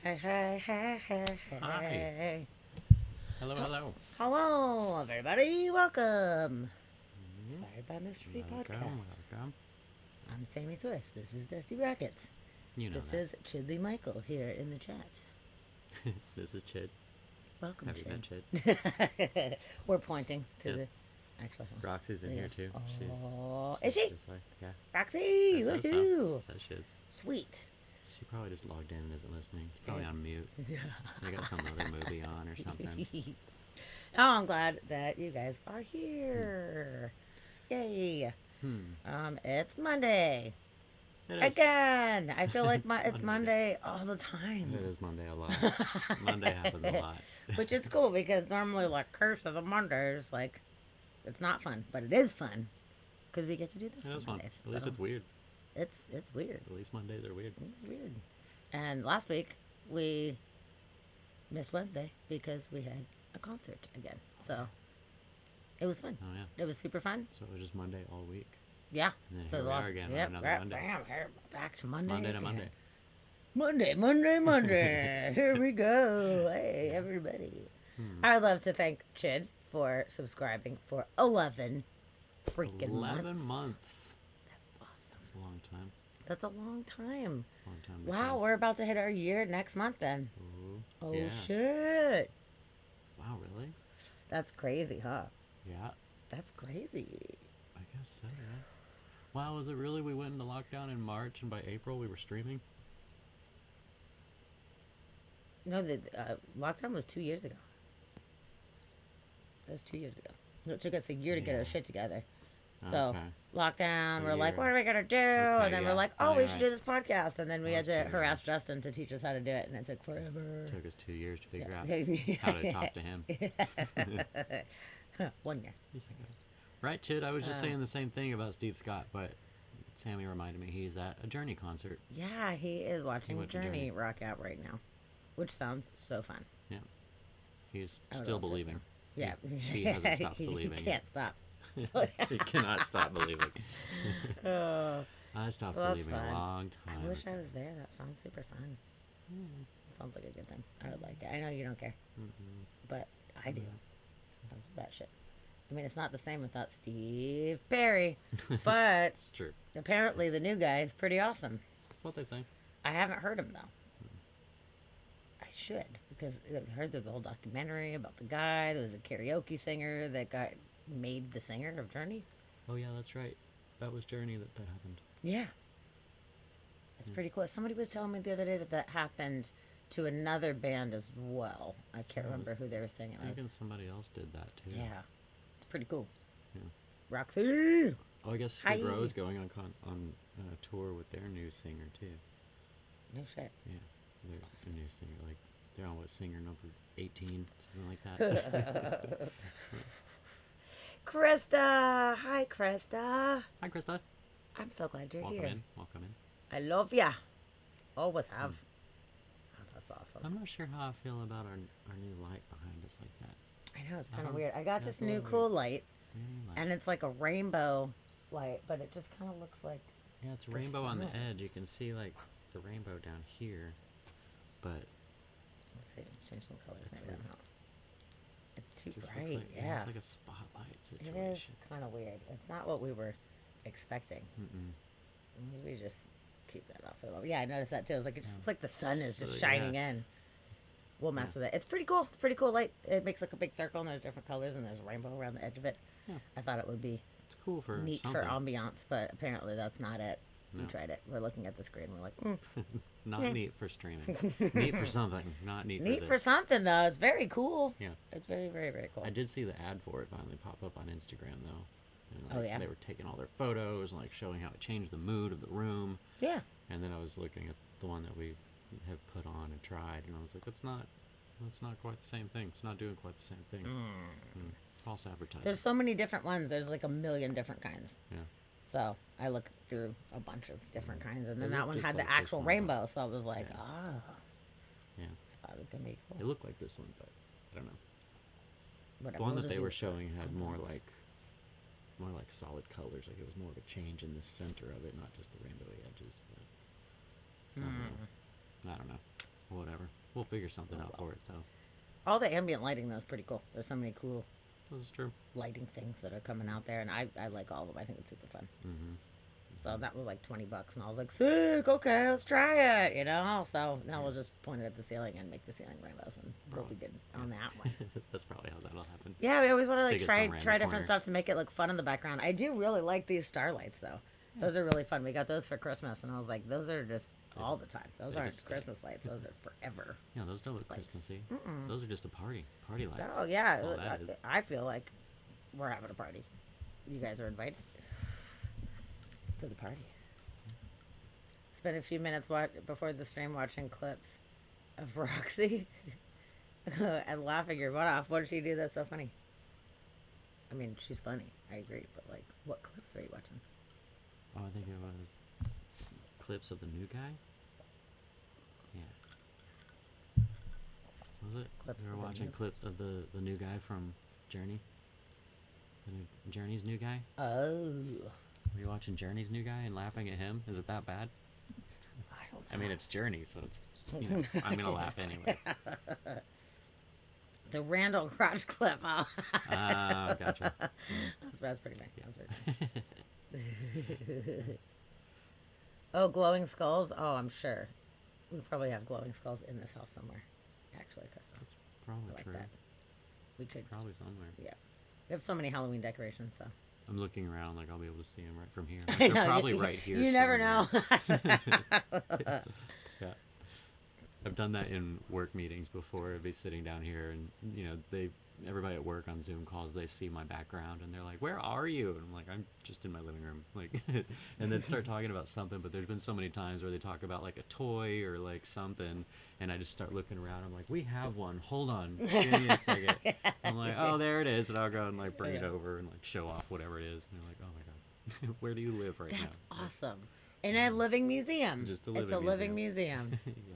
Hey, hey, hey, hey, Hi. hey. Hello, hello. Hello, everybody. Welcome. Mhm. Inspired by Mystery Welcome, Podcast. welcome. I'm Sammy Swish. This is Dusty Brackets. You know This that. is Chidley Michael here in the chat. This is Chid. Welcome, Have you met Chid? Chid. We're pointing to the. Yes. Actually, huh? Roxy's in Yeah. here too. Oh, is She's she? just like, yeah. Roxy! It says so. It Woohoo! says she is. Sweet. She probably just logged in and isn't listening. She's probably on mute. Yeah. They got some other movie on or something. Oh, I'm glad that you guys are here. Yay. Hmm. It's Monday. It is. Again. I feel like it's Monday. Monday all the time. It is Monday a lot. Monday happens a lot. Which is cool because normally, like, Curse of the Mondays, like, it's not fun, but it is fun because we get to do this It on is fun. Mondays. At least so it's weird. it's weird. At least Mondays are weird. It's weird. And last week we missed Wednesday because we had a concert again. So it was fun. Oh, yeah. It was super fun. So it was just Monday all week. Yeah. And then So here the we are last, again on yep, another right, Monday. bam, here, back to Monday. Monday to again. Monday. Monday. Here we go. Hey, everybody. Hmm. I'd love to thank Chid for subscribing for 11 freaking 11 months. That's awesome. That's a long time. That's a long time. It's a long time. to Wow, fans. we're about to hit our year next month then. Ooh. Oh, Yeah. shit. Wow, really? That's crazy, huh? Yeah, That's crazy. I guess so, yeah. Wow, was it really? We went into lockdown in March and by April we were streaming? No, the lockdown was 2 years ago. That was 2 years ago. It took us a year to get Yeah. our shit together. So Okay. lockdown, A we're like, year. what are we gonna do? And then yeah. we're like, Oh, oh, we you're should right. do this podcast. And then we That had was to 2 harass years. Justin to teach us how to do it, and it took forever. It took us 2 years to figure out Yeah. how to talk to him. 1 year. Right, Chid? I was just saying the same thing about Steve Scott, but Sammy reminded me he's at a Journey concert. Yeah, he is watching went to Journey Journey. rock out right now, which sounds so fun. Yeah. He's I would still love to. believing. Yeah, He hasn't stopped He believing. can't stop. He cannot stop believing. Oh, I stopped So that's believing fun. a long time I wish ago. I was there. That sounds super fun. Sounds like a good time. I would like it. I know you don't care, but I do. I love that shit. I mean, it's not the same without Steve Perry, but It's true. apparently the new guy is pretty awesome. That's what they say. I haven't heard him though. I should because I heard there's a whole documentary about the guy. There was a karaoke singer that got made the singer of Journey. Oh yeah, that's right. That was Journey that happened. Yeah, that's pretty cool. Somebody was telling me the other day that that happened to another band as well. I can't remember who they were saying it I was. think somebody else did that too. Yeah, it's pretty cool. Yeah. Roxy. Oh, I guess Skid Hi. Row is going on tour with their new singer too. No shit. Yeah, their new singer. Like they're on what singer number 18, something like that. Krista. Hi, Krista. Hi, Krista. I'm so glad you're Welcome here. in. Welcome in. I love ya. Always have. Oh, that's awesome. I'm not sure how I feel about our new light behind us like that. I know, it's kind of Uh-huh. weird. I got Yeah, this it's a new little cool light, Very light. and it's like a rainbow light, but it just kind of looks like. Yeah, it's the rainbow on the sun. edge. You can see like the rainbow down here, but Let's see, change some colors. It's Maybe that'll weird. help. It's too just bright. looks like Yeah, it's like a spotlight it is situation. kind of weird. It's not what we were expecting. Mm-mm. Maybe just keep that off for a little. Yeah, I noticed that too. It's like it just looks like the sun is just So, shining yeah. in. We'll mess with it. It's pretty cool. It's pretty cool light. It makes like a big circle, and there's different colors, and there's a rainbow around the edge of it. Yeah. I thought it would be It's cool for neat something. for ambiance, but apparently that's not it. We No. tried it. We're looking at the screen. We're like, Not Yeah. neat for streaming. Neat for something. Not neat, neat for for this. something though. It's very cool. Yeah. It's very, very, very cool. I did see the ad for it finally pop up on Instagram though. And, Oh, yeah? They were taking all their photos and like showing how it changed the mood of the room. Yeah. And then I was looking at the one that we have put on and tried, and I was like, that's not quite the same thing. It's not doing quite the same thing. False advertising. There's so many different ones. There's like a million different kinds. Yeah. So I looked through a bunch of different kinds, and then It that looked one just had like the this actual one, rainbow. So I was like, Yeah. oh, Yeah. I thought it was gonna be cool. It looked like this one, but I don't know. Whatever. The one we'll that just they were use- showing had more rainbows. like solid colors. Like it was more of a change in the center of it, not just the rainbowy edges. But I don't know. whatever. We'll figure something out for it though. All the ambient lighting though is pretty cool. There's so many cool This is true. lighting things that are coming out there, and I like all of them. I think it's super fun. Mm-hmm. So that was like $20, and I was like, sick. Okay, let's try it. You know. So now we'll just point it at the ceiling and make the ceiling rainbows, and we'll be good on that one. That's probably how that'll happen. Yeah, we always want to like Stick it somewhere in try the different corner. stuff to make it look fun in the background. I do really like these starlights though. Those are really fun. We got those for Christmas, and I was like, those are just all the time. Those they aren't just stay. Christmas lights. Those are forever. Yeah, those don't look Lights. Christmassy. Those are just a party lights. Oh yeah, That's all that is. I feel like we're having a party. You guys are invited to the party. Spent a few minutes before the stream watching clips of Roxy and laughing your butt off. What did she do that's so funny? I mean, she's funny. I agree, but like, what clips were you watching? Oh, I think it was clips of the new guy. Yeah. Was it? Clips We of were the watching new- clip of the new guy from Journey. Journey's new guy. Oh, Were you watching Journey's new guy and laughing at him? Is it that bad? I don't know. I mean, it's Journey, so it's I'm gonna laugh anyway. The Randall crotch clip. Oh, Ah, gotcha. that's pretty funny. That's pretty funny. Oh, glowing skulls. Oh, I'm sure. We probably have glowing skulls in this house somewhere. Actually, Crystal. That's probably I like true. that. We could. Probably somewhere. Yeah. We have so many Halloween decorations, so. I'm looking around like I'll be able to see him right from here. I They're know, probably right here. You never know. somewhere. Yeah. I've done that in work meetings before. I'd be sitting down here and, everybody at work on Zoom calls, they see my background and they're like, where are you? And I'm like, I'm just in my living room. Like, and then start talking about something. But there's been so many times where they talk about like a toy or like something. And I just start looking around. I'm like, we have one. Hold on. Give me a second. I'm like, oh, there it is. And I'll go and like bring it over and like show off whatever it is. And they're like, oh my God, where do you live right That's now? awesome. In a living museum. Just a It's living a living museum. museum. Yeah.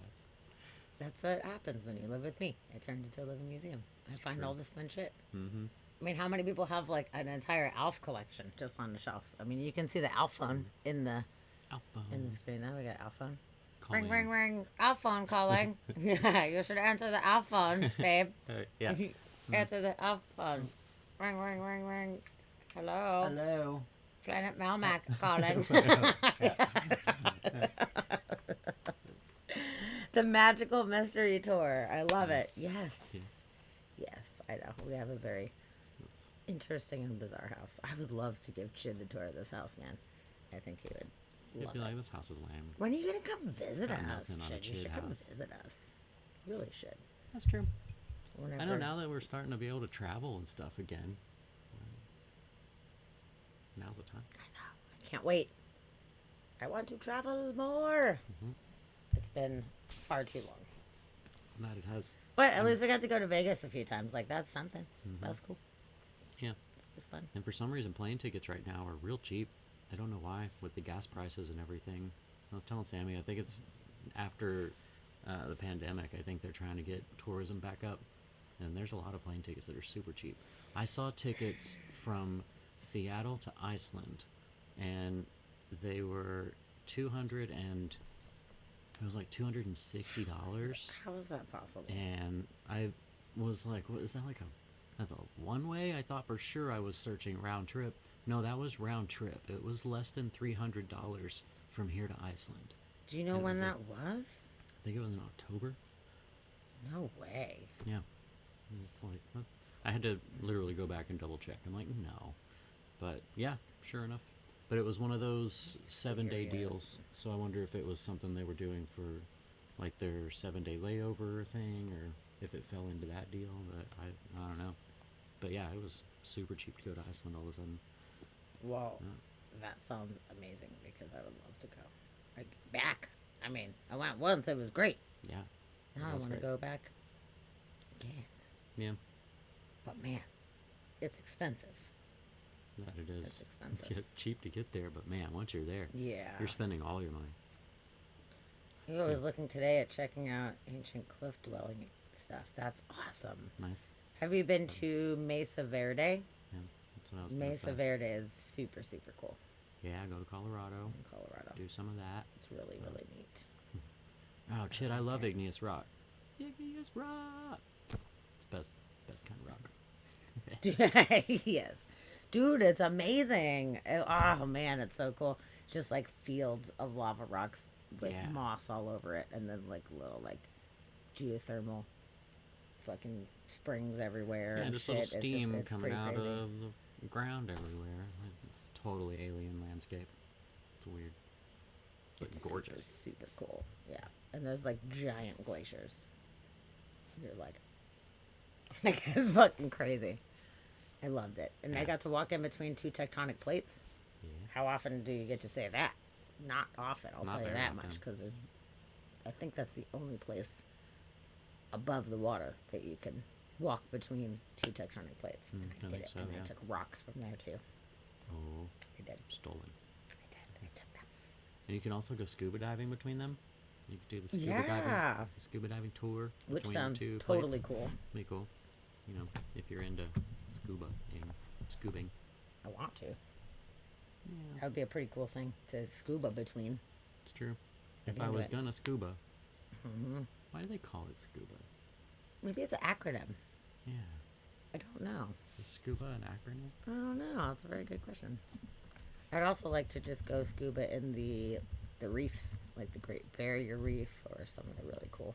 That's what happens when you live with me. It turns into a living museum. I find true. all this fun shit. Mm-hmm. I mean, how many people have like an entire Alf collection just on the shelf? I mean, you can see the Alf phone in the screen. Now we got Alf phone. Ring, ring, ring. Alf phone calling. Yeah, you should answer the Alf phone, babe. Yeah. Answer the Alf phone. Ring, ring, ring, ring. Hello. Hello. Planet Melmac calling. The Magical Mystery Tour. I love it. Yes. Yeah. Yes, I know. We have a very That's, interesting and bizarre house. I would love to give Chid the tour of this house, man. I think he would I'd love be it. like, this house is lame. When are you going to come visit Got us, nothing on a Chid? You Chid should come house. visit us. You really should. That's true. Whenever. I know now that we're starting to be able to travel and stuff again. Now's the time. I know. I can't wait. I want to travel more. Mhm. It's been far too long. That it has. But at least we got to go to Vegas a few times. Like, that's something. Mhm. That's cool. Yeah. It's fun. And for some reason, plane tickets right now are real cheap. I don't know why, with the gas prices and everything. I was telling Sammy, I think it's after the pandemic. I think they're trying to get tourism back up. And there's a lot of plane tickets that are super cheap. I saw tickets from Seattle to Iceland, and they were it was like $260. How is that possible? And I was like, what is that, like that's a one way? I thought for sure I was searching round trip. No, that was round trip. It was less than $300 from here to Iceland. Do you know It when was that was? I think it was in October. No way. Yeah. It's like, what? I had to literally go back and double check. I'm like, no. But yeah, sure enough. But it was one of those 7-day serious? deals. So I wonder if it was something they were doing for like their 7-day layover thing, or if it fell into that deal. But I don't know. But yeah, it was super cheap to go to Iceland all of a sudden. Well, Yeah. that sounds amazing because I would love to go. Like, back. I mean, I went once. It was great. Yeah. Now I was want to great. go back again. Yeah. But man, it's expensive. That it is. It's expensive. Yeah, cheap to get there, but man, once you're there, Yeah. you're spending all your money. I was looking today at checking out ancient cliff dwelling stuff. That's awesome. Nice. Have you been to Mesa Verde? Yeah. That's what I was gonna Mesa say. Verde is super, super cool Yeah, go to Colorado. in Colorado. Do some of that. It's really, really neat. Oh shit! I love igneous rock. Igneous rock. It's best kind of rock. Yes. Dude, it's amazing. Oh man, it's so cool. It's just like fields of lava rocks with Yeah. moss all over it, and then like little like geothermal fucking springs everywhere Yeah, and just shit. little It's just steam it's coming pretty out crazy. of the ground everywhere. Totally alien landscape. It's weird, but It's gorgeous. super cool. Yeah, and there's like giant glaciers. You're like, like it's fucking crazy. I loved it, and I Yeah. got to walk in between two tectonic plates. Yeah. How often do you get to say that? Not often, I'll Not tell you very that often. much, because I think that's the only place above the water that you can walk between two tectonic plates. And I I did think it, so, and yeah. I took rocks from there too. Oh, I did. stolen. I took them. And you can also go scuba diving between them. You could do the Yeah. scuba diving tour. Which between sounds two totally plates. cool. Pretty cool. You know, if you're into scubbing. I want to. Yeah, That would be a pretty cool thing to scuba between. it's true. I'd If be I into was it. gonna scuba, Hmm. why do they call it scuba? Maybe it's an acronym. Yeah, I don't know. is scuba an acronym? I don't know. It's a very good question. I'd also like to just go scuba in the reefs, like the Great Barrier Reef or some of the really cool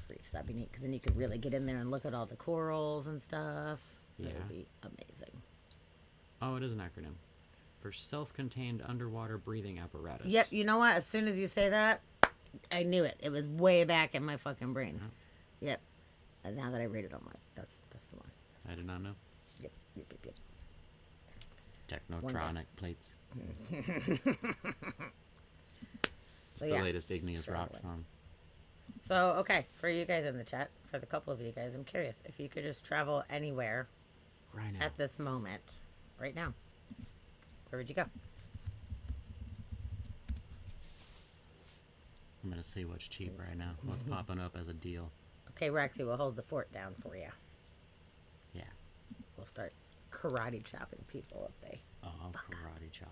reefs. That'd be neat because then you could really get in there and look at all the corals and stuff. That Yeah. would be amazing. Oh, it is an acronym for self-contained underwater breathing apparatus. Yep. You know what? As soon as you say that, I knew it. It was way back in my fucking brain. Yep. And now that I read it, I'm like, that's the one. I did not know. Yep. Yep. Yep. Yep. Technotronic plates. It's So, the yeah. latest igneous Throw it rock away. song. So, okay, for you guys in the chat, for the couple of you guys, I'm curious if you could just travel anywhere Right now. at this moment, right now, where would you go? I'm gonna see what's cheap right now. What's popping up as a deal? Okay, Rexy, we'll hold the fort down for you. Yeah. We'll start karate chopping people if they. Oh, I'll karate chop.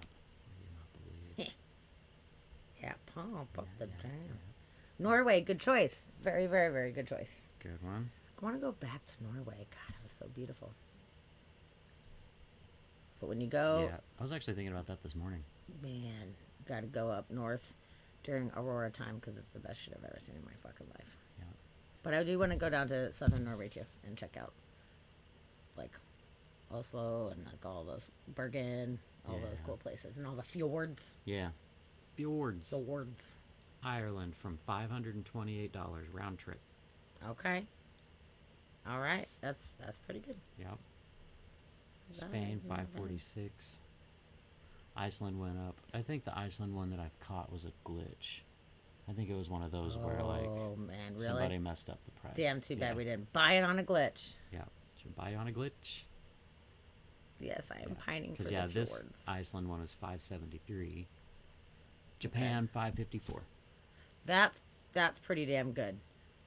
You not believe? Yeah, pump up Yeah, the yeah, jam. Norway, good choice. Very, very, very good choice. Good one. I want to go back to Norway. God, it was so beautiful. But when you go, Yeah, I was actually thinking about that this morning. man, got to go up north during Aurora time because it's the best shit I've ever seen in my fucking life. Yeah. But I do want to go down to southern Norway too and check out like Oslo and like all those Bergen, all those Yeah. cool places and all the fjords. Yeah. Fjords. Fjords. Ireland from $528 round trip. Okay. All right. That's pretty good. Yep. That Spain is not bad. 546. Iceland went up. I think the Iceland one that I've caught was a glitch. I think it was one of those where like Oh man, really? somebody messed up the price. Damn, too bad Yeah. we didn't buy it on a glitch. Yeah. Should buy it on a glitch. Yes, I am pining for Because the yeah, this fjords. Iceland one is 573. Japan 554. That's pretty damn good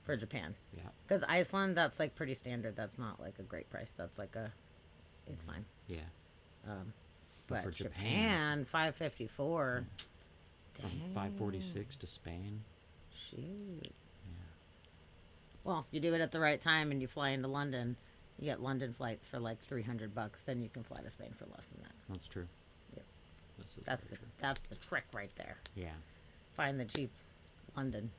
for Japan. Yeah. Because Iceland, that's like pretty standard. That's not like a great price. That's like it's fine. Yeah. But for Japan, 554. From Dang. 546 to Spain. Shoot. Yeah. Well, if you do it at the right time and you fly into London, you get London flights for like $300. Then you can fly to Spain for less than that. That's true. Yep. This is That's very the true. that's the trick right there. Yeah. Find the cheap London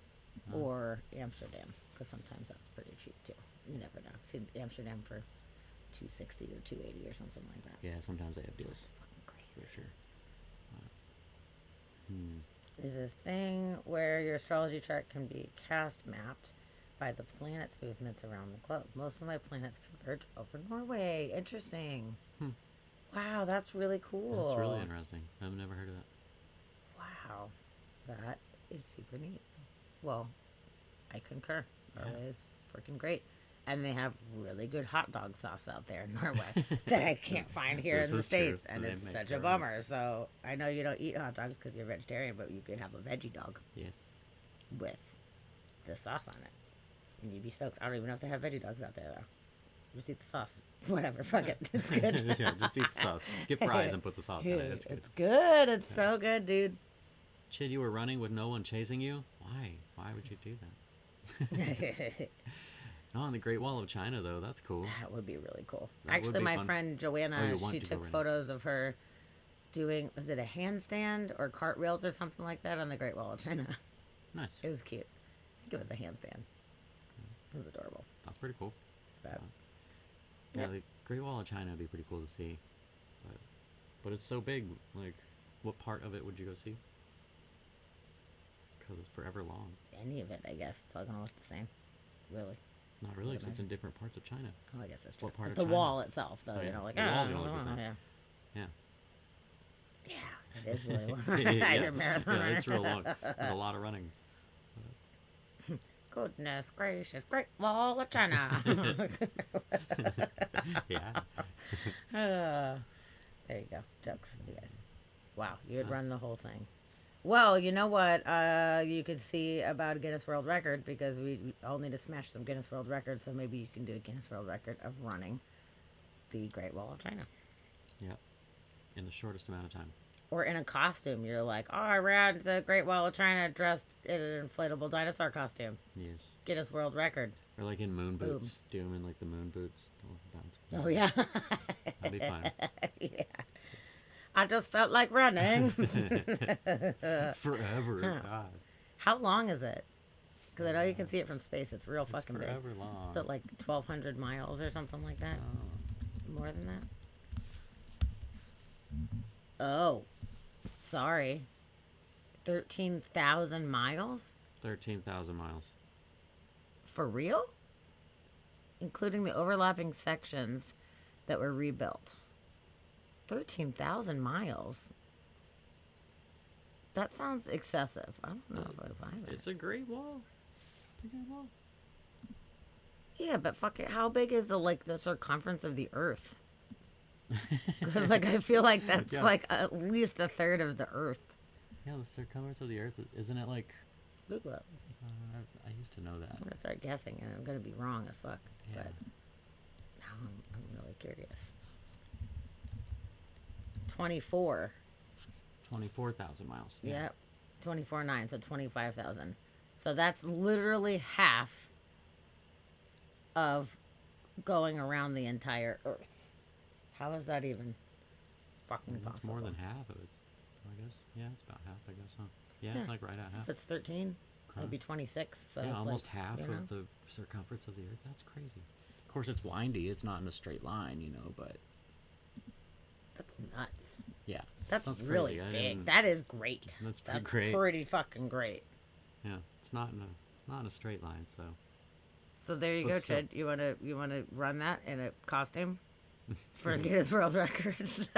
or Amsterdam because sometimes that's pretty cheap too. You never know. I've seen Amsterdam for $260 or $280 or something like that. Yeah, sometimes they have deals. It's fucking crazy. For sure. There's this thing where your astrology chart can be cast mapped by the planets' movements around the globe. Most of my planets converge over Norway. Interesting. Wow, that's really cool. That's really interesting. I've never heard of that. Wow, that is super neat. Well, I concur. Norway is freaking great. And they have really good hot dog sauce out there in Norway that I can't find here This in the is true. States. And They it's make such a their own. bummer. So I know you don't eat hot dogs because you're vegetarian, but you could have a veggie dog Yes. with the sauce on it. And you'd be stoked. I don't even know if they have veggie dogs out there, though. Just eat the sauce. Whatever. Fuck it. It's good. Yeah, just eat the sauce. Get fries and put the sauce in it. It's good. It's good. It's so good, dude. Chid, you were running with no one chasing you? Why? Why would you do that? No, on the Great Wall of China, though. That's cool. That would be really cool. That would Actually, be my fun. friend Oh, Joanna, you want she to go took running. photos of her doing, was it a handstand or cartwheels or something like that on the Great Wall of China? Nice. It was cute. I think it was a handstand. It was adorable. That's pretty cool. But, Yeah, Yep. the Great Wall of China would be pretty cool to see. But it's so big. Like, what part of it would you go see? Because it's forever long. any of it, I guess. It's all going to look the same. Really. Not really, Would because it's in different parts of China. Oh, I guess that's true. What part But of the China? wall itself, though, Oh, you yeah. know, like, The walls are gonna look the same. yeah. Yeah. Yeah, it is really long. Your marathon yeah, it's real runner. long. There's a lot of running. Goodness gracious, Great Wall of China. Yeah. There you go. Jokes, you guys. Wow, you would run the whole thing. Well, you know what? You could see about a Guinness World Record because we all need to smash some Guinness World Records. So maybe you can do a Guinness World Record of running the Great Wall of China, Yeah. In the shortest amount of time. or in a costume. You're like, oh, I ran the Great Wall of China dressed in an inflatable dinosaur costume. Yes. Guinness World Record. Or like in moon Boom. boots. Do them in like the moon boots. Oh yeah. That'd be fun. Yeah. I just felt like running. Forever. God. How long is it? Because I know you can see it from space. It's real It's fucking big. forever long. Is it like 1,200 miles or something like that? Oh. More than that? Oh, sorry. 13,000 miles? 13,000 miles. For real? Including the overlapping sections that were rebuilt. 13,000 miles? That sounds excessive. I don't know if I buy that. It's a great wall. It's a great wall. Yeah, but fuck it. How big is the circumference of the Earth? Because I feel like that's Yeah. like at least a third of the Earth. Yeah, the circumference of the Earth, isn't it like... Google it. I used to know that. I'm gonna start guessing, and I'm gonna be wrong as fuck. Yeah. But now I'm really curious. 24. 24,000 miles. Yep. 24.9, so 25,000. So that's literally half of going around the entire Earth. How is that even fucking It's possible? more than half of it, I guess. Yeah, it's about half, I guess, huh? Yeah, Yeah. like right at half. If it's 13, that'd be 26. So Yeah, it's almost like, half you know? of the circumference of the Earth. That's crazy. Of course, it's windy. It's not in a straight line, but That's nuts. yeah. That's Sounds really crazy. I big. didn't- That is great. That's pretty That's great. pretty fucking great. Yeah, it's not in a straight line, so. So there you But go, still. Chid. You wanna run that in a costume for Guinness World Records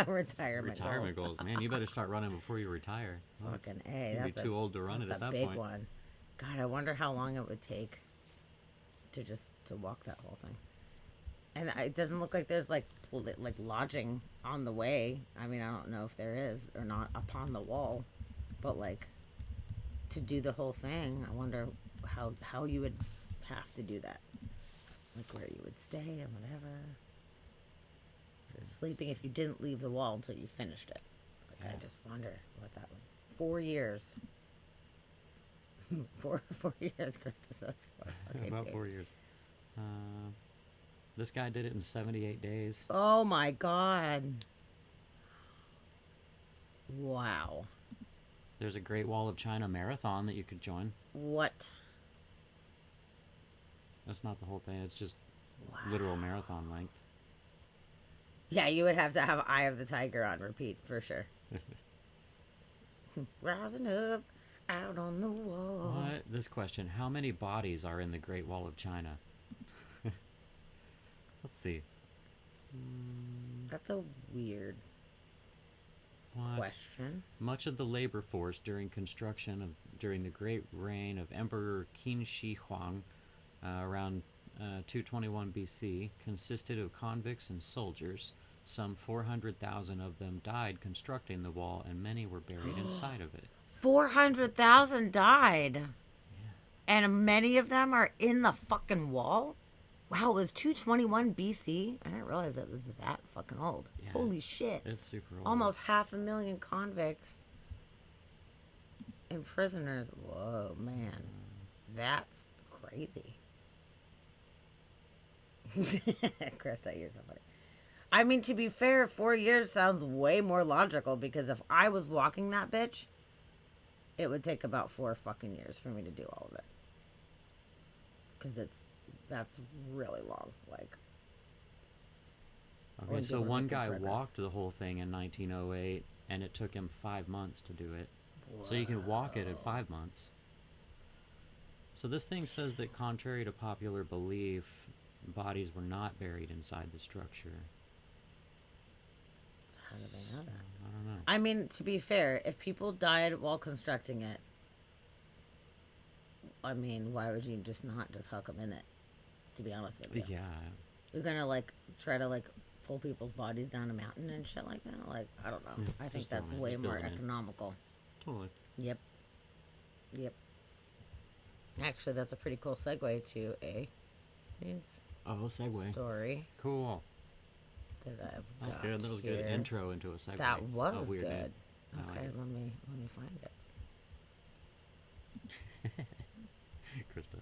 retirement Retirement goals. Man, you better start running before you retire. That's- Fucking A. You'll be That's too old to run it that's at that a big point. one. God, I wonder how long it would take to walk that whole thing. And it doesn't look like there's like lodging on the way. I mean, I don't know if there is or not upon the wall, but like to do the whole thing, I wonder how you would have to do that. Like where you would stay and whatever. If you're sleeping, if you didn't leave the wall until you finished it. Like I Yeah. just wonder what that would. 4 years. 4 years, Krista says. Okay, About great. 4 years. This guy did it in 78 days. Oh my god. Wow. There's a Great Wall of China marathon that you could join. What? That's not the whole thing. It's just Wow. literal marathon length. Yeah, you would have to have Eye of the Tiger on repeat for sure. Rising up out on the wall. What? This question. How many bodies are in the Great Wall of China? Let's see. That's a weird What? question. Much of the labor force during construction during the great reign of Emperor Qin Shi Huang around 221 BC consisted of convicts and soldiers. Some 400,000 of them died constructing the wall, and many were buried inside of it. 400,000 died. And many of them are in the fucking wall? Wow, it was 221 BC? I didn't realize it was that fucking old. Yeah. Holy shit. It's super old. Almost 500,000 convicts And prisoners, whoa, man. That's crazy. Krista, you're so funny. I mean, to be fair, 4 years sounds way more logical because if I was walking that bitch, it would take about 4 fucking years for me to do all of it. Because that's really long. Like, Okay, Or so doing one rapid guy progress. walked the whole thing in 1908, and it took him 5 months to do it. So you can walk it in 5 months. So this thing says that contrary to popular belief, bodies were not buried inside the structure. how do they know that? I don't know. I mean, to be fair, if people died while constructing it, I mean, why would you just not just huck them in it? To be honest with you, Yeah, you're gonna like try to like pull people's bodies down a mountain and shit like that. Like, I don't know. Yeah, I think just that's doing it, way just more building it. economical. totally. Yep. Actually, that's a pretty cool segue to a news Oh, segue. story Cool. that I've That was got good. That was a good here. intro into a segue. That was of weird good. news. I like Okay, it. let me find it. Krista.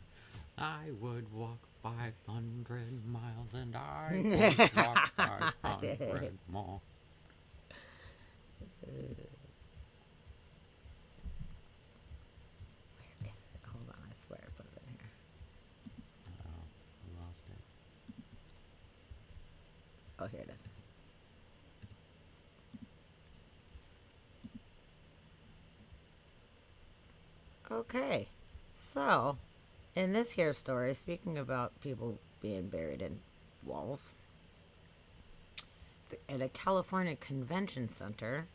I would walk 500 miles and I would walk 500 more. Where is it? Hold on, I swear I put it in here. Oh, I lost it. Oh, here it is. Okay, so in this here story, speaking about people being buried in walls, at a California convention center,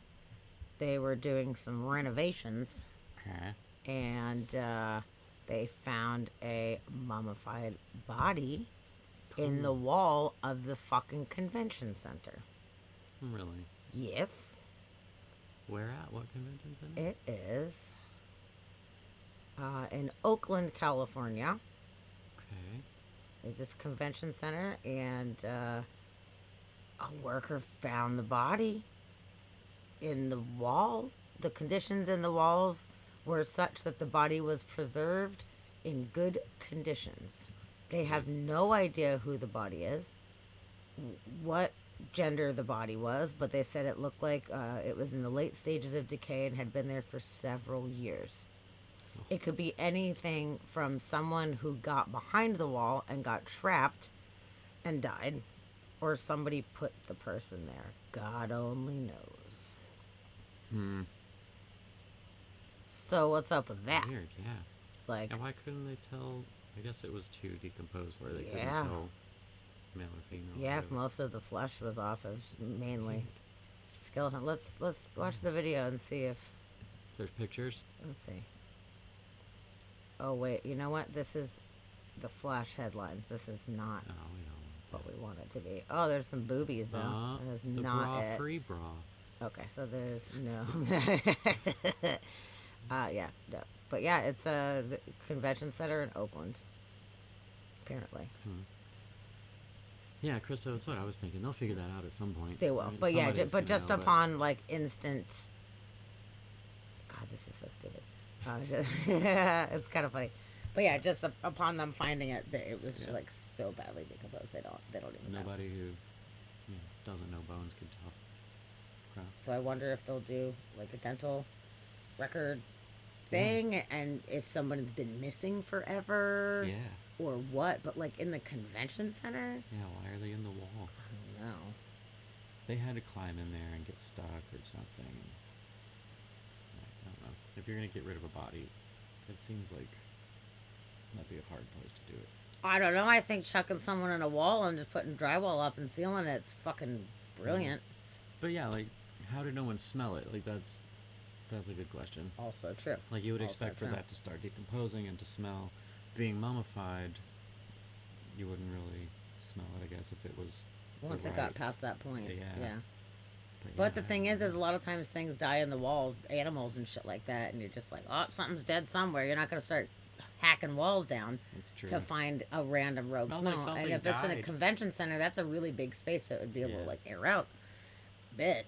they were doing some renovations Okay. and they found a mummified body in the wall of the fucking convention center. Really? Yes, Where at? What convention center? it is in Oakland, California. Okay. Is this convention center, and a worker found the body in the wall. The conditions in the walls were such that the body was preserved in good conditions. They have no idea who the body is, what gender the body was, but they said it looked like it was in the late stages of decay and had been there for several years. It could be anything from someone who got behind the wall and got trapped and died, or somebody put the person there. God only knows. Hmm. So what's up with that? Weird, yeah. Like, And why couldn't they tell? I guess it was too decomposed where they couldn't Yeah. tell male or female. yeah, if whatever. most of the flesh was off, it was mainly skeleton. Let's watch the video and see if. If there's pictures. Let's see. Oh wait, you know what? This is the Flash headlines. This is not Oh, we don't what we want it to be. Oh, there's some boobies though. want that. That is The not bra it. free bra. Okay, so there's no. Yeah, no. But yeah, it's the convention center in Oakland. Apparently, Yeah, Krista, that's what I was thinking. They'll figure that out at some point. they will. right? But yeah, Somebody's but gonna just know, but- upon like instant. God, this is so stupid. It's kind of funny, but yeah, just upon them finding it, it was just Yeah. like so badly decomposed. They don't even know. Nobody who doesn't know bones could tell. Crap. So I wonder if they'll do like a dental record thing, and if someone's been missing forever, Yeah. or what. But like in the convention center, Yeah, why are they in the wall? I don't know. They had to climb in there and get stuck or something. I don't know. If you're going to get rid of a body, it seems like that'd be a hard place to do it. I don't know. I think chucking someone in a wall and just putting drywall up and sealing it's fucking brilliant. But yeah, like, how did no one smell it? Like, that's a good question. Also true. Like, you would Also expect for true. that to start decomposing and to smell. Being mummified, you wouldn't really smell it, I guess, if it was the Once it right- got past that point, Yeah. But the yeah, thing is a lot of times things die in the walls, animals and shit like that, and you're just like, oh, something's dead somewhere. You're not gonna start hacking walls down it's true. to find a random rogue Smells like smell. And something if it's in a died. convention center, that's a really big space that would be able to Yeah. like air out a bit.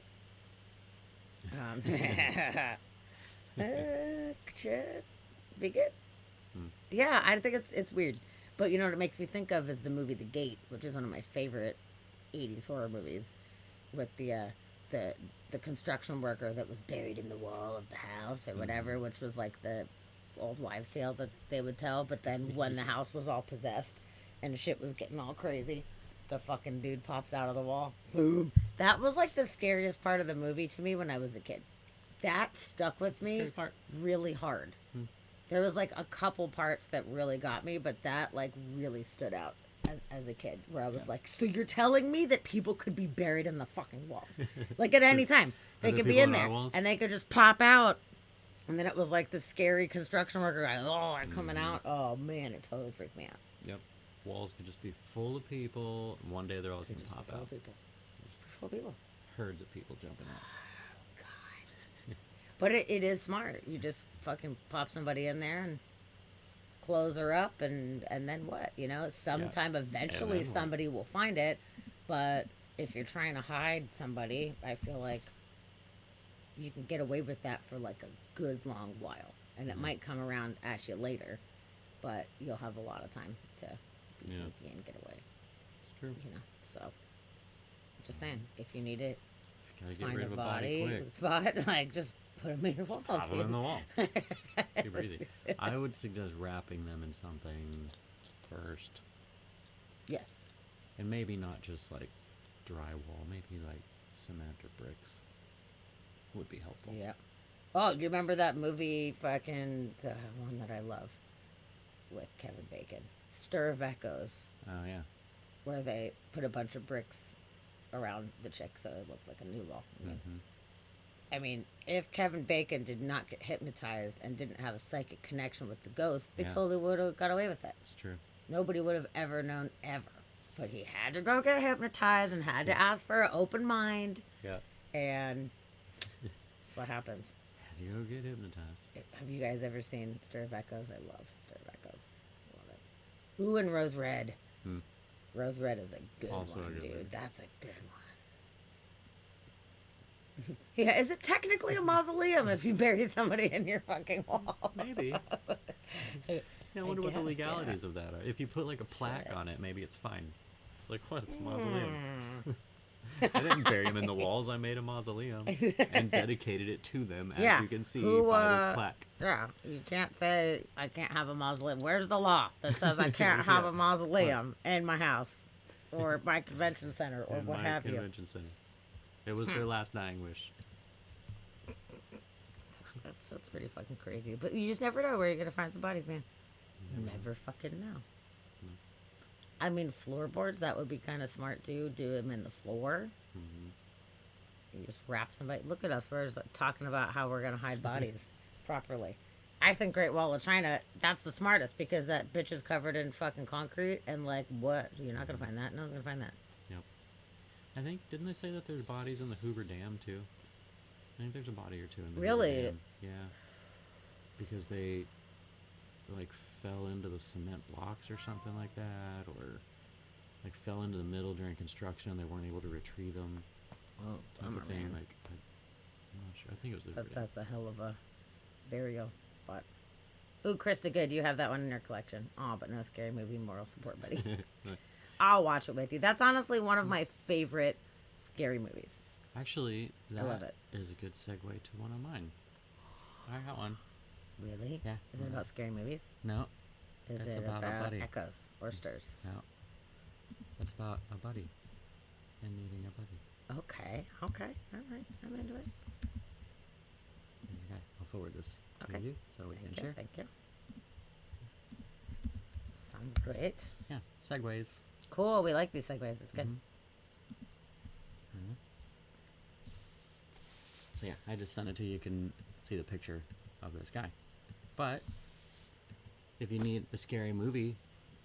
Should be good. Yeah, I think it's weird. But you know what it makes me think of is the movie The Gate, which is one of my favorite 80s horror movies, with the the construction worker that was buried in the wall of the house or whatever, which was like the old wives' tale that they would tell. But then when the house was all possessed and shit was getting all crazy, the fucking dude pops out of the wall. Boom. That was like the scariest part of the movie to me when I was a kid. That stuck with me Scary part. really hard. There was like a couple parts that really got me, but that like really stood out as a kid, where I was like, so you're telling me that people could be buried in the fucking walls? Like at any time. They there could be people in in our there walls? and they could just pop out. And then it was like the scary construction worker guy, coming out. Oh man, it totally freaked me out. Yep. Walls could just be full of people. And one day they're all going to Just pop full out. of people. Full of people. Herds of people jumping out. God. But it is smart. You just fucking pop somebody in there and close her up, and then what? You know, sometime eventually then what? somebody will find it. But if you're trying to hide somebody, I feel like you can get away with that for like a good long while, and it might come around at you later, but you'll have a lot of time to be Yeah. sneaky and get away. It's true. You know, so just saying, if you need it, Gotta get find rid a of a body body quick. spot, like just put them in your wall. Pop them in the dude. wall. Super easy. I would suggest wrapping them in something first. Yes. And maybe not just like drywall, maybe like cement or bricks would be helpful. Yeah. Oh, you remember that movie, fucking the one that I love, with Kevin Bacon, Stir of Echoes, Oh, yeah. where they put a bunch of bricks around the chick so it looked like a new wall. I mean, if Kevin Bacon did not get hypnotized and didn't have a psychic connection with the ghost, they Yeah. totally would have got away with it. It's true. Nobody would have ever known ever. But he had to go get hypnotized and had to ask for an open mind, Yeah. and that's what happens. How do you go get hypnotized? Have you guys ever seen Stir of Echoes? I love Stir of Echoes. Love it. Ooh, and Rose Red. Hmm. Rose Red is a good Also a one, good dude. movie. That's a good one. Yeah, is it technically a mausoleum if you bury somebody in your fucking wall? Maybe. Yeah, I wonder what the guess, legalities of that are. If you put like a plaque Shit. on it, maybe it's fine. It's like, what? It's a mausoleum. I didn't bury them in the walls. I made a mausoleum and dedicated it to them, as Yeah. you can see Who, by this plaque. Yeah, you can't say I can't have a mausoleum. Where's the law that says I can't have a mausoleum in my house or my convention center or In what my have you? convention center. It was their last dying wish. That's pretty fucking crazy. But you just never know where you're gonna find some bodies, man. Never fucking know. I mean, floorboards, that would be kind of smart too. Do them in the floor. You just wrap somebody. Look at us. We're just talking about how we're gonna hide bodies properly. I think Great Wall of China, that's the smartest, because that bitch is covered in fucking concrete, and like, what? You're not gonna find that. No one's gonna find that. Yep. I think, didn't they say that there's bodies in the Hoover Dam too? I think there's a body or two in the Really? Hoover Dam. Yeah. Because they like fell into the cement blocks or something like that, or like fell into the middle during construction and they weren't able to retrieve them. Oh, Type bummer, of thing. man. Like, I'm not sure. I think it was the Hoover Dam. That's a hell of a burial spot. Ooh, Krista, good. You have that one in your collection. Oh, but no scary movie, moral support, buddy. I'll watch it with you. That's honestly one of my favorite scary movies. Actually, that love it. is a good segue to one of mine. I got one. Really? Yeah. Is it about scary movies? No, Is It's it about a buddy. echoes or stirs? no. It's about a buddy and needing a buddy. Okay. Okay. All right. I'm into it. Okay, I'll forward this Okay. to you so we Thank can you. share. Thank you. Sounds great. Yeah, segues. Cool. We like these segues. It's good. So yeah, I just sent it to you. You can see the picture of this guy. But if you need a scary movie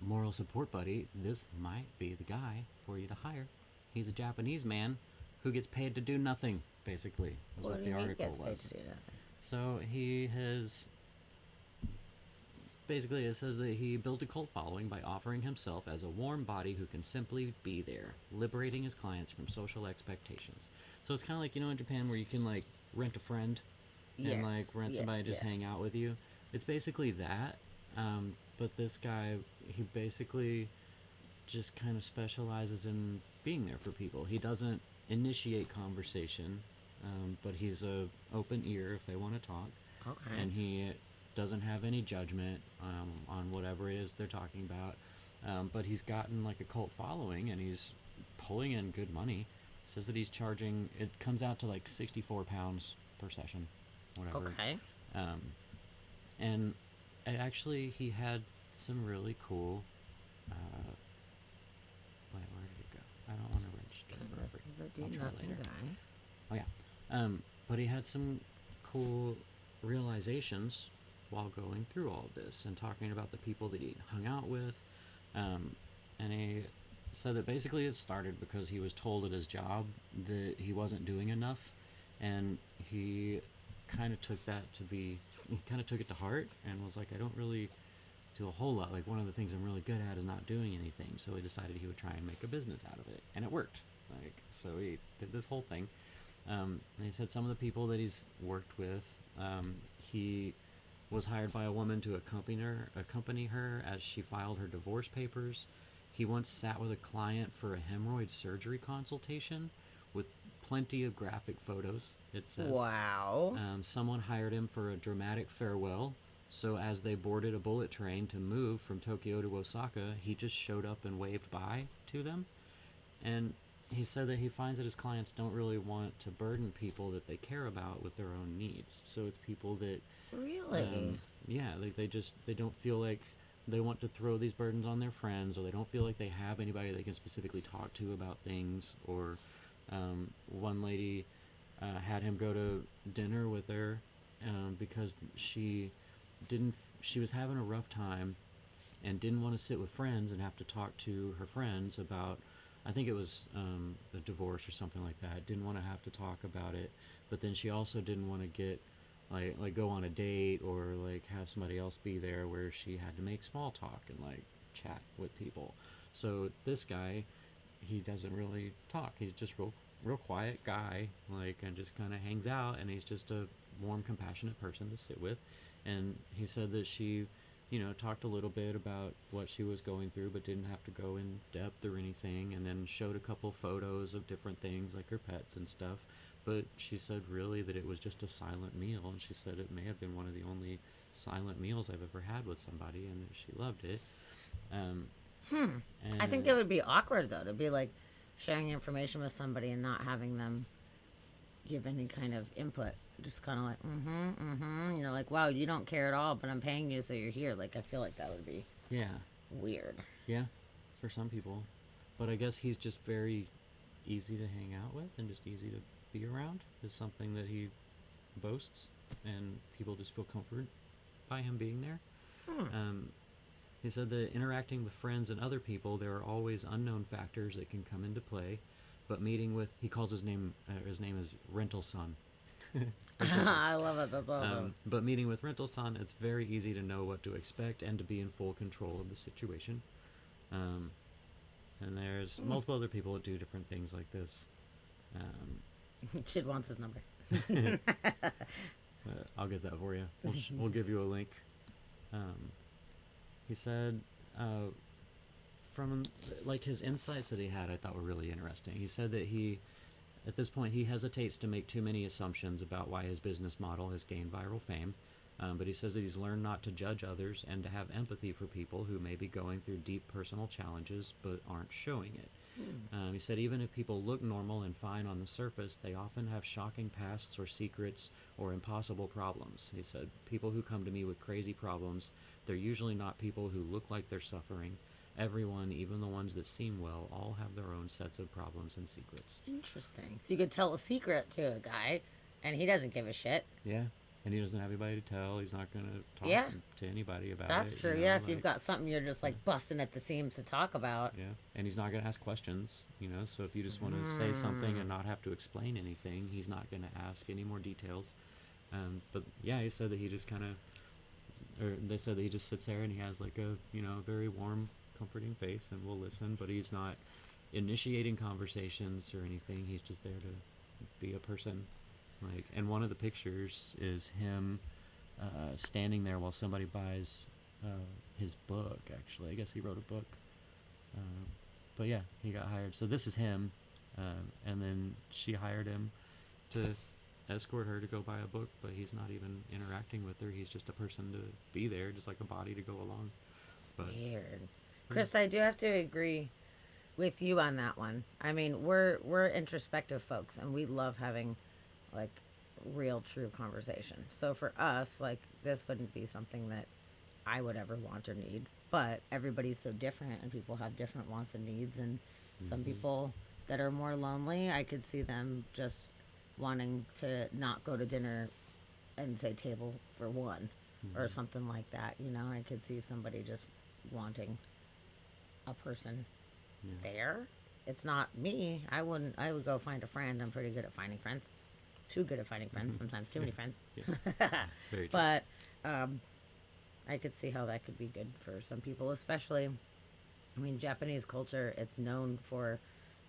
moral support buddy, this might be the guy for you to hire. He's a Japanese man who gets paid to do nothing, basically, is What what do the you mean article gets paid was. to do that? So he has basically, it says that he built a cult following by offering himself as a warm body who can simply be there, liberating his clients from social expectations. So it's kind of like, you know, in Japan where you can like rent a friend and like Yes, rent yes, somebody to just yes. hang out with you. It's basically that. But this guy, he basically just kind of specializes in being there for people. He doesn't initiate conversation, but he's a open ear if they want to talk, Okay. and he doesn't have any judgment on whatever it is they're talking about. But he's gotten like a cult following, and he's pulling in good money. Says that he's charging. It comes out to like £64 per session, whatever. Okay. Um, and actually, he had some really cool. Wait, where did it go? I don't want to register. This is the do I'll try nothing later. guy. Oh yeah, but he had some cool realizations while going through all of this and talking about the people that he hung out with, and he said that basically it started because he was told at his job that he wasn't doing enough, and he kind of took that to be, he kind of took it to heart and was like, I don't really do a whole lot. Like, one of the things I'm really good at is not doing anything. So he decided he would try and make a business out of it, and it worked. Like, so he did this whole thing. And he said some of the people that he's worked with, he was hired by a woman to accompany her as she filed her divorce papers. He once sat with a client for a hemorrhoid surgery consultation with plenty of graphic photos, it says. Wow. Someone hired him for a dramatic farewell. So as they boarded a bullet train to move from Tokyo to Osaka, he just showed up and waved bye to them. And he said that he finds that his clients don't really want to burden people that they care about with their own needs. So it's people that, Really? yeah, like they don't feel like they want to throw these burdens on their friends, or they don't feel like they have anybody they can specifically talk to about things. Or one lady had him go to dinner with her because she was having a rough time and didn't want to sit with friends and have to talk to her friends about, I think it was a divorce or something like that. Didn't want to have to talk about it, but then she also didn't want to get like go on a date or like have somebody else be there where she had to make small talk and like chat with people. So this guy, he doesn't really talk. He's just real quiet guy, like, and just kind of hangs out, and he's just a warm, compassionate person to sit with. And he said that she, talked a little bit about what she was going through, but didn't have to go in depth or anything, and then showed a couple photos of different things like her pets and stuff. But she said really that it was just a silent meal, and she said it may have been one of the only silent meals I've ever had with somebody, and that she loved it. I think it would be awkward though to be like sharing information with somebody and not having them give any kind of input. Just kind of like, like, wow, you don't care at all, but I'm paying you, so you're here. Like, I feel like that would be Yeah, weird. yeah, for some people. But I guess he's just very easy to hang out with and just easy to be around is something that he boasts, and people just feel comfort by him being there. He said that interacting with friends and other people, there are always unknown factors that can come into play, but meeting with, he calls his name is Rental Son. I love it. That's awesome. But meeting with Rental Son, it's very easy to know what to expect and to be in full control of the situation. And there's multiple other people that do different things like this. Chid wants his number. I'll get that for you. We'll give you a link. He said, from like his insights that he had, I thought were really interesting. He said that at this point, he hesitates to make too many assumptions about why his business model has gained viral fame. But he says that he's learned not to judge others and to have empathy for people who may be going through deep personal challenges but aren't showing it. He said even if people look normal and fine on the surface, they often have shocking pasts or secrets or impossible problems. He said people who come to me with crazy problems, they're usually not people who look like they're suffering. Everyone, even the ones that seem well, all have their own sets of problems and secrets. Interesting. So you could tell a secret to a guy, and he doesn't give a shit. Yeah. And he doesn't have anybody to tell. He's not going to talk Yeah. to anybody about That's it. true. Yeah, if you've got something you're just like busting at the seams to talk about. Yeah. And he's not going to ask questions, So if you just want to say something and not have to explain anything, he's not going to ask any more details. But yeah, he said that he just kind of, or they said that he just sits there and he has like a, very warm, comforting face and will listen, but he's not initiating conversations or anything. He's just there to be a person. Like, and one of the pictures is him standing there while somebody buys his book. Actually, I guess he wrote a book. But yeah, he got hired. So this is him, and then she hired him to escort her to go buy a book, but he's not even interacting with her. He's just a person to be there, just like a body to go along. But Weird. Chris, I do have to agree with you on that one. I mean, we're introspective folks, and we love having like real, true conversation. So for us, like this wouldn't be something that I would ever want or need. But everybody's so different, and people have different wants and needs. And some people that are more lonely, I could see them just wanting to not go to dinner and say table for one or something like that. You know, I could see somebody just wanting a person there. It's not me. I would go find a friend. I'm pretty good at finding friends. Too good at finding friends. Sometimes too many friends. very true. But I could see how that could be good for some people, especially, I mean, Japanese culture, it's known for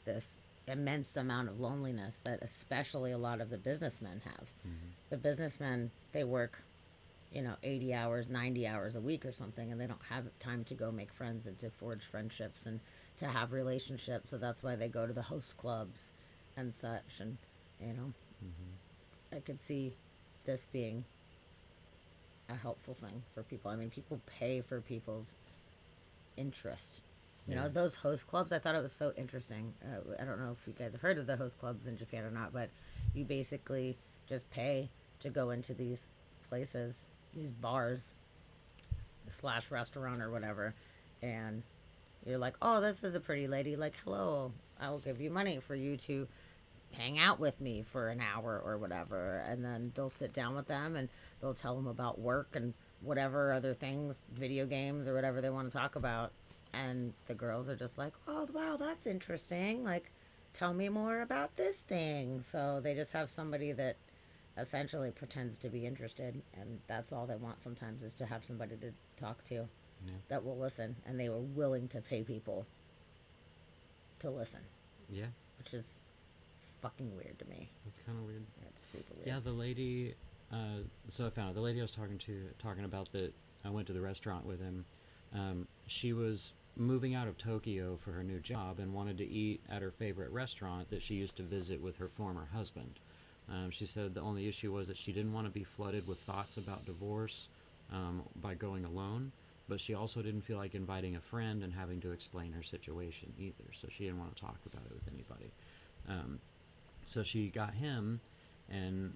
this immense amount of loneliness that especially a lot of the businessmen have. The businessmen, they work, 80 hours, 90 hours a week or something, and they don't have time to go make friends and to forge friendships and to have relationships. So that's why they go to the host clubs and such. And, I could see this being a helpful thing for people. I mean, people pay for people's interest. Those host clubs, I thought it was so interesting. I don't know if you guys have heard of the host clubs in Japan or not, but you basically just pay to go into these places, these bars / restaurant or whatever, and you're like, oh, this is a pretty lady. Like, hello, I will give you money for you to hang out with me for an hour or whatever. And then they'll sit down with them and they'll tell them about work and whatever other things, video games or whatever they want to talk about. And the girls are just like, oh, wow, that's interesting. Like, tell me more about this thing. So they just have somebody that essentially pretends to be interested. And that's all they want sometimes, is to have somebody to talk to that will listen. And they were willing to pay people to listen. Yeah. Which is fucking weird to me. That's kind of weird. It's super weird. Yeah, the lady. So I found out the lady I was talking about that I went to the restaurant with him. She was moving out of Tokyo for her new job and wanted to eat at her favorite restaurant that she used to visit with her former husband. She said the only issue was that she didn't want to be flooded with thoughts about divorce by going alone, but she also didn't feel like inviting a friend and having to explain her situation either. So she didn't want to talk about it with anybody. So she got him, and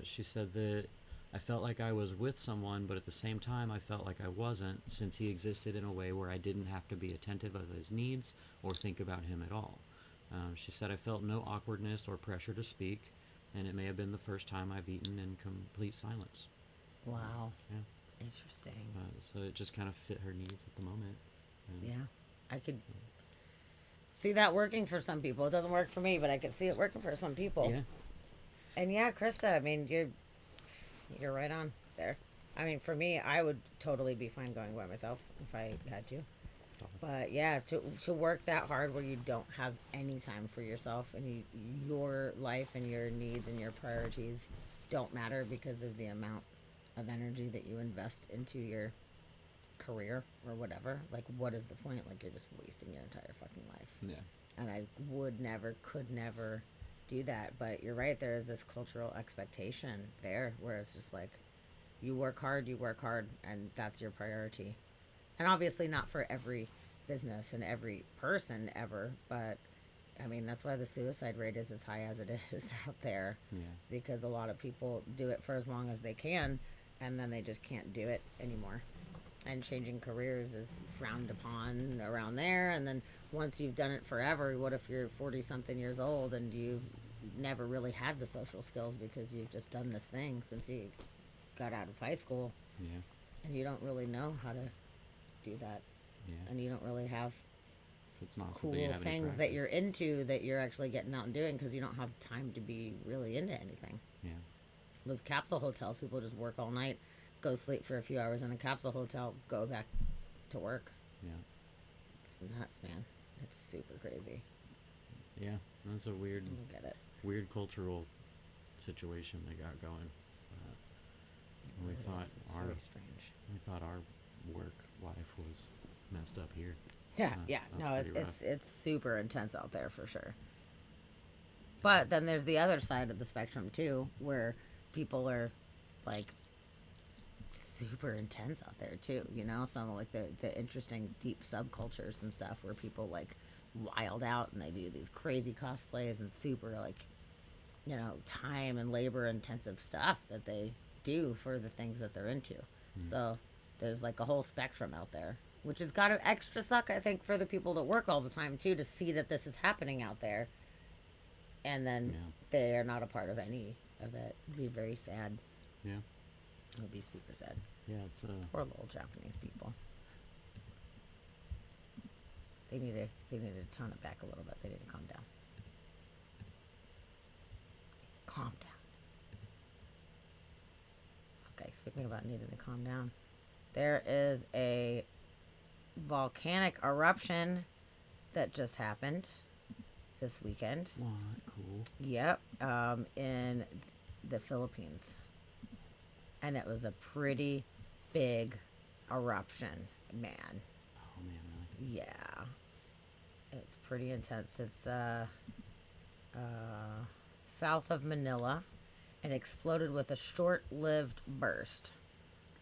she said that I felt like I was with someone, but at the same time I felt like I wasn't, since he existed in a way where I didn't have to be attentive of his needs or think about him at all. She said I felt no awkwardness or pressure to speak, and it may have been the first time I've eaten in complete silence. Wow. Yeah. Interesting. So it just kind of fit her needs at the moment. And Yeah. I could see that working for some people. It doesn't work for me, but I could see it working for some people. Yeah. And yeah, Krista, I mean, you're right on there. I mean, for me, I would totally be fine going by myself if I had to. But yeah, to work that hard where you don't have any time for yourself, and your life and your needs and your priorities don't matter because of the amount of energy that you invest into your career or whatever. Like, what is the point? Like, you're just wasting your entire fucking life. Yeah. And I could never do that. But you're right, there is this cultural expectation there where it's just like, you work hard, and that's your priority. And obviously not for every business and every person ever, but I mean, that's why the suicide rate is as high as it is out there. Yeah. Because a lot of people do it for as long as they can, and then they just can't do it anymore. And changing careers is frowned upon around there. And then once you've done it forever, what if you're 40-something years old and you've never really had the social skills because you've just done this thing since you got out of high school? Yeah. And you don't really know how to do that. Yeah. And you don't really have If it's not cool something you have any things that you're practice. into that you're actually getting out and doing because you don't have time to be really into anything. Yeah. Those capsule hotels, people just work all night, go sleep for a few hours in a capsule hotel, go back to work. Yeah. It's nuts, man. It's super crazy. Yeah. That's a weird I don't get it. weird cultural situation they got going. It We really thought is. It's our very strange. work life was messed up here. Yeah, Uh, yeah. that's No, pretty it's super intense out there for sure. But then there's the other side of the spectrum too, where people are like super intense out there too. You know, some of like the interesting deep subcultures and stuff where people like wild out and they do these crazy cosplays and super like, you know, time and labor intensive stuff that they do for the things that they're into. So there's like a whole spectrum out there, which has got to extra suck, I think, for the people that work all the time too, to see that this is happening out there, and then Yeah. they are not a part of any of it. It'd be very sad. Yeah. It would be super sad. Yeah, it's Poor little Japanese people. They need to tone it back a little bit. They need to calm down. Calm down. Okay, speaking about needing to calm down, there is a volcanic eruption that just happened this weekend. what cool. Yep, in the Philippines, and it was a pretty big eruption, man. Oh man, really? Yeah, it's pretty intense. It's south of Manila, and exploded with a short-lived burst.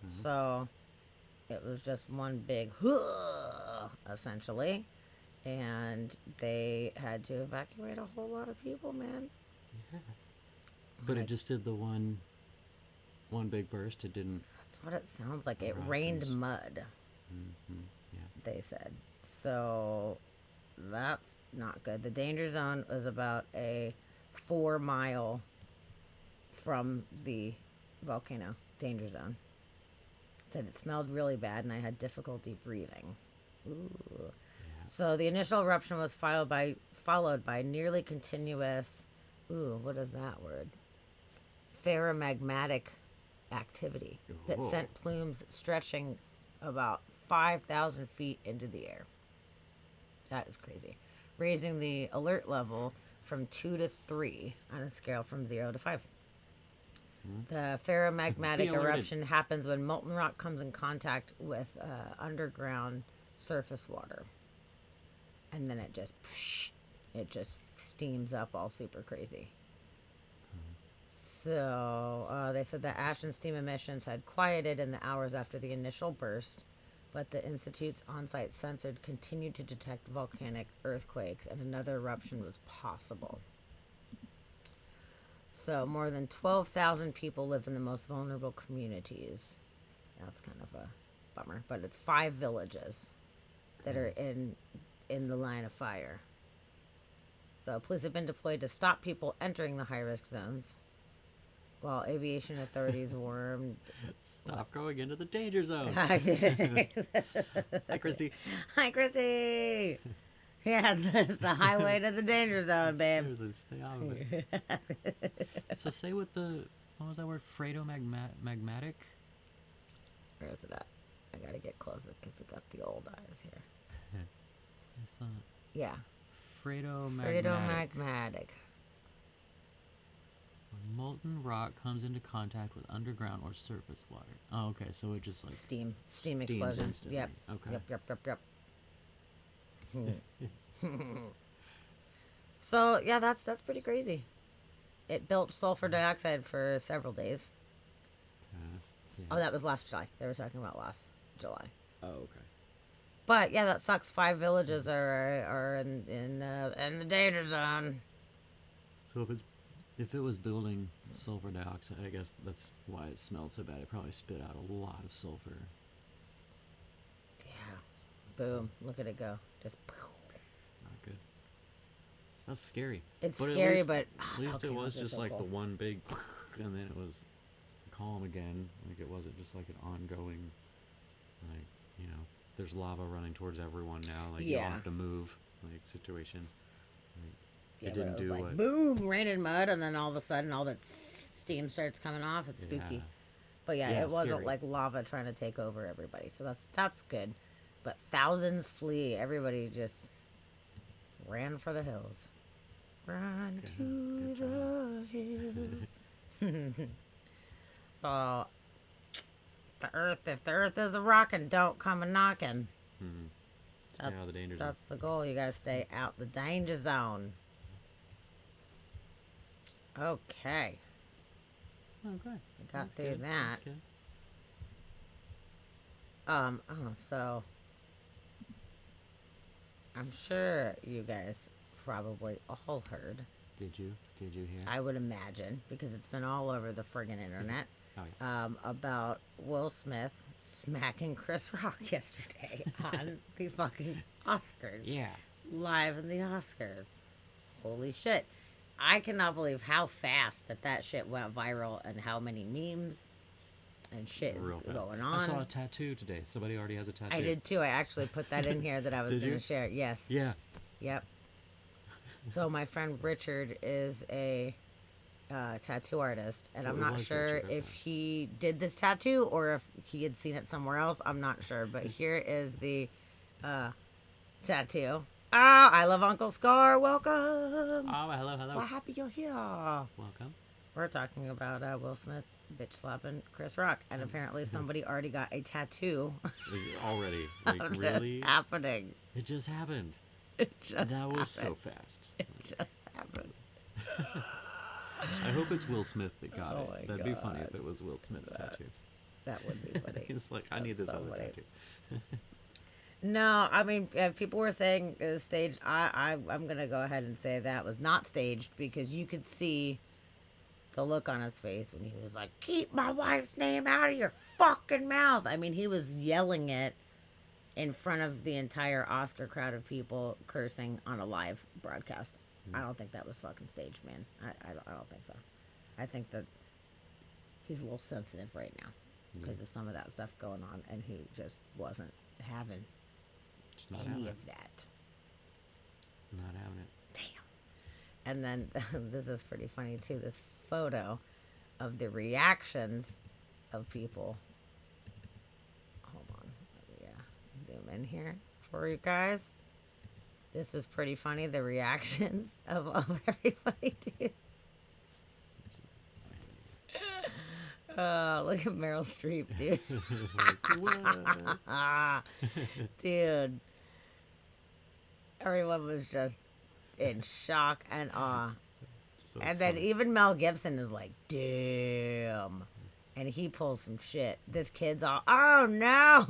So it was just one big essentially, and they had to evacuate a whole lot of people, man. Yeah. But Like, it just did the one big burst. It didn't. that's what it sounds like. It Rockers. rained mud, Yeah. they said. So that's not good. The danger zone was about a 4 mile from the volcano danger zone. Said it smelled really bad and I had difficulty breathing. Ooh. So the initial eruption was followed by nearly continuous, what is that word? Ferromagmatic activity that Oh. sent plumes stretching about 5,000 feet into the air. That is crazy. Raising the alert level from 2 to 3 on a scale from 0 to 5. The ferromagmatic Be alerted. eruption happens when molten rock comes in contact with underground surface water, and then it just steams up all super crazy. So they said that ash and steam emissions had quieted in the hours after the initial burst, but the institute's on-site sensor continued to detect volcanic earthquakes, and another eruption was possible. So more than 12,000 people live in the most vulnerable communities. That's kind of a bummer, but it's 5 villages that are in the line of fire. So police have been deployed to stop people entering the high-risk zones, while aviation authorities warned. Stop going into the danger zone. Hi, Christy. Hi, Christy. Yeah, it's the highway to the danger zone, babe. Seriously, stay out of it. So say with the, what was that word? Magmatic? Where is it at? I gotta get closer because it got the old eyes here. It's Yeah. Fredomagmatic. Fredomagmatic. When molten rock comes into contact with underground or surface water. Oh, okay. So it just like Steam steams explosion. instantly. Yep. Okay. Yep. So yeah, that's pretty crazy. It built sulfur dioxide for several days. Yeah. Oh, that was last July. They were talking about last July. Oh, okay. But yeah, that sucks. 5 villages are in the danger zone. So if it was building sulfur dioxide, I guess that's why it smelled so bad. It probably spit out a lot of sulfur. Yeah. Boom. Look at it go. Just. Not good. That's scary. It's But at scary, least- but At least it was volcanoes are just so like cool. the one big, and then it was calm again. Like it wasn't just like an ongoing, like, you know, there's lava running towards everyone now. Like you Yeah. don't have to move, like situation. Like, Yeah, it but didn't it was do like what. boom, rain and mud, and then all of a sudden all that steam starts coming off. It's spooky. Yeah. But yeah, Yeah, it wasn't scary. like lava trying to take over everybody. So that's good. But thousands flee. Everybody just ran for the hills. Run Good- to good job. the hills. So, if the earth is a rockin', don't come a knockin'. Stay out of the danger zone. That's the goal. You gotta stay out the danger zone. Okay. Okay. We got That's through good. that. That's good. So I'm sure you guys probably all heard. Did you hear? I would imagine, because it's been all over the friggin' internet, Oh, yeah. about Will Smith smacking Chris Rock yesterday on the fucking Oscars. Yeah. Live in the Oscars. Holy shit. I cannot believe how fast that shit went viral and how many memes and shit is Real fast. going on. I saw a tattoo today. Somebody already has a tattoo. I did too. I actually put that in here that I was Did going you? to share. Yes. Yeah. Yep. So my friend Richard is a tattoo artist, and I'm It not was sure Richard, if okay. he did this tattoo or if he had seen it somewhere else. I'm not sure, but here is the tattoo. Ah, I love Uncle Scar. Welcome. Oh, hello. Well, happy you're here. Welcome. We're talking about Will Smith bitch slapping Chris Rock, and apparently somebody already got a tattoo. Already. Like, of really? this happening. It just happened. It just That was so happened. fast. It just happened. I hope it's Will Smith that got Oh it. my That'd be funny God. if it was Will Smith's tattoo. That would be funny. He's like, I need That's this so other funny. tattoo. No, I mean, people were saying it was staged. I'm gonna go ahead and say that was not staged, because you could see the look on his face when he was like, "Keep my wife's name out of your fucking mouth." I mean, he was yelling it in front of the entire Oscar crowd of people, cursing on a live broadcast. I don't think that was fucking staged, man. I don't think so. I think that he's a little sensitive right now because of some of that stuff going on, and he just wasn't having Just not any having it. of that. Not having it. Damn. And then this is pretty funny too. This photo of the reactions of people. Hold on. Yeah. Zoom in here for you guys. This was pretty funny. The reactions of everybody, dude. Oh, look at Meryl Streep, dude. Like, what? Dude. Everyone was just in shock and awe. That's And then funny. even Mel Gibson is like, damn. And he pulls some shit. This kid's all, oh no.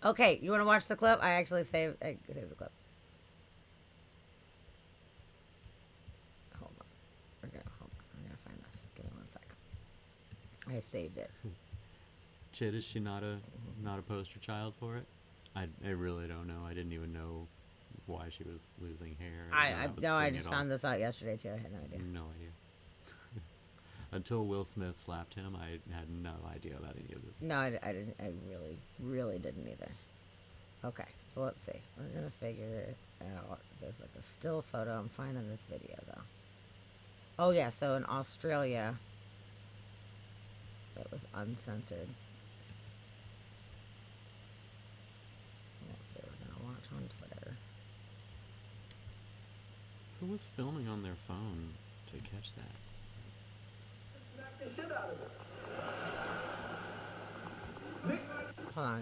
Okay, you want to watch the clip? I actually saved the clip. Hold on. I'm going to find this. Give me 1 sec. I saved it. Chid, is she not a poster child for it? I really don't know. I didn't even know why she was losing hair. I just found this out yesterday too. I had no idea. No idea. Until Will Smith slapped him, I had no idea about any of this. No, I didn't. I really didn't either. Okay, so let's see. We're gonna figure it out. There's like a still photo. I'm finding this video though. Oh yeah, so in Australia, it was uncensored. So let's see. We're gonna watch on Twitter. Who was filming on their phone to catch that? Smack the shit out of it. Hold on.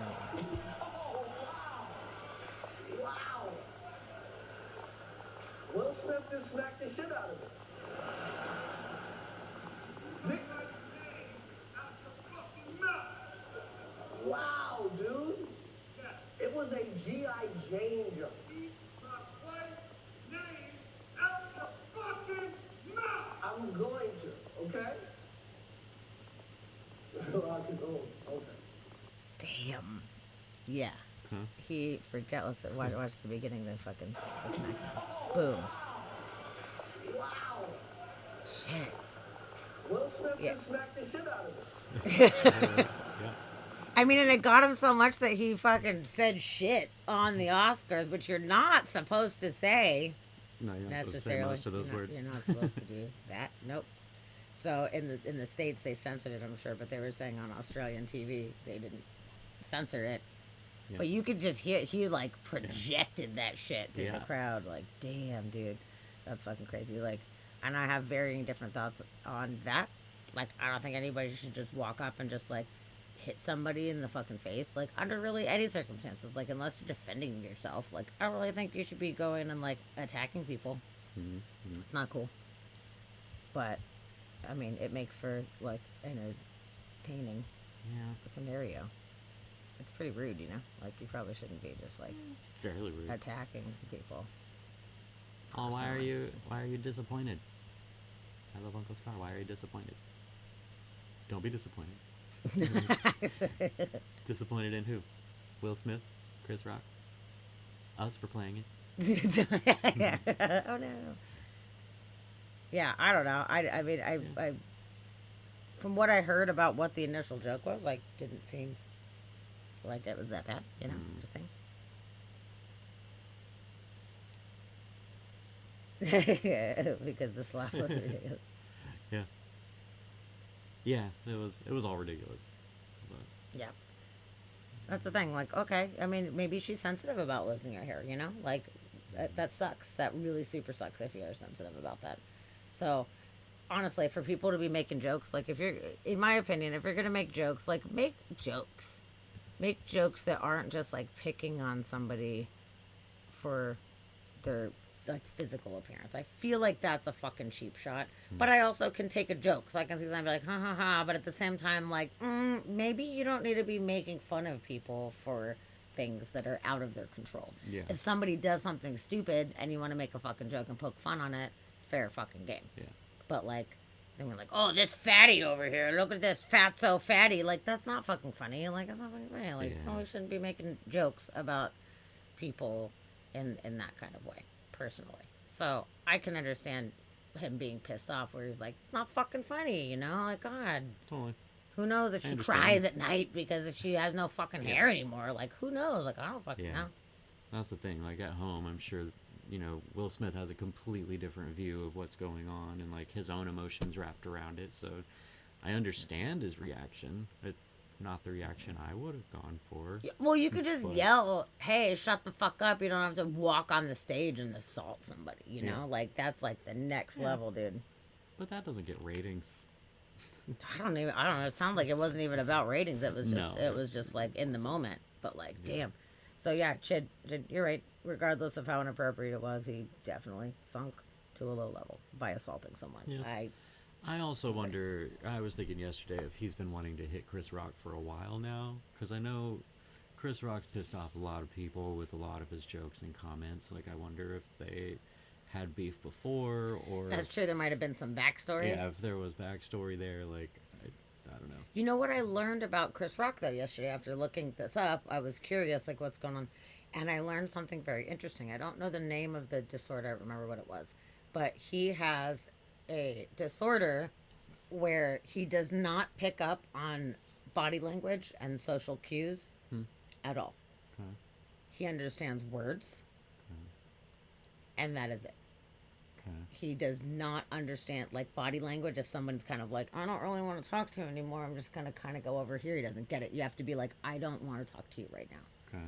Wow. Will Smith just smacked the shit out of it. Wow, dude. It was a G.I. Jane jump. I'm going to, okay? Rock and roll, okay. Damn. Yeah. Huh? He freaked out. Let's watch the beginning. The fucking the smackdown. Boom. Wow. Shit. Will Smith Yeah. just smacked the shit out of it. Yeah. I mean, and it got him so much that he fucking said shit on the Oscars, which you're not supposed to say No, you're not supposed to say necessarily. most of those You're not- words. You're not supposed to do that. Nope. So in the States they censored it, I'm sure, but they were saying on Australian TV they didn't censor it. Yeah. But you could just hear he like projected that shit through the Yeah. crowd. Like, damn, dude, that's fucking crazy. Like, and I have varying different thoughts on that. Like, I don't think anybody should just walk up and just like hit somebody in the fucking face, like under really any circumstances. Like, unless you're defending yourself, like I don't really think you should be going and like attacking people. It's not cool. But I mean, it makes for like entertaining Yeah. scenario. It's pretty rude, you know. Like, you probably shouldn't be just like It's fairly rude. attacking people. Oh, why are personally. you disappointed? I love Uncle Scar. Why are you disappointed? Don't be disappointed. Disappointed in who? Will Smith? Chris Rock? Us for playing it? Oh no. Yeah, I don't know. I mean, I from what I heard about what the initial joke was, like, didn't seem like it was that bad. You know, just saying. Because the slap was ridiculous. Yeah. Yeah, it was all ridiculous. But Yeah. That's the thing. Like, okay, I mean, maybe she's sensitive about losing her hair, you know? Like, that sucks. That really super sucks if you're sensitive about that. So, honestly, for people to be making jokes, like, if you're, in my opinion, if you're going to make jokes, like, make jokes. Make jokes that aren't just, like, picking on somebody for their, like, physical appearance. I feel like that's a fucking cheap shot. But I also can take a joke. So I can see somebody be like, ha ha ha. But at the same time, like, maybe you don't need to be making fun of people for things that are out of their control. Yeah. If somebody does something stupid and you want to make a fucking joke and poke fun on it, fair fucking game. yeah. But, like, then we're like, oh, this fatty over here. Look at this fatso fatty. Like, that's not fucking funny. Like, that's not fucking funny. Like, Yeah. we shouldn't be making jokes about people in that kind of way, personally. So I can understand him being pissed off where he's like, it's not fucking funny, you know? Like, God, Totally. who knows if I she understand. cries at night because if she has no fucking hair anymore? Like, who knows? Like, I don't fucking Yeah. know. That's the thing. Like at home, I'm sure, you know, Will Smith has a completely different view of what's going on and like his own emotions wrapped around it. So I understand his reaction. It's not the reaction I would have gone for. Well, you could just But- yell, hey, shut the fuck up. You don't have to walk on the stage and assault somebody, you know? Yeah. Like, that's like the next level, dude. But that doesn't get ratings. I don't know. It sounded like it wasn't even about ratings. It was just, No. it was just like in the moment. But like, damn. So yeah, Chid, you're right. Regardless of how inappropriate it was, he definitely sunk to a low level by assaulting someone. Yeah. I also wonder, I was thinking yesterday if he's been wanting to hit Chris Rock for a while now. Because I know Chris Rock's pissed off a lot of people with a lot of his jokes and comments. Like, I wonder if they had beef before or... That's true. There might have been some backstory. Yeah, if there was backstory there, like, I don't know. You know what I learned about Chris Rock, though, yesterday after looking this up? I was curious, like, what's going on. And I learned something very interesting. I don't know the name of the disorder. I don't remember what it was. But he has a disorder where he does not pick up on body language and social cues at all. Okay. He understands words, and that is it. Okay. He does not understand like body language. If someone's kind of like, I don't really want to talk to you anymore, I'm just gonna kind of go over here. He doesn't get it. You have to be like, I don't want to talk to you right now. Okay.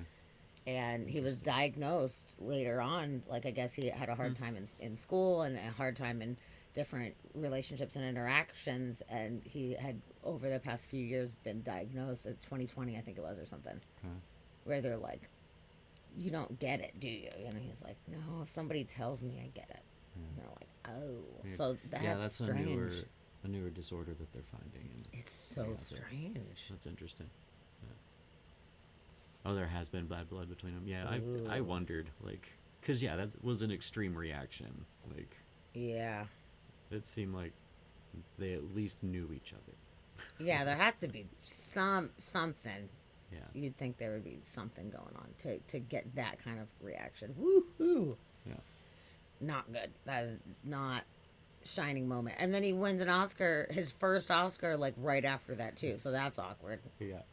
And he was diagnosed later on. Like, I guess he had a hard time in school and a hard time in different relationships and interactions. And he had, over the past few years, been diagnosed at 2020, I think it was, or something, Okay. where they're like, you don't get it, do you? And he's like, no, if somebody tells me, I get it. And they're like, oh. Yeah. So that's, Yeah, that's strange. a newer disorder that they're finding. And It's so Yeah, so- strange. that's interesting. Yeah. Oh, there has been bad blood between them. Yeah, I Ooh. wondered, like, because, yeah, that was an extreme reaction. Like, Yeah. it seemed like they at least knew each other. Yeah, there has to be something. Yeah. You'd think there would be something going on to get that kind of reaction. Woohoo! Yeah. Not good. That is not shining moment. And then he wins an Oscar, his first Oscar, like right after that too. So that's awkward. Yeah.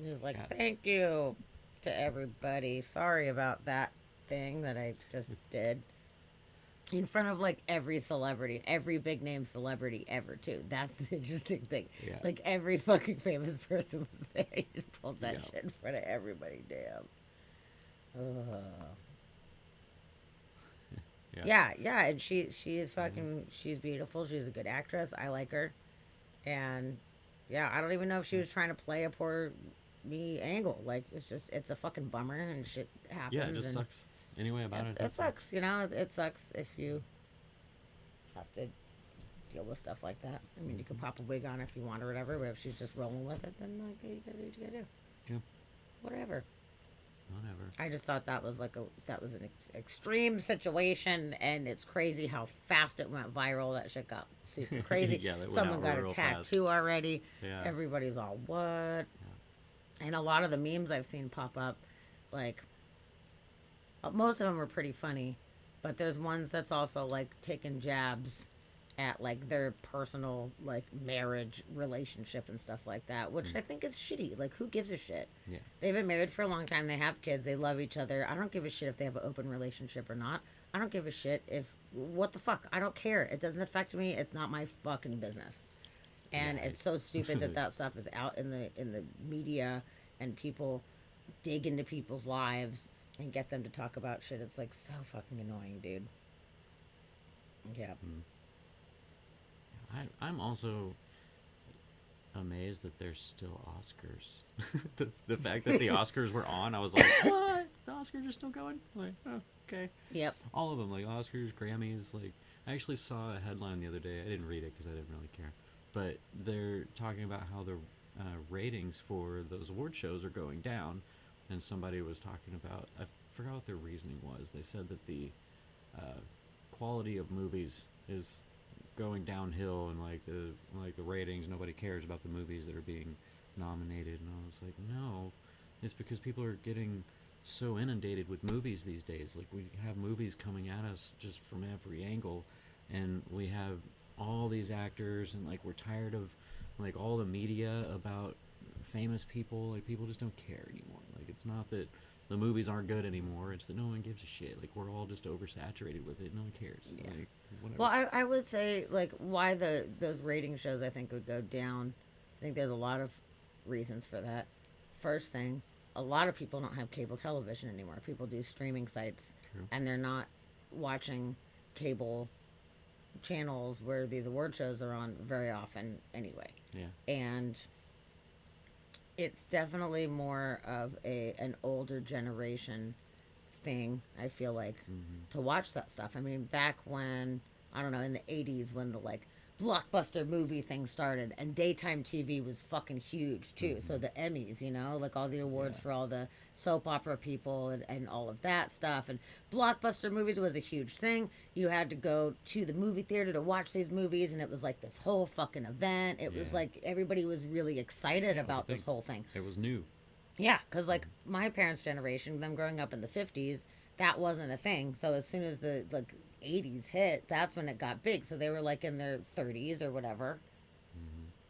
He's like, Yeah. thank you to everybody. Sorry about that thing that I just did. In front of like every celebrity, every big name celebrity ever too. That's the interesting thing. Yeah. Like every fucking famous person was there. He just pulled that Yeah. shit in front of everybody. Damn. Ugh. Yeah, and she is fucking. She's beautiful. She's a good actress. I like her, and yeah, I don't even know if she was trying to play a poor me angle. Like it's a fucking bummer and shit happens. Yeah, it just and sucks. Anyway, about it. it sucks. You know, it sucks if you have to deal with stuff like that. I mean, you could pop a wig on if you want or whatever, but if she's just rolling with it, then like you gotta do what you gotta do. Yeah. Whatever. Whatever. I just thought that was like that was an extreme situation, and it's crazy how fast it went viral. That shit got super crazy. Yeah, that went Someone out got a real tattoo already. Yeah. Everybody's all what? And a lot of the memes I've seen pop up, like most of them are pretty funny, but there's ones that's also like taking jabs at like their personal like marriage relationship and stuff like that, which I think is shitty. Like, who gives a shit? Yeah. They've been married for a long time, they have kids, they love each other. I don't give a shit if they have an open relationship or not. I don't give a shit if what the fuck. I don't care. It doesn't affect me. It's not my fucking business. And Yeah, it's so stupid that that stuff is out in the media, and people dig into people's lives and get them to talk about shit. It's like so fucking annoying, dude. Yeah. I'm also amazed that there's still Oscars. the fact that the Oscars were on, I was like, what? The Oscars are still going? Like, oh, okay. Yep. All of them, like Oscars, Grammys. Like, I actually saw a headline the other day. I didn't read it because I didn't really care. But they're talking about how the ratings for those award shows are going down. And somebody was talking about, I forgot what their reasoning was. They said that the quality of movies is going downhill, and like the ratings, nobody cares about the movies that are being nominated. And I was like, no, it's because people are getting so inundated with movies these days. Like, we have movies coming at us just from every angle, and we have all these actors, and like we're tired of like all the media about famous people. Like, people just don't care anymore. Like, it's not that the movies aren't good anymore, it's that no one gives a shit. Like, we're all just oversaturated with it. No one cares. Yeah. Like, whatever. Well, I would say like why those rating shows I think would go down. I think there's a lot of reasons for that. First thing, a lot of people don't have cable television anymore. People do streaming sites. True. And they're not watching cable channels where these award shows are on very often anyway. Yeah. And it's definitely more of an older generation thing, I feel like, to watch that stuff. I mean, back when, I don't know, in the 80s, when the like blockbuster movie thing started, and daytime TV was fucking huge too. So the Emmys, you know, like all the awards for all the soap opera people and all of that stuff, and blockbuster movies was a huge thing. You had to go to the movie theater to watch these movies, and it was like this whole fucking event. It was Yeah. like everybody was really excited about thing. this whole thing. It was new. Yeah, because like my parents' generation, them growing up in the 50s, that wasn't a thing. So as soon as the like 80s hit, that's when it got big. So they were like in their 30s or whatever.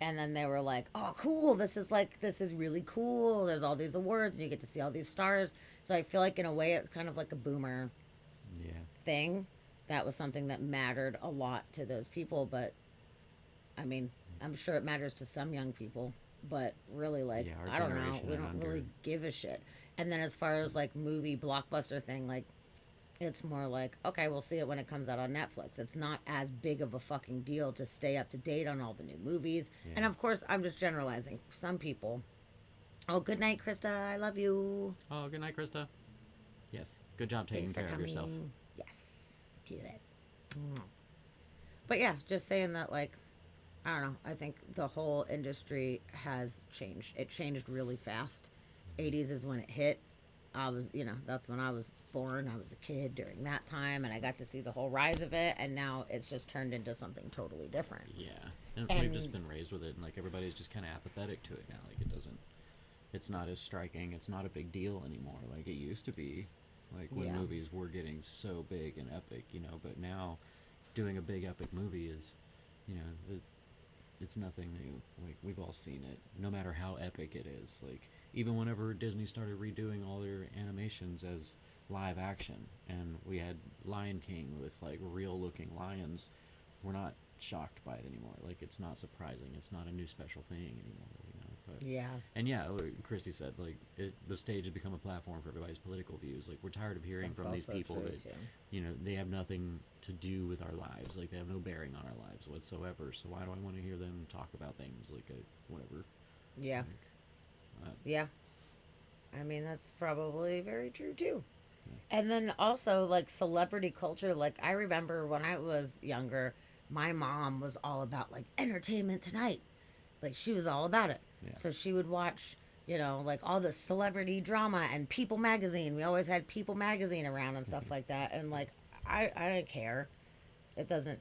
And then they were like, oh, cool. This is really cool. There's all these awards and you get to see all these stars. So I feel like in a way it's kind of like a boomer Yeah. thing. That was something that mattered a lot to those people. But I mean, I'm sure it matters to some young people. But really, like, Yeah, our I don't know. generation We and don't under. really give a shit. And then as far as like movie blockbuster thing, like, it's more like, okay, we'll see it when it comes out on Netflix. It's not as big of a fucking deal to stay up to date on all the new movies. Yeah. And of course, I'm just generalizing. Some people. Oh, good night, Krista. I love you. Oh, good night, Krista. Yes. Good job taking Thanks for care of coming. yourself. Yes, do it. But yeah, just saying that, like, I don't know. I think the whole industry has changed. It changed really fast. 80s is when it hit. I was, that's when I was born. I was a kid during that time, and I got to see the whole rise of it. And now it's just turned into something totally different. Yeah. And we've just been raised with it, and like everybody's just kind of apathetic to it now. Like, it's not as striking. It's not a big deal anymore like it used to be. Like when Yeah. movies were getting so big and epic, but now doing a big epic movie is, it's nothing new. Like, we've all seen it, no matter how epic it is. Like, even whenever Disney started redoing all their animations as live action, and we had Lion King with like real looking lions, we're not shocked by it anymore. Like, it's not surprising. It's not a new special thing anymore. But, Yeah. and yeah, like Christy said, like the stage has become a platform for everybody's political views. Like we're tired of hearing That's from these also people true, that too. they have nothing to do with our lives. Like they have no bearing on our lives whatsoever. So why do I want to hear them talk about things like whatever? Yeah. Yeah. I mean, that's probably very true too. And then also, like, celebrity culture. Like, I remember when I was younger, my mom was all about, like, Entertainment Tonight. Like, she was all about it. Yeah. So she would watch, like, all the celebrity drama and People Magazine. We always had People Magazine around and stuff like that. And, like, I didn't care. It doesn't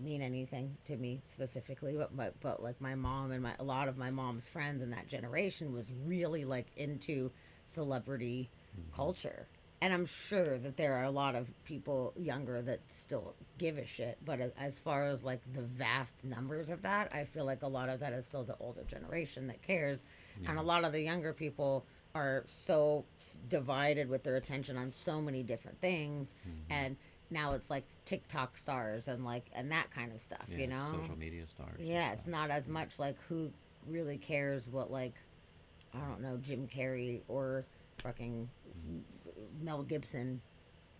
mean anything to me specifically, but like my mom and a lot of my mom's friends in that generation was really like into celebrity culture, and I'm sure that there are a lot of people younger that still give a shit, but as far as like the vast numbers of that, I feel like a lot of that is still the older generation that cares, and a lot of the younger people are so divided with their attention on so many different things, and now it's like TikTok stars and that kind of stuff, Yeah, social media stars. and Yeah, it's stuff. not as much like who really cares what, like, I don't know, Jim Carrey or fucking Mel Gibson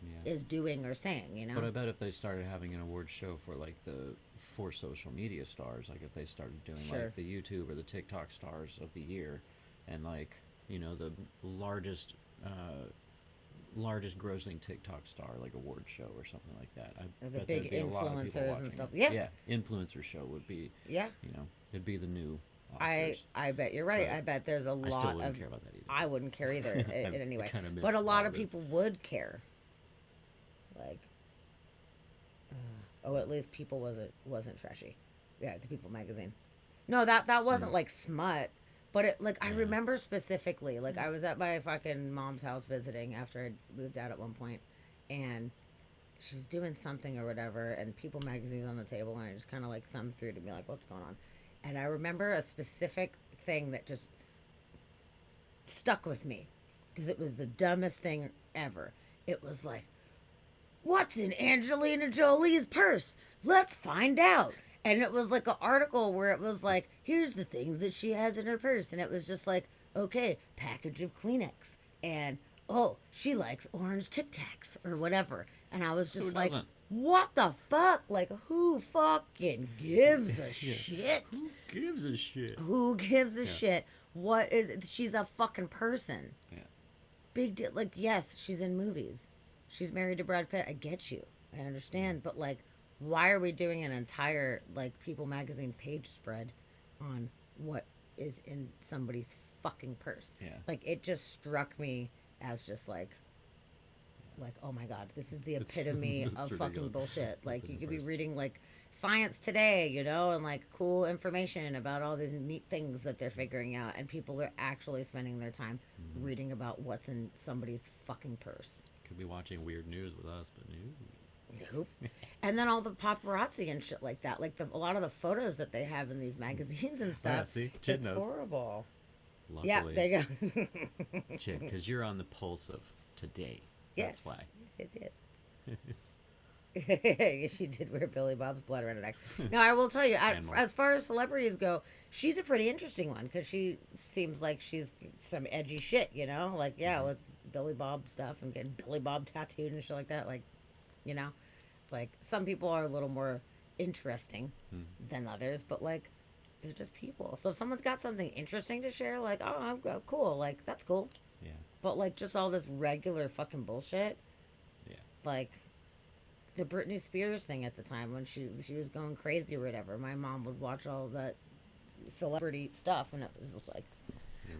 Yeah. is doing or saying, But I bet if they started having an award show for like for social media stars, like if they started doing Sure. like the YouTube or the TikTok stars of the year, and like the largest grossing TikTok star like award show or something like that. I Or the bet big there'd be a lot of people influencers and watching stuff. it. Yeah. Yeah, influencer show would be Yeah. it'd be the new I Oscars. bet you're right. But I bet there's a I still lot wouldn't of care about that either. I wouldn't care either in any way. kinda But a missed lot all of the- people would care. Like at least People wasn't trashy. Yeah, the People magazine. No, that wasn't like smut, but it like I remember specifically, like I was at my fucking mom's house visiting after I moved out at one point, and she was doing something or whatever, and People magazine was on the table, and I just kind of like thumbed through to be like, what's going on? And I remember a specific thing that just stuck with me because it was the dumbest thing ever. It was like, what's in Angelina Jolie's purse? Let's find out. And it was like an article where it was like, here's the things that she has in her purse. And it was just like, okay, package of Kleenex. And, oh, she likes orange Tic Tacs or whatever. And I was just Who like, doesn't? what the fuck? Like, who fucking gives a shit? Who gives a shit? Who gives a shit? What is it? She's a fucking person. Yeah. Big deal. Like, yes, she's in movies. She's married to Brad Pitt. I get you. I understand. But, like, why are we doing an entire, like, People magazine page spread on what is in somebody's fucking purse? Yeah. Like, it just struck me as just, like, oh my God, this is the epitome of That's fucking ridiculous. bullshit. Like, in you the could be purse. reading, like, Science Today, and, like, cool information about all these neat things that they're figuring out, and people are actually spending their time reading about what's in somebody's fucking purse. Could be watching weird news with us, but no. Nope. And then all the paparazzi and shit like that. Like, a lot of the photos that they have in these magazines and stuff. see? Chit It's knows. horrible. Luckily, Yeah, there you go. Chit, because you're on the pulse of today. Yes. That's why. Yes. She did wear Billy Bob's blood around her neck. Now, I will tell you, And more. as far as celebrities go, she's a pretty interesting one because she seems like she's some edgy shit, Like, yeah, with Billy Bob stuff and getting Billy Bob tattooed and shit like that. Like, like some people are a little more interesting than others, but like, they're just people. So if someone's got something interesting to share, like, oh, cool, like, that's cool. Yeah. But like, just all this regular fucking bullshit. Yeah. Like the Britney Spears thing at the time when she was going crazy or whatever. My mom would watch all that celebrity stuff, and it was just like,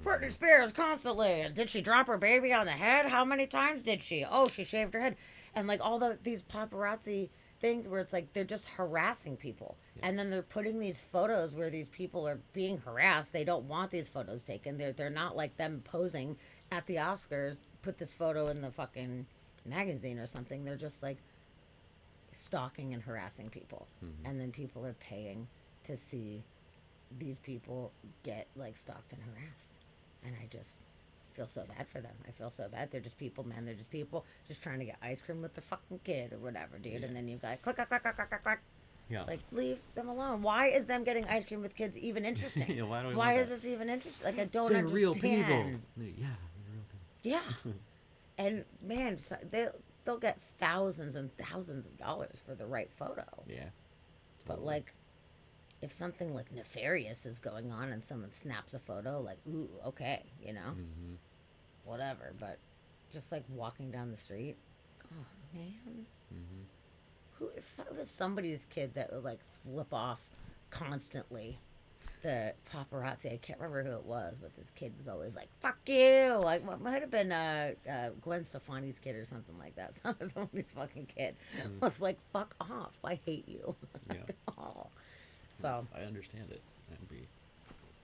Britney Spears constantly. Did she drop her baby on the head? How many times did she? Oh, she shaved her head. And like all these paparazzi things where it's like they're just harassing people. Yeah. And then they're putting these photos where these people are being harassed. They don't want these photos taken. They're not like them posing at the Oscars. Put this photo in the fucking magazine or something. They're just like stalking and harassing people. And then people are paying to see these people get like stalked and harassed. And I just feel so bad for them. I feel so bad. They're just people, man. They're just people just trying to get ice cream with the fucking kid or whatever, dude. Yeah. And then you've got click, click, click, click, click, click, click. Yeah. Like, leave them alone. Why is them getting ice cream with kids even interesting? Yeah, why do we Why want is that? this even interesting? Like, I don't They're understand. real people. Yeah, they're real people. Yeah. And man, they'll get thousands and thousands of dollars for the right photo. Yeah. But totally. like, if something like nefarious is going on and someone snaps a photo, like, ooh, okay, you know, Mhm. whatever. But just like walking down the street, oh man, Mhm. it was somebody's kid that would like flip off constantly. The paparazzi, I can't remember who it was, but this kid was always like, "Fuck you!" Like, what might have been Gwen Stefani's kid or something like that. Somebody's fucking kid was like, "Fuck off! I hate you." Yeah. Oh. So I understand it. That'd be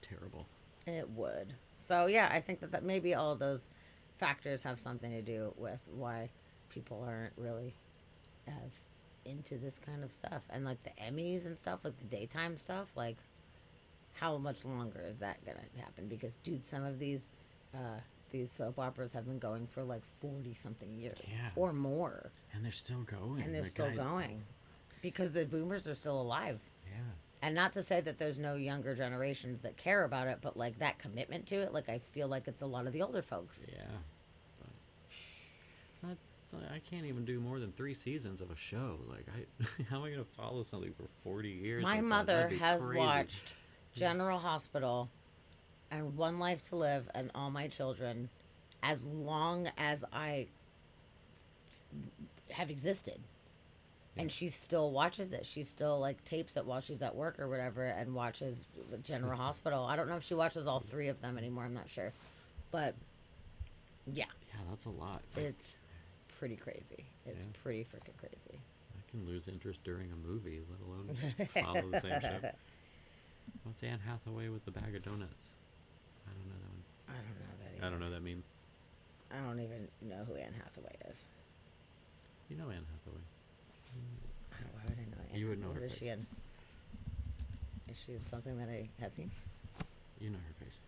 terrible. it would. So yeah, I think that maybe all of those factors have something to do with why people aren't really as into this kind of stuff. And like the Emmys and stuff, like the daytime stuff, like how much longer is that gonna happen? Because dude, some of these soap operas have been going for like 40 something years Yeah. or more, And they're still going. and they're Like, still going because the boomers are still alive. Yeah. And not to say that there's no younger generations that care about it, but like that commitment to it, like I feel like it's a lot of the older folks. Yeah. But I can't even do more than 3 seasons of a show. Like, how am I gonna follow something for 40 years? My like that? mother That'd be has crazy. watched General Hospital and One Life to Live and All My Children as long as I have existed. And she still watches it. She still like tapes it while she's at work or whatever and watches General Hospital. I don't know if she watches all 3 of them anymore. I'm not sure. But yeah, Yeah, that's a lot. it's pretty crazy. It's Yeah. pretty freaking crazy. I can lose interest during a movie, let alone follow the same show. What's Anne Hathaway with the bag of donuts? I don't know that one. I don't know that either. I don't know that meme. I don't even know who Anne Hathaway is. You know Anne Hathaway. Why would I know Anne? You would know What her is she face. in? Is she in something that I have seen? You know her face.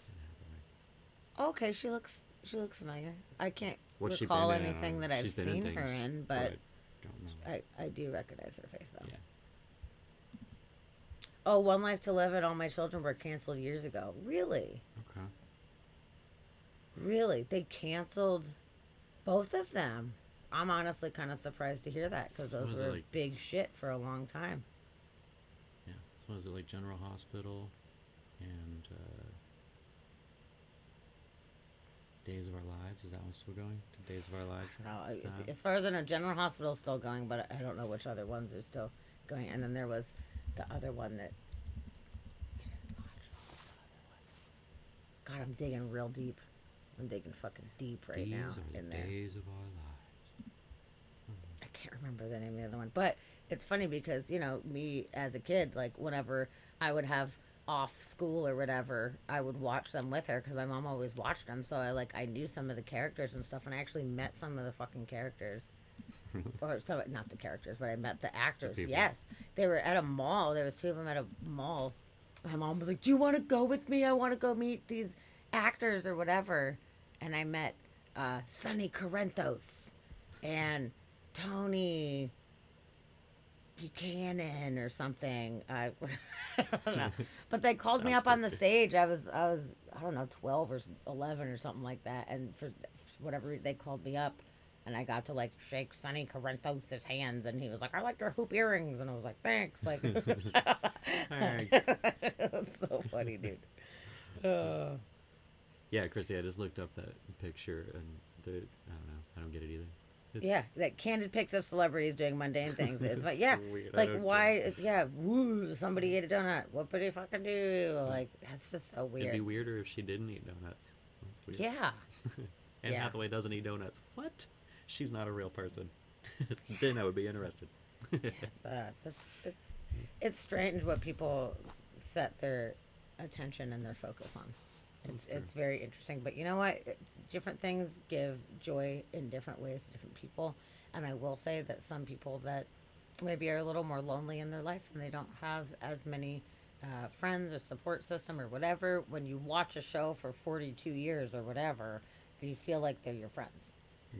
Anne Hathaway. Okay, she looks familiar. I can't What's she recall been in? I don't anything know. that I've She's been in seen her things, in, but but I don't know. I do recognize her face though. Yeah. Oh, One Life to Live and All My Children were canceled years ago. Really? Okay. Really? They canceled both of them. I'm honestly kind of surprised to hear that because So those was it were like- big shit for a long time. Yeah. So is it like General Hospital and Days of Our Lives? Is that one still going? Days of Our Lives? No, Stop? as far as I know, General Hospital is still going, but I don't know which other ones are still going. And then there was the other one that we didn't watch. What was the other one? God, I'm digging real deep. I'm digging fucking deep right These now are the in there. days of our lives. I can't remember the name of the other one, but it's funny because me as a kid, like whenever I would have off school or whatever, I would watch them with her because my mom always watched them. So I knew some of the characters and stuff, and I actually met some of the fucking characters. Or so not the characters, but I met the actors. people. Yes, they were at a mall. There was 2 of them at a mall. My mom was like, "Do you want to go with me? I want to go meet these actors or whatever." And I met Sonny Corinthos and Tony Buchanan or something. I don't know. But they called me Sounds up on the creepy. stage. I was I don't know 12 or 11 or something like that. And for whatever reason, they called me up. And I got to like shake Sonny Corinthos' hands, and he was like, "I like your hoop earrings," and I was like, "Thanks." Like, Thanks. that's so funny, dude. Yeah, Christy, I just looked up that picture and I don't know. I don't get it either. It's, Yeah, like candid pics of celebrities doing mundane things. It's like, It's yeah, weird. I like don't why? Yeah, woo! Somebody ate a donut. What did he fucking do? Like that's just so It'd be weird. weirder if she didn't eat donuts. That's weird. Yeah, Anne yeah. Hathaway doesn't eat donuts. What? She's not a real person. Then I would be interested. it's strange what people set their attention and their focus on. It's very interesting. But you know what? Different things give joy in different ways to different people. And I will say that some people that maybe are a little more lonely in their life and they don't have as many friends or support system or whatever, when you watch a show for 42 years or whatever, you feel like they're your friends.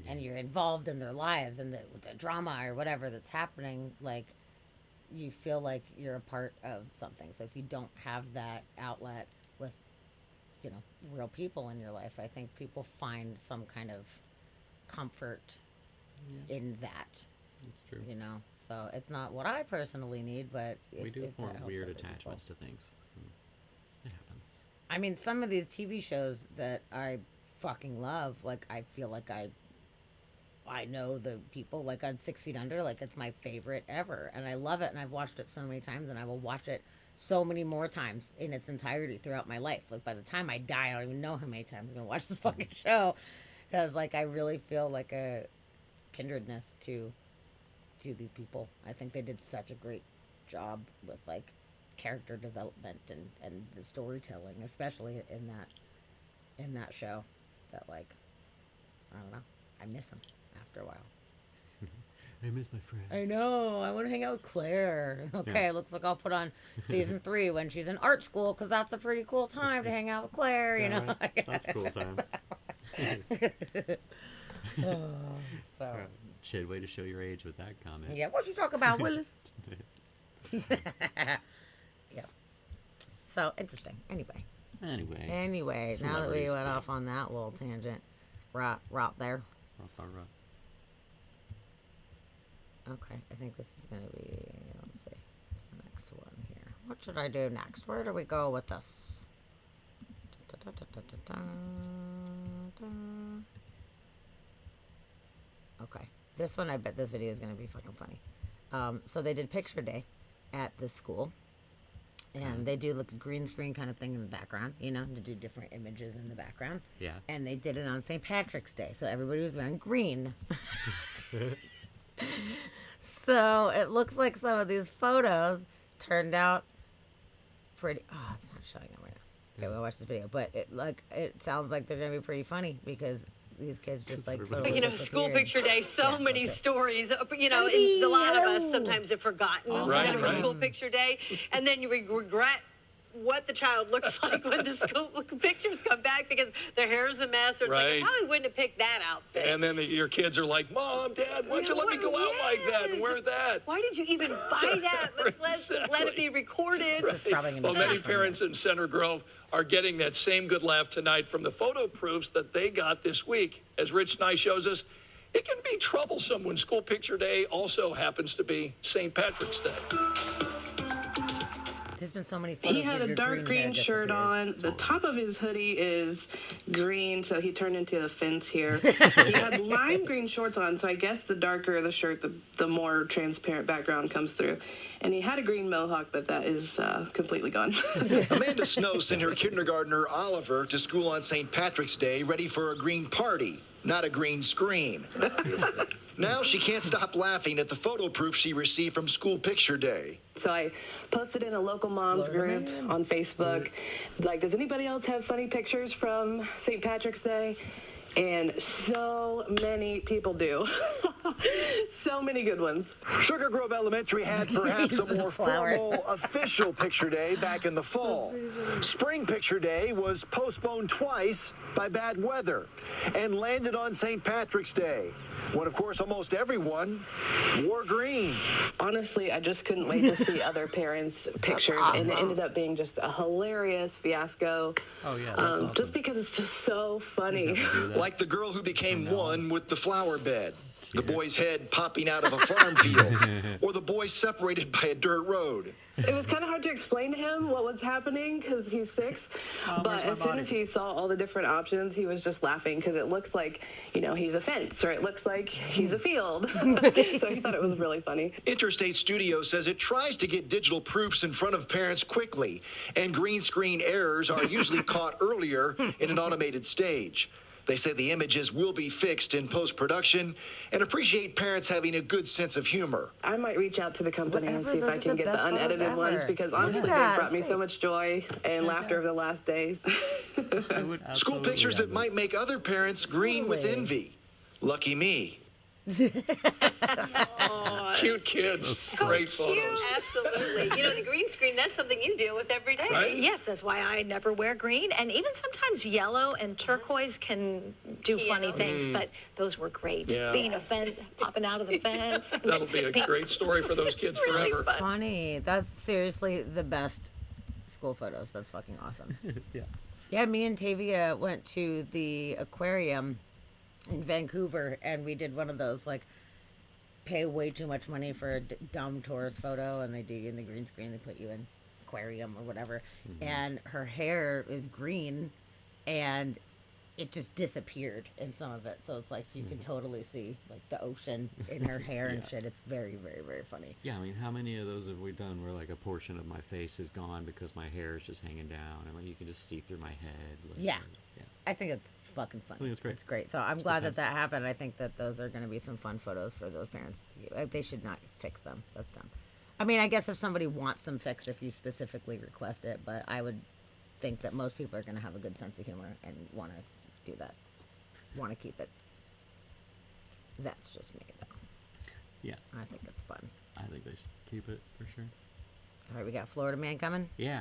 and you're involved in their lives and the drama or whatever that's happening, like, you feel like you're a part of something. So if you don't have that outlet with, you know, real people in your life, I think people find some kind of comfort in that, That's true. you know. So it's not what I personally need, but We do if that form helps weird other people. attachments to things. So it happens. I mean, some of these TV shows that I fucking love, like, I feel like I know the people, like on 6 Feet Under, like, it's my favorite ever, and I love it, and I've watched it so many times, and I will watch it so many more times in its entirety throughout my life. Like, by the time I die, I don't even know how many times I'm gonna watch this fucking show, because, like, I really feel like a kindredness to these people. I think they did such a great job with, like, character development and the storytelling, especially in that show, that, like, I don't know, I miss them after a while. I miss my friends. I know, I want to hang out with Claire. Okay, Yeah. it looks like I'll put on season 3 when she's in art school, because that's a pretty cool time to hang out with Claire, you Yeah, know. right. That's a cool time. So Shit, way to show your age with that comment. yeah, what you talk about, Willis? Yeah. So interesting. Anyway, Anyway. now that we Celebrities. went off on that little tangent, right there. Okay, I think this is gonna be. Let's see, what's the next one here? What should I do next? Where do we go with this? Okay, this one, I bet this video is gonna be fucking funny. So they did picture day at this school, and they do like a green screen kind of thing in the background, you know, to do different images in the background. Yeah. And they did it on St. Patrick's Day, so everybody was wearing green. So it looks like some of these photos turned out pretty. Oh, it's not showing up right now. Okay, we'll watch this video, but it sounds like they're gonna be pretty funny, because these kids just like everybody- totally You know, school disappeared. picture day, so Yeah, many that's it. stories. You know, Baby, and a lot of hello. us sometimes have forgotten Right, that it was right. school picture day, and then you regret what the child looks like when the school pictures come back, because their hair is a mess, or it's like, I Right. probably wouldn't have picked that outfit. And then your kids are like, Mom, Dad, why'd you let me go out like that and wear that? Why did you even buy that, much less let it be recorded? This is probably gonna Well, be many fun. parents in Center Grove are getting that same good laugh tonight from the photo proofs that they got this week. As Rich Nye shows us, it can be troublesome when school picture day also happens to be St. Patrick's Day. There's been so many photos He had of a your dark hair green shirt disappears. on. The top of his hoodie is green, so he turned into a fence here. He had lime green shorts on, so I guess the darker the shirt, the more transparent background comes through. And he had a green mohawk, but that is completely gone. Amanda Snow sent her kindergartner Oliver to school on St. Patrick's Day ready for a green party, not a green screen. Now she can't stop laughing at the photo proof she received from School Picture Day. So I posted in a local moms group on Facebook, like, does anybody else have funny pictures from St. Patrick's Day? And so many people do. So many good ones. Sugar Grove Elementary had perhaps a Uses more flowers. formal official picture day back in the fall. Spring Picture Day was postponed twice by bad weather and landed on St. Patrick's Day, when, of course, almost everyone wore green. Honestly, I just couldn't wait to see other parents' pictures, and it ended up being just a hilarious fiasco. Oh, yeah, that's awesome. Just because it's just so funny. Do that. Like the girl who became one with the flower bed, the boy's head popping out of a farm field, or the boy separated by a dirt road. It was kind of hard to explain to him what was happening because he's 6. But as soon as he saw all the different options, he was just laughing because it looks like, you know, he's a fence, or it looks like he's a field. So he thought it was really funny. Interstate Studios says it tries to get digital proofs in front of parents quickly, and green screen errors are usually caught earlier in an automated stage. They say the images will be fixed in post-production and appreciate parents having a good sense of humor. I might reach out to the company and Whatever, see if those I are can the get the best photos unedited ones, ever. because Look at honestly, that, they brought me it's so great. much joy and laughter over the last days. I would School absolutely pictures have that might make other parents green with Totally. envy. Lucky me. Cute kids. Great photos. Absolutely. You know, the green screen, that's something you deal with every day. Right? Yes, that's why I never wear green. And even sometimes yellow and turquoise can do funny things, but those were great. Yeah. Being a fence, popping out of the fence. That'll be a great story for those kids Really forever. fun. Funny. That's seriously the best school photos. That's fucking awesome. Yeah. Yeah, me and Tavia went to the aquarium in Vancouver, and we did one of those, like, pay way too much money for a dumb tourist photo, and they do you in the green screen. They put you in aquarium or whatever, and her hair is green, and it just disappeared in some of it. So it's like you can totally see like the ocean in her hair and shit. It's very, very, very funny. Yeah, I mean, how many of those have we done where like a portion of my face is gone because my hair is just hanging down, and like you can just see through my head? Like, Yeah. yeah. I think it's fucking funny. think it's great. It's great. So I'm glad times. that happened. I think that those are going to be some fun photos for those parents. They should not fix them. That's dumb. I mean, I guess if somebody wants them fixed, if you specifically request it, but I would think that most people are going to have a good sense of humor and want to do that. Want to keep it. That's just me, though. Yeah, I think it's fun. I think they should keep it for sure. All right, we got Florida Man coming. Yeah,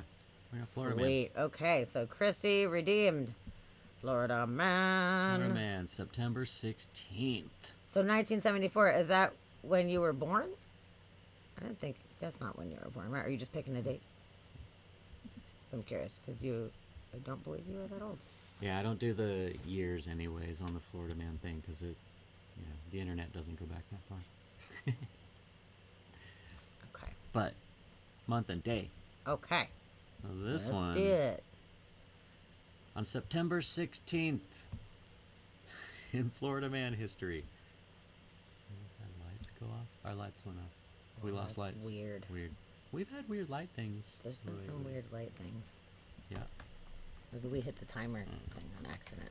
we got Florida Man. Sweet. Okay, so Christy redeemed Florida Man. Florida Man, September 16th. So 1974, is that when you were born? I don't think that's not when you were born, right? Are you just picking a date? So I'm curious because I don't believe you are that old. Yeah, I don't do the years anyways on the Florida Man thing because the internet doesn't go back that far. Okay. But month and day. Okay. So this Let's one do it. on September 16th in Florida Man history. Our lights go off. Our lights went off. We Oh, lost that's lights. weird. Weird. We've had weird light things. There's been lately. some weird light things. Yeah. Maybe we hit the timer thing on accident.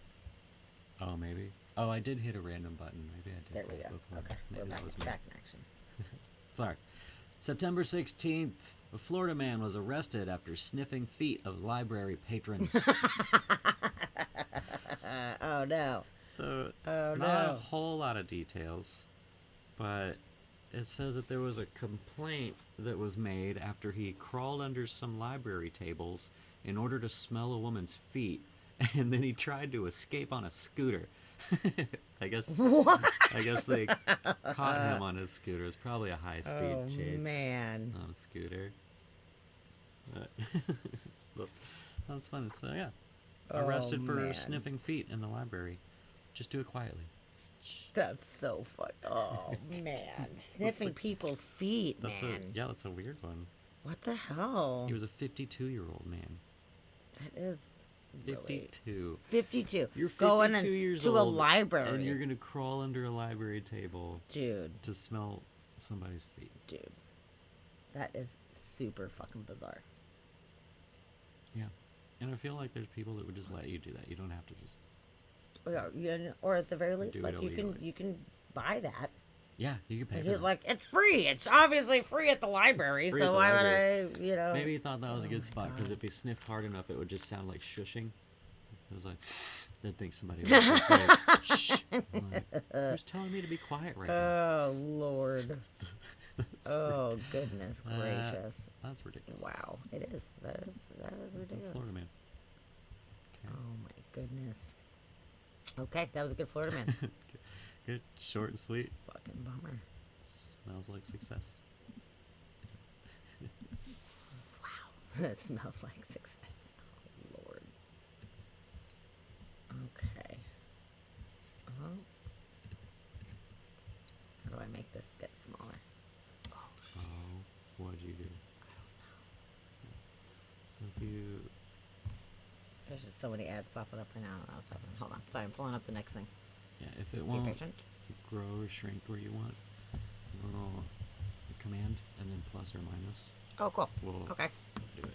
Oh, maybe. Oh, I did hit a random button. Maybe I did. There we that go. before. Okay. Maybe We're that back, was me. back in action. Sorry. September 16th, a Florida man was arrested after sniffing feet of library patrons. Oh, no. So, Oh, not a no. whole lot of details, but it says that there was a complaint that was made after he crawled under some library tables in order to smell a woman's feet, and then he tried to escape on a scooter. I guess they caught him on his scooter. It's probably a high-speed Oh, chase man. on a scooter. But that's funny. So yeah, arrested for man. sniffing feet in the library. Just do it quietly. That's so fun. Oh, man. Sniffing people's feet, That's man. that's a weird one. What the hell? He was a 52-year-old man. That is really... 52. 52. You're 52 Going years to old, a library. and you're gonna crawl under a library table Dude, to smell somebody's feet. dude. That is super fucking bizarre. Yeah, and I feel like there's people that would just let you do that. You don't have to just. Or at the very least, do it like illegally. you can buy that. Yeah, you can pay. And for he's them. like, it's free. It's obviously free at the library. free at So the why library. would I, Maybe he thought that was a Oh good my spot because God. if he sniffed hard enough, it would just sound like shushing. It was like, they'd think somebody was just like, shh. I'm like, who's telling me to be quiet right now? Oh Lord. Oh goodness gracious. That's ridiculous. Wow, it is. That is ridiculous. Florida man. Oh my goodness. Okay, that was a good Florida man. Good, short and sweet. Fucking bummer. Smells like success. That smells like success. Oh, Lord. Okay. Oh. How do I make this get smaller? Oh, what'd you do? So if you, There's just so many ads popping up right now. I don't know what's happening. Hold on. Sorry, I'm pulling up the next thing. yeah, if it Be won't patient. grow or shrink where you want, little command and then plus or minus Oh, cool. will Okay. do it.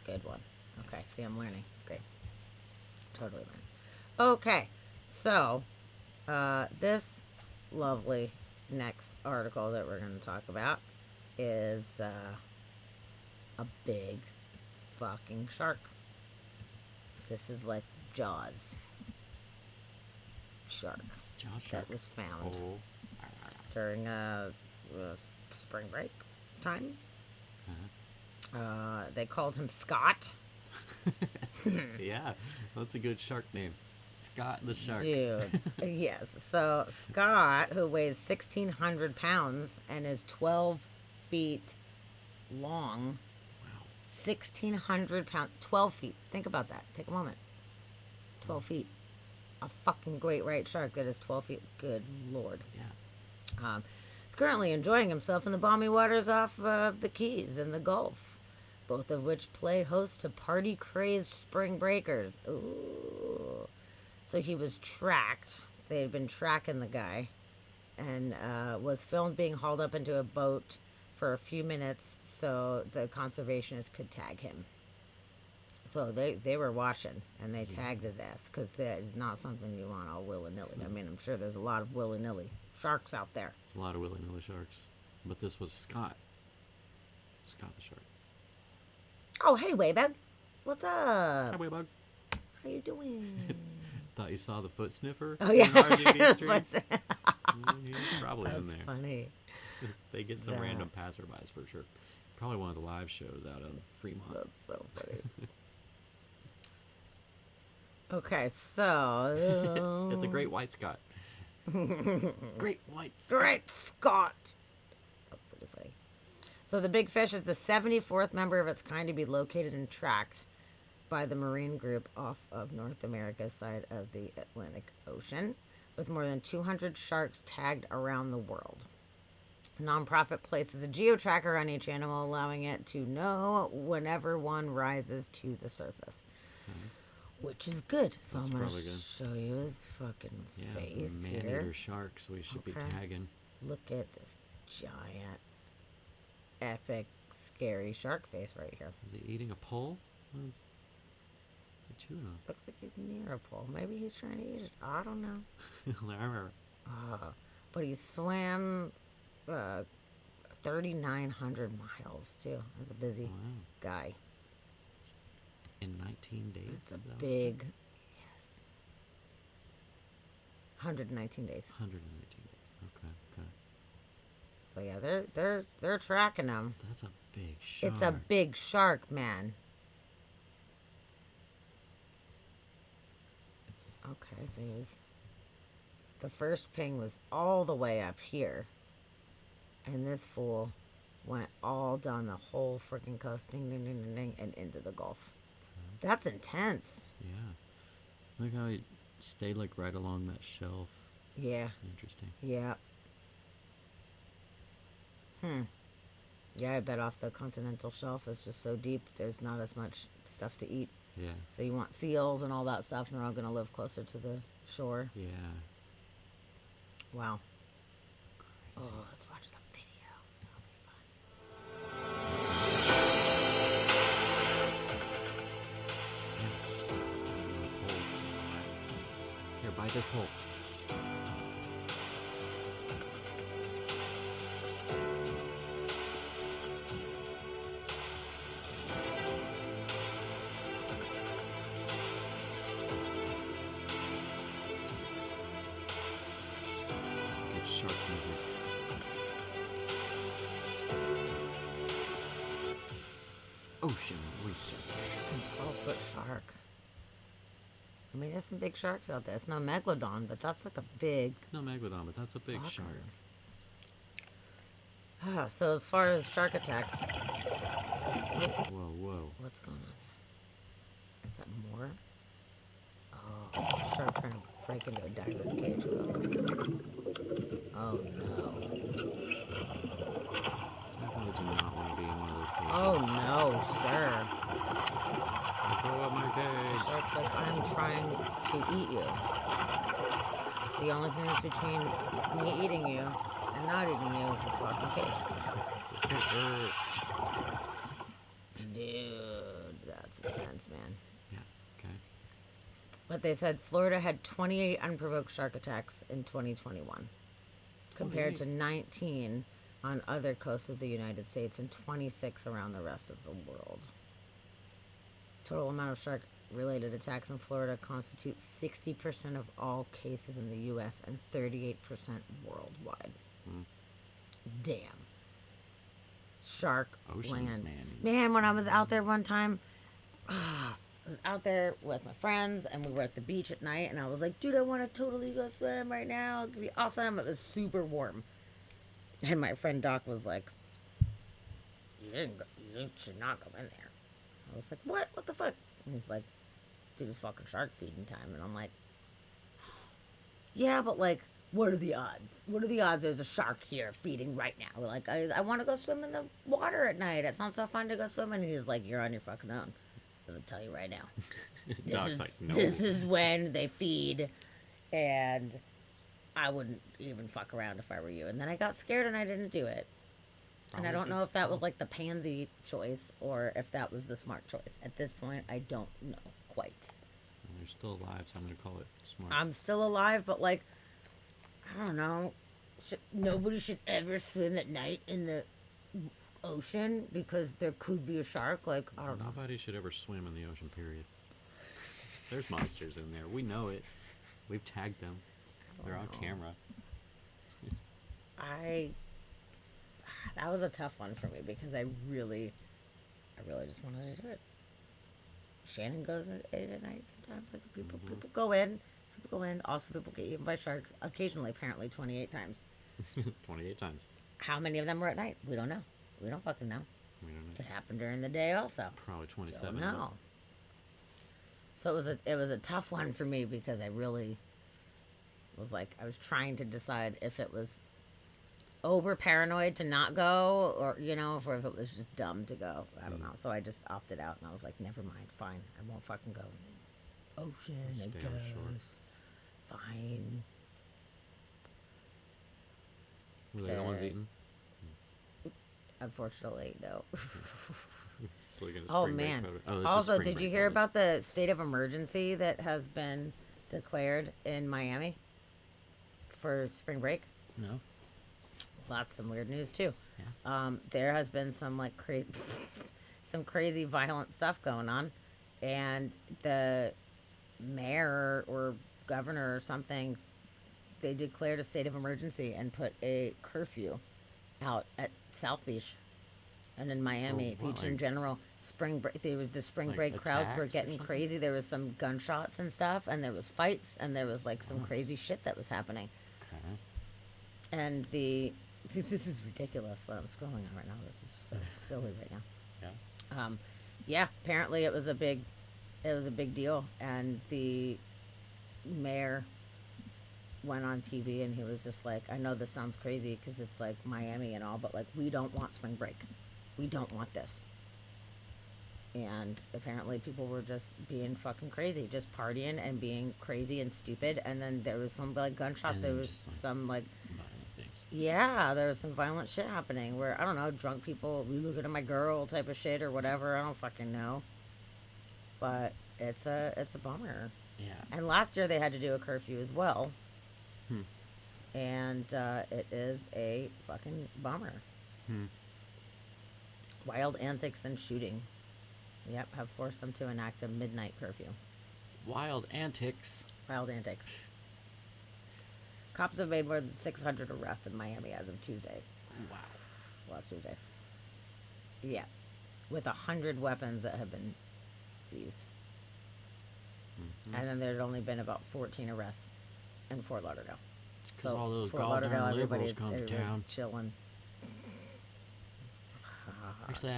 Good one. Okay, see, I'm learning. It's great. Totally learning. Okay, so this lovely next article that we're going to talk about is a big fucking shark. This is like Jaws. Shark. Child that shark. was found Oh. during spring break time. They called him Scott. Yeah, that's a good shark name. Scott the shark. Dude, yes. So Scott, who weighs 1,600 pounds and is 12 feet long. Wow. 1,600 pounds. 12 feet. Think about that. Take a moment. 12 feet. A fucking great white shark that is 12 feet. Good Lord. Yeah. He's currently enjoying himself in the balmy waters off of the Keys and the Gulf, both of which play host to party-crazed spring breakers. Ooh. So he was tracked. They had been tracking the guy, and was filmed being hauled up into a boat for a few minutes so the conservationists could tag him. So they were watching, and they tagged his ass, because that is not something you want all willy-nilly. I mean, I'm sure there's a lot of willy-nilly sharks out there. There's a lot of willy-nilly sharks. But this was Scott. Scott the shark. Oh, hey, Waybug. What's up? Hi, Waybug. How you doing? Thought you saw the foot sniffer Oh, yeah. in RGB Street? That's He's probably in there. funny. They get some That- random passerbys for sure. Probably one of the live shows out of Fremont. That's so funny. Okay, so... It's a great white Scott. Great white Scott. Great Scott! That's pretty funny. So the big fish is the 74th member of its kind to be located and tracked by the Marine Group off of North America's side of the Atlantic Ocean, with more than 200 sharks tagged around the world. The nonprofit places a geo-tracker on each animal, allowing it to know whenever one rises to the surface. Which is good. So That's I'm going to probably good. show you his fucking Yeah, face man-eater here. sharks we should be Okay. tagging. Look at this giant, epic, scary shark face right here. Is he eating a pole? What is he chewing on? Looks like he's near a pole. Maybe he's trying to eat it. I don't know. But he swam 3,900 miles, too. That's a busy Wow. guy. In 19 days? It's a is that what it big, said? yes. 119 days. 119 days. Okay, okay. So yeah, they're tracking him. That's a big shark. It's a big shark, man. Okay, so he was... The first ping was all the way up here. And this fool went all down the whole freaking coast, ding, ding, ding, ding, ding, and into the Gulf. That's intense. Yeah. Look how he stayed like right along that shelf. Yeah, Interesting. yeah. Yeah, I bet off the continental shelf it's just so deep, there's not as much stuff to eat. Yeah. So you want seals and all that stuff, and they're all going to live closer to the shore. Yeah. Wow. Oh, Crazy. let's watch the video. That'll be fun. Here, bite this pole. Good shark music. Ocean research. 12-foot shark. I mean, there's some big sharks out there. It's no megalodon, but that's like a big... It's no megalodon, but that's a big Fucker. shark. So as far as shark attacks, Whoa, whoa. what's going on? Is that more? Oh, shark trying to break into a diver's cage. Oh no. Definitely do not want to be in one of those cages. Oh no, sir. Throw up my cage. Shark's like, I'm trying to eat you. The only thing that's between me eating you and not eating you is this fucking cage. Dude, that's intense, man. Yeah, okay. But they said Florida had 28 unprovoked shark attacks in 2021, compared to 19 on other coasts of the United States and 26 around the rest of the world. Total amount of shark related attacks in Florida constitute 60% of all cases in the U.S. and 38% worldwide. Damn. Shark Oceans, land. man. Man, when I was out there one time, I was out there with my friends and we were at the beach at night and I was like, dude, I want to totally go swim right now. It could be awesome. It was super warm. And my friend Doc was like, you should not go in there. I was like, what? What the fuck? And he's like, dude, it's fucking shark feeding time. And I'm like, yeah, but like, what are the odds? What are the odds there's a shark here feeding right now? We're like, I want to go swim in the water at night. It sounds so fun to go swimming. And he's like, you're on your fucking own. I'll tell you right now. Doc's like, no. This is when they feed. And I wouldn't even fuck around if I were you. And then I got scared and I didn't do it. And I don't know if that was like the pansy choice or if that was the smart choice. At this point, I don't know quite. You're still alive, so I'm going to call it smart. I'm still alive, but like, I don't know. Nobody should ever swim at night in the ocean because there could be a shark. Like, I don't know. Nobody should ever swim in the ocean, period. There's monsters in there. We know it. We've tagged them. They're on camera. That was a tough one for me because I really just wanted to do it. Shannon goes at 8 at night sometimes. Like people go in. Also, people get eaten by sharks. Occasionally, apparently, 28 times. 28 times. How many of them were at night? We don't know. We don't fucking know. We don't know. It happened during the day also. Probably 27. No. So it was a tough one for me because I really was like, I was trying to decide if it was over paranoid to not go or, you know, or if it was just dumb to go. I don't know. So I just opted out and I was like, never mind. Fine. I won't fucking go in the ocean. Stay I on shore. guess. Fine. Were they the ones Okay. eating? Unfortunately, no. Still getting a Oh spring break man. photo. Oh, this is Also, spring did you break hear photos. about the state of emergency that has been declared in Miami for spring break? No. Well, that's some weird news too. Yeah. There has been some like crazy, some crazy violent stuff going on, and the mayor or governor or something, they declared a state of emergency and put a curfew out at South Beach and in Miami what, Beach in like- general. Spring break, there was the spring Like break crowds were attacks or getting something? crazy. There was some gunshots and stuff, and there was fights, and there was like some crazy shit that was happening. Okay. And this is ridiculous what I'm scrolling on right now. This is so silly right now. Yeah. Yeah, apparently it was a big deal, and the mayor went on TV and he was just like, I know this sounds crazy because it's like Miami and all, but like we don't want spring break, we don't want this. And apparently people were just being fucking crazy, just partying and being crazy and stupid. And then there was some like gunshots. And There then was just, like, some like Violent things. yeah, there was some violent shit happening where, I don't know, drunk people, we looking at my girl type of shit or whatever. I don't fucking know. But it's a bummer. Yeah. And last year they had to do a curfew as well. And it is a fucking bummer. Wild antics and shooting. Yep, have forced them to enact a midnight curfew. Wild antics. Wild antics. Cops have made more than 600 arrests in Miami as of Tuesday. Wow. Last Tuesday. Yeah. With 100 weapons that have been seized. And then there's only been about 14 arrests in Fort Lauderdale. It's because all those Fort Lauderdale, goddamn liberals everybody's come to town. chilling. Actually,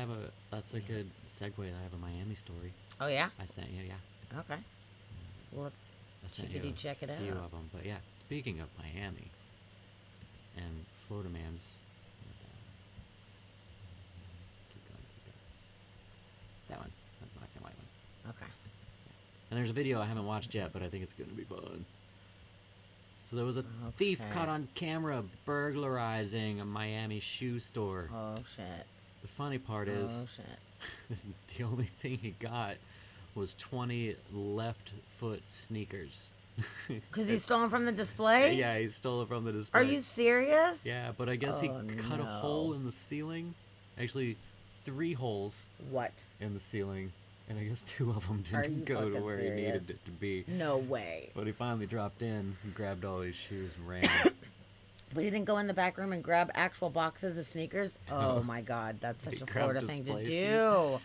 that's a good segue. I have a Miami story. Oh, yeah? I sent you, yeah. Okay. Well, let's I sent you chickadee check it a few out. of them. But yeah, speaking of Miami and Florida man's. Keep going. That one. That black and white one. Okay. And there's a video I haven't watched yet, but I think it's going to be fun. So there was a thief Okay. caught on camera burglarizing a Miami shoe store. Oh, shit. The funny part Oh, is shit. the only thing he got was 20 left foot sneakers. Because he's stolen from the display? Yeah, he stole it from the display. Are you serious? Yeah, but I guess he Oh, cut a hole no. in the ceiling. Actually, 3 holes What? in the ceiling. And I guess 2 of them Are you didn't go to fucking where serious? he needed it to be. No way. But he finally dropped in and grabbed all these shoes and ran. But he didn't go in the back room and grab actual boxes of sneakers? Oh my God, that's such He a grabbed Florida thing to display do.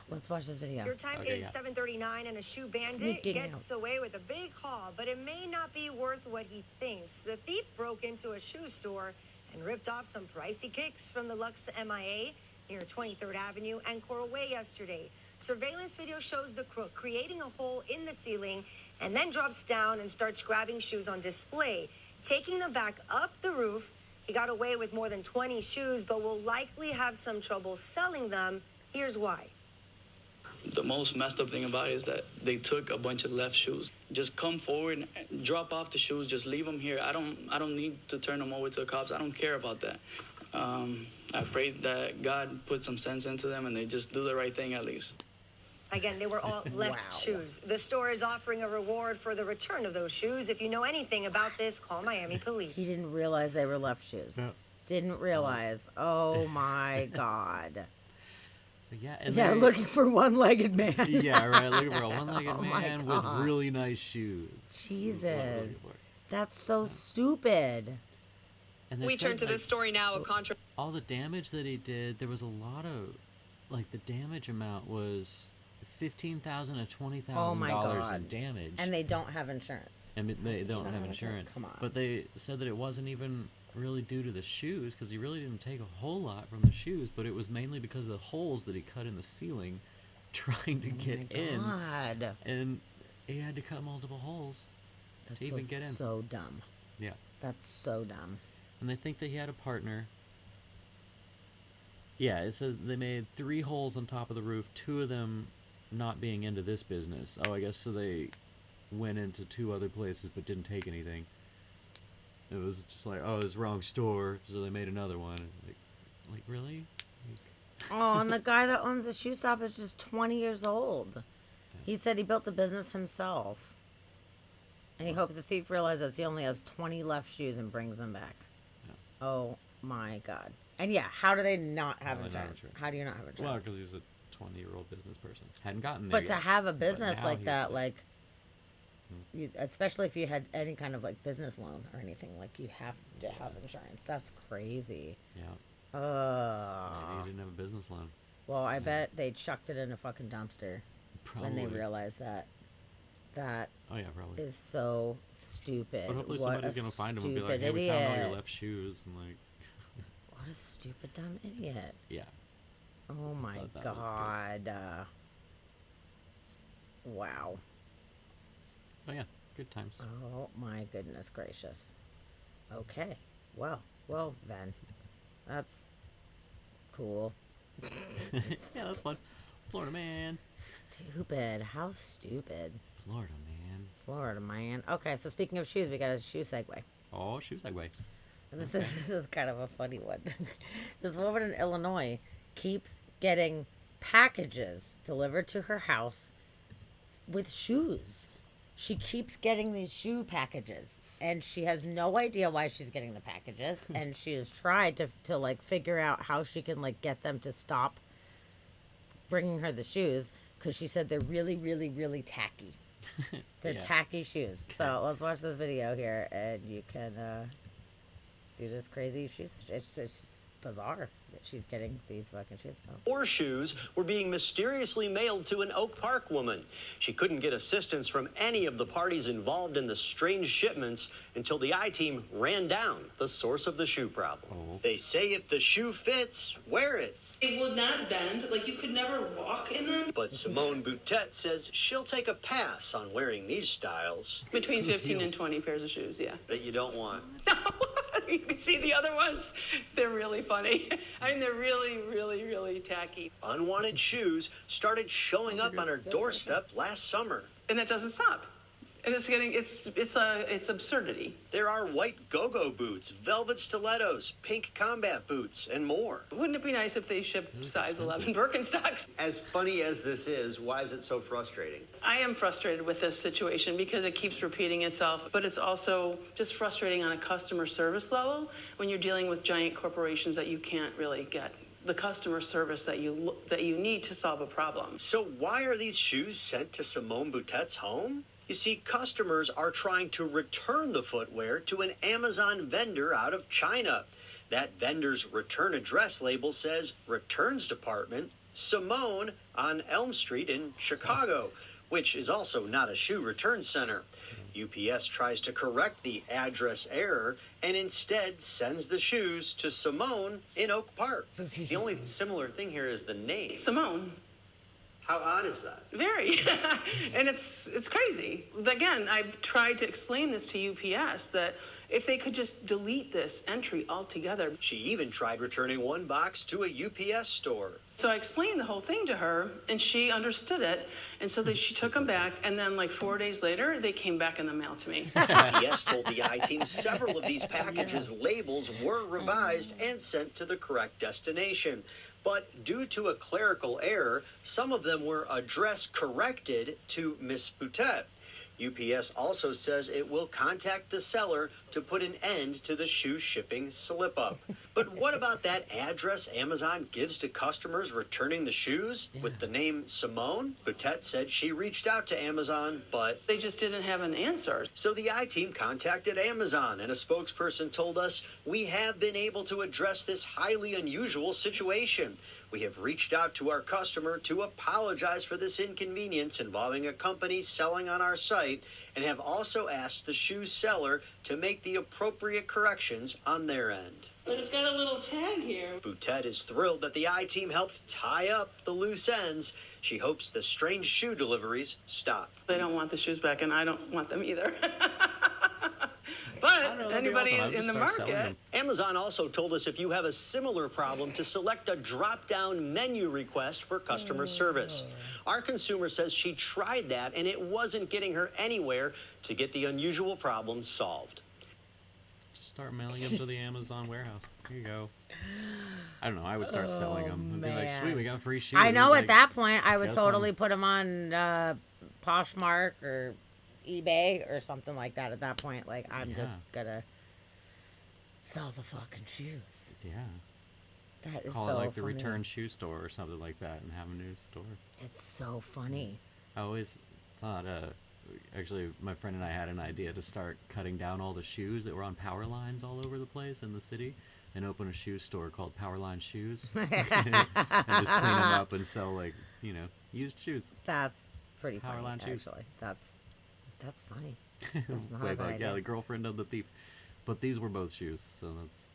Let's watch this video. Your time Okay, is yeah. 7:39, and a shoe bandit Sneaking gets away with a big haul, but it may not be worth what he thinks. The thief broke into a shoe store and ripped off some pricey kicks from the Lux MIA near 23rd Avenue and Coral Way yesterday. Surveillance video shows the crook creating a hole in the ceiling and then drops down and starts grabbing shoes on display, taking them back up the roof. He got away with more than 20 shoes, but will likely have some trouble selling them. Here's why. The most messed up thing about it is that they took a bunch of left shoes. Just come forward, drop off the shoes, just leave them here. I don't need to turn them over to the cops. I don't care about that. I pray that God put some sense into them and they just do the right thing at least. Again, they were all left Wow. shoes. The store is offering a reward for the return of those shoes. If you know anything about this, call Miami Police. He didn't realize they were left shoes. Yeah. Didn't realize. Oh my God. But yeah, and Yeah, they- looking for one-legged man. Yeah, right. Looking for a one-legged Oh my man with God. really nice shoes. This is what I'm looking Jesus. for. That's so stupid. And they We turn said, to like, this story now. A contra. all the damage that he did, there was a lot of, like, the damage amount was $15,000 to $20,000 Oh my God. in damage. And they don't have insurance. And they don't don't have have insurance. insurance. Come on. But they said that it wasn't even really due to the shoes, because he really didn't take a whole lot from the shoes, but it was mainly because of the holes that he cut in the ceiling trying to get in. God. And he had to cut multiple holes That's to even get in. so dumb. Yeah. That's so dumb. And they think that he had a partner. Yeah, it says they made 3 holes on top of the roof, 2 of them not being into this business. Oh, I guess so they went into 2 other places but didn't take anything. It was just like, oh, it's the wrong store, so they made another one. Like really? Oh, and the guy that owns the shoe shop is just 20 years old. He said he built the business himself. And he hoped the thief realizes he only has 20 left shoes and brings them back. Yeah. Oh my God. And yeah, how do they not have How do they not have insurance? insurance? How do you not have Well, insurance? because he's a 20-year-old business person. Hadn't gotten there But to yet. have a But business now like he's that, like, you, especially if you had any kind of like business loan or anything, like you have to have insurance. That's crazy. Yeah. Uh, Maybe he didn't have a business loan. well, I bet they chucked it in a fucking dumpster when they Probably. realized that. That Oh, yeah, probably. is so stupid. But hopefully What somebody's a going to find him and be like, stupid hey, we found all your idiot. left shoes. And like, What a stupid dumb idiot. yeah. Oh my thought that was God. good. Wow. Oh, yeah. Good times. Oh my goodness gracious. Okay. Well then. That's cool. Yeah, that's fun. Florida man. Stupid. How stupid. Florida man. Florida man. Okay, so speaking of shoes, we got a shoe segue. Oh, shoe segue. This is kind of a funny one. This woman in Illinois keeps getting packages delivered to her house with shoes. She keeps getting these shoe packages, and she has no idea why she's getting the packages, and she has tried to like figure out how she can like get them to stop bringing her the shoes, because she said they're really, really, really tacky. They're Yeah. tacky shoes. So let's watch this video here, and you can see this crazy shoes. It's bizarre that she's getting these fucking shoes. Oh. 4 shoes were being mysteriously mailed to an Oak Park woman. She couldn't get assistance from any of the parties involved in the strange shipments until the I-Team ran down the source of the shoe problem. They say if the shoe fits, wear it. It would not bend, like you could never walk in them. But Simone Boutet says she'll take a pass on wearing these styles. Between 15 and 20 pairs of shoes, yeah. That you don't want. You can see the other ones. They're really funny. I mean, they're really, really, really tacky. Unwanted shoes started showing up on her doorstep last summer. And that doesn't stop. And it's absurdity. There are white go-go boots, velvet stilettos, pink combat boots, and more. Wouldn't it be nice if they shipped size 11 Birkenstocks? As funny as this is, why is it so frustrating? I am frustrated with this situation because it keeps repeating itself, but it's also just frustrating on a customer service level when you're dealing with giant corporations that you can't really get the customer service that you need to solve a problem. So why are these shoes sent to Simone Boutette's home? You see, customers are trying to return the footwear to an Amazon vendor out of China. That vendor's return address label says Returns Department, Simone on Elm Street in Chicago, which is also not a shoe return center. UPS tries to correct the address error and instead sends the shoes to Simone in Oak Park. The only similar thing here is the name. Simone. How odd is that? Very. And it's crazy. Again, I've tried to explain this to UPS that if they could just delete this entry altogether. She even tried returning one box to a UPS store. So I explained the whole thing to her, and she understood it. And so she took them back, and then like 4 days later, they came back in the mail to me. UPS told the I-Team several of these packages' labels were revised and sent to the correct destination. But due to a clerical error, some of them were address corrected to Miss Boutette. UPS also says it will contact the seller to put an end to the shoe shipping slip-up. But what about that address Amazon gives to customers returning the shoes with the name Simone? Boutette said she reached out to Amazon, but they just didn't have an answer. So the I-Team contacted Amazon, and a spokesperson told us, "We have been able to address this highly unusual situation. We have reached out to our customer to apologize for this inconvenience involving a company selling on our site and have also asked the shoe seller to make the appropriate corrections on their end." But it's got a little tag here. Boutette is thrilled that the I-Team helped tie up the loose ends. She hopes the strange shoe deliveries stop. They don't want the shoes back, and I don't want them either. But anybody in the market. Amazon also told us if you have a similar problem to select a drop-down menu request for customer service. Our consumer says she tried that and it wasn't getting her anywhere to get the unusual problem solved. Just start mailing them to the Amazon warehouse. Here you go. I don't know. I would start selling them and be like, "Sweet, we got free shoes." I know Like, at that point I would get totally some. put them on Poshmark or eBay or something like that. At that point, like I'm just gonna sell the fucking shoes. Yeah. That is Call so it like the funny. return shoe store or something like that, and have a new store. It's so funny. I always thought, actually, my friend and I had an idea to start cutting down all the shoes that were on power lines all over the place in the city, and open a shoe store called Powerline Shoes, and just clean them up and sell like used shoes. That's pretty funny. Powerline shoes. Actually, that's funny. That's not Way a bad back, idea. yeah, the girlfriend of the thief. But these were both shoes, so that's.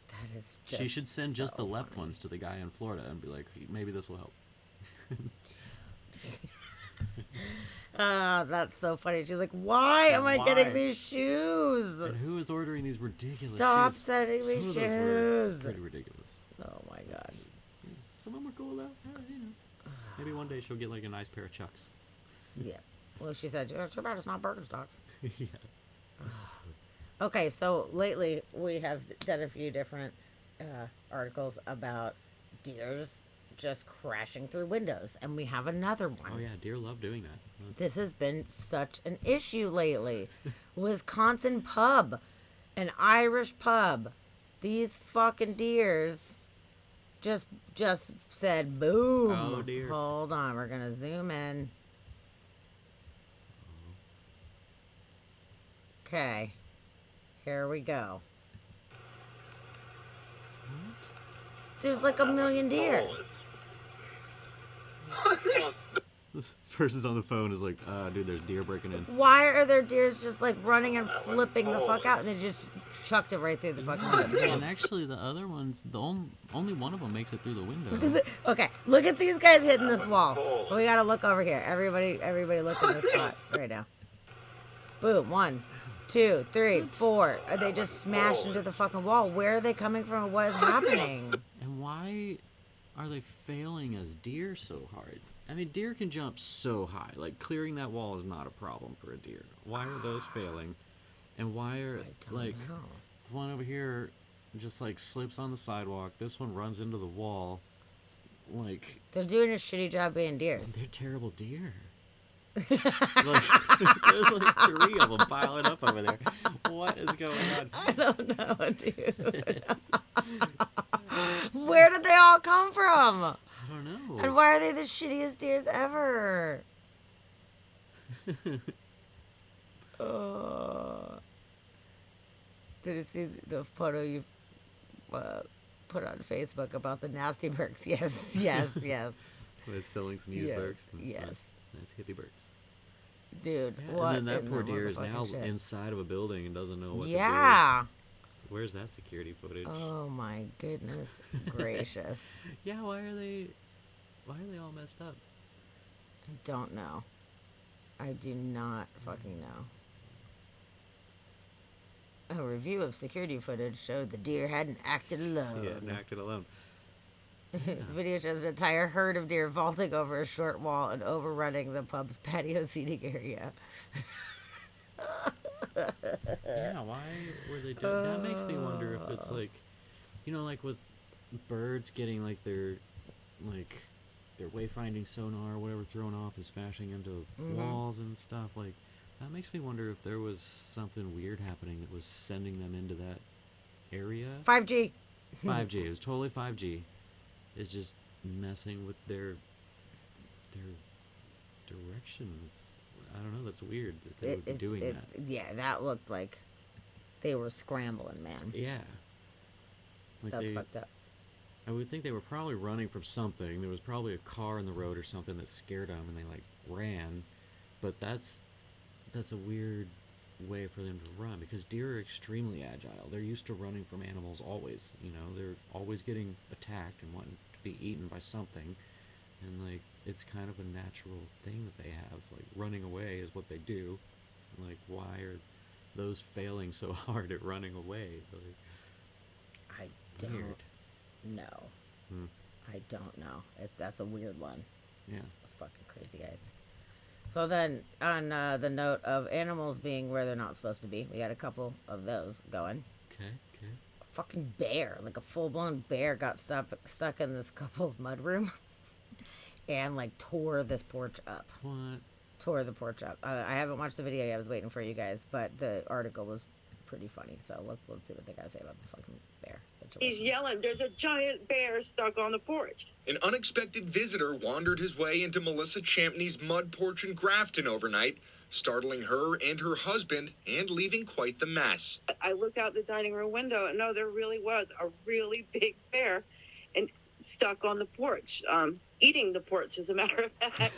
That is She just should send just so the left funny. ones to the guy in Florida and be like, maybe this will help. That's so funny. She's like, why am I getting Why? these shoes? And who is ordering these ridiculous Stop shoes? sending me Some of those were shoes. pretty ridiculous. Oh my god. Some of them were cool though. Maybe one day she'll get like a nice pair of Chucks. Yeah. Well, she said, "Oh, too bad it's not Birkenstocks." Yeah. Okay, so lately we have done a few different articles about deers just crashing through windows, and we have another one. Oh yeah, deer love doing that. This has been such an issue lately. Wisconsin pub, an Irish pub. These fucking deers just said boom. Oh, dear. Hold on, we're gonna zoom in. Okay, here we go. There's like a million deer. This person's on the phone is like, dude, there's deer breaking in. Why are there deers just like running and flipping the fuck out, and they just chucked it right through the fucking window? And actually, the other ones, only one of them makes it through the window. Okay, look at these guys hitting this wall. We gotta look over here. Everybody look at this spot right now. Boom. 1, 2, 3, 4. Are they just smashed into the fucking wall? Where are they coming from and what is happening? And why are they failing as deer so hard? I mean, deer can jump so high. Like, clearing that wall is not a problem for a deer. Why are those failing? And why are, like, the one over here just, like, slips on the sidewalk. This one runs into the wall. Like... They're doing a shitty job being deers. They're terrible deer. Like, there's like 3 of them piling up over there. What is going on? I don't know, dude. Where did they all come from? I don't know. And why are they the shittiest deers ever? Did you see the photo you put on Facebook about the nasty Berks? Yes, yes, yes. Was selling some used Yes, Berks. yes. Nice hippie Berks. Dude, Yeah, what? and then that in poor the deer is now motherfucking shit? inside of a building and doesn't know what Yeah. to do. Where's that security footage? Oh my goodness gracious. Yeah, why are they all messed up? I don't know. I do not fucking know. A review of security footage showed the deer hadn't acted alone. Yeah, and acted alone. This video shows an entire herd of deer vaulting over a short wall and overrunning the pub's patio seating area. Yeah, why were they doing that? Makes me wonder if it's like, like with birds getting like their wayfinding sonar or whatever thrown off and smashing into walls and stuff. Like, that makes me wonder if there was something weird happening that was sending them into that area. 5G. 5G. It was totally 5G. It's just messing with their directions. I don't know. That's weird that they would be doing that. Yeah, that looked like they were scrambling, man. Yeah. Like That's fucked up. I would think they were probably running from something. There was probably a car in the road or something that scared them, and they ran. But that's a weird way for them to run, because deer are extremely agile. They're used to running from animals always. They're always getting attacked and wanting to be eaten by something, and it's kind of a natural thing that they have. Running away is what they do. Why are those failing so hard at running away? I don't weird. know. I don't know. That's a weird one. Yeah. It's fucking crazy, guys. So then, on the note of animals being where they're not supposed to be, we got a couple of those going. Okay. A fucking bear, like a full-blown bear, got stuck in this couple's mudroom and tore this porch up. What? Tore the porch up. I haven't watched the video yet. I was waiting for you guys, but the article was pretty funny. So let's see what they gotta say about this fucking bear situation. He's yelling, "There's a giant bear stuck on the porch." An unexpected visitor wandered his way into Melissa Champney's mud porch in Grafton overnight, startling her and her husband and leaving quite the mess. I looked out the dining room window, and no, there really was a really big bear and stuck on the porch, eating the porch, as a matter of fact.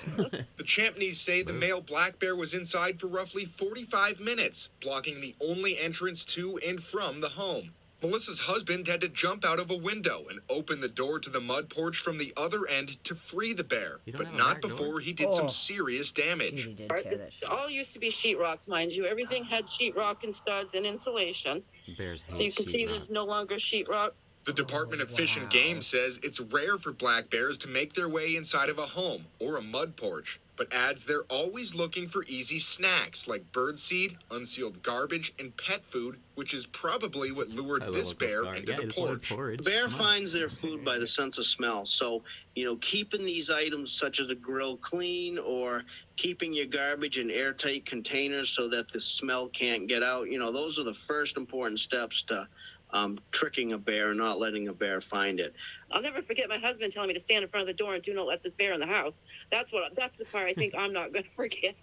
The Champneys say the male black bear was inside for roughly 45 minutes, blocking the only entrance to and from the home. Melissa's husband had to jump out of a window and open the door to the mud porch from the other end to free the bear, but not before he did some serious damage. It all used to be sheetrock, mind you. Everything had sheetrock and studs and insulation. Bears hate So you can see sheetrock. there's no longer sheetrock. The Department of Fish and Game says it's rare for black bears to make their way inside of a home or a mud porch, but adds they're always looking for easy snacks like birdseed, unsealed garbage, and pet food, which is probably what lured this bear into the porch. The bear finds their food by the sense of smell. So, keeping these items such as a grill clean, or keeping your garbage in airtight containers so that the smell can't get out, those are the first important steps to tricking a bear and not letting a bear find it. I'll never forget my husband telling me to stand in front of the door and do not let this bear in the house. That's the part I think I'm not going to forget.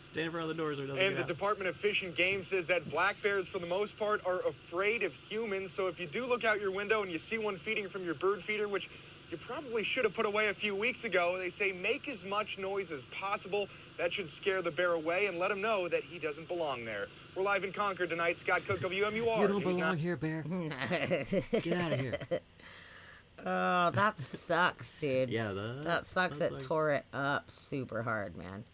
Stand in front of the doors or doesn't And get the out. Department of Fish and Game says that black bears, for the most part, are afraid of humans. So if you do look out your window and you see one feeding from your bird feeder, which you probably should have put away a few weeks ago, they say make as much noise as possible. That should scare the bear away and let him know that he doesn't belong there. We're live in Concord tonight. Scott Cook, WMUR. You don't belong here, bear. Get out of here. Oh, that sucks, dude. Yeah, that sucks. that It sucks. tore it up super hard, man.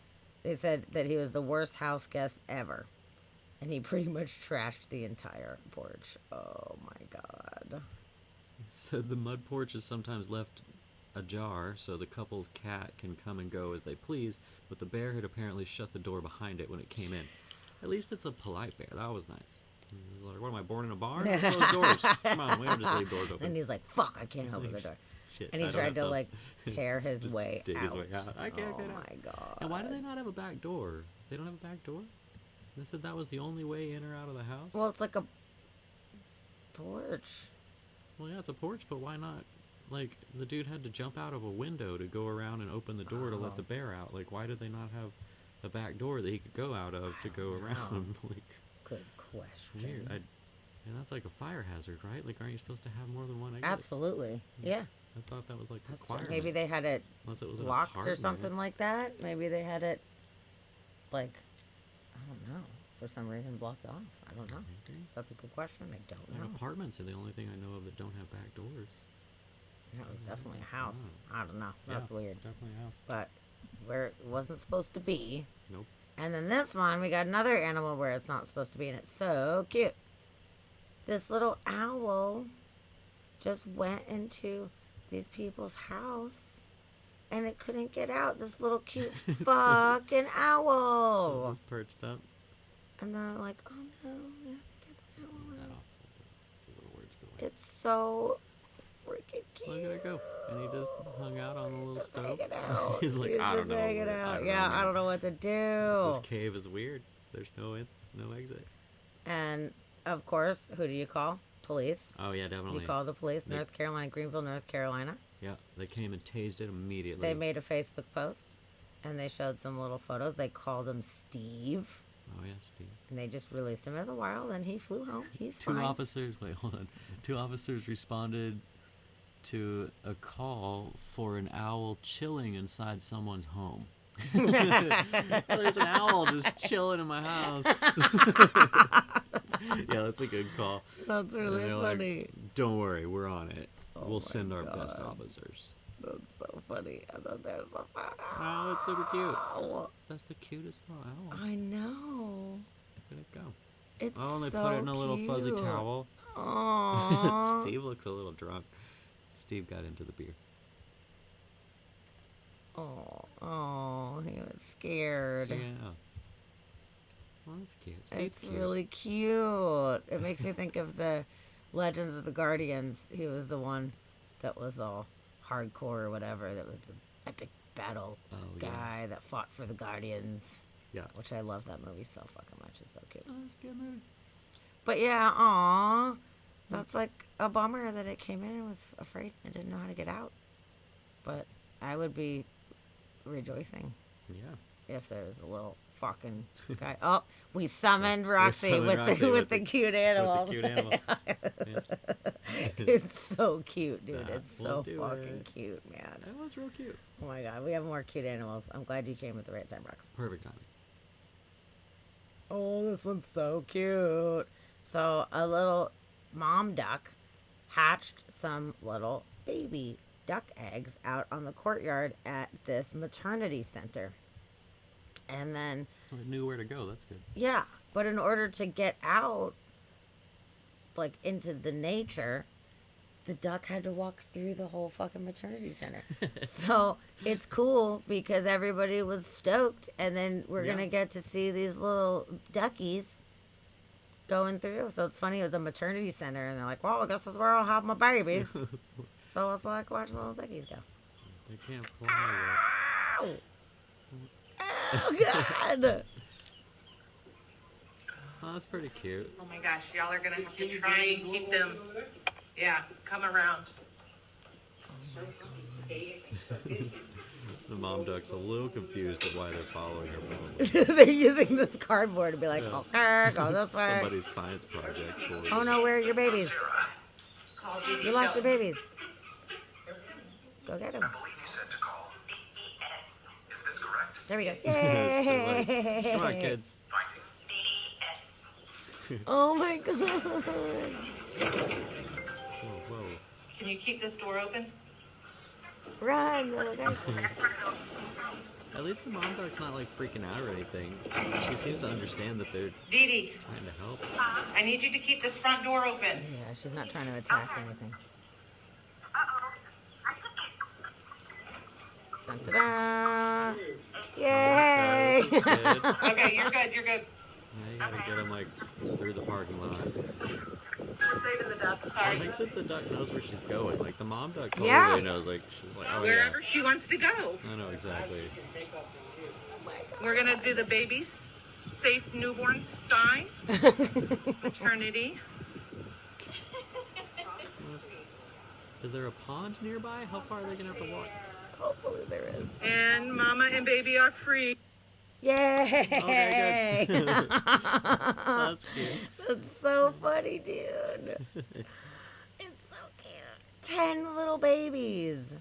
They said that he was the worst house guest ever, and he pretty much trashed the entire porch. Oh my god. Said the mud porch is sometimes left ajar so the couple's cat can come and go as they please, but the bear had apparently shut the door behind it when it came in. At least it's a polite bear. That was nice. He was like, what am I, born in a barn? Close doors. Come on, we don't just leave doors open. And he's like, "Fuck, I can't open the door." Shit, And he I don't tried have to those. tear his Just way dig out. his way out. I can't get out. Oh my god. And why do they not have a back door? They don't have a back door? They said that was the only way in or out of the house? Well, it's like a porch. Well, yeah, it's a porch, but why not? Like, the dude had to jump out of a window to go around and open the door to let the bear out. Like, why did they not have a back door that he could go out of to go around? Like, good question. Weird. And that's like a fire hazard, right? Like, aren't you supposed to have more than one exit? Absolutely. Yeah. I thought that was like That's requirement. maybe they had it Unless it was an locked or apartment. something like that. Maybe they had it, like, I don't know, for some reason blocked off. I don't know. That's a good question. I don't And know. apartments are the only thing I know of that don't have back doors. That was definitely a house. I don't know. Yeah, That's weird. definitely a house. But where it wasn't supposed to be. Nope. And then this one, we got another animal where it's not supposed to be, and it's so cute. This little owl just went into these people's house, and it couldn't get out. This little cute fucking owl. It's perched up. And they're like, oh no, we have to get the owl That out. off. It's a little words going. It's so freaking cute. Look at it go. And he just hung out on the little just stove. hanging out. He's like, He's I don't just know. hanging out. Yeah, I don't know what to do. This cave is weird. There's no exit. And of course, who do you call? Police. Oh yeah, definitely. You call the police. They- North Carolina, Greenville, North Carolina. Yeah, they came and tased it immediately. They made a Facebook post, and they showed some little photos. They called him Steve, Oh yeah, Steve. and they just released him into the wild, and he flew home. He's Two fine. officers. Wait, hold on. Two officers responded to a call for an owl chilling inside someone's home. There's an owl just chilling in my house. Yeah, that's a good call. That's really And they're funny. Like, don't worry, we're on it. Oh We'll my send our best God. officers. That's so funny. And then there's the photo. Oh, it's super cute. Owl. That's the cutest little owl. I know. Look at it go. It's Oh, and they so put it in a little fuzzy cute. towel. Aww. Steve looks a little drunk. Steve got into the beer. Oh, he was scared. Yeah. Well, that's cute. Steve's It's cute. really cute. It makes me think of the Legends of the Guardians. He was the one that was all hardcore or whatever. That was the epic battle guy that fought for the Guardians. Yeah. Which I love that movie so fucking much. It's so cute. Oh, that's a good movie. But yeah, aw. That's like a bummer that it came in and was afraid and didn't know how to get out. But I would be rejoicing. Yeah. If there was a little fucking guy. Oh, we summoned Roxy summoned with Roxy the with the the- cute with the animals. cute animal. It's so cute, dude. That It's will so do fucking it. cute, man. That was real cute. Oh my god, we have more cute animals. I'm glad you came at the right time, Rox. Perfect timing. Oh, this one's so cute. So a little mom duck hatched some little baby duck eggs out on the courtyard at this maternity center. And then Well, it knew where to go. That's good. yeah, but in order to get out, like into the nature, the duck had to walk through the whole fucking maternity center. So it's cool because everybody was stoked, and then we're Yeah. gonna get to see these little duckies going through. So it's funny, it was a maternity center, and they're like, "Well, I guess this is where I'll have my babies." So it's like watch the little duckies go. They can't fly yet. Oh God! Oh, that's pretty cute. Oh my gosh, y'all are gonna have to try and keep them. Yeah, come around. The mom duck's a little confused at why they're following her. Probably. They're using this cardboard to be like, Yeah. "Okay, go this way." Somebody's science project. For Oh no, where are your babies? You lost your babies. Go get them. There we go. Yay! Come on, kids. Oh my god. Whoa, whoa. Can you keep this door open? Run, little guy. At least the mom duck's not like freaking out or anything. She seems to understand that they're Dee Dee, trying to help. I need you to keep this front door open. Yeah, she's not trying to attack or anything. Dun, da, da. Yay! This is good. Okay, you're good, you're good. Now you gotta get them like through the parking lot. We're saving the duck, I sorry. think that the duck knows where she's going. Like the mom duck totally Yeah. knows. Like she was like, oh Wherever she wants to go. yeah, I know exactly. We're gonna do the baby safe newborn sign. Maternity. Is there a pond nearby? How far are they gonna have to walk? Hopefully there is. And mama and baby are free. Yay! Okay, good. That's cute. That's so funny, dude. It's so cute. 10 little babies.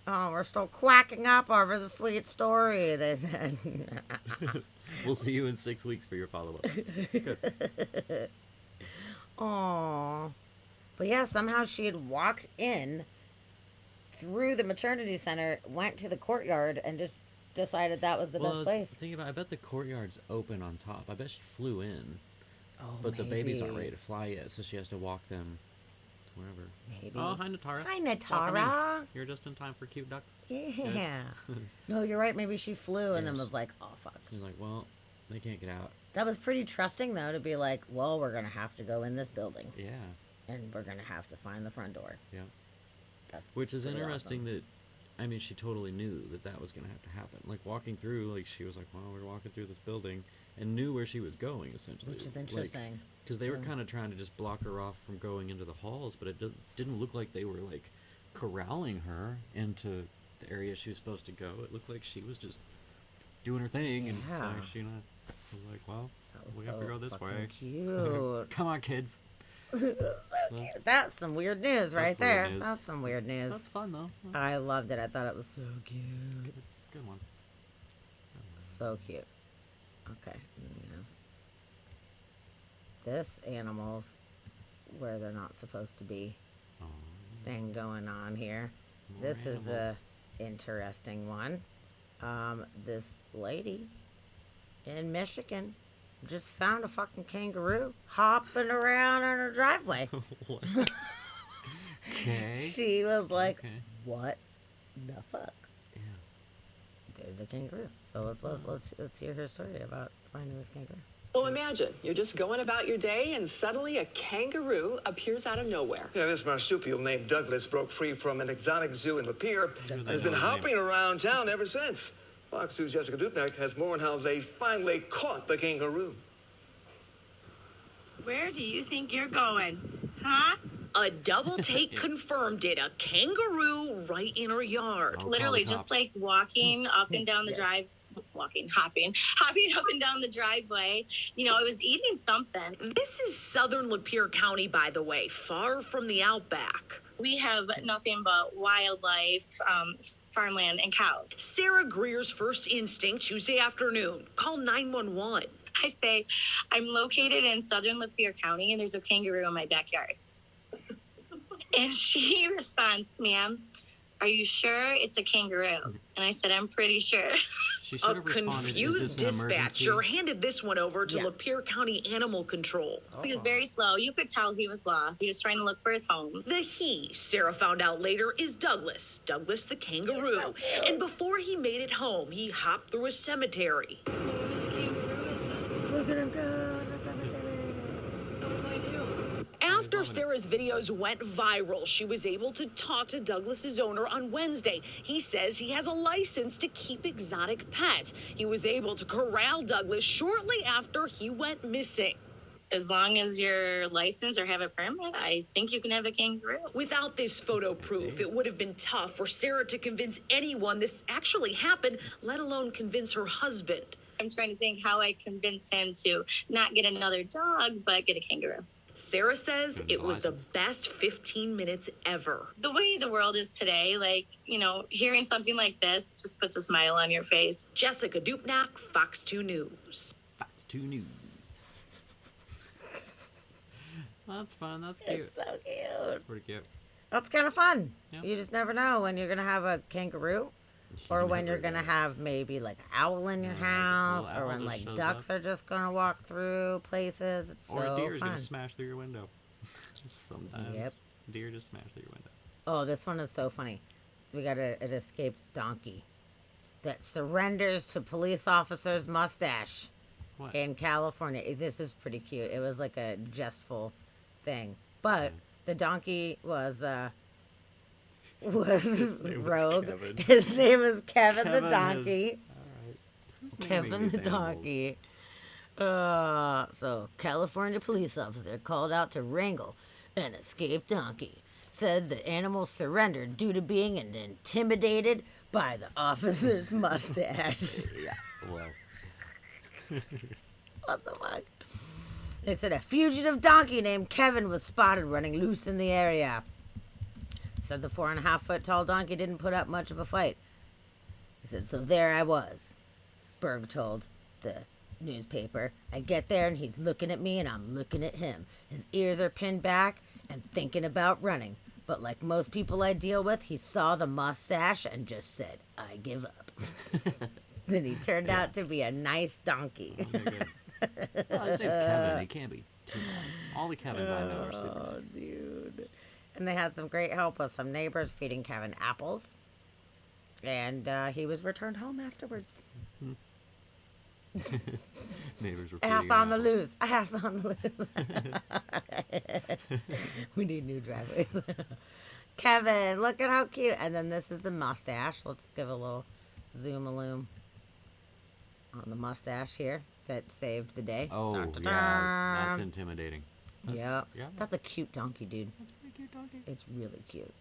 Oh, we're still quacking up over the sweet story, they said. We'll see you in 6 weeks for your follow-up. Good. Aw. But yeah, somehow she had walked in through the maternity center, went to the courtyard, and just decided that was the best place. Think about. I bet the courtyard's open on top. I bet she flew in. Oh, but the babies aren't maybe. ready to fly yet, so she has to walk them to wherever. Maybe. Oh, hi, Natara. Hi, Welcome in. Natara. You're just in time for cute ducks. Yeah. No, you're right. Maybe she flew and then Yes. was like, oh, fuck. She's like, well, they can't get out. That was pretty trusting, though, to be like, well, we're going to have to go in this building. Yeah. And we're going to have to find the front door. Yeah. That's Which is pretty interesting awesome. that, I mean, she totally knew that that was going to have to happen. Like, walking through, like, she was like, well, we're walking through this building, and knew where she was going, essentially. Which is interesting. Because they were Yeah. kind of trying to just block her off from going into the halls, but it didn't look like they were, like, corralling her into the area she was supposed to go. It looked like she was just doing her thing, and so Yeah. she was like, well, was we have to so go this fucking way. cute. Come on, kids. So cute. That's some weird news right That's weird there. news. That's some weird news. That's fun, though. I loved it. I thought it was so cute. Good one. So cute. Okay. and then we have this animals where they're not supposed to be thing going on here. More This is a animals. interesting one. This lady in Michigan just found a fucking kangaroo hopping around in her driveway. What? Okay. She was like, Okay. "What the fuck?" Yeah. There's a kangaroo. So let's hear her story about finding this kangaroo. Well, imagine you're just going about your day and suddenly a kangaroo appears out of nowhere. Yeah, this marsupial named Douglas broke free from an exotic zoo in Lapeer and has been hopping around town ever since. Fox 2's Jessica Dupnack has more on how they finally caught the kangaroo. Where do you think you're going? Huh? A double take confirmed it. A kangaroo right in her yard. Literally just like walking up and down the hopping up and down the driveway. You know, I was eating something. This is southern Lapeer County, by the way, far from the outback. We have nothing but wildlife, farmland, and cows. Sarah Greer's first instinct Tuesday afternoon, call 911. I say, I'm located in southern Lapeer County and there's a kangaroo in my backyard. And she responds, ma'am, are you sure it's a kangaroo? And I said, I'm pretty sure. She should A have responded, confused "Is this an dispatcher emergency?" handed this one over to Lapeer County Animal Control. He was very slow. You could tell he was lost. He was trying to look for his home. The he, Sarah found out later, is Douglas the kangaroo. And before he made it home, he hopped through a cemetery. Look at him go in the cemetery. After Sarah's videos went viral, she was able to talk to Douglas's owner on Wednesday. He says he has a license to keep exotic pets. He was able to corral Douglas shortly after he went missing. As long as you're licensed or have a permit, I think you can have a kangaroo. Without this photo proof, it would have been tough for Sarah to convince anyone this actually happened, let alone convince her husband. I'm trying to think how I convince him to not get another dog, but get a kangaroo. Sarah says it was the best 15 minutes ever. The way the world is today, like, you know, hearing something like this just puts a smile on your face. Jessica Dupnack, Fox 2 News. Fox 2 News. That's fun. That's cute. It's so cute. That's pretty cute. That's kind of fun. Yeah. You just never know when you're gonna have a kangaroo, or when you're gonna have maybe like an owl in your house, little or owl when just like shows ducks are just gonna walk through places. It's Or so a deer's fun. gonna smash through your window. Sometimes. Yep. Deer just smash through your window. Oh, this one is so funny. We got an escaped donkey that surrenders to police officer's mustache in California. This is pretty cute. It was like a jestful thing, but the donkey was His name was rogue. Kevin. His name is Kevin the Kevin donkey. is- Who's naming Kevin these the animals? donkey. So California police officer called out to wrangle an escaped donkey. said the animal surrendered due to being intimidated by the officer's mustache. Yeah, well. What the fuck? They said a fugitive donkey named Kevin was spotted running loose in the area. Said the 4.5-foot tall donkey didn't put up much of a fight. He said, so there I was, Berg told the newspaper. I get there and he's looking at me and I'm looking at him. His ears are pinned back and thinking about running. But like most people I deal with, he saw the mustache and just said, I give up. Then he turned out to be a nice donkey. Oh, well, his name's Kevin. He can't be too bad. All the Kevins I know are super Oh, nice. dude. And they had some great help with some neighbors feeding Kevin apples. And he was returned home afterwards. Neighbors were Ass feeding on the him loose. Ass on the loose. We need new driveways. Kevin, look at how cute. And then this is the mustache. Let's give a little zoom-a-loom on the mustache here that saved the day. Oh, Dun, dun, yeah. That's dun. intimidating. Yep. Yeah. That's a cute donkey, dude. That's a pretty cute donkey. It's really cute.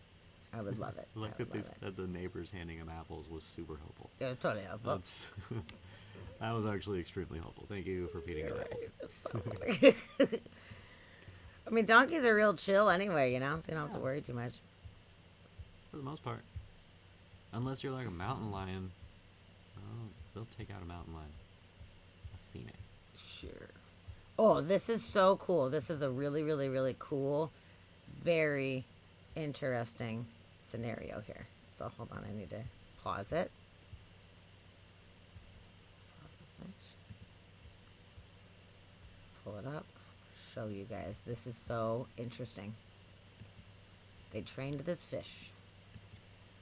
I would love it. I like I would that love it. the neighbors handing him apples was super helpful. It was totally helpful. That's that was actually extremely helpful. Thank you for feeding him apples. I mean, donkeys are real chill anyway, you know? So you don't have to worry too much. For the most part. Unless you're like a mountain lion. Oh, they'll take out a mountain lion. I've seen it. Sure. Oh, this is so cool. This is a really, really, really cool, very interesting scenario here. So hold on, I need to pause it. Pause this bitch. Pull it up. Show you guys. This is so interesting. They trained this fish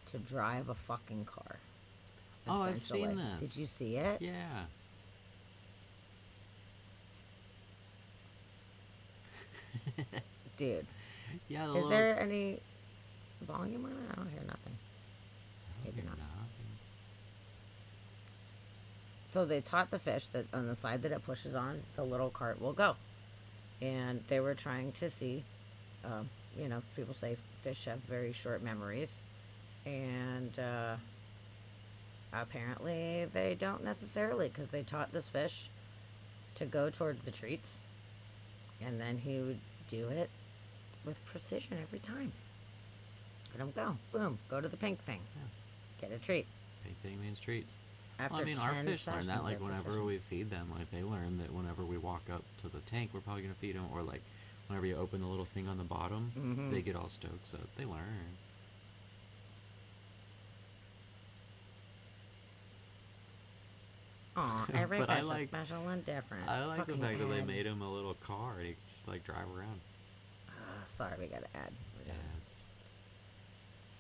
to drive a fucking car. Oh, I've seen essentially. this. Did you see it? Yeah. Dude. Yeah. Is there any volume on it? I don't hear nothing. Maybe not. So they taught the fish that on the side that it pushes on, the little cart will go. And they were trying to see, you know, people say fish have very short memories. And apparently they don't necessarily, because they taught this fish to go towards the treats. And then he would do it with precision every time. Let him go. Boom. Go to the pink thing. Get a treat. Pink thing means treats. After Well, I mean, our 10 fish learn that. sessions, Like, they're whenever proficient. we feed them, like, they learn that whenever we walk up to the tank, we're probably going to feed them. Or, like, whenever you open the little thing on the bottom, Mhm. they get all stoked. So they learn. Aw, every But fish I is like- special and different. I like Fucking the fact that they ad. made him a little car and he could just, like, drive around. Sorry, we got to add. Ads.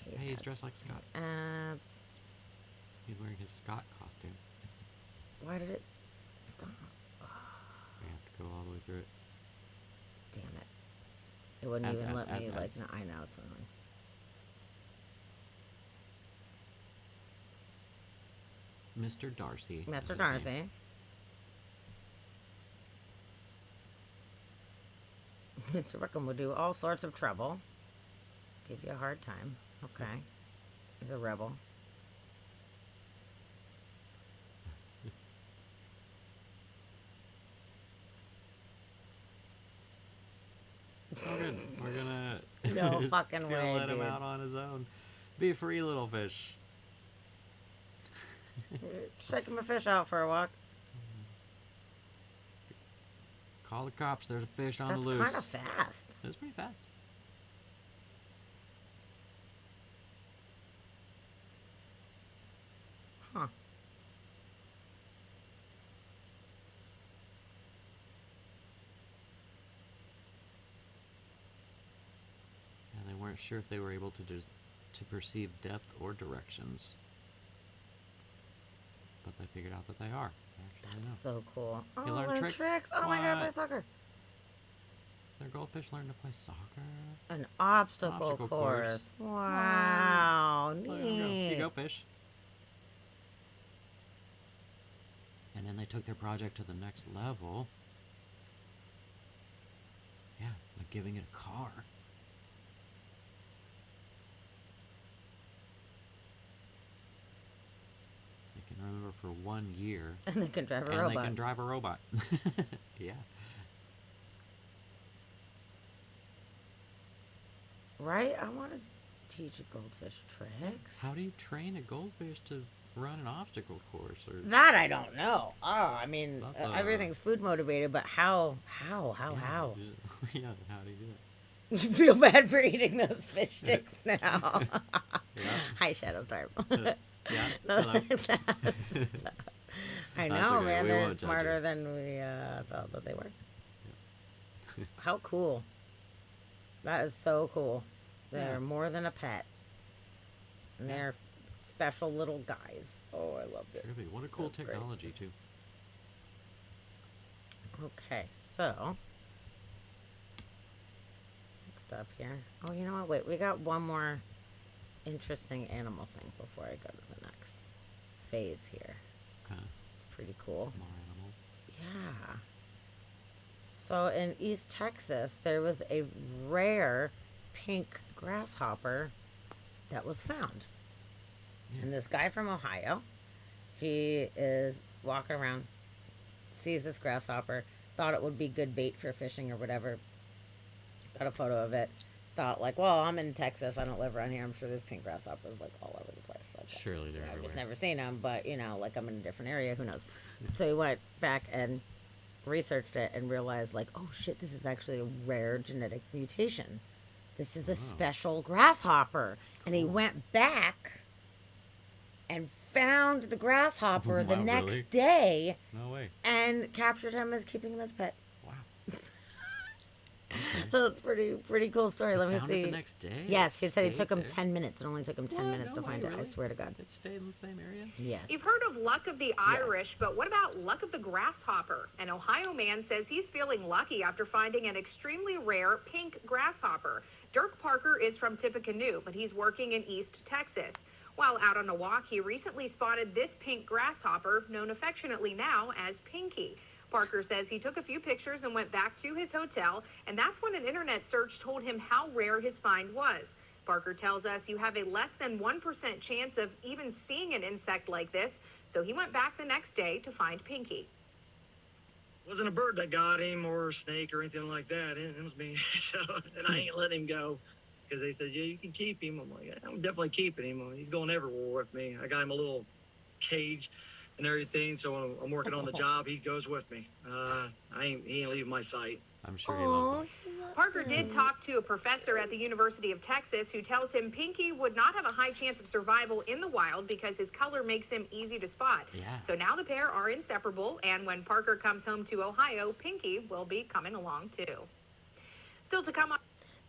Hate Hey, he's ads. dressed like Scott. Ads. He's wearing his Scott costume. Why did it stop? We have to go all the way through it. Damn it. It wouldn't Ads, even ads, let me, ads, like, ads. no, I know it's annoying. Mr. Darcy. is Mr. his Darcy. name. Mr. Wickham will do all sorts of trouble. Give you a hard time. Okay. He's a rebel. It's all good. We're gonna No just fucking gonna way, let him dude. out on his own. Be a free little fish. Just taking my fish out for a walk. Call the cops. There's a fish on That's the loose. kind of fast. That's pretty fast. Huh. Yeah, they weren't sure if they were able to perceive depth or directions, but they figured out that they are. They actually That's know. so cool. Oh, You learn learn tricks? Oh my god, I play What? soccer. Their goldfish learned to play soccer. An obstacle, Obstacle course. course. Wow, There you go. Here you neat. go, fish. And then they took their project to the next level. Yeah, like giving it a car. for 1 year. And they can drive a and robot. they can drive a robot. Yeah. Right? I want to teach a goldfish tricks. How do you train a goldfish to run an obstacle course? Or That I don't know. Oh, I mean, That's, everything's food motivated, but how? How? Yeah, how do you do it? You feel bad for eating those fish sticks now. Hi, Shadowstorm. Yeah. I That's know, okay. man. We They're won't judge smarter you. than we thought that they were. How cool. That is so cool. They're Yeah. more than a pet. And they're special little guys. Oh, I loved it. Really, what a cool That's great. technology, too. Okay, so next up here. Oh, you know what? Wait, we got one more interesting animal thing before I go to the next phase here. Okay. It's pretty cool. More animals. Yeah. So in East Texas, there was a rare pink grasshopper that was found. And this guy from Ohio, he is walking around, sees this grasshopper, thought it would be good bait for fishing or whatever. Got a photo of it. Thought like, well, I'm in Texas. I don't live around here. I'm sure there's pink grasshoppers like all over the place. Like, Surely they're I've just everywhere. never seen them, but you know, like I'm in a different area. Who knows? So he went back and researched it and realized like, oh shit, this is actually a rare genetic mutation. This is a special grasshopper. And he went back and found the grasshopper the Wow, next really? day No way. and captured him as keeping him as a pet. Wow. That's pretty cool story. Let me Found see. it the next day? Yes, he said it Stayed took him there? 10 minutes. It only took him 10 What? minutes No to way, find it. I really? swear to God. It stayed in the same area? Yes. You've heard of luck of the Irish, but what about luck of the grasshopper? An Ohio man says he's feeling lucky after finding an extremely rare pink grasshopper. Dirk Parker is from Tippecanoe, but he's working in East Texas. While out on a walk, he recently spotted this pink grasshopper, known affectionately now as Pinky. Parker says he took a few pictures and went back to his hotel, and that's when an internet search told him how rare his find was. Parker tells us you have a less than 1% chance of even seeing an insect like this, so he went back the next day to find Pinky. Wasn't a bird that got him or a snake or anything like that. It was me. So, and I ain't letting him go because they said, yeah, you can keep him. I'm like, I'm definitely keeping him. He's going everywhere with me. I got him a little cage and everything. So when I'm working on the job, he goes with me. He ain't leaving my sight. I'm sure he loves it. Parker did talk to a professor at the University of Texas who tells him Pinky would not have a high chance of survival in the wild because his color makes him easy to spot. Yeah. So now the pair are inseparable, and when Parker comes home to Ohio, Pinky will be coming along too. Still to come on.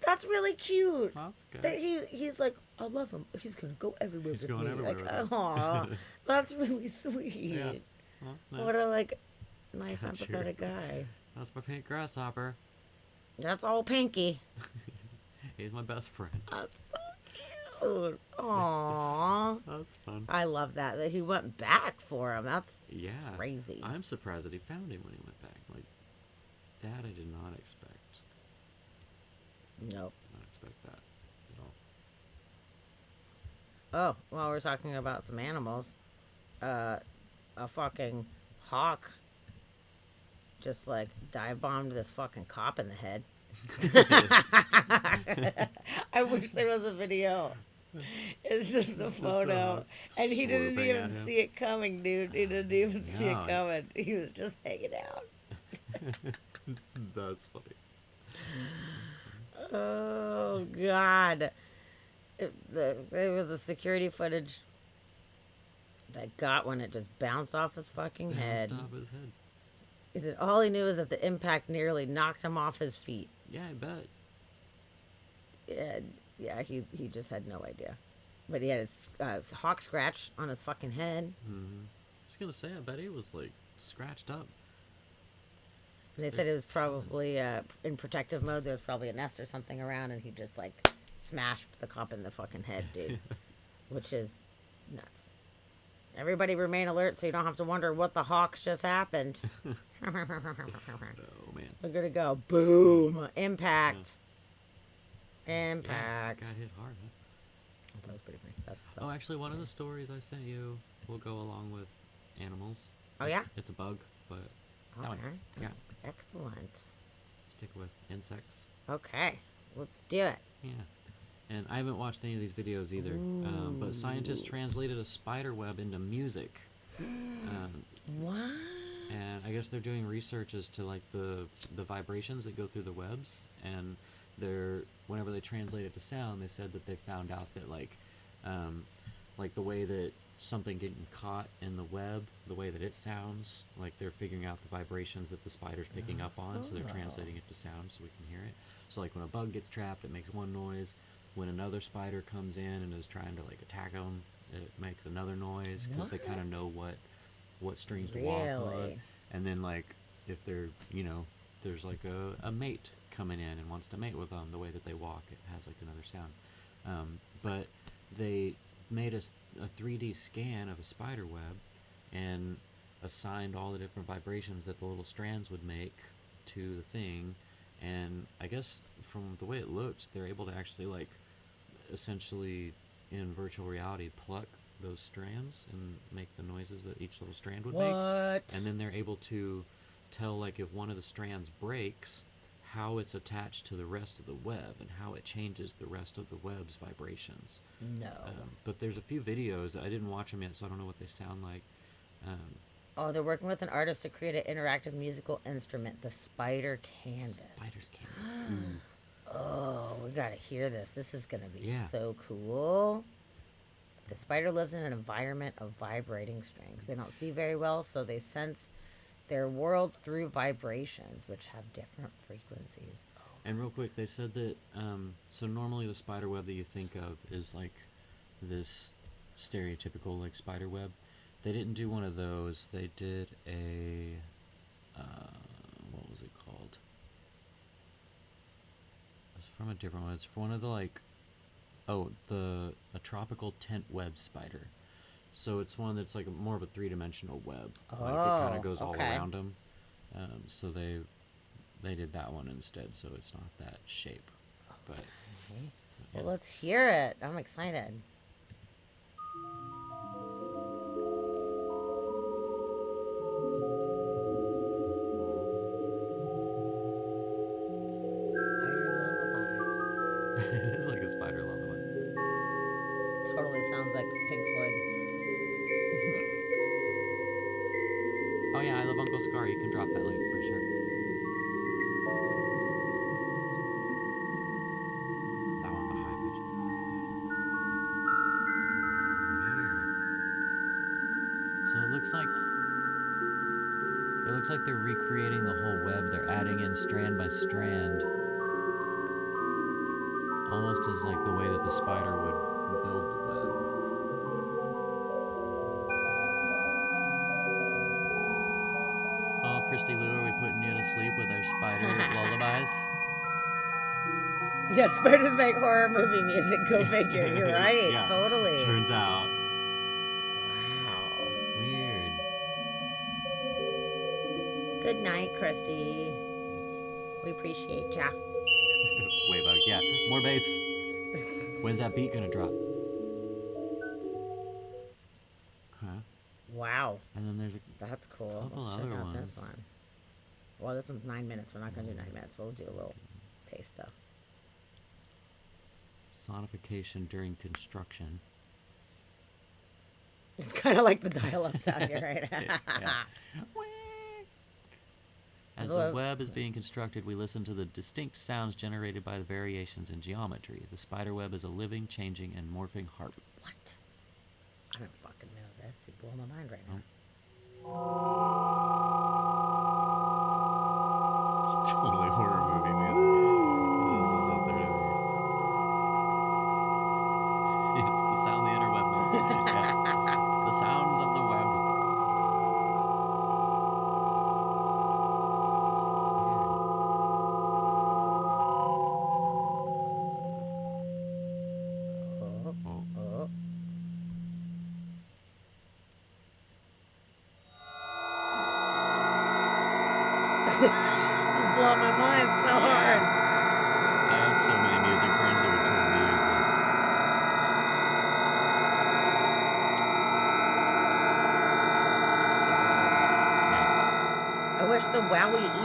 That's really cute. That's good. That he's like, I love him. He's gonna go everywhere He's with going me. everywhere Like, with you. aw, that's really sweet. Yeah. Well, that's What nice. a like nice Got your- empathetic guy. That's my pink grasshopper. That's all Pinky. He's my best friend. That's so cute. Aww. That's fun. I love that he went back for him. That's Yeah. crazy. I'm surprised that he found him when he went back. Like, that I did not expect. Nope. Did not expect that at all. Oh, well, we're talking about some animals. A fucking hawk just like dive bombed this fucking cop in the head. I wish there was a video. It's just a photo. And he didn't swooping even at him. see it coming, dude. He didn't even see No. it coming. He was just hanging out. That's funny. Oh, God. There was a security footage that got when it just bounced off his fucking head. Bounced off his head. He said all he knew is that the impact nearly knocked him off his feet. Yeah, I bet. Yeah, he just had no idea. But he had his hawk scratch on his fucking head. Mm-hmm. I was gonna say, I bet he was like scratched up. And they said it was probably in protective mode. There was probably a nest or something around, and he just like smashed the cop in the fucking head, dude. Which is nuts. Everybody remain alert so you don't have to wonder what the hawks just happened. Oh man. We're gonna go boom, impact, impact. Got hit hard, huh? That was pretty funny. That's Oh, actually, one of the stories I sent you will go along with animals. Oh, yeah? It's a bug, but that one. Okay. Yeah. Excellent. Stick with insects. Okay, let's do it. Yeah. And I haven't watched any of these videos either. But scientists translated a spider web into music. What? And I guess they're doing research as to like the vibrations that go through the webs, and whenever they translate it to sound, they said that they found out that like the way that something getting caught in the web, the way that it sounds, like they're figuring out the vibrations that the spider's picking up on, so they're translating it to sound so we can hear it. So like when a bug gets trapped, it makes one noise. When another spider comes in and is trying to like attack them, it makes another noise because they kind of know what strings to walk on. And then like if they're, there's like a mate coming in and wants to mate with them, the way that they walk, it has like another sound. But they made a 3D scan of a spider web and assigned all the different vibrations that the little strands would make to the thing. And I guess from the way it looks, they're able to actually like essentially in virtual reality pluck those strands and make the noises that each little strand would make. And then they're able to tell like if one of the strands breaks, how it's attached to the rest of the web and how it changes the rest of the web's vibrations. No. But there's a few videos. I didn't watch them yet, so I don't know what they sound like. They're working with an artist to create an interactive musical instrument, the spider canvas. Spider's canvas. Oh, we gotta hear this. This is gonna be so cool. The spider lives in an environment of vibrating strings. They don't see very well, so they sense their world through vibrations, which have different frequencies. And real quick, they said that, so normally the spider web that you think of is like this stereotypical like spider web. They didn't do one of those. They did a, what was it called? It's from a different one. It's one of the like, a tropical tent web spider. So it's one that's like more of a three-dimensional web. Like it kind of goes all around them. So they did that one instead. So it's not that shape. But well, let's hear it. I'm excited. It is like a spider lullaby. It totally sounds like Pink Floyd. Oh yeah, I Love Uncle Scar. You can drop that link for sure. That one's a high pitch. Weird. So it looks like they're recreating the whole web. They're adding in strand by strand. Almost as like the way that the spider would build the web. Oh, Christy Lou, are we putting you to sleep with our spider lullabies? Yeah, spiders make horror movie music. Go figure. You're right. Yeah, totally. Turns out. Wow. Weird. Good night, Christy. We appreciate ya. Waybug, yeah. More bass. When's that beat gonna drop? Huh? Wow. And then there's that's cool. couple Let's check other out ones. this one. Well, this one's 9 minutes. We're not gonna do 9 minutes. We'll do a little taste though. Sonification during construction. It's kind of like the dial-ups out here, right? Yeah. As the web is being constructed, we listen to the distinct sounds generated by the variations in geometry. The spider web is a living, changing, and morphing harp. What? I don't fucking know this. You blow my mind right now. It's totally horror movie music. This is what they're doing. It's the sound the interweb makes. Yeah. The sounds of the web. This is blowing my mind so hard. I have so many music friends that would totally use this.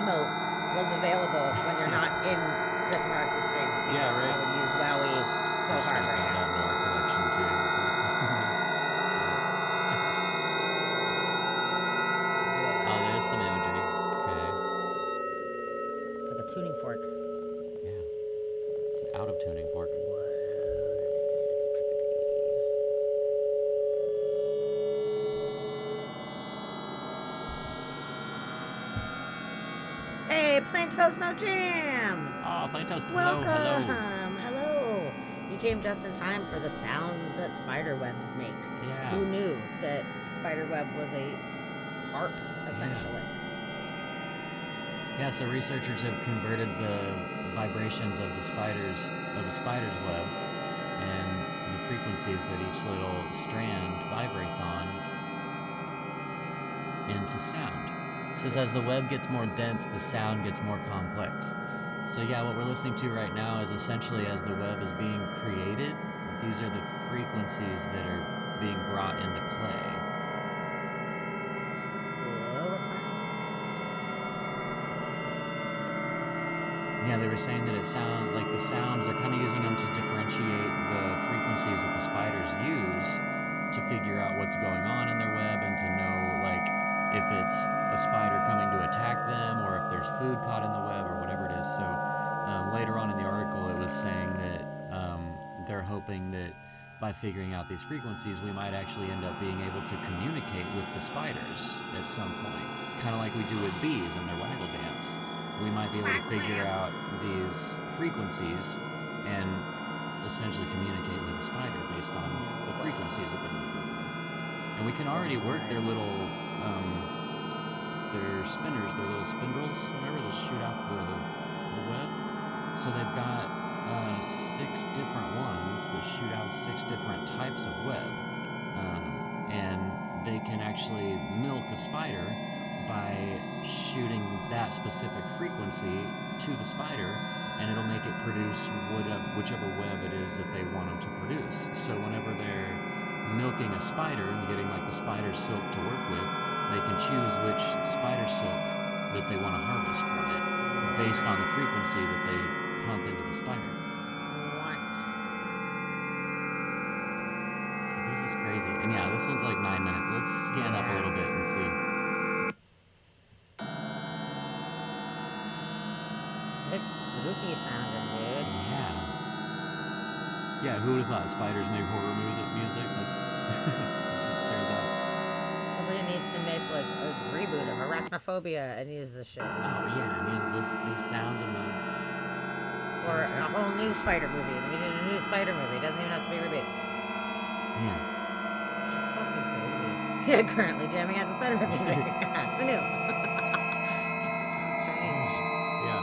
emote was available when you're not in Chris Marks' stream. Yeah, right. I would use Wowie so I just hard gotta right add now. that into our collection too. Oh, there's some imagery. Okay. It's like a tuning fork. Yeah. It's an out of tuning fork. Whoa, this is so trippy. Hey, Plain Toast No Jam! Oh, Plain Toast. Hello, Welcome! hello. Hello! You came just in time for the sounds that spider webs make. Yeah. Who knew that spider web was a harp, essentially? Yeah, so researchers have converted the vibrations of the spider's web and the frequencies that each little strand vibrates on into sound. It says as the web gets more dense, the sound gets more complex. So yeah, what we're listening to right now is essentially as the web is being created, these are the frequencies that are being brought into play. Yeah, they were saying that it sound like the sounds, they're kind of using them to differentiate the frequencies that the spiders use to figure out what's going on in their web and to know, like, if it's a spider coming to attack them or if there's food caught in the web or whatever it is. So later on in the article, it was saying that they're hoping that by figuring out these frequencies, we might actually end up being able to communicate with the spiders at some point, kind of like we do with bees and their waggle dance. We might be able to figure out these frequencies and essentially communicate with a spider based on the frequencies that they're moving. And we can already work their little, their spinners, their little spindles, whatever, that shoot out the web. So they've got 6 different ones that shoot out 6 different types of web. And they can actually milk a spider by shooting that specific frequency to the spider, and it'll make it produce whichever web it is that they want them to produce. So whenever they're milking a spider and getting like the spider silk to work with, they can choose which spider silk that they want to harvest from it based on the frequency that they pump into the spider. What? This is crazy. And yeah, this one's like 9 minutes. Let's scan up a little bit and see. It's spooky sounding, dude. Yeah. Yeah, who would have thought spiders make horror music? That's turns out. Somebody needs to make like a reboot of Arachnophobia and use this shit. Oh yeah, and use these sounds in the Or a whole new spider movie. We need a new spider movie. It doesn't even have to be rebooted. Yeah. It's fucking crazy. Yeah, currently jamming out to Spider-Man music. Who knew? It's so strange. Yeah.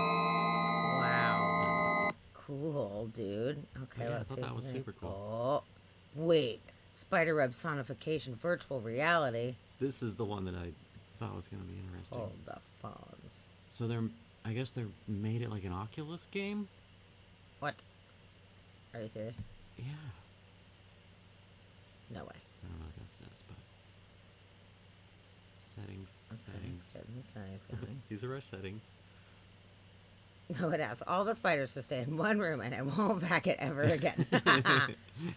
Wow. Cool, dude. Okay, Yeah, I let's thought see. that was super cool. Oh, wait. Spiderweb sonification, virtual reality. This is the one that I thought was gonna be interesting. Hold the phones. So I guess they made it like an Oculus game? What? Are you serious? Yeah. No way. I don't know what that says, but settings. Settings going. These are our settings. No, it asks all the spiders to stay in one room and it won't back it ever again.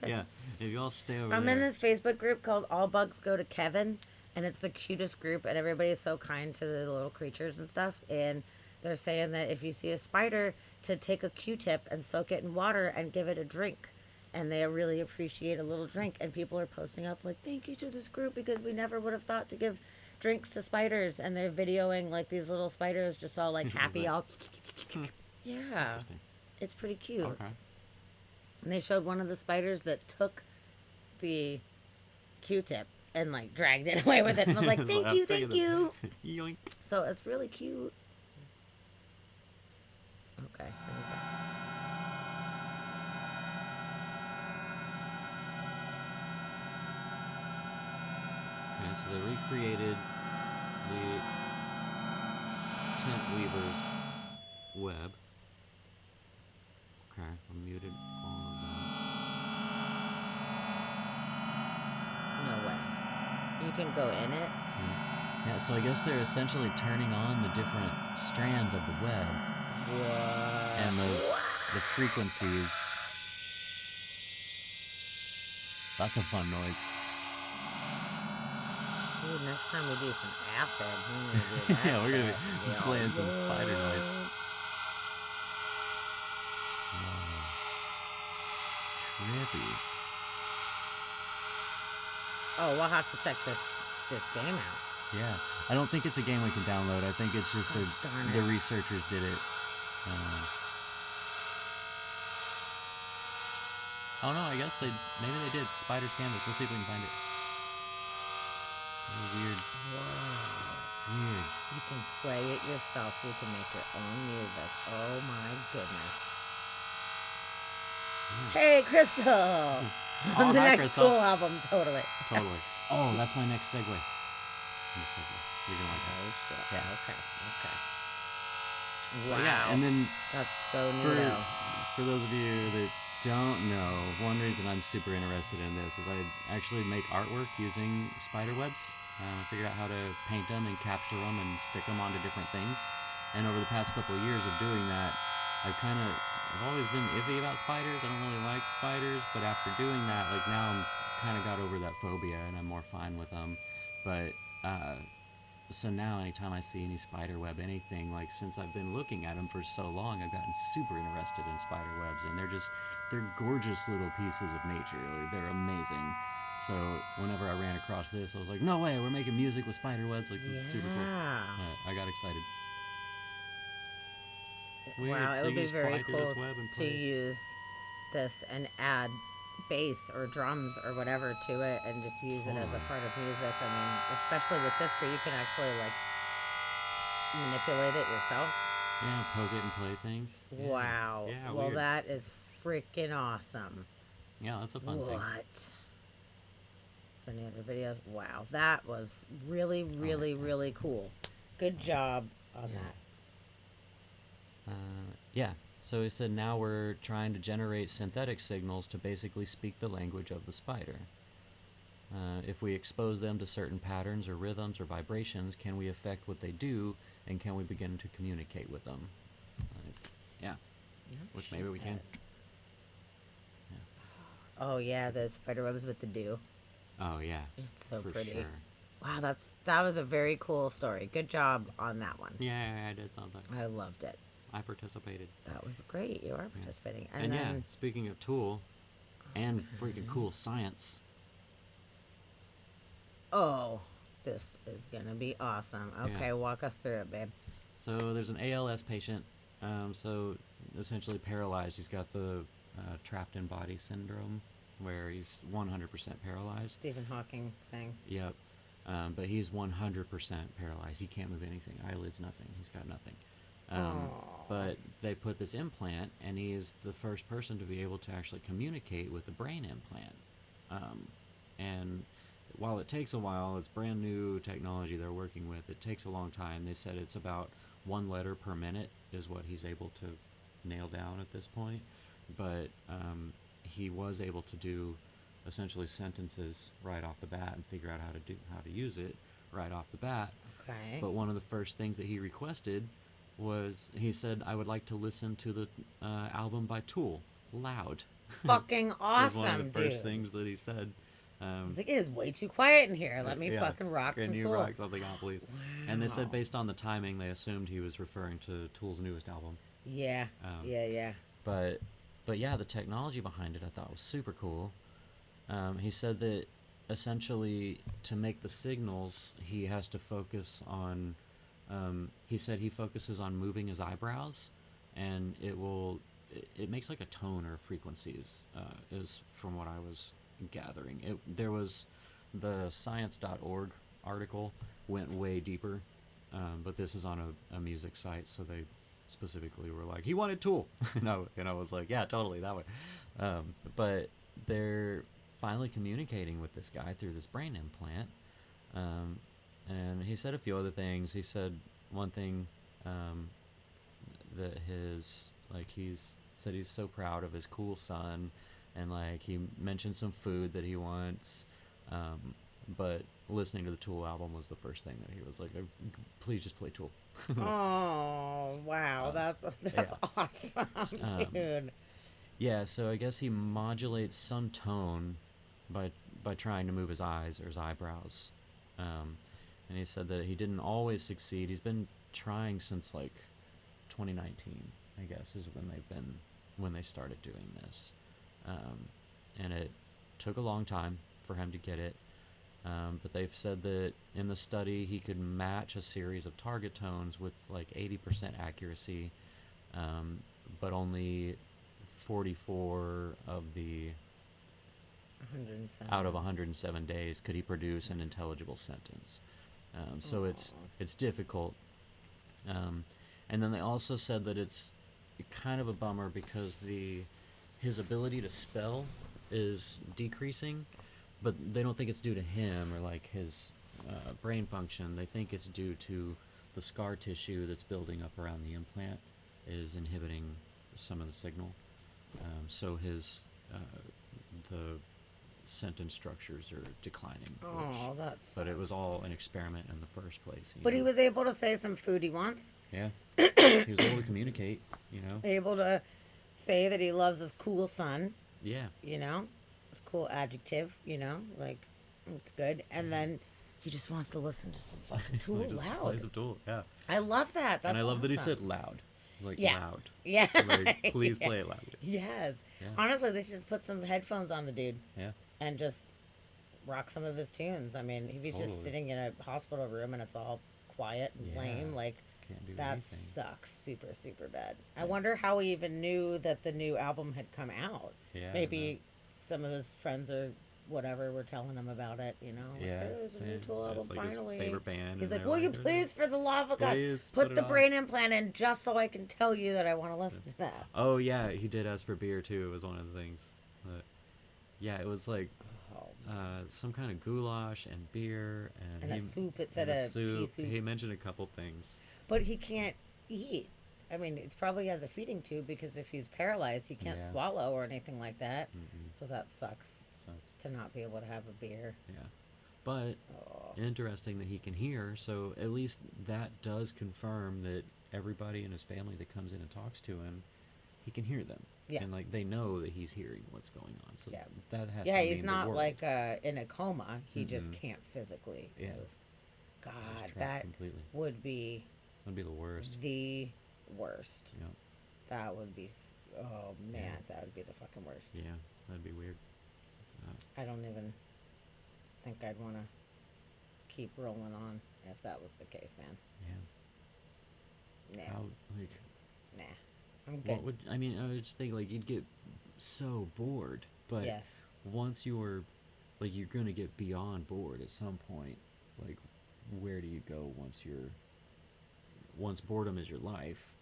Yeah, if you all stay over I'm there. in this Facebook group called All Bugs Go to Kevin, and it's the cutest group, and everybody's so kind to the little creatures and stuff. And they're saying that if you see a spider, to take a Q-tip and soak it in water and give it a drink. And they really appreciate a little drink. And people are posting up like, thank you to this group because we never would have thought to give drinks to spiders. And they're videoing like these little spiders just all like happy, all... Yeah, it's pretty cute. Okay. And they showed one of the spiders that took the Q-tip and like dragged it away with it. And I was like, thank you, thank you. Yoink. So it's really cute. Okay, here we go. Okay, so they recreated the tent weaver's web. Okay, I muted all of that. No way. You can go in it? Yeah, so I guess they're essentially turning on the different strands of the web. And the frequencies. That's a fun noise. Dude, next time we do some acid, we're gonna do that. Yeah, we're gonna shit. be playing some spider noise. Trippy. Oh, we'll have to check this game out. Yeah, I don't think it's a game we can download. I think it's just darn the it. researchers did it. Oh no, I guess maybe they did. Spider's Canvas. Let's see if we can find it. Weird. Whoa. Weird. You can play it yourself. You can make your own music. Oh my goodness. Hey, Crystal! Oh, On the hi, next Crystal. Tool album, totally. Totally. Oh, that's my next segue. You're gonna like that. Oh shit. Yeah. Okay. But Wow. yeah, and then That's so for, neat. for those of you that don't know, one reason I'm super interested in this is I actually make artwork using spider webs. I figured out how to paint them and capture them and stick them onto different things. And over the past couple of years of doing that, I've always been iffy about spiders. I don't really like spiders, but after doing that, like now I'm kind of got over that phobia and I'm more fine with them. But so now anytime I see any spider web, anything, like since I've been looking at them for so long, I've gotten super interested in spider webs, and they're gorgeous little pieces of nature. Like, they're amazing. So whenever I ran across this, I was like, no way, we're making music with spider webs. Like, this is super cool. I got excited. Weird. Wow, So it would you be just very fly through cool this web and to play. use this and add bass or drums or whatever to it and just use it as a part of music. I mean, especially with this where you can actually like manipulate it yourself. Yeah, poke it and play things. Yeah. Wow. Yeah, well, weird. that is freaking awesome. Yeah, that's a fun thing. What? So any other videos? Wow, that was really, really, really cool. Good job on that. Yeah, so he said now we're trying to generate synthetic signals to basically speak the language of the spider. If we expose them to certain patterns or rhythms or vibrations, can we affect what they do, and can we begin to communicate with them? Yeah, which maybe we can. Oh yeah, the spider webs with the dew. Oh yeah, It's so for pretty. sure. Wow, that was a very cool story. Good job on that one. Yeah, I did something. I loved it. I participated. That was great. You are participating. And yeah, then speaking of Tool and freaking cool science. oh, this is gonna be awesome. Okay, walk us through it, babe. So there's an ALS patient, so essentially paralyzed. He's got the trapped in body syndrome, where he's 100% paralyzed. Stephen Hawking thing. Yep. But he's 100% paralyzed. He can't move anything. Eyelids, nothing. He's got nothing. But they put this implant, and he is the first person to be able to actually communicate with the brain implant. And while it takes a while, it's brand new technology they're working with. It takes a long time. They said it's about 1 letter per minute is what he's able to nail down at this point. But he was able to do essentially sentences right off the bat and figure out how to use it right off the bat. Okay. But one of the first things that he requested was, he said, I would like to listen to the album by Tool loud. Fucking awesome, was one of the first dude. things that he said. He's like, it is way too quiet in here. Let me Yeah. fucking rock Can some you Tool. rock something out, please? And they said Wow. based on the timing, they assumed he was referring to Tool's newest album. Yeah. Yeah. But yeah, the technology behind it I thought was super cool. He said that essentially to make the signals, he has to focus on. He said he focuses on moving his eyebrows, and it makes like a tone or frequencies. Is from what I was gathering. There was the science.org article went way deeper, but this is on a music site, so they specifically were like, he wanted Tool. and I was like, yeah, totally, that way. But they're finally communicating with this guy through this brain implant. And he said a few other things. He said one thing, that he's said he's so proud of his cool son, and like he mentioned some food that he wants. but listening to the Tool album was the first thing that he was like, please just play Tool. Oh, wow. That's awesome, dude. Yeah, so I guess he modulates some tone by trying to move his eyes or his eyebrows. And he said that he didn't always succeed. He's been trying since like 2019, I guess, is when they started doing this. And it took a long time for him to get it. But they've said that in the study he could match a series of target tones with like 80% accuracy, but only 44 of the 107. out of 107 days could he produce an intelligible sentence. So it's difficult. And then they also said that it's kind of a bummer because his ability to spell is decreasing, but they don't think it's due to him or like his brain function. They think it's due to the scar tissue that's building up around the implant is inhibiting some of the signal. So his the sentence structures are declining. Oh, that's. But it was all an experiment in the first place. But he was able to say some food he wants. Yeah. He was able to communicate, you know. Able to say that he loves his cool son. Yeah. You know, it's a cool adjective. You know, like it's good. And then he just wants to listen to some fucking Tool He just loud. plays some Tool, yeah. I love that. That's and I love that he awesome. said loud. Like Yeah. loud. Yeah. Like, please play it loud. Yes. Yeah. Honestly, they should just put some headphones on the dude. Yeah. And just rock some of his tunes. I mean, if he's just Totally. sitting in a hospital room and it's all quiet and Yeah. lame, like Can't do that anything. sucks super, super bad. I wonder how he even knew that the new album had come out. Yeah, I Maybe some of his friends or whatever were telling him about it, you know? Like, Yeah, "Oh, there's a new yeah. Tool That album was, like, his finally. favorite band, He's and like, they were will you like, please, for the love of God, please put put the it on." brain implant in just so I can tell you that I want to listen to that. Oh yeah, he did ask for beer too. It was one of the things. But yeah, it was like some kind of goulash and beer and And a soup. It said and a pea soup. He mentioned a couple things. But he can't eat. I mean, it's probably has a feeding tube because if he's paralyzed, he can't Yeah. swallow or anything like that. Mm-mm. So that sucks. To not be able to have a beer. Yeah. But interesting that he can hear, so at least that does confirm that everybody in his family that comes in and talks to him, he can hear them. Yeah. And like they know that he's hearing what's going on. So Yeah. that has Yeah, to he's mean the not world. like in a coma. He just Mhm. can't physically Yeah. move. God, trapped that completely. would be That'd be the worst. the worst. Yeah. That would be. Oh man, Yeah. that would be the fucking worst. Yeah, that'd be weird. I don't even think I'd want to keep rolling on if that was the case, man. Yeah. Nah. How like Nah. I'm good. what would I mean? I would just think like you'd get so bored, but Yes. once you're like you're gonna get beyond bored at some point. Like, where do you go once boredom is your life?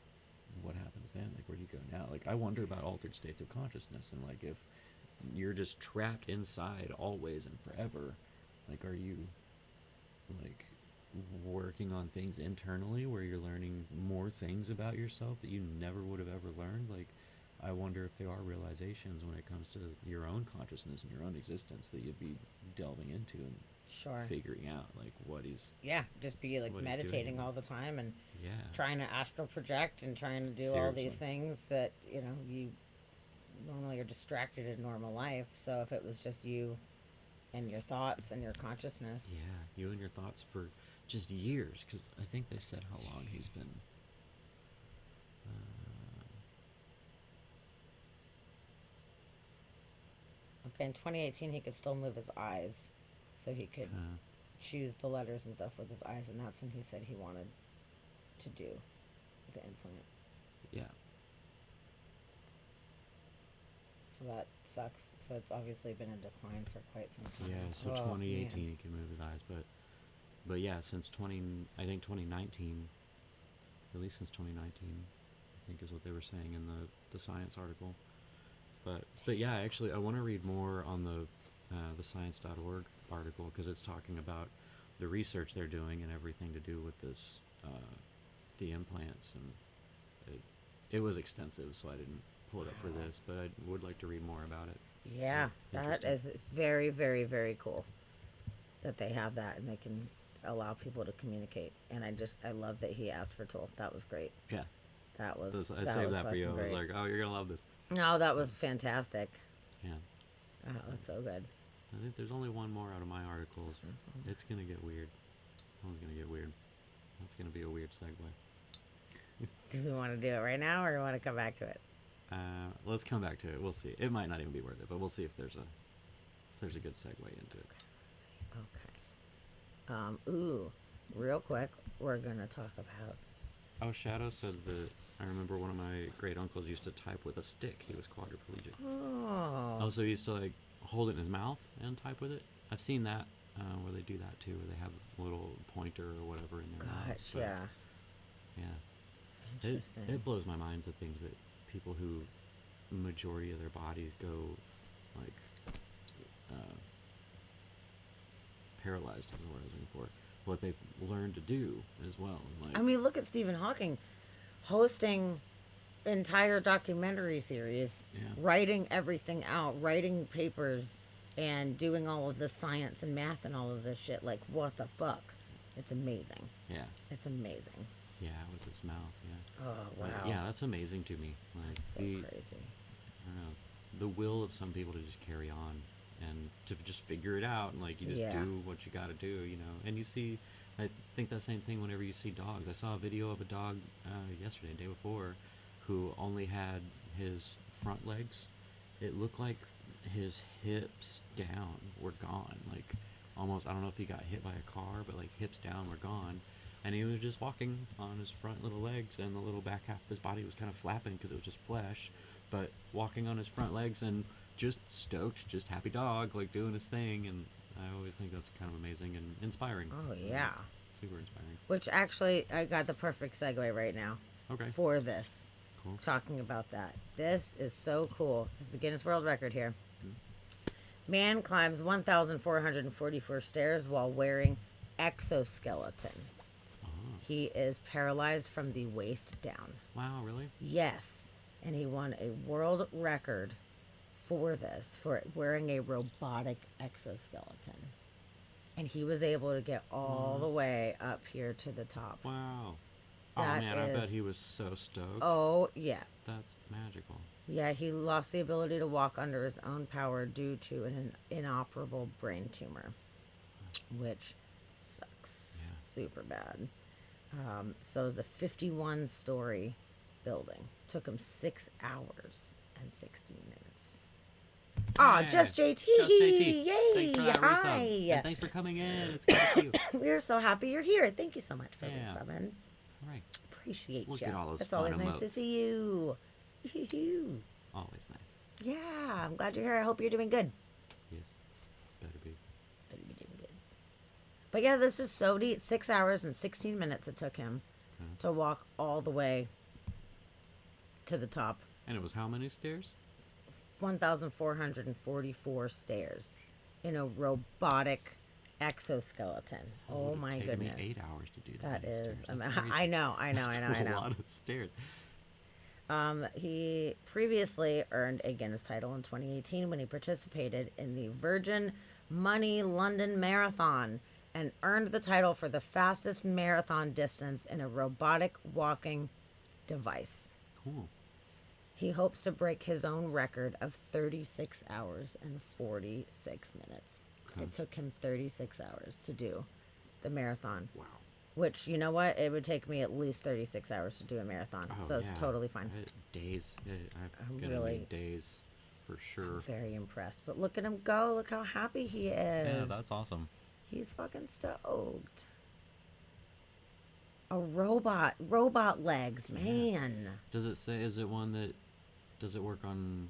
What happens then? Like, where do you go now? Like, I wonder about altered states of consciousness and like if you're just trapped inside always and forever. Like, are you like working on things internally where you're learning more things about yourself that you never would have ever learned? Like, I wonder if there are realizations when it comes to your own consciousness and your own existence that you'd be delving into and Sure. figuring out like what he's Yeah, just be like what he's doing. meditating all the time and Yeah. trying to astral project and trying to do all these Seriously. things that you normally are distracted in normal life. So if it was just you and your thoughts and your consciousness, Yeah, you and your thoughts for just years, because I think they said how long he's been. okay, in 2018 he could still move his eyes, so he could choose the letters and stuff with his eyes, and that's when he said he wanted to do the implant. Yeah. So that sucks. So it's obviously been a decline for quite some time. Yeah, so Oh, 2018 man. he can move his eyes, but yeah, since 2019, at least since 2019, I think is what they were saying in the Science article. But yeah, actually, I want to read more on the science.org article because it's talking about the research they're doing and everything to do with this, the implants, and it was extensive, so I didn't pull it up for this, but I would like to read more about it. Yeah, that is very, very, very cool. that they have that and they can allow people to communicate. And I love that he asked for Tool. That was great. Yeah. That was. I saved that for you. I was great. like, oh, you're gonna love this. No, that was fantastic. Yeah. That was so good. I think there's only one more out of my articles. It's gonna get weird. That one's gonna get weird. That's gonna be a weird segue. Do we want to do it right now, or do we want to come back to it? Let's come back to it. We'll see. It might not even be worth it, but we'll see if there's a good segue into it. Okay. Ooh, real quick, we're gonna talk about. Oh, Shadow said that I remember one of my great uncles used to type with a stick. He was quadriplegic. Oh. So he used to like hold it in his mouth and type with it. I've seen that where they do that too, where they have a little pointer or whatever in their mouth. Gosh, yeah. Yeah. Interesting. It blows my mind the things that people who majority of their bodies go like paralyzed is the word I was looking for. What they've learned to do as well. Like, I mean, look at Stephen Hawking hosting entire documentary series, writing everything out, writing papers, and doing all of the science and math and all of this shit. Like, what the fuck? It's amazing. Yeah. It's amazing. Yeah, with his mouth, yeah. Oh, wow. Yeah, that's amazing to me. Like, That's so crazy. I don't know, the will of some people to just carry on and to just figure it out, and like you just do what you got to do, you know. And you see, I think that same thing whenever you see dogs. I saw a video of a dog yesterday, day before, who only had his front legs. It looked like his hips down were gone, like almost. I don't know if he got hit by a car, but like hips down were gone. And he was just walking on his front little legs, and the little back half of his body was kind of flapping because it was just flesh, but walking on his front legs and just stoked, just happy dog, like doing his thing. And I always think that's kind of amazing and inspiring. Oh, yeah. Super inspiring. Which actually, I got the perfect segue right now. Okay. For this. Cool. Talking about that. This is so cool. This is a Guinness World Record here. Man climbs 1,444 stairs while wearing exoskeleton. He is paralyzed from the waist down. Wow, really? Yes. And he won a world record for this, for wearing a robotic exoskeleton. And he was able to get all the way up here to the top. Wow. That oh, man, I bet is- he was so stoked. Oh, yeah. That's magical. Yeah, he lost the ability to walk under his own power due to an inoperable brain tumor, which sucks super bad. So it's a 51-story building. Took him 6 hours and 16 minutes. Ah, Hey, just JT. Just JT. Yay. Thanks for that Hi. resub. And thanks for coming in. It's good to see you. We're so happy you're here. Thank you so much for Yeah. resubbing. All right. Appreciate Look you. at all those It's fun always nice to emotes. see you. Yoo-hoo. Always nice. Yeah, I'm glad you're here. I hope you're doing good. Yes. Better be. Better be doing good. But yeah, this is so neat. 6 hours and 16 minutes it took him to walk all the way to the top. And it was how many stairs? 1,444 stairs in a robotic exoskeleton. Oh It my would've taken goodness. me 8 hours to do That many is, stairs. That's I crazy. know. That's I know. a lot of stairs. He previously earned a Guinness title in 2018 when he participated in the Virgin Money London Marathon and earned the title for the fastest marathon distance in a robotic walking device. Cool. He hopes to break his own record of 36 hours and 46 minutes. Okay. It took him 36 hours to do the marathon. Wow. Which, you know what? It would take me at least 36 hours to do a marathon. Oh, so it's yeah. totally fine. Days. I'm gonna really- need days for sure. I'm very impressed. But look at him go. Look how happy he is. Yeah, that's awesome. He's fucking stoked. A robot legs, man. Does it say? Is it one that? Does it work on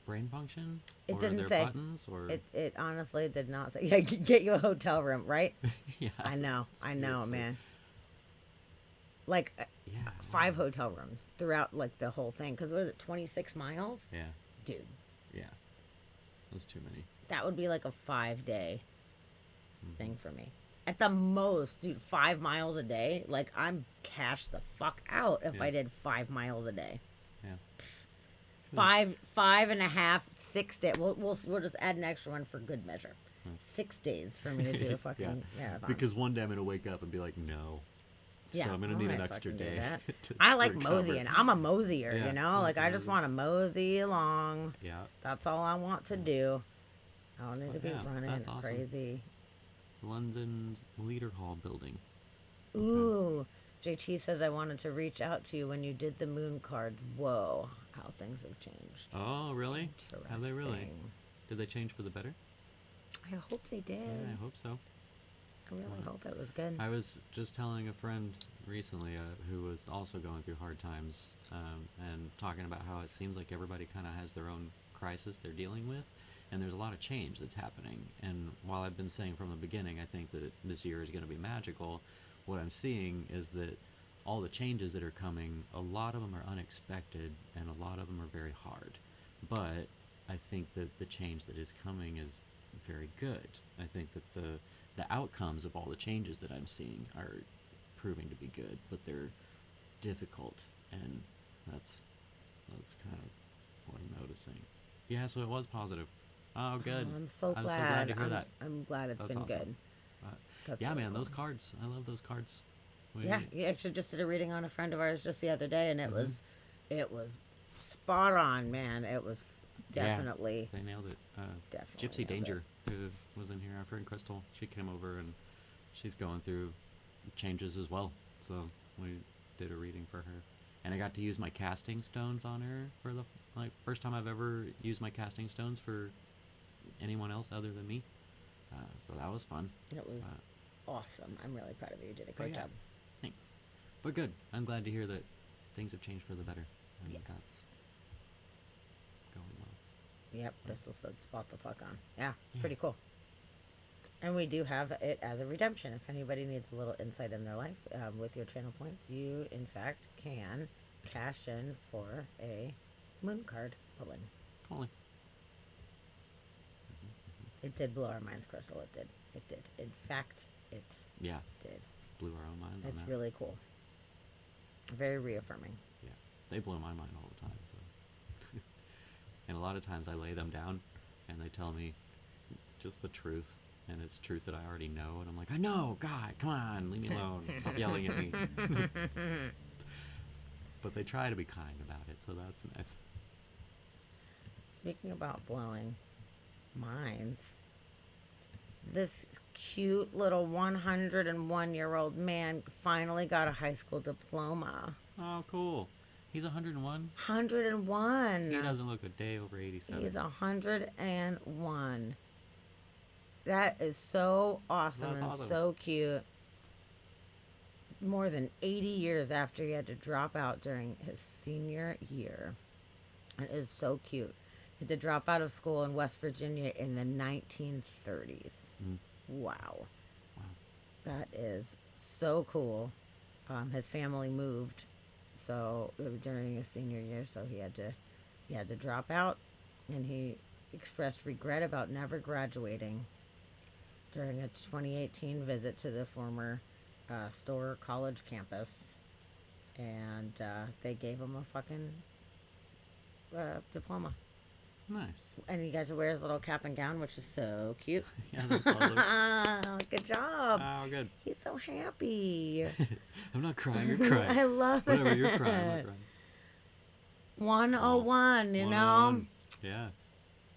brain function? It Or are didn't there say. buttons or? It honestly did not say. Yeah, get you a hotel room, right? Yeah. I know, Seriously. man. Like 5 hotel rooms throughout like the whole thing. Because what is it, 26 miles? Yeah. Dude, Yeah. That's too many. that would be like a 5-day thing for me. At the most, dude, 5 miles a day. Like I'm cashed the fuck out if I Yeah. did 5 miles a day. Yeah. 5.5, 6 days. We'll just add an extra one for good measure. 6 days for me to do a fucking marathon. Because one day I'm gonna wake up and be like, no. Yeah, So I'm gonna I need might an extra fucking do day. that. to I like recover. moseying. I'm a mosier, Yeah, you know? Like, I just absolutely. want to mosey along. Yeah. That's all I want to do. I don't need to be Yeah, running that's awesome. crazy. London's Leader Hall building. Ooh. JT says, I wanted to reach out to you when you did the moon cards. Whoa. How things have changed. Oh, really? Have they really? Interesting. Did they change for the better? I hope they did. Yeah, I hope so. I really hope it was good. I was just telling a friend recently who was also going through hard times and talking about how it seems like everybody kind of has their own crisis they're dealing with, and there's a lot of change that's happening. And while I've been saying from the beginning I think that this year is going to be magical, what I'm seeing is that all the changes that are coming, a lot of them are unexpected and a lot of them are very hard. But I think that the change that is coming is very good. I think that the outcomes of all the changes that I'm seeing are proving to be good, but they're difficult, and that's kind of what I'm noticing. Yeah, so it was positive. Oh, good. I'm so glad. I'm so glad to hear that. I'm glad it's That's been awesome. good. That's yeah, really man, cool. those cards. I love those cards. Yeah, you actually just did a reading on a friend of ours just the other day, and it Mm-hmm. was spot on, man. It was definitely. Yeah, they nailed it. Definitely Gypsy nailed Danger, who was in here, our friend Crystal, she came over and she's going through changes as well. So we did a reading for her, and I got to use my casting stones on her for the first time I've ever used my casting stones for anyone else other than me. So that was fun. It was awesome. I'm really proud of you. You did a But great yeah, job. Thanks. But good. I'm glad to hear that things have changed for the better. And Yes. that's going well. Yep, Crystal said spot the fuck on. Yeah, it's pretty cool. And we do have it as a redemption. If anybody needs a little insight in their life with your channel points, you in fact can cash in for a moon card pull-in. Totally. It did blow our minds, Crystal. It did. It did. In fact, it Yeah. did. Blew our own minds on It's that. really cool. Very reaffirming. Yeah. They blow my mind all the time. So, and a lot of times I lay them down, and they tell me just the truth, and it's truth that I already know, and I'm like, I know, God, come on, leave me alone, stop yelling at me. But they try to be kind about it, so that's nice. Speaking about blowing minds, this cute little 101-year-old man finally got a high school diploma. Oh, cool. He's 101. 101. He doesn't look a day over 87. He's 101. That is so awesome That's and awesome. so cute. More than 80 years after he had to drop out during his senior year. It is so cute. He had to drop out of school in West Virginia in the 1930s. Wow. That is so cool. His family moved, so it was during his senior year, so he had to drop out, and he expressed regret about never graduating during a 2018 visit to the former Storer College campus, and they gave him a fucking diploma. Nice. And he got to wear his little cap and gown, which is so cute. Yeah, that's awesome. Good job. Oh, good. He's so happy. I'm not crying, you're crying. I love Whatever, it. you're crying, I'm not crying. 101, you know? 101. Yeah.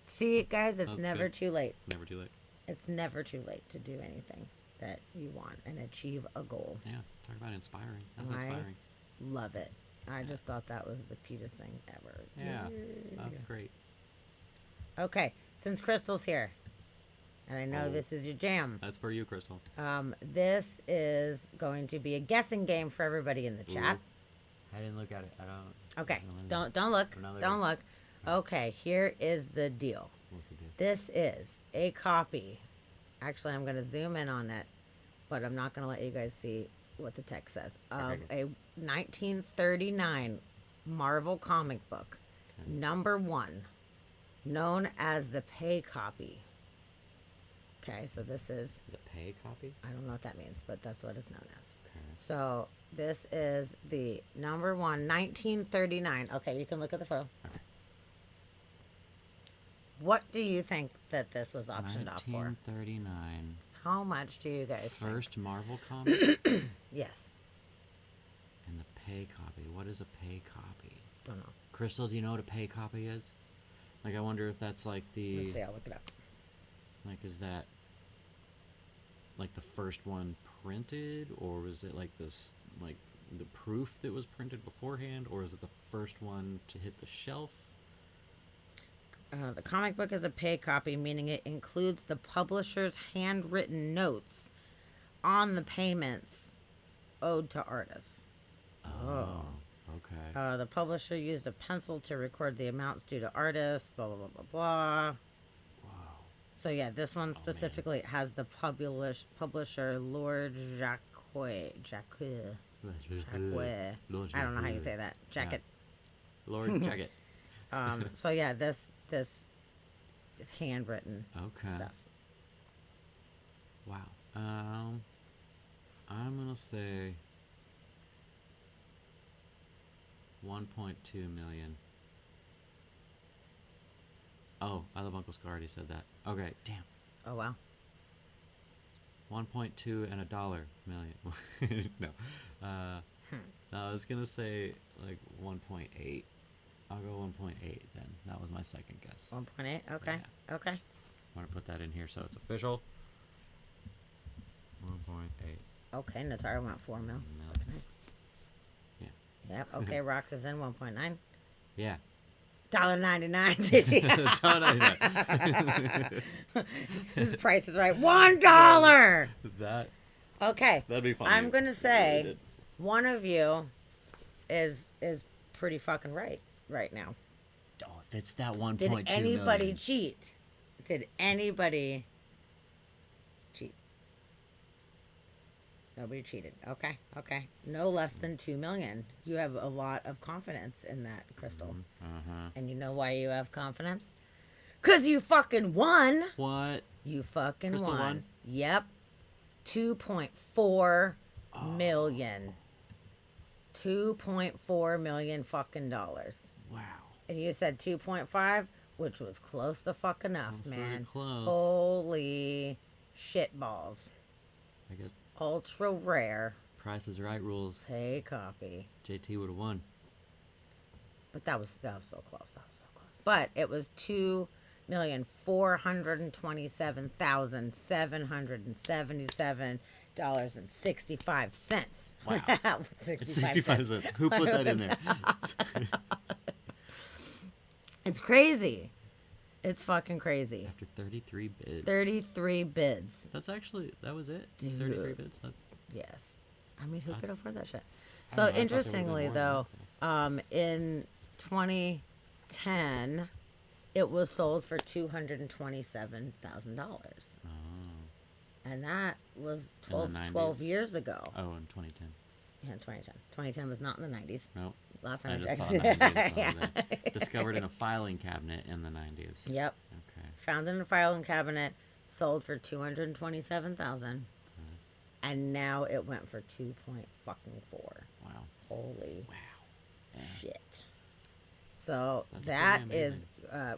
See, guys, it's That's never good. too late. Never too late. It's never too late to do anything that you want and achieve a goal. Yeah, talk about inspiring. That's I inspiring. love it. I just thought that was the cutest thing ever. Yeah, Yay. that's great. Okay, since Crystal's here, and I know Oh. this is your jam, That's for you, Crystal. this is going to be a guessing game for everybody in the chat. Ooh. I didn't look at it. I don't. Okay, I don't don't look. Another Don't day. look. Okay, here is the deal. What's the deal? This is a copy. Actually, I'm going to zoom in on it, but I'm not going to let you guys see what the text says. Of a 1939 Marvel comic book, #1, known as the pay copy. Okay, so this is... The pay copy? I don't know what that means, but that's what it's known as. Okay. So this is the #1, 1939. Okay, you can look at the photo. What do you think that this was auctioned off for? 1939. How much do you guys think? First Marvel comic? Yes. And the pay copy. What is a pay copy? Don't know. Crystal, do you know what a pay copy is? Like, I wonder if that's like the... Let's see, I'll look it up. Like, is that like the first one printed, or was it like this, like the proof that was printed beforehand, or is it the first one to hit the shelf? The comic book is a pay copy, meaning it includes the publisher's handwritten notes on the payments owed to artists. Oh, okay. The publisher used a pencil to record the amounts due to artists, blah, blah, blah, blah, blah. So, yeah, this one specifically has the publisher Lord Jacques. I don't know how you say that. Jacket. Yeah. Lord Jacket. So, yeah, this is handwritten stuff. Wow. I'm going to say 1.2 million. Oh, I Love Uncle Scar already said that. Okay, damn. Oh, wow. 1.2 and $1 million. No. No, I was going to say like 1.8. I'll go 1.8 then. That was my second guess. 1.8? Okay. Yeah. Okay. I want to put that in here so it's official. 1.8. Okay, Natara went 4 mil. Okay. Yeah. Yep. Okay, Rox is in 1.9. Yeah. $1.99. $1.99. His price is right. $1. That. Okay. That'd be funny. I'm gonna say one of you is pretty fucking right now. Oh, if it's that 1.2 Did anybody million. cheat? Did anybody cheat? Nobody cheated. Okay. Okay. No less than 2 million. You have a lot of confidence in that, Crystal. And you know why you have confidence? 'Cause you fucking won. What? You fucking Crystal won. won? Yep. 2.4 million. 2.4 million fucking dollars. Wow. And you said 2.5, which was close the fuck enough, That's man. pretty close. Holy shit balls. I guess Ultra rare. Price is Right rules. Pay copy. JT would have won. But that was so close. That was so close. But it was $2,427,777.65. Wow. 65 cents. Who put that in there? It's crazy. It's fucking crazy. After 33 bids. 33 bids. That's actually, that was it? Dude. 33 bids? Yes. I mean, who could afford that shit? I So don't know, I thought there would've interestingly, been though, more. in 2010, it was sold for $227,000. Oh. And that was In the 12 90s. years ago. Oh, in 2010. Yeah, 2010. 2010 was not in the 90s. Nope. Last time I I just checked. saw 90s. Yeah. Discovered in a filing cabinet in the 90s. Yep. Okay. Found in a filing cabinet, sold for $227,000, and now it went for 2.4. Wow. Holy Yeah. shit! So That's that pretty is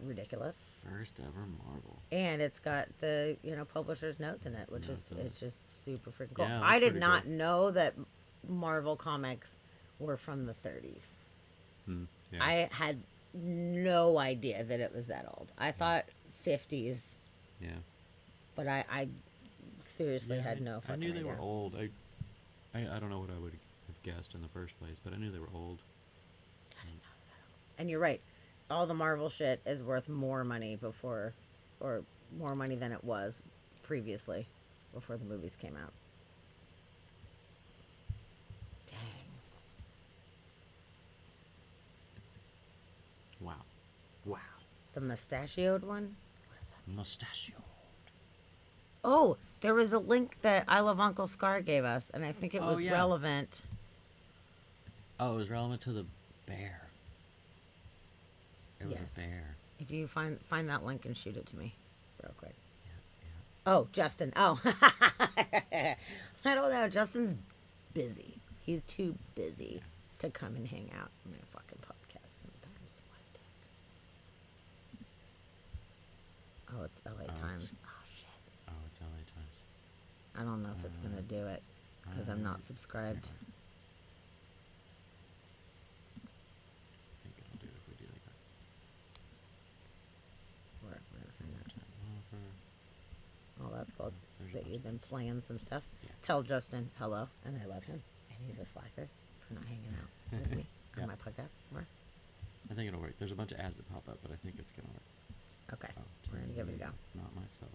ridiculous, First ever Marvel. and it's got the publisher's notes in it, which Notes is in it. it's just super freaking cool. Yeah, I that's did pretty not cool. know that Marvel comics were from the 30s. Yeah. I had no idea that it was that old. I thought 50s, Yeah. but I seriously Yeah, had no I fucking knew they idea. were old. I don't know what I would have guessed in the first place, but I knew they were old. And you're right. All the Marvel shit is worth more money or more money than it was previously, before the movies came out. Dang. Wow. Wow. The mustachioed one? What is that? Mustachio. Oh, there was a link that I Love Uncle Scar gave us, and I think it Oh, was yeah. relevant. Oh, it was relevant to the bear. It was Yes. a bear. If you find that link and shoot it to me real quick. Oh, Justin. Oh. I don't know. Justin's busy. He's too busy to come and hang out on my fucking podcast sometimes. What a dick. it's LA Oh, Times. it's- Oh shit. Oh, it's LA Times. I don't know if it's gonna do it because I'm not subscribed. I think it'll do it if we do like that. Where am I gonna find that? Developer. Oh, that's cool. There's a That bunch you've of been playing some stuff. Yeah. Tell Justin hello, and I love him, and he's a slacker for not hanging out with me Yeah. on my podcast. More. I think it'll work. There's a bunch of ads that pop up, but I think it's gonna work. Okay, Oh, we're gonna give it a go. Not myself.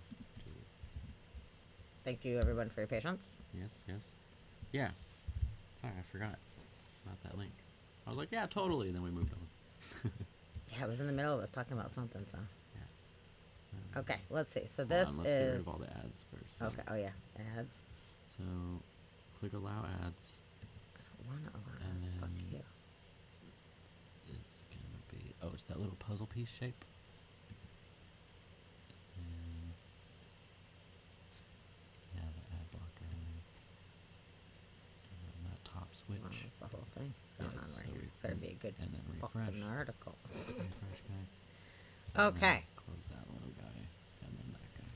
Thank you, everyone, for your patience. Yes, yes. Yeah. Sorry, I forgot about that link. I was like, yeah, totally. And then we moved on. Yeah, I was in the middle of us talking about something, so. Yeah. Okay, let's see. So Hold this on, let's get rid is. of all the ads first. Okay. Oh yeah, ads. So, click allow ads. I don't wanna allow And ads. Fuck then- you. It's gonna be. Oh, it's that little puzzle piece shape. And yeah, the ad blocker. And then that top switch. Wow, that's the whole thing Yeah, going on so right here. we Better can- be a good and then fucking refresh. article. Refresh guy. And Okay. then close that little guy, and then that guy.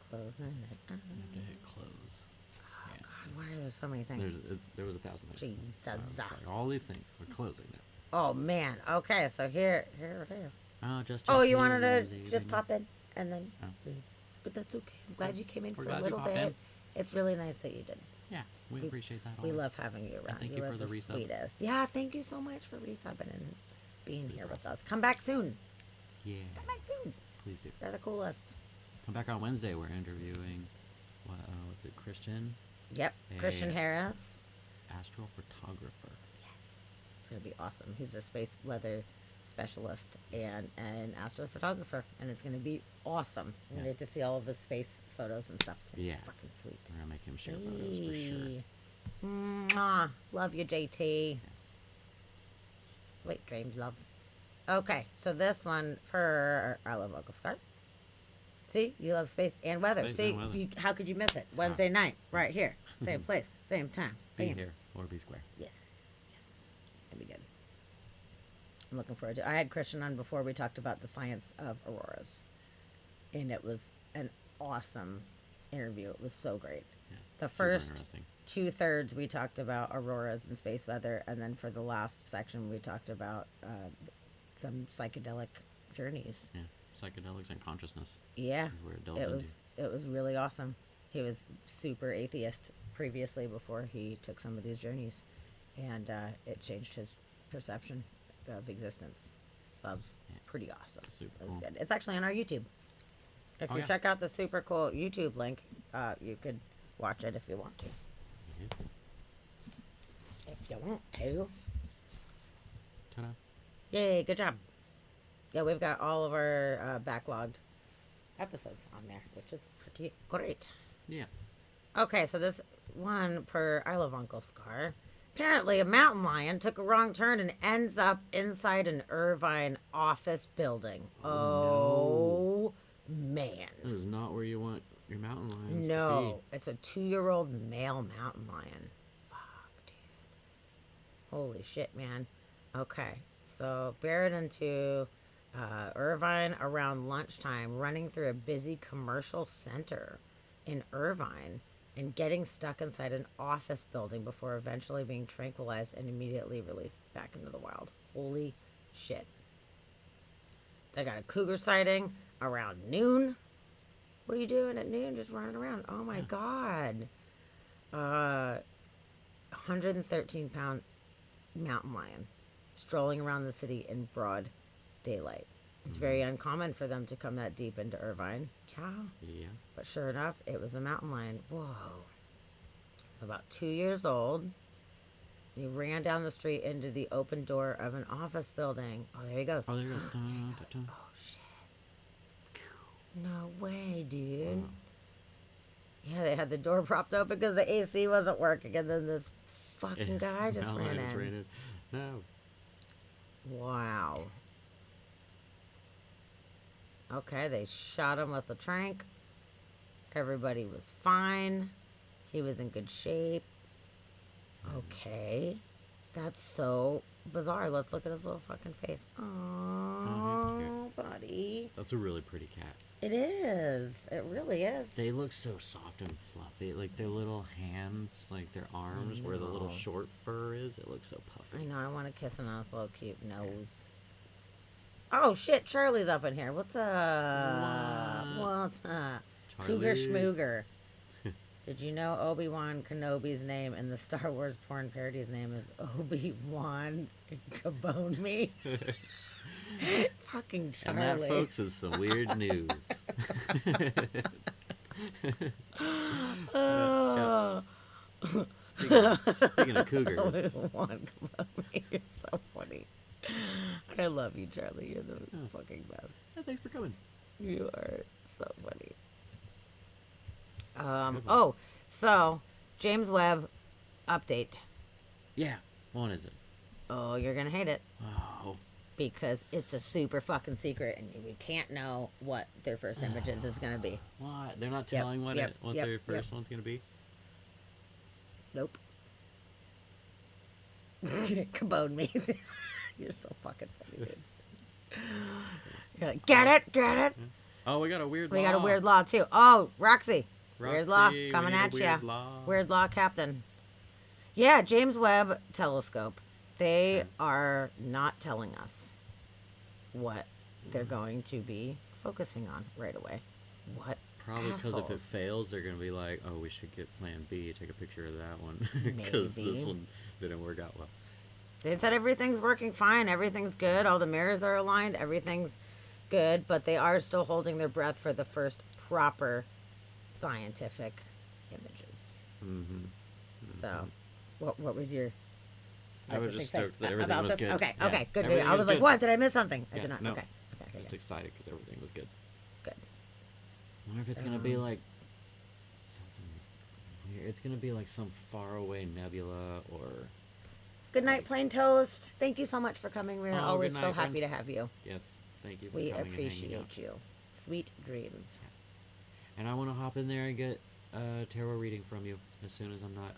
Closing it. You have to hit close. Oh God, why are there so many things? There was 1,000 things. So Jesus. it's like all these things. We're closing now. Oh man. Okay, so here it is. Oh, just. Oh, you me, wanted to leaving just me. pop in and then Oh. leave. But that's okay. I'm glad you came in We're for a glad you little popped bit. in. It's really nice that you did. Yeah, we appreciate that. We always. love having you around. thank you you are for the resub. sweetest. Yeah, thank you so much for resubbing and being here with us. Come back soon. Yeah. Come back soon. Please do. You're the coolest. Come back on Wednesday. We're interviewing. What's it? Christian. Yep. Christian a Harris. Astrophotographer. It's gonna be awesome. He's a space weather specialist and an astrophotographer, and it's gonna be awesome. We're gonna Yeah. get to see all of his space photos and stuff. It's gonna Yeah. be fucking sweet. We're gonna make him share photos for sure. Hey. Mwah. Love you, JT. Sweet dreams, love. Okay, so this one for I love Uncle Scar. See, you love space and weather. Space See, and weather. how could you miss it? Wednesday night, right here, same place, same time. Be Bam. here or be square. Yes, yes, it's gonna be good. I'm looking forward to. I had Christian on before. We talked about the science of auroras, and it was an awesome interview. It was so great. Yeah, The super first interesting. 2/3 we talked about auroras and space weather, and then for the last section we talked about some psychedelic journeys. Yeah, psychedelics and consciousness. Yeah, is where it delved it was really awesome. He was super atheist previously before he took some of these journeys, and it changed his perception of existence. So that was pretty awesome. Super It was cool. good. It's actually on our YouTube. If Oh, you yeah. check out the super cool YouTube link, you could watch it if you want to. Yes. If you want to. Ta-da. Yay, good job. Yeah, we've got all of our backlogged episodes on there, which is pretty great. Yeah. Okay, so this one per I Love Uncle Scar. Apparently, a mountain lion took a wrong turn and ends up inside an Irvine office building. Oh, man. That is not where you want your mountain lions to No, it's a 2-year-old male mountain lion. Fuck, dude. Holy shit, man. Okay, so buried into Irvine around lunchtime, running through a busy commercial center in Irvine and getting stuck inside an office building before eventually being tranquilized and immediately released back into the wild. Holy shit. They got a cougar sighting around noon. What are you doing at noon? Just running around. Oh my God. 113-pound mountain lion strolling around the city in broad daylight. It's very uncommon for them to come that deep into Irvine. Yeah. Yeah. But sure enough, it was a mountain lion. Whoa. About 2 years old. He ran down the street into the open door of an office building. Oh, there he goes. Oh, there you go. Oh, shit. No way, dude. Yeah, they had the door propped open because the AC wasn't working, and then this fucking guy just Mountain ran lions in. ran in. No. Wow. Okay, they shot him with a trank. Everybody was fine. He was in good shape. Okay. That's so bizarre. Let's look at his little fucking face. Oh, he's Oh, buddy. That's a really pretty cat. It is. It really is. They look so soft and fluffy. Like their little hands, like their arms, where the little know. short fur is. It looks so puffy. I know. I want to kiss him on his little cute nose. Oh shit! Charlie's up in here. What's up? What's up? Cougar Charlie. Schmooger. Did you know Obi-Wan Kenobi's name in the Star Wars porn parody's name is Obi-Wan Kabone Me? Fucking Charlie. And that, folks, is some weird news. Speaking of cougars. Obi-Wan Kabone Me, you're so funny. I love you, Charlie. You're the fucking best. Yeah, thanks for coming. You are so funny. Oh, so James Webb update. Yeah. What is it? Oh, you're gonna hate it. Oh. Because it's a super fucking secret, and we can't know what their first images is gonna be. What? They're not telling what their first one's gonna be? Nope. Kabone me. You're so fucking funny, dude. You're like, get it? Oh, we got a weird law. We got a weird law too. Oh, Roxy. Weird law Roxy, coming we need at a ya. weird law. Weird law captain. Yeah, James Webb Telescope. They are not telling us what they're going to be focusing on right away. What? Probably because if it assholes. fails, they're going to be like, oh, we should get plan B, take a picture of that one. Because this Maybe. one didn't work out well. They said everything's working fine, everything's good, all the mirrors are aligned, everything's good, but they are still holding their breath for the first proper scientific images. Mm-hmm. So, what was your? I was just just excited stoked that everything about was this? good. Okay, Yeah, okay, good. everything I was like, good. what? Did I miss something? I Yeah, did not. no. Okay. I was excited because everything was good. Good. I wonder if it's going to be like something weird. It's going to be like some faraway nebula or... Good night, Plain Toast. Thank you so much for coming. We're Oh, always good so night, happy friend. to have you. Yes, thank you for We coming and hanging appreciate out. you. Sweet dreams. And I want to hop in there and get a tarot reading from you as soon as I'm not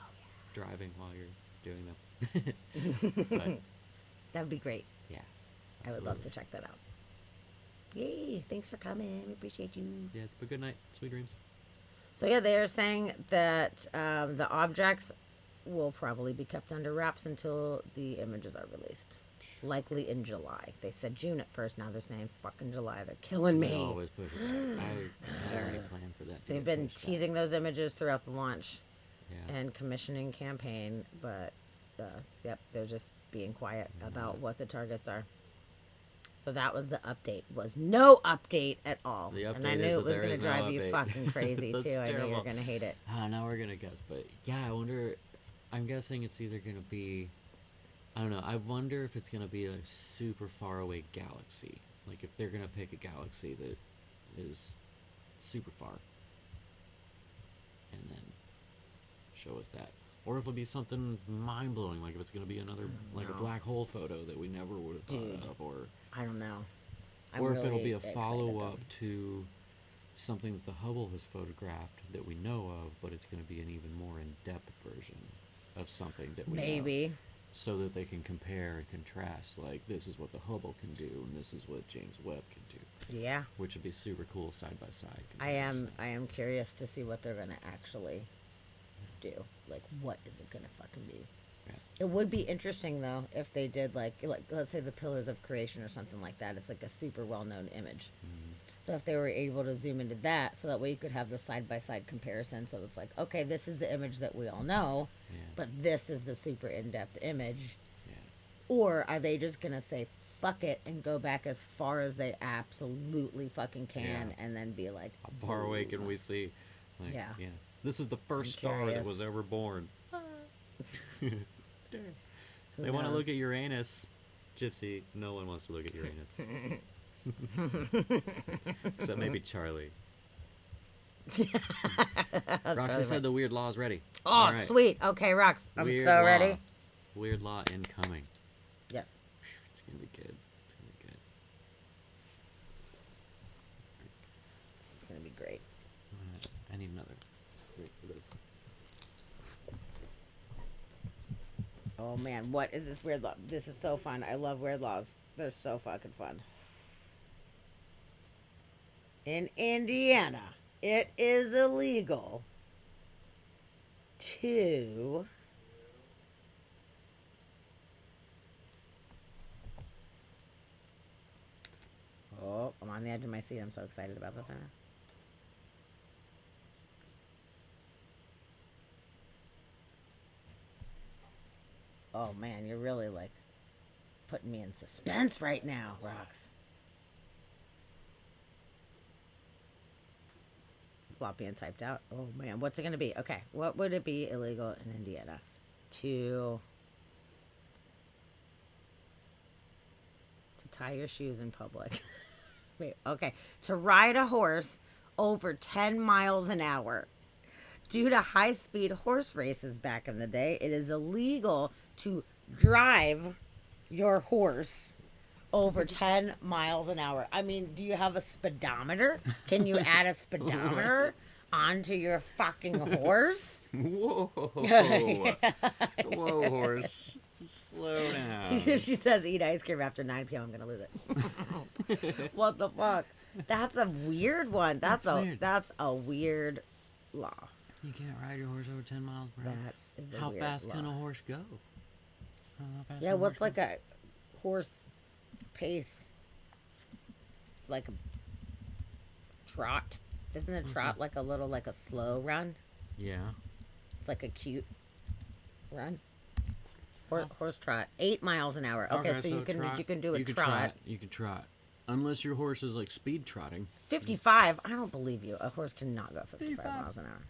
driving while you're doing them. But, That'd be great. yeah. I would love to absolutely. check that out. Yay, thanks for coming. We appreciate you. Yes, but good night. Sweet dreams. So yeah, they are saying that the objects will probably be kept under wraps until the images are released. Likely in July. They said June at first. Now they're saying fucking July. They're killing me. They always push it back. I already planned for that. to They've get been pushed back. teasing those images throughout the launch Yeah. and commissioning campaign, but yep, they're just being quiet about what the targets are. So that was the update. Was no update at all. The And I update knew is it that was there going is to no drive you update. fucking crazy That's too. I knew you were terrible. going to hate it. Now we're gonna guess, but yeah, I wonder. I'm guessing it's either gonna be, I don't know. I wonder if it's gonna be a super far away galaxy. Like if they're gonna pick a galaxy that is super far, and then show us that, or if it'll be something mind blowing, like if it's gonna be another like a know. black hole photo that we never would have thought Dude, of, or I don't know. I'm or if it'll really be a excited, follow though. up to something that the Hubble has photographed that we know of, but it's going to be an even more in-depth version of something that we know, Maybe. so that they can compare and contrast. Like this is what the Hubble can do, and this is what James Webb can do. Yeah. Which would be super cool side by side. I am curious to see what they're going to actually do. Like, what is it going to fucking be? Yeah. It would be interesting though if they did like let's say the Pillars of Creation or something like that. It's like a super well known image. So if they were able to zoom into that, so that way you could have the side by side comparison. So it's like, okay, this is the image that we all know, but this is the super in depth image. Or are they just gonna say fuck it and go back as far as they absolutely fucking can, and then be like, How far away can we see? Like, Yeah. This is the first star that curious. was ever born. Who They want to knows? look at Uranus. Gypsy, no one wants to look at Uranus. Except maybe Charlie. Roxy Charlie said the weird law is ready. Oh, All right. sweet. Okay, Rox, I'm Weird so law. ready. Weird law incoming. Yes. It's gonna be good. It's gonna be good. This is gonna be great. I need another. Wait for this. Oh man, what is this weird law? This is so fun. I love weird laws. They're so fucking fun. In Indiana, it is illegal to Oh, I'm on the edge of my seat. I'm so excited about this right now. Oh man, you're really like putting me in suspense right now, Rox. It's a lot being typed out. Oh man, what's it gonna be? Okay, what would it be illegal in Indiana? To tie your shoes in public. Wait, okay. To ride a horse over 10 miles an hour. Due to high-speed horse races back in the day, it is illegal to drive your horse over 10 miles an hour. I mean, do you have a speedometer? Can you add a speedometer onto your fucking horse? Whoa. Whoa, horse. Slow down. If she says eat ice cream after 9 p.m., I'm going to lose it. What the fuck? That's a weird one. That's a weird law. You can't ride your horse over 10 miles per hour. That is a How weird fast law. can a horse go? Yeah, what's like a horse pace? Like a trot. Isn't a trot like a little, like a slow run? Yeah. It's like a cute run. Horse trot. 8 miles an hour. Okay, so you can do a trot. You can trot. Unless your horse is like speed trotting. 55? I don't believe you. A horse cannot go 55 miles an hour.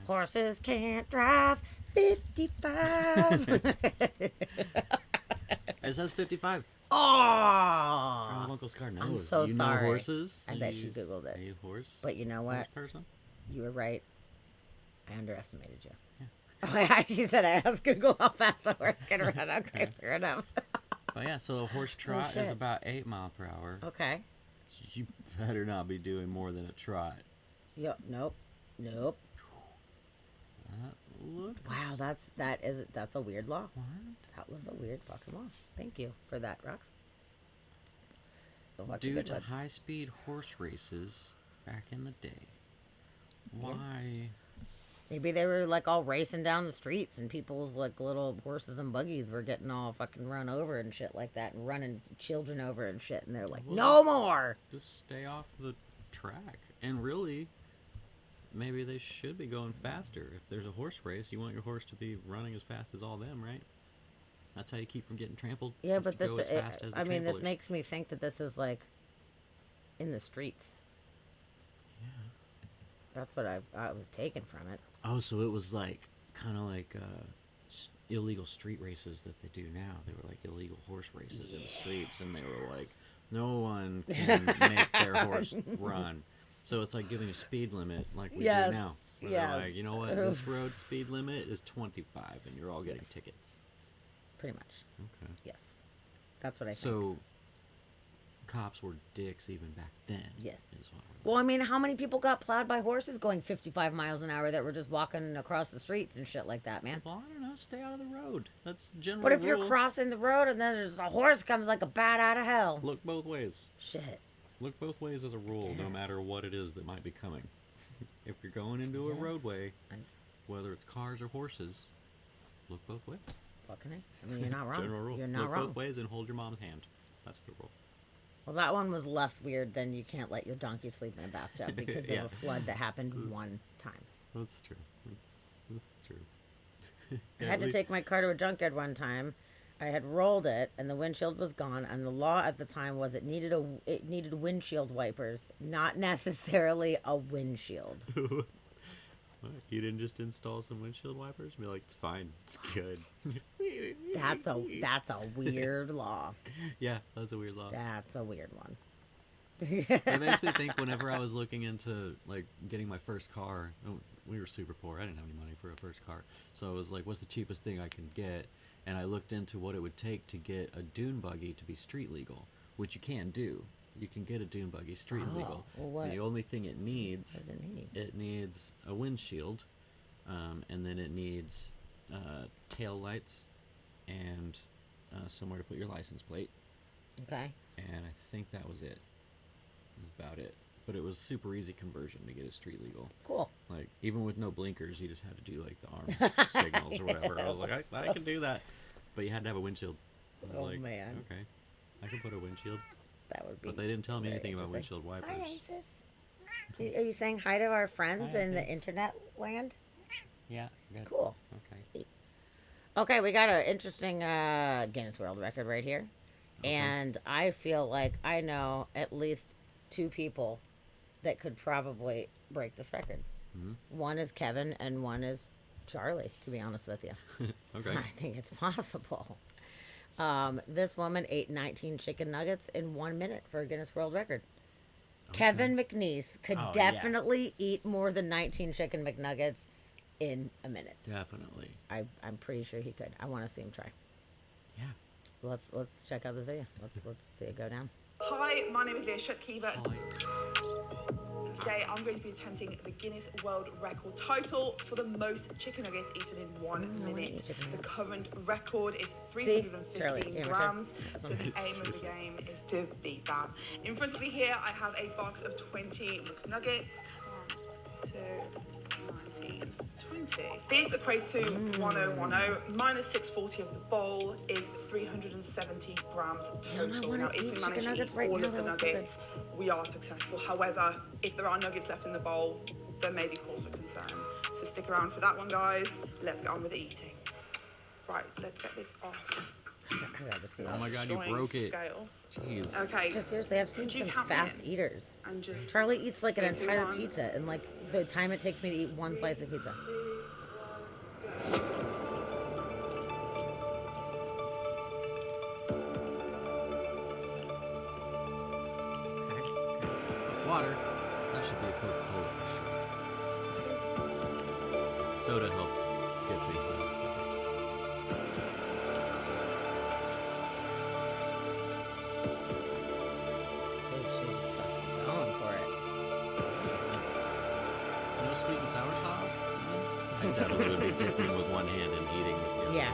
Horses can't drive 55. It says 55. Oh! Uncle Scar knows. I'm so you sorry. Know horses? I bet she Googled it. Are you a horse? But you know what? Horse person? You were right. I underestimated you. Yeah. Oh, she said I asked Google how fast a horse can run. Okay, fair enough. But yeah, so a horse trot is about 8 miles per hour. Okay. So you better not be doing more than a trot. Yep. Nope. Wow, that's a weird law. What? That was a weird fucking law. Thank you for that, Rox. Due to high-speed horse races back in the day. Why? Maybe they were like all racing down the streets and people's like little horses and buggies were getting all fucking run over and shit like that and running children over and shit. And they're like, no more. Just stay off the track. And really, maybe they should be going faster. If there's a horse race, you want your horse to be running as fast as all them, right? That's how you keep from getting trampled. Yeah, but this, this makes me think that this is like in the streets. Yeah. That's what I was taken from it. Oh, so it was like kind of like illegal street races that they do now. They were like illegal horse races in the streets, and they were like, no one can make their horse run. So it's like giving a speed limit like we do now. Where they're like, you know what, this road speed limit is 25, and you're all getting tickets. Pretty much. Okay. Yes. That's what I think. So cops were dicks even back then. Yes. Is what well, I mean, how many people got plowed by horses going 55 miles an hour that were just walking across the streets and shit like that, man? Well, I don't know. Stay out of the road. That's general But if rule. you're crossing the road and then there's a horse comes like a bat out of hell. Look both ways. Shit. Look both ways as a rule, no matter what it is that might be coming. If you're going into a roadway, whether it's cars or horses, look both ways. Fucking A. I mean, you're not wrong. General rule. You're not look wrong. both ways and hold your mom's hand. That's the rule. Well, that one was less weird than you can't let your donkey sleep in a bathtub because of a flood that happened one time. That's true. That's true. I had to take my car to a junkyard one time. I had rolled it, and the windshield was gone. And the law at the time was it needed windshield wipers, not necessarily a windshield. What? You didn't just install some windshield wipers? Be like, it's fine, it's good. That's a weird law. Yeah, that's a weird law. That's a weird one. It makes me think whenever I was looking into like getting my first car. We were super poor. I didn't have any money for a first car, so I was like, what's the cheapest thing I can get? And I looked into what it would take to get a dune buggy to be street legal, which you can do. You can get a dune buggy street legal. Well, what? The only thing it needs, What does it need? it needs a windshield, and then it needs tail lights and somewhere to put your license plate. Okay. And I think that was it. That was about it. But it was super easy conversion to get it street legal. Cool. Like, even with no blinkers, you just had to do, like, the arm signals or whatever. I was like, I can do that. But you had to have a windshield. I was man. Okay, I can put a windshield. That would be. But they didn't tell me anything about windshield wipers. Hi, Isis. Are you saying hi to our friends in the internet land? Yeah. Good. Cool. Okay. Okay, we got an interesting Guinness World Record right here. Okay. And I feel like I know at least 2 people that could probably break this record. Mm-hmm. One is Kevin and one is Charlie, to be honest with you. Okay. I think it's possible. This woman ate 19 chicken nuggets in 1 minute for a Guinness World Record. Okay. Kevin McNeese could definitely eat more than 19 chicken McNuggets in a minute. Definitely. I'm pretty sure he could. I want to see him try. Yeah. Let's check out this video. Let's see it go down. Hi, my name is Leah Shutkeever. Today I'm going to be attempting the Guinness World Record title for the most chicken nuggets eaten in 1 minute. The current record is 315 grams, so the aim of the game is to beat that. In front of me here I have a box of 20 McNuggets. 1, 2, 19, 20. This equates to 1010 minus 640 of the bowl is 370 grams total. Now, if we manage to eat all of the nuggets, we are successful. However, if there are nuggets left in the bowl, there may be cause for concern. So stick around for that one, guys. Let's get on with the eating. Right, let's get this off. Oh my God, you broke it. Scale. Jeez. Okay. Yeah, seriously, I've seen some fast eaters. Charlie eats like an entire pizza in like the time it takes me to eat one slice of pizza. Water. That should be a Coca-Cola. Soda helps get things done. Going for it. No sweet and sour sauce? I definitely would be dipping with one hand and eating. Yeah.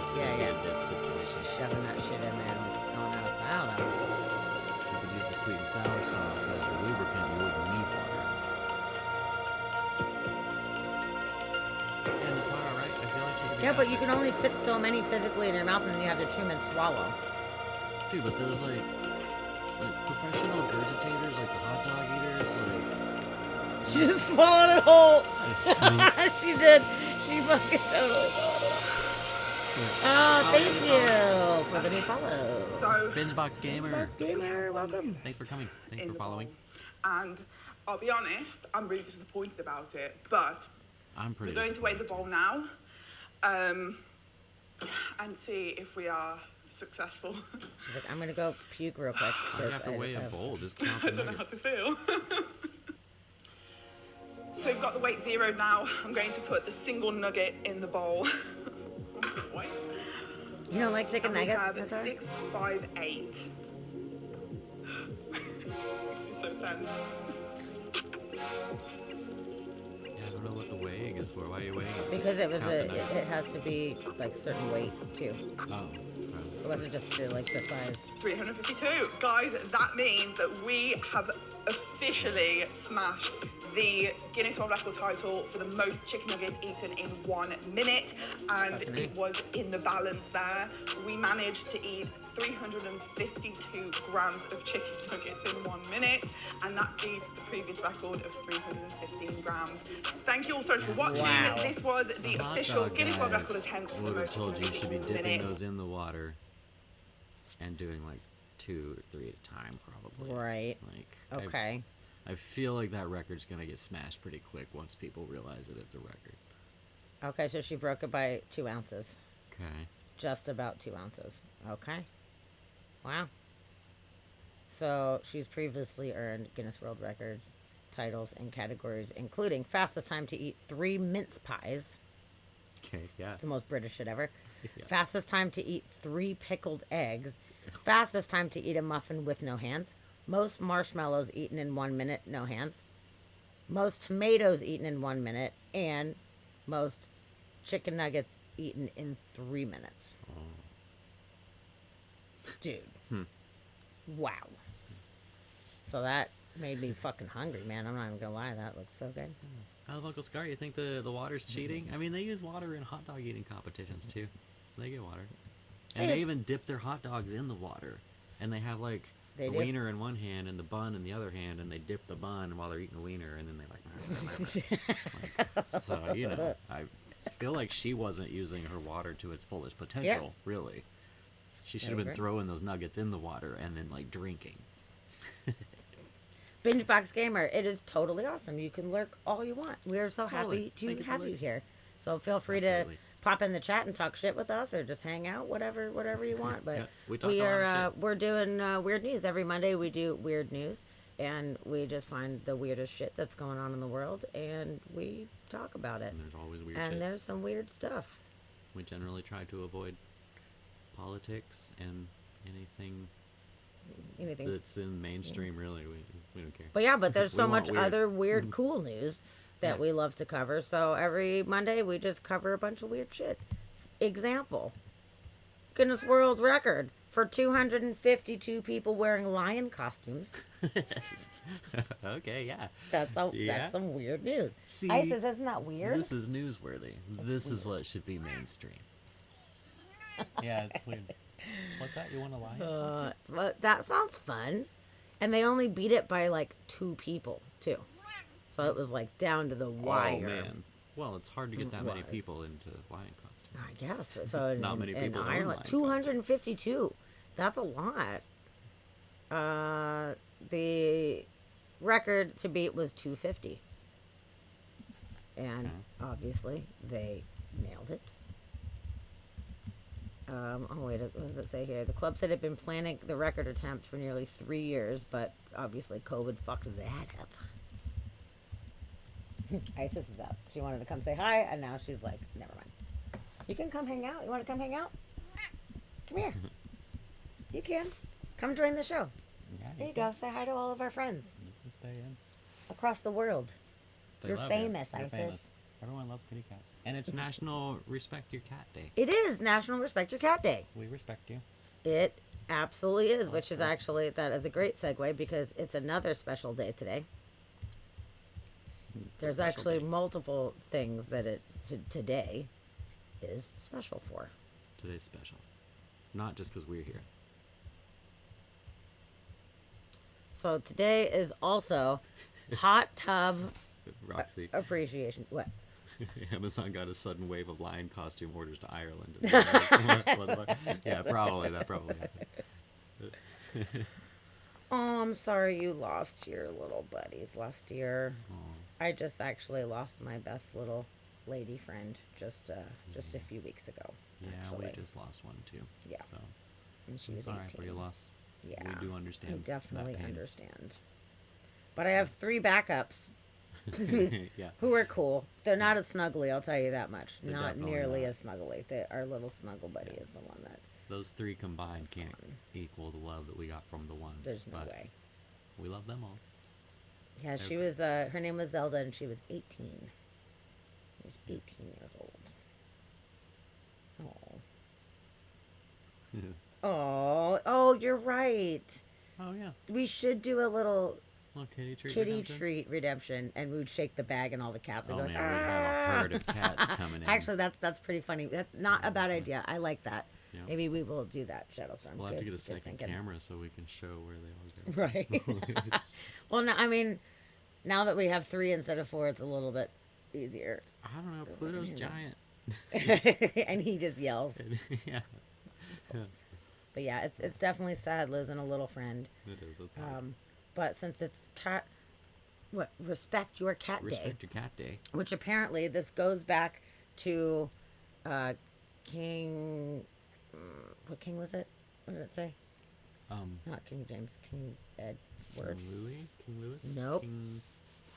Dip situation. Just shoving that shit in there and it's going out of style though. You could use the sweet and sour sauce as your lubricant. You wouldn't need water. And it's alright. I feel like you could. Yeah, but you can only fit so many physically in your mouth and then you have to chew them and swallow. Dude, but those like professional regurgitators, like the hot dog eaters, like. She just swallowed it whole. She did. She fucking totally swallowed it. Oh, thank you for the new follow. So, Bingebox Gamer. Bingebox Gamer, welcome. Thanks for coming. Thanks for following. And I'll be honest, I'm really disappointed about it, but I'm pretty. We're going to weigh the bowl now, and see if we are successful. She's like, I'm gonna go puke real quick. I have to weigh a bowl. Just count the I don't know how nuggets. to feel. So we've got the weight zeroed now. I'm going to put the single nugget in the bowl. Wait. You don't like chicken nuggets? We have 658. So tense. Yeah, I don't know what the weighing is for. Why are you weighing it? Because it has to be like certain weight too. Oh. It wasn't just like the size. 352. Guys, that means that we have officially smashed the Guinness World Record title for the most chicken nuggets eaten in 1 minute, and it was in the balance there. We managed to eat 352 grams of chicken nuggets in 1 minute, and that beats the previous record of 315 grams. Thank you all so much for watching. Wow. This was the official Guinness World Record Guys attempt for the would have most told you chicken you should be nuggets in 1 dipping minute. those in the water and doing like 2 or 3 at a time, probably. Right. Like. Okay. I feel like that record's gonna get smashed pretty quick once people realize that it's a record. Okay, so she broke it by 2 ounces. Okay. Just about 2 ounces. Okay. Wow. So she's previously earned Guinness World Records titles in categories including fastest time to eat 3 mince pies. Okay, yeah. It's the most British shit ever. Yeah. Fastest time to eat 3 pickled eggs. Fastest time to eat a muffin with no hands. Most marshmallows eaten in 1 minute, no hands. Most tomatoes eaten in 1 minute. And most chicken nuggets eaten in 3 minutes. Oh. Dude. Wow. So that made me fucking hungry, man. I'm not even gonna lie. That looks so good. I love Uncle Scar. You think the water's cheating? I mean, they use water in hot dog eating competitions too. They get water, and they even dip their hot dogs in the water, and they have like the wiener in one hand and the bun in the other hand, and they dip the bun while they're eating the wiener, and then they like. So I feel like she wasn't using her water to its fullest potential. Really, she should have been throwing those nuggets in the water and then like drinking. Binge Box Gamer, it is totally awesome. You can lurk all you want. We are so happy to have you here. So feel free to pop in the chat and talk shit with us, or just hang out, whatever you want. But we're doing weird news every Monday. We do weird news, and we just find the weirdest shit that's going on in the world, and we talk about it. And there's always weird and shit. There's some weird stuff. We generally try to avoid politics and anything that's in mainstream. Really, we don't care. But yeah, but there's so much other weird cool news that we love to cover. So every Monday we just cover a bunch of weird shit. Example, Guinness World Record for 252 people wearing lion costumes. Okay, yeah. That's some weird news. See, Isis, isn't that weird? This is newsworthy. This is what should be mainstream. Yeah, it's weird. What's that? You want to lie? Well, that sounds fun. And they only beat it by like 2 people too. So it was like down to the wire. Oh man. Well, it's hard to get that many people into lion costumes. I guess. So not many people in Ireland, 252. That's a lot. The record to beat was 250. And obviously they nailed it. Wait, what does it say here? The club said it had been planning the record attempt for nearly 3 years, but obviously COVID fucked that up. Isis is up. She wanted to come say hi, and now she's like, never mind. You can come hang out. You want to come hang out? Come here. You can. Come join the show. Yeah, there you go. Say hi to all of our friends. You can stay in. Across the world. You're famous, Isis. Famous. Everyone loves kitty cats. And it's National Respect Your Cat Day. It is National Respect Your Cat Day. We respect you. It absolutely is, which is actually, that is a great segue because it's another special day today. There's actually multiple things that today is special for. Today's special. Not just because we're here. So today is also Hot Tub Roxy. Appreciation. What? Amazon got a sudden wave of lion costume orders to Ireland. Yeah, probably. That probably happened. Oh, I'm sorry you lost your little buddies last year. I just actually lost my best little lady friend just a few weeks ago. Yeah, actually. we just lost one too. Yeah. So and she was 18. Sorry for your loss. Yeah. We do understand. I definitely understand. But I have 3 backups. Yeah. Who are cool. They're not as snuggly, I'll tell you that much. They're not definitely nearly not. as snuggly. Our little snuggle buddy is the one that... Those 3 combined can't equal the love that we got from the one. There's no way. We love them all. Yeah, she was, her name was Zelda, and she was 18. She was 18 years old. Oh, you're right. Oh, yeah. We should do a little kitty treat redemption, and we'd shake the bag, and all the cats would go like, we'd have a herd of cats coming in. Actually, that's pretty funny. That's not a bad idea. I like that. Yeah. Maybe we will do that, Shadowstorm. We'll have to get a second camera so we can show where they all go. Right. Well, no, I mean, now that we have 3 instead of 4, it's a little bit easier. I don't know. Pluto's giant. And he just yells. Yeah. But yeah, it's definitely sad losing a little friend. It is. It's hard. But since it's Respect Your Cat Day. Respect Your Cat Day. Which apparently this goes back to King... what king was it? What did it say? Not King James. King Edward. King Louis? Nope.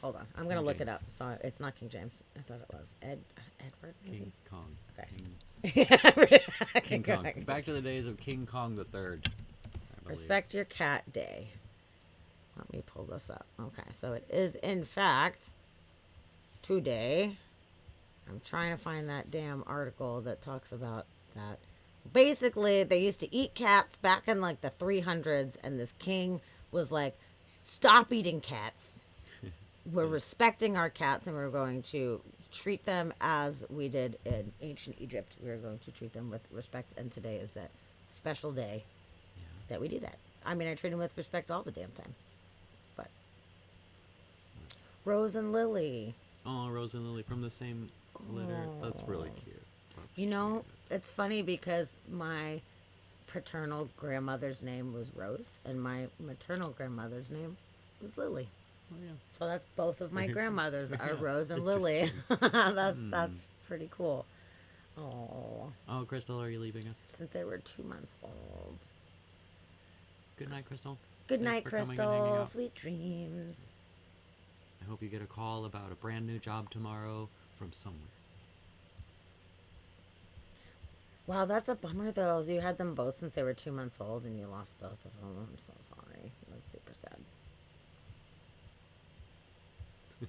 Hold on. I'm going to look it James. up. So it's not King James. I thought it was. Edward? Maybe? King Kong. Okay. King Kong. Back to the days of King Kong the Third. Respect Your Cat Day. Let me pull this up. Okay, so it is in fact today. I'm trying to find that damn article that talks about that. Basically, they used to eat cats back in like the 300s, and this king was like, stop eating cats. We're respecting our cats, and we're going to treat them as we did in ancient Egypt. We're going to treat them with respect, and today is that special day that we do that. I mean, I treat them with respect all the damn time. But Rose and Lily. Oh, Rose and Lily from the same litter. That's really cute. You know, it's funny because my paternal grandmother's name was Rose, and my maternal grandmother's name was Lily. Oh, yeah. So that's both of my grandmothers are Yeah, Rose and Lily. That's pretty cool. Oh, Crystal, are you leaving us? Since they were 2 months old. Good night, Crystal. Good Thanks night, for coming and hanging Crystal. out. Sweet dreams. I hope you get a call about a brand new job tomorrow from somewhere. Wow, that's a bummer though. You had them both since they were 2 months old, and you lost both of them. I'm so sorry. That's super sad.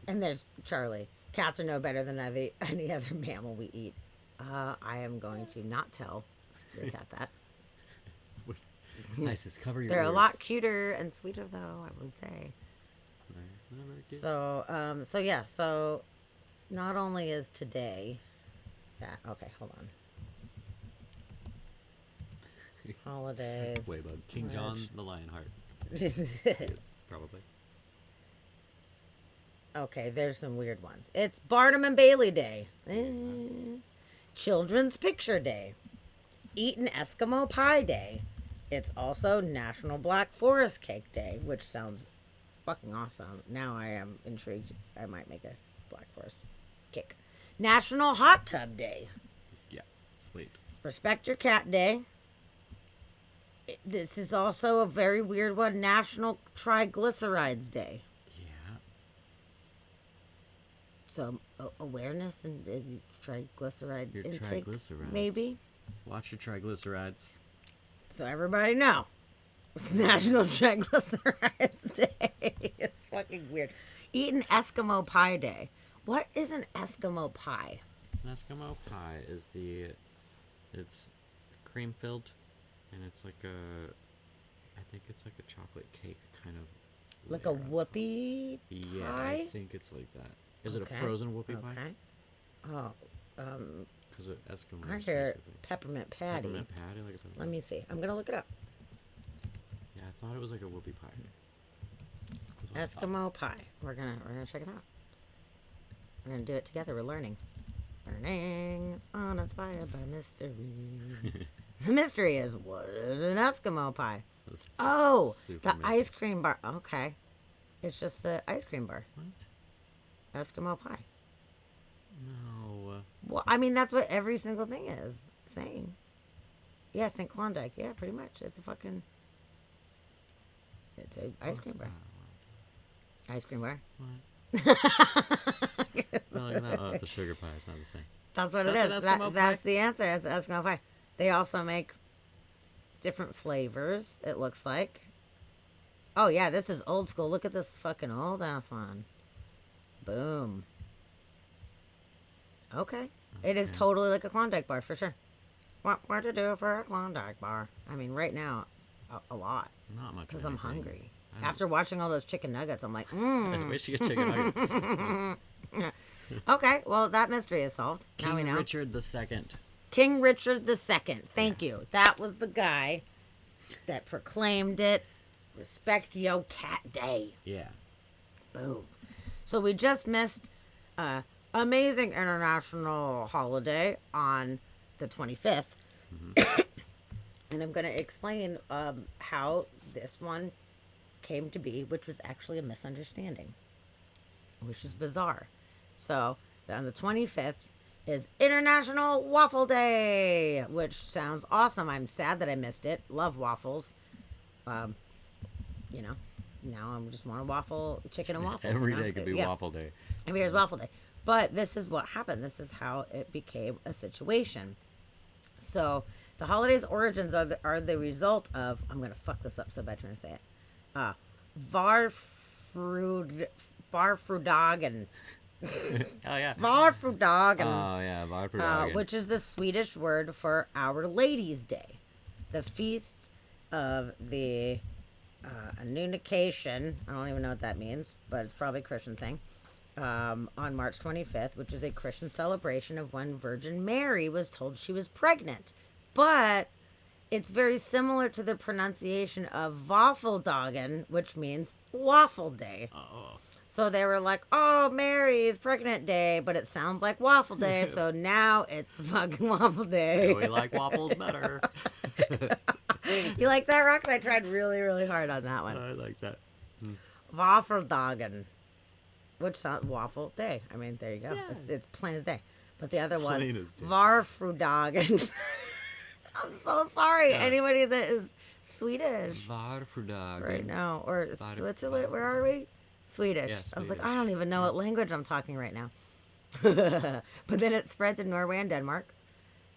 And there's Charlie. Cats are no better than any other mammal we eat. I am going to not tell your cat that. Nice, just cover your They're ears. a lot cuter and sweeter, though, I would say. Very cute. So not only is today that, okay, hold on. Holidays. Waybug. King John the Lionheart. Yes, probably. Okay, there's some weird ones. It's Barnum and Bailey Day. Children's Picture Day. Eat an Eskimo Pie Day. It's also National Black Forest Cake Day, which sounds fucking awesome. Now I am intrigued. I might make a Black Forest cake. National Hot Tub Day. Yeah, sweet. Respect Your Cat Day. This is also a very weird one. National Triglycerides Day. Yeah. So awareness and triglyceride Your intake, triglycerides. maybe. Watch your triglycerides. So everybody know, it's National Triglycerides Day. It's fucking weird. Eat an Eskimo Pie Day. What is an Eskimo pie? An Eskimo pie is it's cream filled, and it's like I think it's like a chocolate cake kind of. Like a whoopie Yeah, pie? I think it's like that. Is it Okay. a frozen whoopie pie? Okay. Oh, Because Eskimo. I hear peppermint patty. Peppermint patty, like a peppermint. Let me see. I'm gonna look it up. Yeah, I thought it was like a whoopie pie. That's what I thought. Eskimo pie. We're gonna check it out. We're gonna do it together. We're learning. Learning uninspired by mystery. The mystery is, what is an Eskimo pie? That's Oh, super the mystery. ice cream bar. Okay, it's just the ice cream bar. What? Eskimo pie. No. Well, I mean, that's what every single thing is saying. Yeah, think Klondike. Yeah, pretty much. It's a fucking. It's a ice cream bar. Ice cream bar. Oh, look at that. Oh, it's a sugar pie. It's not the same. That's what it That's is. an Eskimo That's the answer. It's Eskimo pie. They also make different flavors, it looks like. Oh, yeah, this is old school. Look at this fucking old ass one. Boom. Okay. It is totally like a Klondike bar, for sure. What to do for a Klondike bar? I mean, right now, a lot. Not much. Because of I'm anything. hungry. I don't- After watching all those chicken nuggets, I'm like, I wish you could chicken nugget. Okay, well, that mystery is solved. Now we King know. Richard II. King Richard II. Thank you. That was the guy that proclaimed it. Respect Yo Cat Day. Yeah. Boom. So we just missed amazing international holiday on the 25th. And I'm going to explain how this one came to be, which was actually a misunderstanding, which is bizarre. So on the 25th is International Waffle Day, which sounds awesome. I'm sad that I missed it. Love waffles. You know, now I just want a waffle, chicken and waffles. Every you know? day could be Yeah. waffle day. Every day is waffle day. But this is what happened. This is how it became a situation. So the holiday's origins are the result of, I'm going to fuck this up so bad trying to say it. Varfrudagen. Oh yeah. Valfridagen. Oh yeah, Valfridagen. Which is the Swedish word for Our Lady's Day, the feast of the Annunciation. I don't even know what that means, but it's probably a Christian thing. On March 25th, which is a Christian celebration of when Virgin Mary was told she was pregnant. But it's very similar to the pronunciation of Waffeldagen, which means waffle day. Oh. So they were like, oh, Mary's pregnant day, but it sounds like waffle day, so now it's fucking waffle day. Yeah, we like waffles better. You like that, Rox? I tried really, really hard on that one. I like that. Waffeldagen, which sounds waffle day. I mean, there you go. Yeah. It's plain as day. But the other one, Plain as day. Varfrudagen. I'm so sorry. Yeah. Anybody that is Swedish Varfridagen. right now, or Var- Switzerland, where are we? Swedish. Yeah, I was like, Swedish. I don't even know what language I'm talking right now. But then it spread to Norway and Denmark.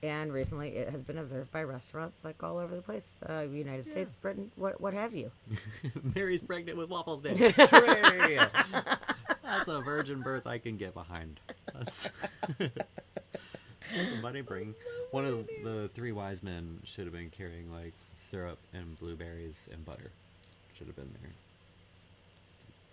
And recently it has been observed by restaurants like all over the place. United States, Britain, what have you. Mary's pregnant with waffles day. Hooray! That's a virgin birth I can get behind. That's somebody bring one of the three wise men should have been carrying like syrup and blueberries and butter. Should have been there.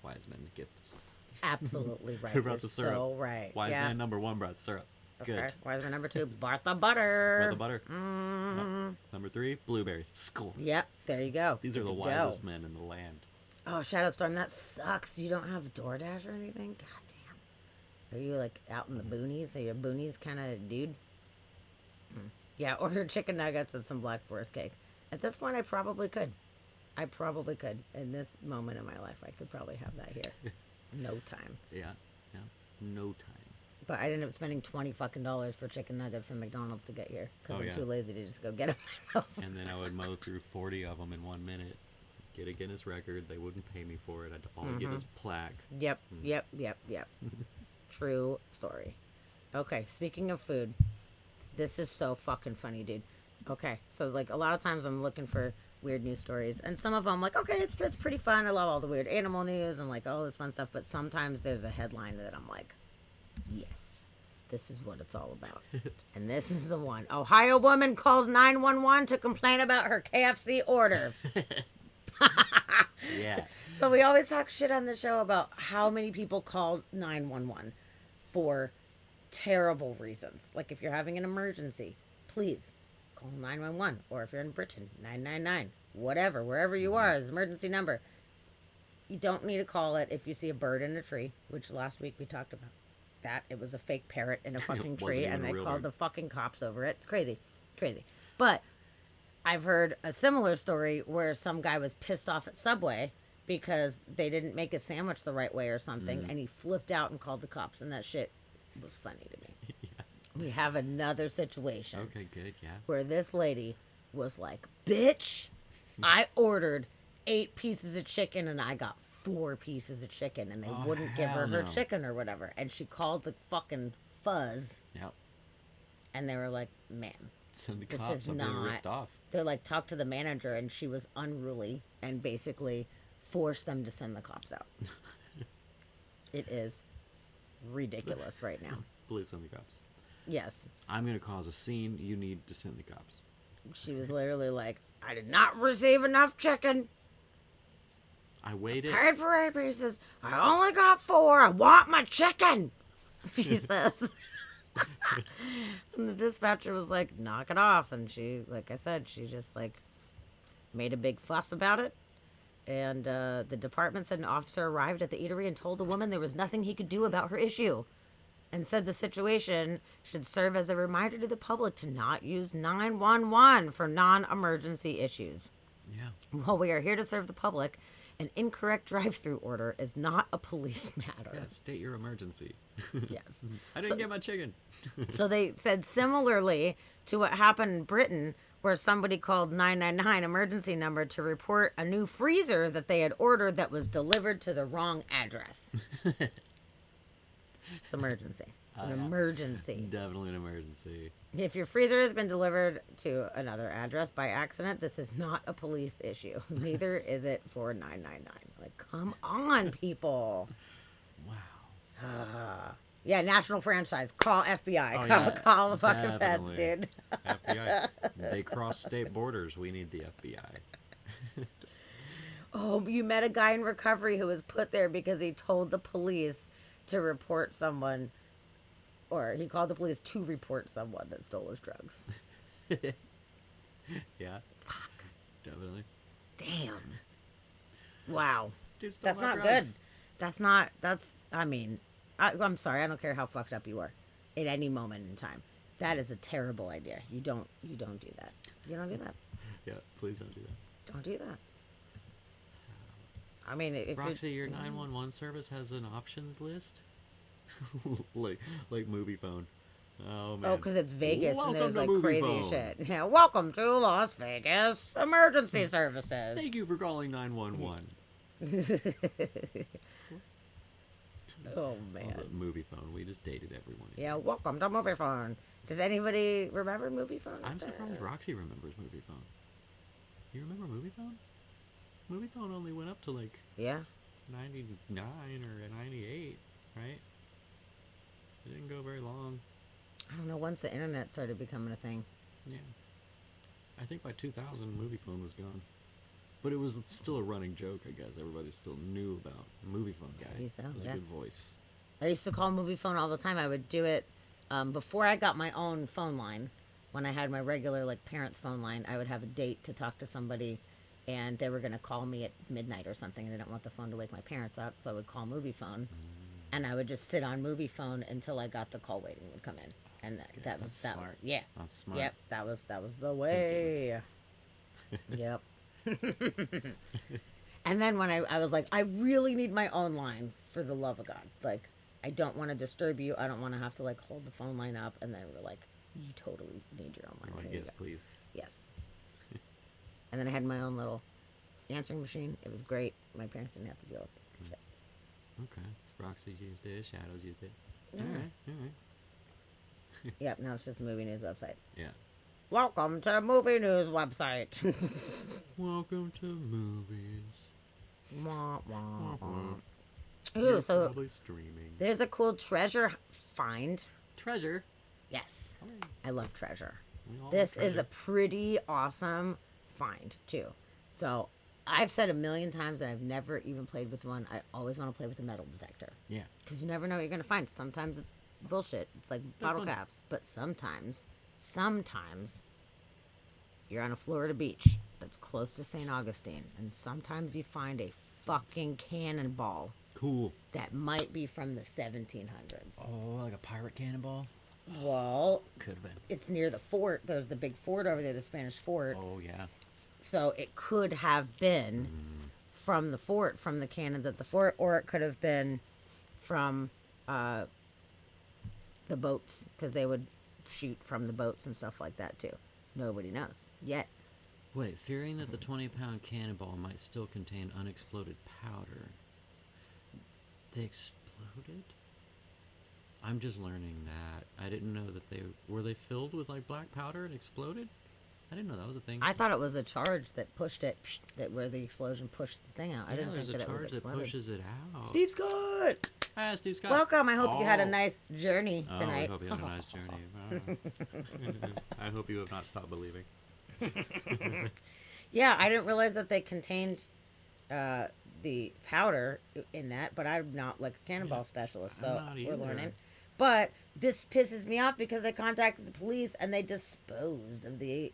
Wise men's gifts. Absolutely right. Who brought You're the syrup? so right. Wise Yeah. man number 1 brought syrup. Okay. Good. Wise man number 2 brought the butter. Brought the butter. Mm. Yep. Number 3, blueberries. School. Yep, there you go. These are Good the to wisest go. men in the land. Oh, Shadow Storm, that sucks. You don't have DoorDash or anything? God damn. Are you like out in the boonies? Are you a boonies kind of dude? Yeah, order chicken nuggets and some Black Forest cake. At this point, I probably could. In this moment in my life, I could probably have that here. No time. Yeah. No time. But I ended up spending $20 fucking for chicken nuggets from McDonald's to get here because Oh, I'm yeah. too lazy to just go get them myself. And then I would mow through 40 of them in 1 minute. Get a Guinness record. They wouldn't pay me for it. All I get is plaque. Yep. True story. Okay, speaking of food, this is so fucking funny, dude. Okay, so like a lot of times I'm looking for weird news stories, and some of them I'm like, okay, it's pretty fun. I love all the weird animal news and like all this fun stuff, but sometimes there's a headline that I'm like, yes, this is what it's all about. And this is the one. Ohio woman calls 911 to complain about her KFC order. Yeah. So we always talk shit on the show about how many people call 911 for terrible reasons. Like if you're having an emergency, please call 911. Or if you're in Britain, 999. Whatever, wherever you are, is emergency number. You don't need to call it if you see a bird in a tree, which last week we talked about. That it was a fake parrot in a fucking tree, and they called the fucking cops over it. It's crazy. But I've heard a similar story where some guy was pissed off at Subway because they didn't make a sandwich the right way or something, and he flipped out and called the cops, and that shit was funny to me. We have another situation. Okay, good, yeah. Where this lady was like, bitch, I ordered 8 pieces of chicken and I got 4 pieces of chicken, and they wouldn't give her hell no. chicken or whatever. And she called the fucking fuzz. Yep. And they were like, ma'am, Send the this cops is up there not. ripped off. They're like, talk to the manager, and she was unruly and basically forced them to send the cops out. It is ridiculous right now. Please send the cops. Yes. I'm going to cause a scene. You need to send the cops. She was literally like, I did not receive enough chicken. I waited. Paid for 8 pieces. I only got 4. I want my chicken. She says. And the dispatcher was like, knock it off. And she, like I said, she just like made a big fuss about it. And the department said an officer arrived at the eatery and told the woman there was nothing he could do about her issue. And said the situation should serve as a reminder to the public to not use 911 for non-emergency issues. Yeah. While we are here to serve the public, an incorrect drive-through order is not a police matter. Yeah, state your emergency. Yes. I didn't get my chicken. So they said similarly to what happened in Britain, where somebody called 999 emergency number to report a new freezer that they had ordered that was delivered to the wrong address. It's emergency. It's an emergency. Definitely an emergency. If your freezer has been delivered to another address by accident, this is not a police issue. Neither is it for 999. Like, come on, people. Wow. Yeah, national franchise. Call FBI. Oh, call, yeah, call the fucking feds, definitely. dude. FBI. They cross state borders. We need the FBI. Oh, you met a guy in recovery who was put there because he told the police to report someone, or he called the police to report someone that stole his drugs. Yeah. Fuck. Definitely. Damn. Wow. Dude, stole That's my not drugs. good. I mean, I'm sorry. I don't care how fucked up you are at any moment in time. That is a terrible idea. You don't do that. You don't do that. Yeah, please don't do that. Don't do that. I mean, if Roxy, your 911 service has an options list? like movie phone. Oh, man. Oh, because it's Vegas Welcome and there's to like movie crazy phone. shit. Yeah, welcome to Las Vegas Emergency Services. Thank you for calling 911. Oh, That man. was a movie phone. We just dated everyone. Yeah, welcome to Movie Phone. Does anybody remember Movie Phone? I'm surprised Roxy remembers movie phone. You remember movie phone? Movie phone only went up to like Yeah. 99 or 98, right? It didn't go very long. I don't know, once the internet started becoming a thing. Yeah. I think by 2000, movie phone was gone. But it was still a running joke, I guess. Everybody still knew about movie phone guy. I used to, It was yeah. a good voice. I used to call Movie Phone all the time. I would do it before I got my own phone line. When I had my regular like parents' phone line, I would have a date to talk to somebody, and they were gonna call me at midnight or something, and I didn't want the phone to wake my parents up, so I would call Movie Phone, and I would just sit on Movie Phone until I got the call waiting would come in, and that was That's that. smart. Yeah. That's smart. Yep. That was the way. Yep. And then when I was like, I really need my own line for the love of God. Like, I don't want to disturb you. I don't want to have to like hold the phone line up. And then we're like, you totally need your own line. Like, Here you yes, go. please. Yes. And then I had my own little answering machine. It was great. My parents didn't have to deal with shit. Okay. So Roxy used it. Shadows used it. Yeah. All right. Yep. Now it's just a movie news website. Yeah. Welcome to movie news website. Welcome to movies. Wah, wah, wah. You're Ooh, so probably streaming. there's a cool treasure find. Treasure? Yes. I love treasure. We all love This is treasure. a pretty awesome find, too. So, I've said a million times that I've never even played with one. I always want to play with a metal detector. Yeah. Because you never know what you're going to find. Sometimes it's bullshit. It's like They're bottle fun. caps. But sometimes you're on a Florida beach that's close to St. Augustine. And sometimes you find a fucking cannonball Cool. that might be from the 1700s. Oh, like a pirate cannonball? Well, Could have been. it's near the fort. There's the big fort over there, the Spanish fort. Oh, yeah. So it could have been from the fort, from the cannons at the fort, or it could have been from the boats, because they would shoot from the boats and stuff like that too. Nobody knows yet. Wait, fearing that the 20-pound cannonball might still contain unexploded powder. They exploded? I'm just learning that. I didn't know that they filled with like black powder and exploded? I didn't know that was a thing. I thought it was a charge that pushed it, that where the explosion pushed the thing out. I didn't think there's that a it was charge that exploded. pushes it out. Steve Scott! Hi, Steve Scott. Welcome. I hope you had a Oh. nice journey Oh, tonight. I hope you had a nice journey. I hope you have not stopped believing. Yeah, I didn't realize that they contained the powder in that, but I'm not like a cannonball specialist, so I'm not we're either. learning. But this pisses me off because they contacted the police and they disposed of the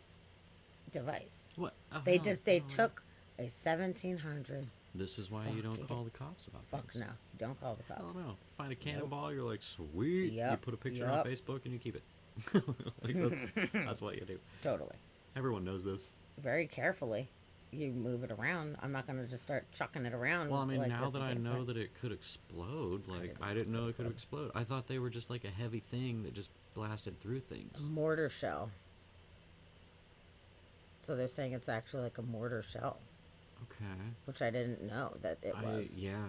device. What? Oh, They no. they took a 1700. This is why you don't Fucking- call the cops about Fuck things. no, don't call the cops. Oh no! Find a cannonball, you're like, sweet. You Yep, put a picture yep. on Facebook and you keep it. Like, that's what you do. Totally. Everyone knows this. Very carefully, you move it around. I'm not gonna just start chucking it around. Well, I mean, like now just that in I case, know right? that it could explode, like I didn't know it could explode. I thought they were just like a heavy thing that just blasted through A things. mortar shell. So they're saying it's actually like a mortar shell, Okay. which I didn't know that it was. Yeah.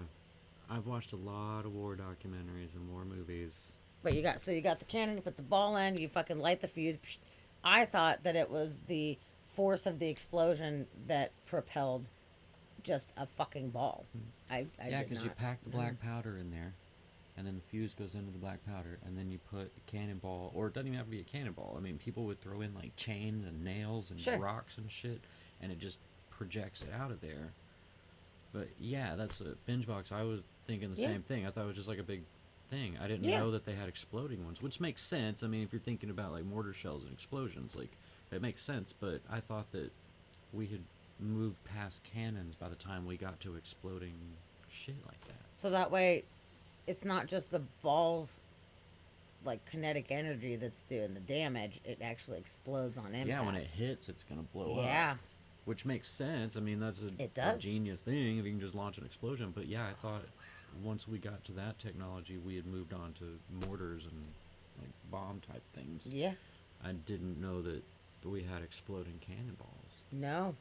I've watched a lot of war documentaries and war movies. But you got the cannon, you put the ball in, you fucking light the fuse. Psh. I thought that it was the force of the explosion that propelled just a fucking ball. I Yeah, did because you not pack the know. black powder in there, and then the fuse goes into the black powder, and then you put a cannonball, or it doesn't even have to be a cannonball. I mean, people would throw in like chains and nails and Sure. rocks and shit, and it just projects it out of there. But yeah, that's a binge box. I was thinking the Yeah. same thing. I thought it was just like a big thing. I didn't Yeah. know that they had exploding ones, which makes sense. I mean, if you're thinking about like mortar shells and explosions, like it makes sense. But I thought that we had moved past cannons by the time we got to exploding shit like that. So that way, it's not just the balls, like kinetic energy that's doing the damage. It actually explodes on impact. Yeah, when it hits, it's gonna blow up. Yeah. Which makes sense. I mean, that's It a does. genius thing if you can just launch an explosion. But yeah, I thought once we got to that technology, we had moved on to mortars and like bomb type things. Yeah. I didn't know that we had exploding cannonballs. No.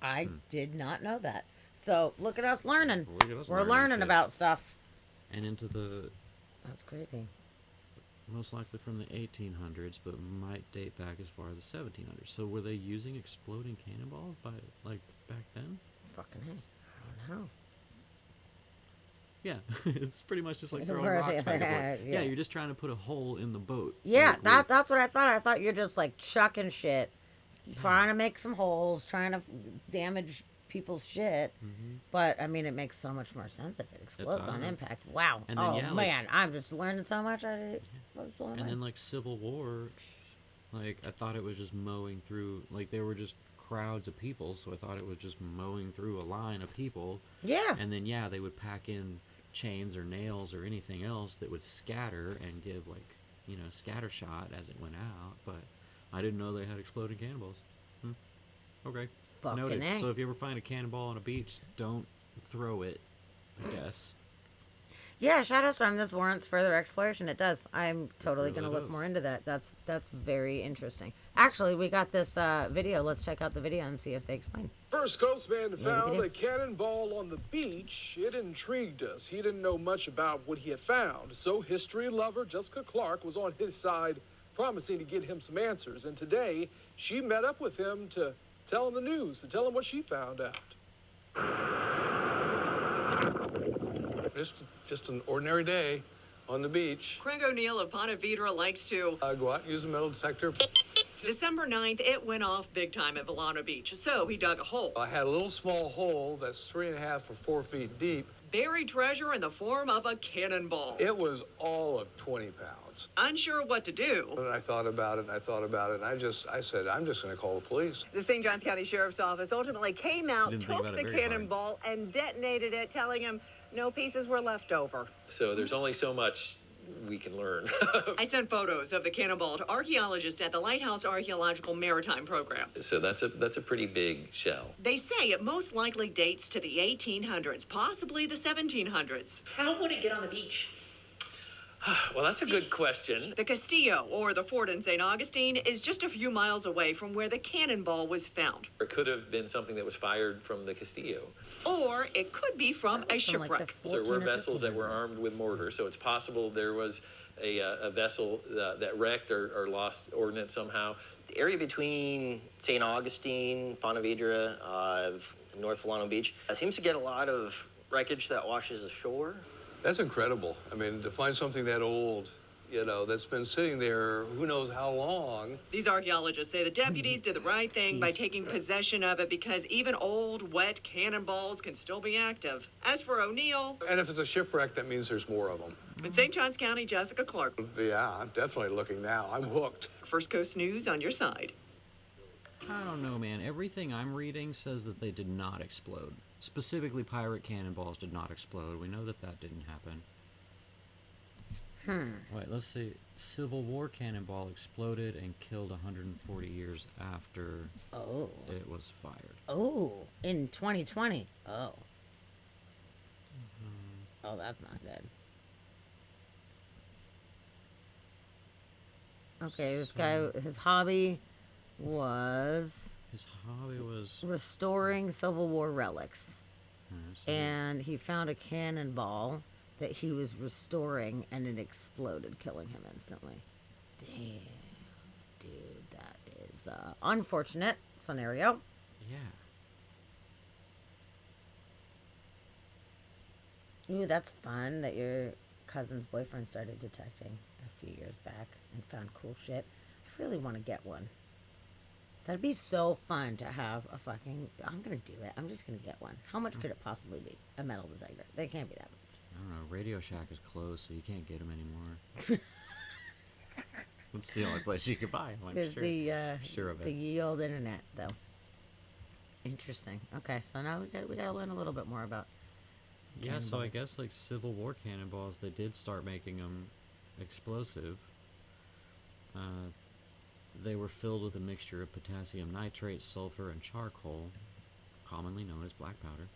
I did not know that. So look at us learning. Look at us We're learning learning shit. about stuff. And into the That's crazy. most likely from the 1800s, but might date back as far as the 1700s. So were they using exploding cannonballs by like back then? Fucking hey, I don't know. Yeah, it's pretty much just like throwing Where rocks they- back and forth. yeah. Yeah, you're just trying to put a hole in the boat. Yeah, like, that's what I thought. I thought you're just like chucking shit, trying to make some holes, trying to damage people's shit. But I mean, it makes so much more sense if it explodes on does. impact. Wow. And then, Oh yeah, like- man, I'm just learning so much. I was blown And away. then like Civil War, like I thought it was just mowing through, like there were just crowds of people, so I thought it was just mowing through a line of people. Yeah. And then yeah, they would pack in chains or nails or anything else that would scatter and give like, you know, scatter shot as it went out. But I didn't know they had exploding cannonballs. Okay. Fucking Noted. A. So if you ever find a cannonball on a beach, don't throw it, I guess. Yeah, Shadow Storm. This warrants further exploration. It does. I'm totally really gonna look does. more into that. That's very interesting. Actually, we got this video. Let's check out the video and see if they explain. First Coastman they found do. a cannonball on the beach. It intrigued us. He didn't know much about what he had found, so history lover Jessica Clark was on his side, promising to get him some answers. And today, she met up with him to tell him the news, to tell him what she found out. Just an ordinary day on the beach. Craig O'Neill of Ponte Vedra likes to Go out and use a metal detector. December 9th, it went off big time at Volano Beach, so he dug a hole. I had a little small hole that's 3.5 or 4 feet deep. Buried treasure in the form of a cannonball. It was all of 20 pounds. Unsure what to do. And I thought about it, and I thought about it, and I said, I'm just going to call the police. The St. Johns County Sheriff's Office ultimately came out, Didn't think took about it the very hard. cannonball, and detonated it, telling him no pieces were left over. So there's only so much we can learn. I sent photos of the cannonball to archaeologists at the Lighthouse Archaeological Maritime Program. So that's a pretty big shell. They say it most likely dates to the 1800s, possibly the 1700s. How would it get on the beach? Well, that's a good question. The Castillo, or the fort in St. Augustine, is just a few miles away from where the cannonball was found. It could have been something that was fired from the Castillo. Or it could be from a shipwreck. So there were vessels that were armed with mortar, so it's possible there was a vessel that wrecked or lost ordnance somehow. The area between St. Augustine, Ponte Vedra, North Volano Beach seems to get a lot of wreckage that washes ashore. That's incredible. I mean, to find something that old, you know, that's been sitting there who knows how long. These archaeologists say the deputies did the right thing by taking possession of it because even old, wet cannonballs can still be active. As for O'Neill, And if it's a shipwreck, that means there's more of them. in St. Johns County, Jessica Clark. Yeah, I'm definitely looking now. I'm hooked. First Coast News on your side. I don't know, man. Everything I'm reading says that they did not explode. Specifically, pirate cannonballs did not explode. We know that that didn't happen. Wait, let's see. Civil War cannonball exploded and killed 140 years after it was fired. Oh, in 2020. Oh. Oh, that's not good. Okay, this guy, his hobby was restoring Civil War relics. And he found a cannonball that he was restoring, and it exploded, killing him instantly. Damn, dude, that is unfortunate scenario. Yeah. Ooh, that's fun that your cousin's boyfriend started detecting a few years back and found cool shit. I really want to get one. That'd be so fun to have a fucking... I'm going to do it. I'm just going to get one. How much could it possibly be? A metal detector. They can't be that much. I don't know. Radio Shack is closed, so you can't get them anymore. That's the only place you could buy them. There's sure of it. the ye old internet, though. Interesting. Okay, so now we got to learn a little bit more about... Yeah, so I guess like Civil War cannonballs, they did start making them explosive. They were filled with a mixture of potassium nitrate, sulfur, and charcoal, commonly known as black powder.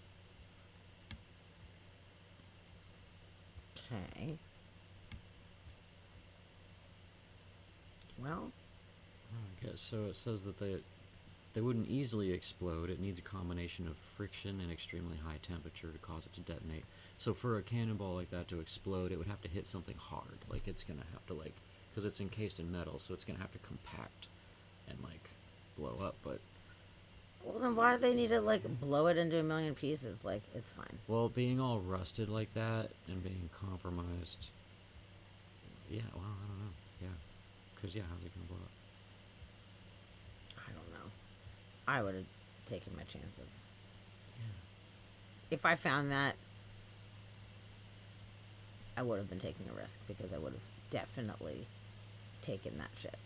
Okay. Well, I guess so. It says that they wouldn't easily explode. It needs a combination of friction and extremely high temperature to cause it to detonate. So for a cannonball like that to explode, it would have to hit something hard. Like it's gonna have to because it's encased in metal, so it's gonna have to compact and blow up. But well, then why do they need to blow it into a million pieces? It's fine. Well, being all rusted like that and being compromised. Yeah. Well, I don't know. Yeah. Because how's it gonna blow up? I don't know. I would have taken my chances. Yeah. If I found that, I would have been taking a risk because I would have definitely taken that shit.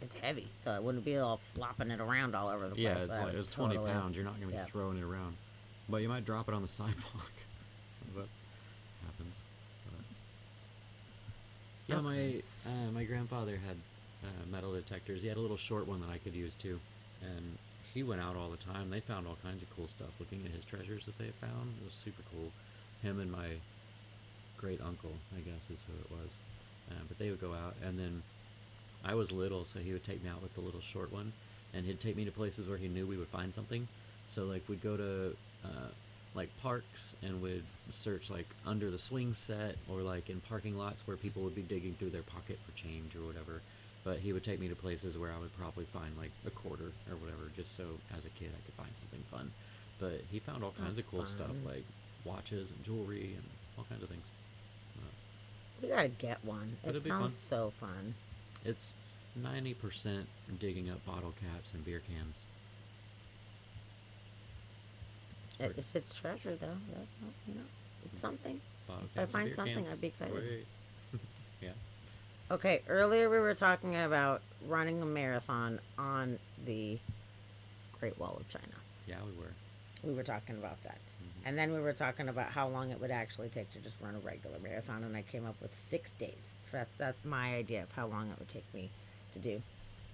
It's heavy, so I wouldn't be all flopping it around all over the place. Yeah, it's 20 pounds. You're not going to be throwing it around. But you might drop it on the sidewalk. That happens. But yeah, my grandfather had metal detectors. He had a little short one that I could use too. And he went out all the time. They found all kinds of cool stuff looking at his treasures that they had found. It was super cool. Him and my great uncle, I guess is who it was. But they would go out, and then I was little, so he would take me out with the little short one, and he'd take me to places where he knew we would find something. So we'd go to parks and would search under the swing set or in parking lots where people would be digging through their pocket for change or whatever. But he would take me to places where I would probably find a quarter or whatever, just so as a kid I could find something fun. But he found all kinds of cool stuff, like watches and jewelry and all kinds of things. We gotta get one. It sounds so fun. It's 90% digging up bottle caps and beer cans. If it's treasure, though, that's not, it's something. If I If find something, I'd be excited. Yeah. Okay, earlier we were talking about running a marathon on the Great Wall of China. Yeah, we were. We were talking about that. Mm-hmm. And then we were talking about how long it would actually take to just run a regular marathon, and I came up with 6 days. That's my idea of how long it would take me to do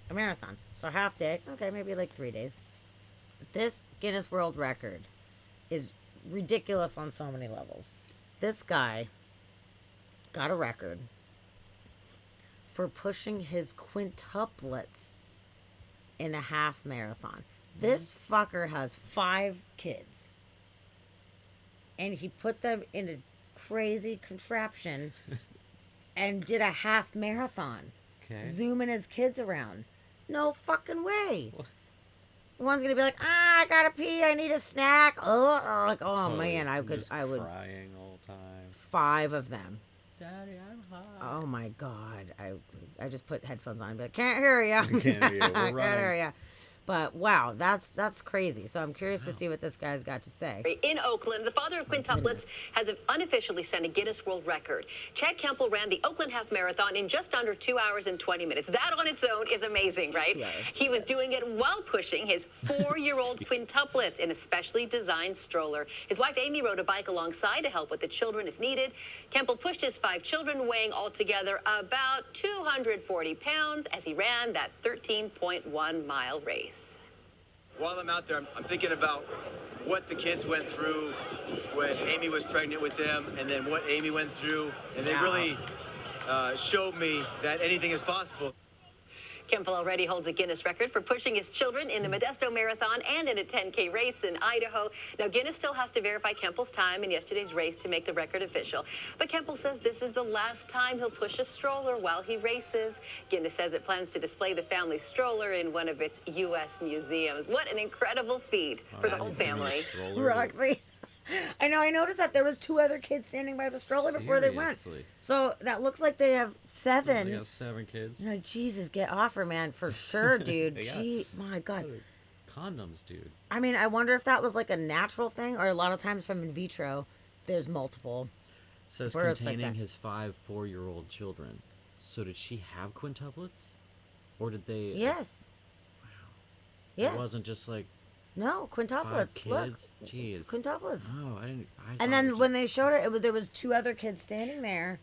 a marathon. So a half day, okay, maybe 3 days. This Guinness World Record is ridiculous on so many levels. This guy got a record for pushing his quintuplets in a half marathon. This fucker has 5 kids. And he put them in a crazy contraption and did a half marathon. Okay. Zooming his kids around. No fucking way. One's gonna be like, I gotta pee, I need a snack. Oh Totally. Man, I would crying all the time. 5 of them. Daddy, I'm hot. Oh my god. I just put headphones on and be like, can't hear ya. Can't hear you. We're Can't running. hear ya. But wow, that's crazy. So I'm curious to see what this guy's got to say. In Oakland, the father of quintuplets has unofficially set a Guinness World Record. Chad Kemple ran the Oakland Half Marathon in just under 2 hours and 20 minutes. That on its own is amazing, right? He was doing it while pushing his 4-year-old quintuplets in a specially designed stroller. His wife Amy rode a bike alongside to help with the children if needed. Kemple pushed his 5 children, weighing altogether about 240 pounds as he ran that 13.1-mile race. While I'm out there, I'm thinking about what the kids went through when Amy was pregnant with them, and then what Amy went through, and they really showed me that anything is possible. Kemple already holds a Guinness record for pushing his children in the Modesto Marathon and in a 10K race in Idaho. Now, Guinness still has to verify Kemple's time in yesterday's race to make the record official. But Kemple says this is the last time he'll push a stroller while he races. Guinness says it plans to display the family stroller in one of its U.S. museums. What an incredible feat for the whole family. Roxy. I know. I noticed that there was 2 other kids standing by the stroller before they went. Seriously. So that looks like they have 7. They got 7 kids. You're like, Jesus, get off her, man, for sure, dude. They got- Gee, my God. Condoms, dude. I mean, I wonder if that was like a natural thing, or a lot of times from in vitro, there's multiple. Says where it's like containing that. his 5 4-year-old children. So did she have quintuplets, or did they? Yes. Wow. Yes. It wasn't just like No, 5 quintuplets. kids. Look. Jeez. Quintuplets. Oh, I didn't. I And thought it then was when they showed it, there was 2 other kids standing there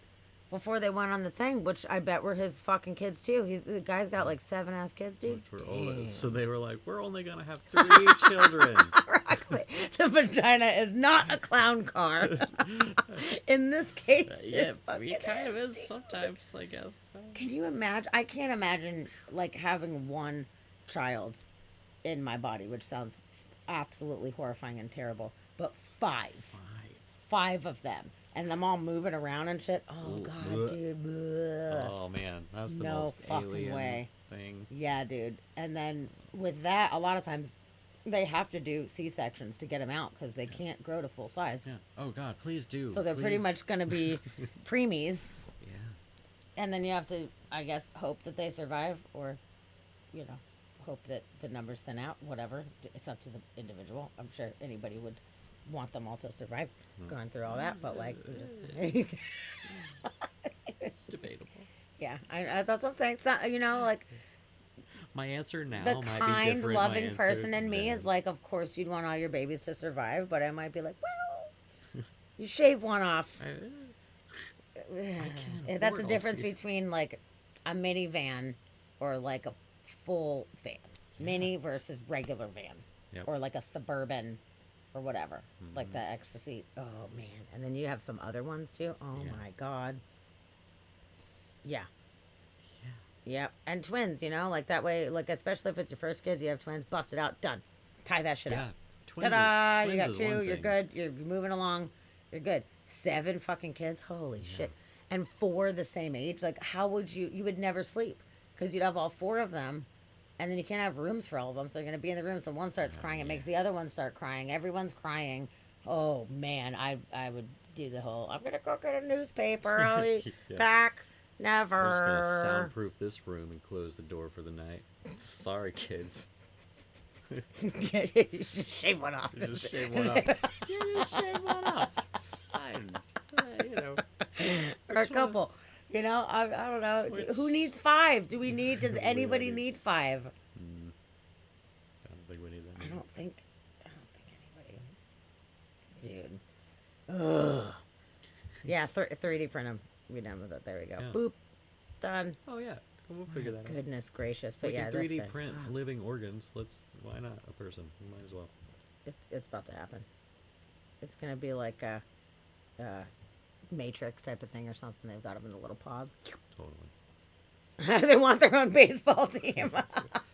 before they went on the thing, which I bet were his fucking kids too. The guy's got like 7 ass kids, dude. just, we're older. Damn. So they were like, we're only gonna have 3 children. The vagina is not a clown car. In this case, Yeah, it it kind of is sometimes, I guess. Can you imagine? I can't imagine like having 1 child in my body, which sounds absolutely horrifying and terrible. But 5 of them, and them all moving around and shit. Oh Ooh, God, bleh. dude. bleh. Oh man, that's the No most fucking alien way. thing. Yeah, dude. And then with that, a lot of times they have to do C-sections to get them out because they can't grow to full size. Yeah. Oh God, please do. So they're pretty please. much going to be preemies. Yeah. And then you have to, I guess, hope that they survive, or, you know, hope that the numbers thin out, whatever. It's up to the individual. I'm sure anybody would want them all to survive going through all that, but like, we just... It's debatable. Yeah, that's what I'm saying. So, you know, like, My answer now the might be kind, different. loving My answer person in me then. is like, of course you'd want all your babies to survive, but I might be like, well, you shave one off. That's afford the all difference these. between like a minivan or like a full van. Mini versus regular van. Yep. Or like a Suburban or whatever. Like the extra seat. Oh man. And then you have some other ones too. Oh my God. Yeah. Yep. And twins, you know, like that way, like especially if it's your first kids, you have twins, bust it out, done. Tie that shit Yeah. out. Twins Ta-da! is- You got twins is 2, one you're thing. good, you're moving along, you're good. 7 fucking kids, holy shit. And 4 the same age, like how would you would never sleep because you'd have all 4 of them and then you can't have rooms for all of them, so they're going to be in the room, so one starts crying, it makes the other one start crying, everyone's crying. Oh man, I would do the whole, I'm going to go get a newspaper, I'll be Yeah. back, We're just gonna never. soundproof this room and close the door for the night. Sorry, kids. Just shave one off. You just shave one off. Yeah, just shave one off. It's fine. You know. Or a couple. You know, I don't know. Who needs 5? Do we need? Does anybody need 5? I don't think we need that. I don't think anybody. Dude. Ugh. Yeah, 3D print them. Be done with it. There we go. Yeah. Boop. Done. Oh yeah, we'll figure that out. Goodness gracious. But We yeah, can 3D that's print living organs. Why not a person? We might as well. it's about to happen. It's gonna be like a Matrix type of thing or something. They've got them in the little pods. Totally. They want their own baseball team.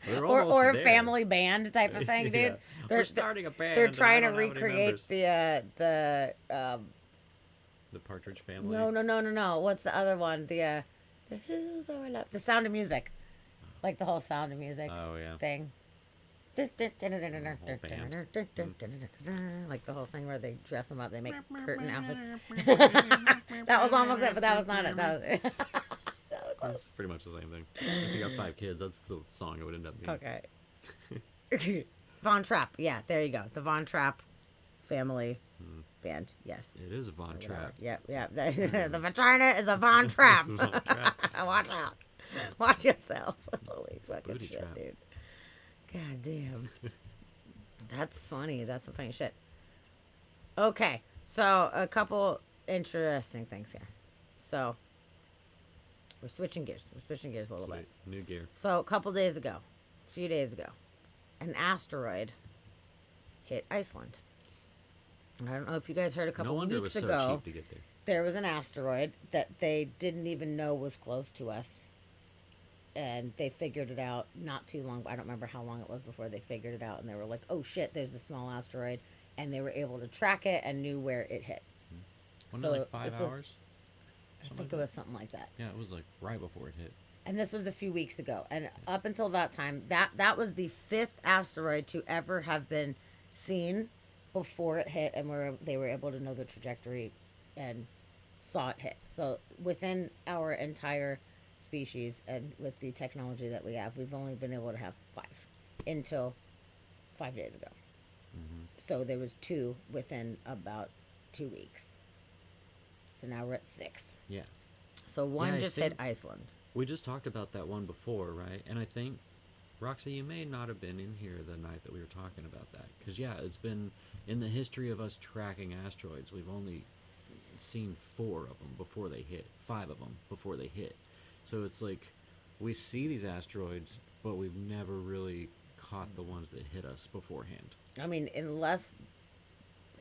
We're or almost a there. family band type of thing, dude. Yeah. We're starting a band. They're and I trying to don't have any recreate members. the Partridge Family. no. What's the other one? The Hills Are Alive. The Sound of Music, like the whole Sound of Music Oh yeah. thing. Like the whole thing where they dress them up, they make curtain outfits. That was almost it, but that was not it. That was it. That's pretty much the same thing. If you got 5 kids, that's the song it would end up being. Okay. Von Trapp. Yeah, there you go. The Von Trapp family band. Yes. It is a Von Trapp. Yep. The vagina is a Von Trapp. It's a Von Trapp. Watch out. Watch yourself. Holy fucking Booty shit, trap. dude. God damn. That's funny. That's some funny shit. Okay. So, a couple interesting things here. So, we're switching gears. We're switching gears a little bit. New gear. So, a few days ago, an asteroid hit Iceland. I don't know if you guys heard a couple No wonder it weeks was so ago. cheap to get there. There was an asteroid that they didn't even know was close to us. And they figured it out not too long. I don't remember how long it was before they figured it out. And they were like, oh shit, there's a small asteroid. And they were able to track it and knew where it hit. Wasn't it like 5 this was- hours? I think it was something like that. Yeah, it was like right before it hit. And this was a few weeks ago. And up until that time, that was the 5th asteroid to ever have been seen before it hit, and they were able to know the trajectory and saw it hit. So within our entire species and with the technology that we have, we've only been able to have 5 until 5 days ago. So there was 2 within about 2 weeks. So now we're at 6. Yeah. So one just hit Iceland. We just talked about that one before, right? And I think, Roxy, you may not have been in here the night that we were talking about that. Because, yeah, it's been, in the history of us tracking asteroids, we've only seen 4 of them before they hit. 5 of them before they hit. So it's like, we see these asteroids, but we've never really caught the ones that hit us beforehand. I mean, unless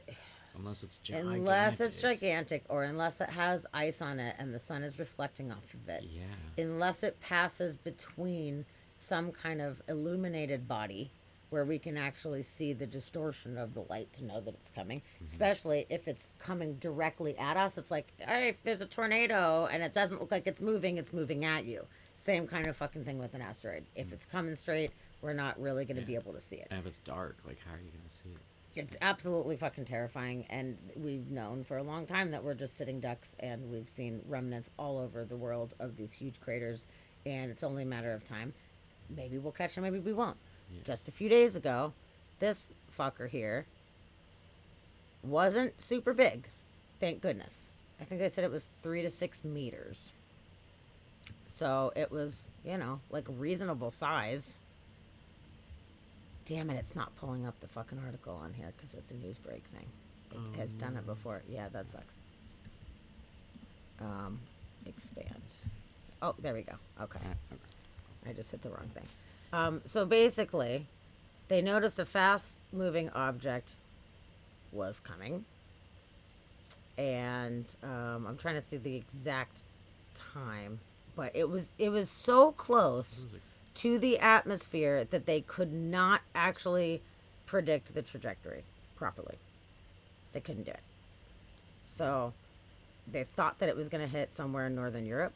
it's gigantic. Unless it's gigantic, or unless it has ice on it and the sun is reflecting off of it. Yeah. Unless it passes between some kind of illuminated body where we can actually see the distortion of the light to know that it's coming. Especially if it's coming directly at us. It's like, hey, if there's a tornado and it doesn't look like it's moving at you. Same kind of fucking thing with an asteroid. If it's coming straight, we're not really going to be able to see it. And if it's dark, like, how are you going to see it? It's absolutely fucking terrifying, and we've known for a long time that we're just sitting ducks, and we've seen remnants all over the world of these huge craters, and it's only a matter of time. Maybe we'll catch them, maybe we won't. Yeah. Just a few days ago, this fucker here wasn't super big, thank goodness. I think they said it was 3 to 6 meters. So it was, like a reasonable size. Damn it, it's not pulling up the fucking article on here because it's a news break thing. It has done it before. Yeah, that sucks. Expand. Oh, there we go. Okay. I just hit the wrong thing. So basically, they noticed a fast-moving object was coming. And I'm trying to see the exact time. But it was so close to the atmosphere that they could not actually predict the trajectory properly. They couldn't do it. So they thought that it was going to hit somewhere in Northern Europe.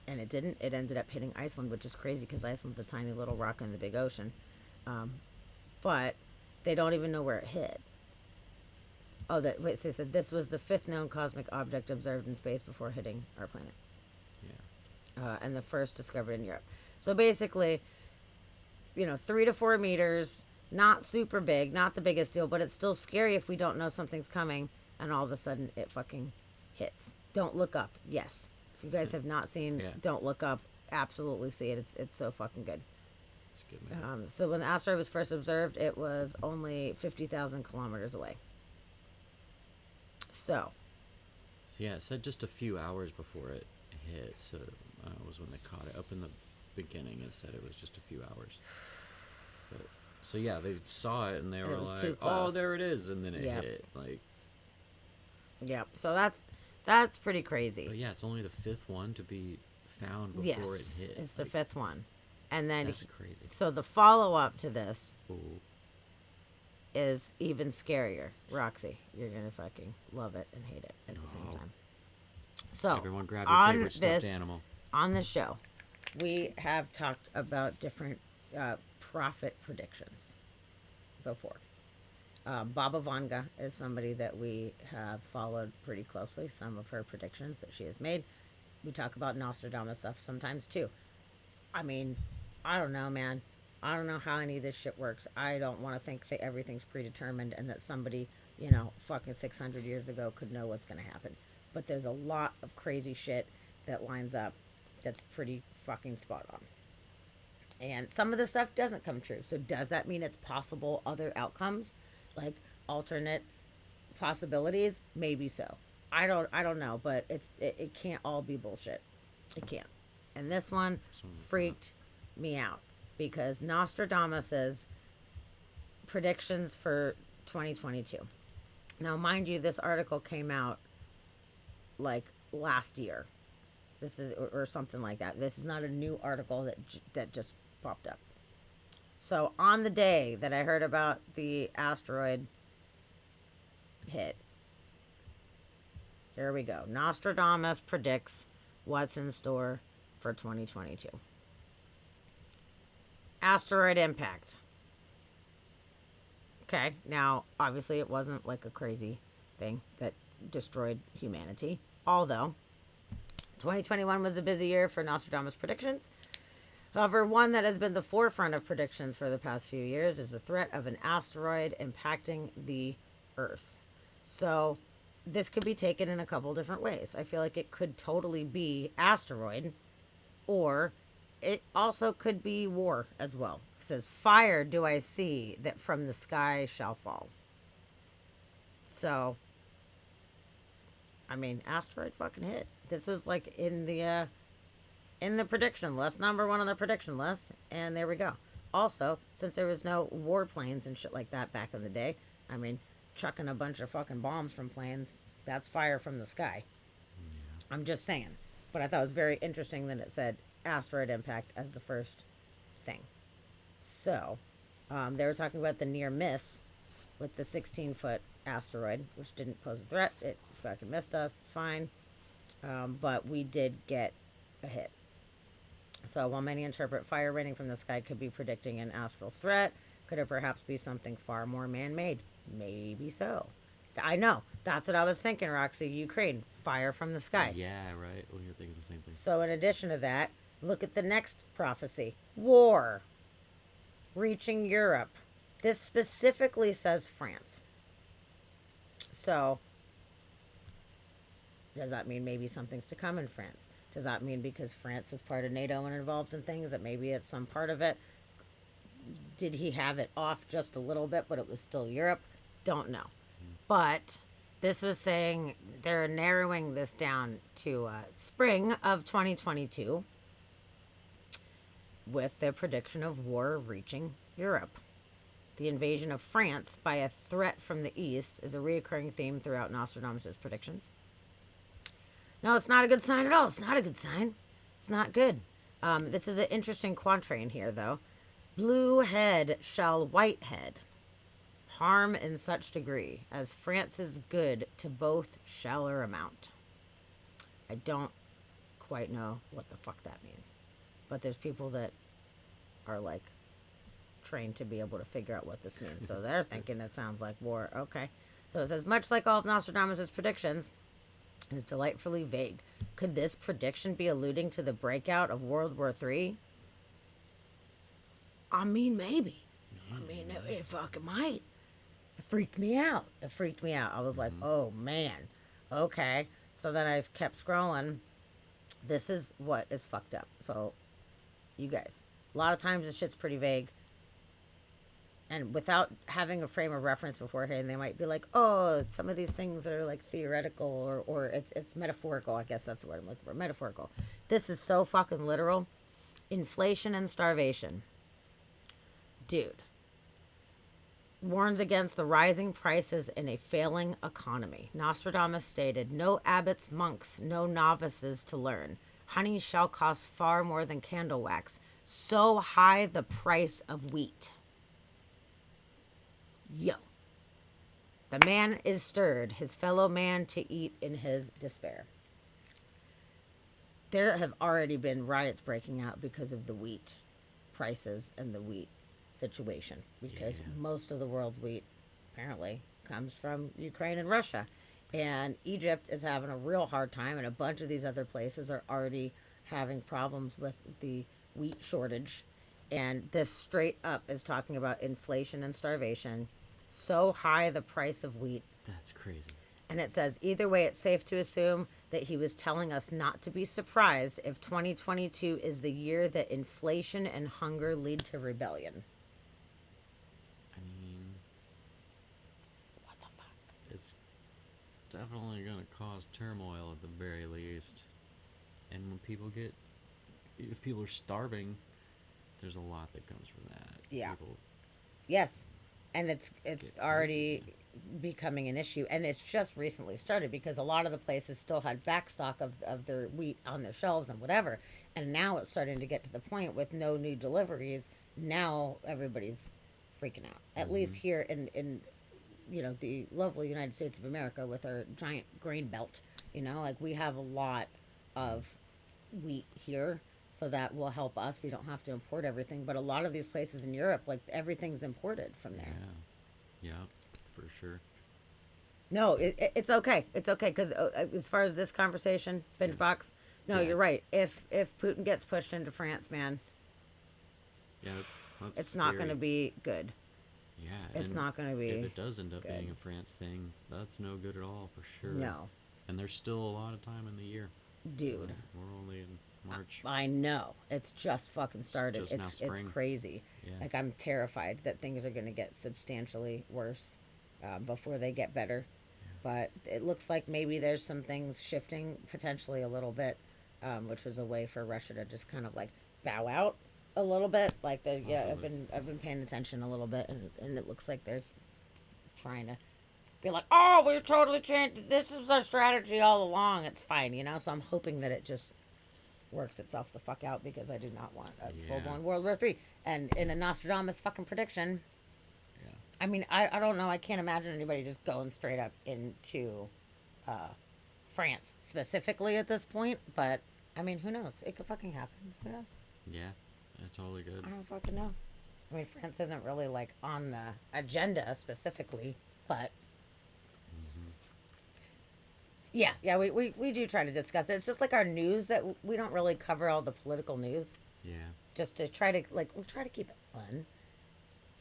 And it didn't. It ended up hitting Iceland, which is crazy because Iceland's a tiny little rock in the big ocean. But they don't even know where it hit. Oh, they said this was the 5th known cosmic object observed in space before hitting our planet. And the first discovered in Europe. So basically, 3 to 4 meters, not super big, not the biggest deal, but it's still scary if we don't know something's coming and all of a sudden it fucking hits. Don't Look Up. Yes. If you guys have not seen Don't Look Up, absolutely see it. It's so fucking good. So when the asteroid was first observed, it was only 50,000 kilometers away. So yeah, it said just a few hours before it hit, so was when they caught it. Up in the beginning, it said it was just a few hours. But, so yeah, they saw it and they were like, "Oh, there it is," and then it hit. Like, yeah. So that's pretty crazy. But yeah, it's only the 5th one to be found before it hit. It's the 5th one, and then that's crazy. So the follow up to this is even scarier. Roxy, you're gonna fucking love it and hate it at the same time. So everyone grab your favorite stuffed animal. On this show, we have talked about different prophet predictions before. Baba Vanga is somebody that we have followed pretty closely. Some of her predictions that she has made. We talk about Nostradamus stuff sometimes too. I mean, I don't know, man. I don't know how any of this shit works. I don't want to think that everything's predetermined and that somebody, fucking 600 years ago could know what's going to happen. But there's a lot of crazy shit that lines up that's pretty fucking spot on. And some of the stuff doesn't come true. So does that mean it's possible other outcomes? Like alternate possibilities? Maybe so. I don't know, but it can't all be bullshit. It can't. And this one freaked me out because Nostradamus's predictions for 2022. Now, mind you, this article came out like last year. This is or something like that. This is not a new article that just popped up. So on the day that I heard about the asteroid hit, here we go. Nostradamus predicts what's in store for 2022. Asteroid impact. Okay, now, obviously it wasn't like a crazy thing that destroyed humanity. Although, 2021 was a busy year for Nostradamus predictions. However, one that has been the forefront of predictions for the past few years is the threat of an asteroid impacting the Earth. So, this could be taken in a couple different ways. I feel like it could totally be asteroid, or it also could be war as well. It says, fire do I see that from the sky shall fall. So, I mean, asteroid fucking hit. This was like in the prediction list, number one on the prediction list, and there we go. Also, since there was no warplanes and shit like that back in the day, I mean, chucking a bunch of fucking bombs from planes, that's fire from the sky. Yeah. I'm just saying. But I thought it was very interesting that it said asteroid impact as the first thing. So, they were talking about the near miss with the 16-foot asteroid, which didn't pose a threat. It fucking missed us. It's fine. But we did get a hit. So, while many interpret fire raining from the sky could be predicting an astral threat, could it perhaps be something far more man-made? Maybe so. I know. That's what I was thinking, Roxy. Ukraine. Fire from the sky. Yeah, right. Well, you're thinking the same thing. So, in addition to that, look at the next prophecy. War. Reaching Europe. This specifically says France. So, does that mean maybe something's to come in France? Does that mean because France is part of NATO and involved in things that maybe it's some part of it? Did he have it off just a little bit, but it was still Europe? Don't know. But this was saying they're narrowing this down to spring of 2022 with the prediction of war reaching Europe. The invasion of France by a threat from the east is a reoccurring theme throughout Nostradamus' predictions. No, it's not a good sign at all. It's not a good sign. It's not good. This is an interesting quatrain here, though. Blue head shall white head harm in such degree as France's good to both shall or amount. I don't quite know what the fuck that means. But there's people that are like trained to be able to figure out what this means. So they're thinking it sounds like war. Okay. So it says, much like all of Nostradamus' predictions, it is delightfully vague. Could this prediction be alluding to the breakout of World War III? I mean, maybe. I mean, it fucking might. It freaked me out. I was like, oh, man. Okay. So then I just kept scrolling. This is what is fucked up. So, you guys, a lot of times this shit's pretty vague. And without having a frame of reference beforehand, they might be like, oh, some of these things are like theoretical or it's metaphorical. I guess that's the word I'm looking for. Metaphorical. This is so fucking literal. Inflation and starvation. Dude. Warns against the rising prices in a failing economy. Nostradamus stated, no abbots, monks, no novices to learn. Honey shall cost far more than candle wax. So high the price of wheat. Yo. The man is stirred, his fellow man to eat in his despair. There have already been riots breaking out because of the wheat prices and the wheat situation, because most of the world's wheat apparently comes from Ukraine and Russia, and Egypt is having a real hard time, and a bunch of these other places are already having problems with the wheat shortage. And this straight up is talking about inflation and starvation, so high the price of wheat. That's crazy. And it says, either way, it's safe to assume that he was telling us not to be surprised if 2022 is the year that inflation and hunger lead to rebellion. It's definitely going to cause turmoil at the very least. And when if people are starving, there's a lot that comes from that. Yeah. People yes. And it's already becoming an issue. And it's just recently started because a lot of the places still had backstock of their wheat on their shelves and whatever. And now it's starting to get to the point with no new deliveries. Now everybody's freaking out. At least here in the lovely United States of America with our giant grain belt, like we have a lot of wheat here, so that will help us. We don't have to import everything, but a lot of these places in Europe, like everything's imported from there. Yeah, for sure. No, it's okay. It's okay because as far as this conversation, binge box. No, you're right. If Putin gets pushed into France, man, yeah, that's it's not going to be good. Yeah, it's not going to be. If it does end up good. being a France thing, that's no good at all for sure. No. And there's still a lot of time in the year. Dude. We're only in March. I know. It's just fucking started. It's crazy. Yeah. Like, I'm terrified that things are going to get substantially worse before they get better. Yeah. But it looks like maybe there's some things shifting potentially a little bit, which was a way for Russia to just kind of like bow out a little bit. Like, I've been paying attention a little bit, and it looks like they're trying to be like, oh, we're totally changed. This is our strategy all along. It's fine, you know? So I'm hoping that it just works itself the fuck out, because I do not want a full-blown World War III. And in a Nostradamus fucking prediction, I mean, I don't know. I can't imagine anybody just going straight up into France specifically at this point. But, I mean, who knows? It could fucking happen. Who knows? Yeah, it's totally good. I don't fucking know. I mean, France isn't really, like, on the agenda specifically, but... Yeah, we do try to discuss it. It's just like our news that we don't really cover all the political news. Yeah. Just to try to, like, we try to keep it fun.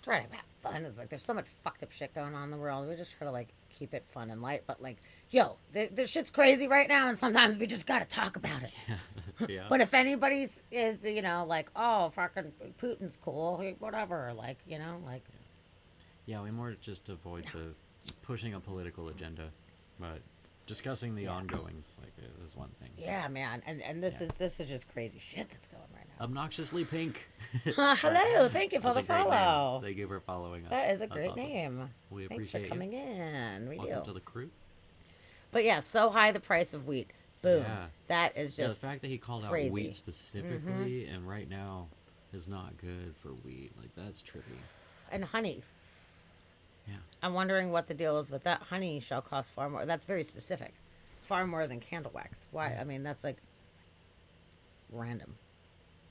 Try to have fun. It's like there's so much fucked up shit going on in the world. We just try to, like, keep it fun and light. But, like, yo, this shit's crazy right now, and sometimes we just gotta talk about it. Yeah. But if anybody's is, you know, like, oh, fucking Putin's cool, whatever, like, you know, like... Yeah, we more just avoid the pushing a political agenda, but... discussing the ongoings is one thing. Yeah, man, and this is just crazy shit that's going right now. Obnoxiously Pink. Hello, thank you for the follow. Thank you for following us. That is a That's great awesome. name. We Thanks appreciate for coming in. We Welcome do. to the crew. But yeah, so high the price of wheat. Boom. Yeah. That is just the fact that he called crazy. out wheat specifically, and right now is not good for wheat. Like, that's trippy. And honey. Yeah. I'm wondering what the deal is with that. Honey shall cost far more. That's very specific. Far more than candle wax. Why? I mean, that's like random.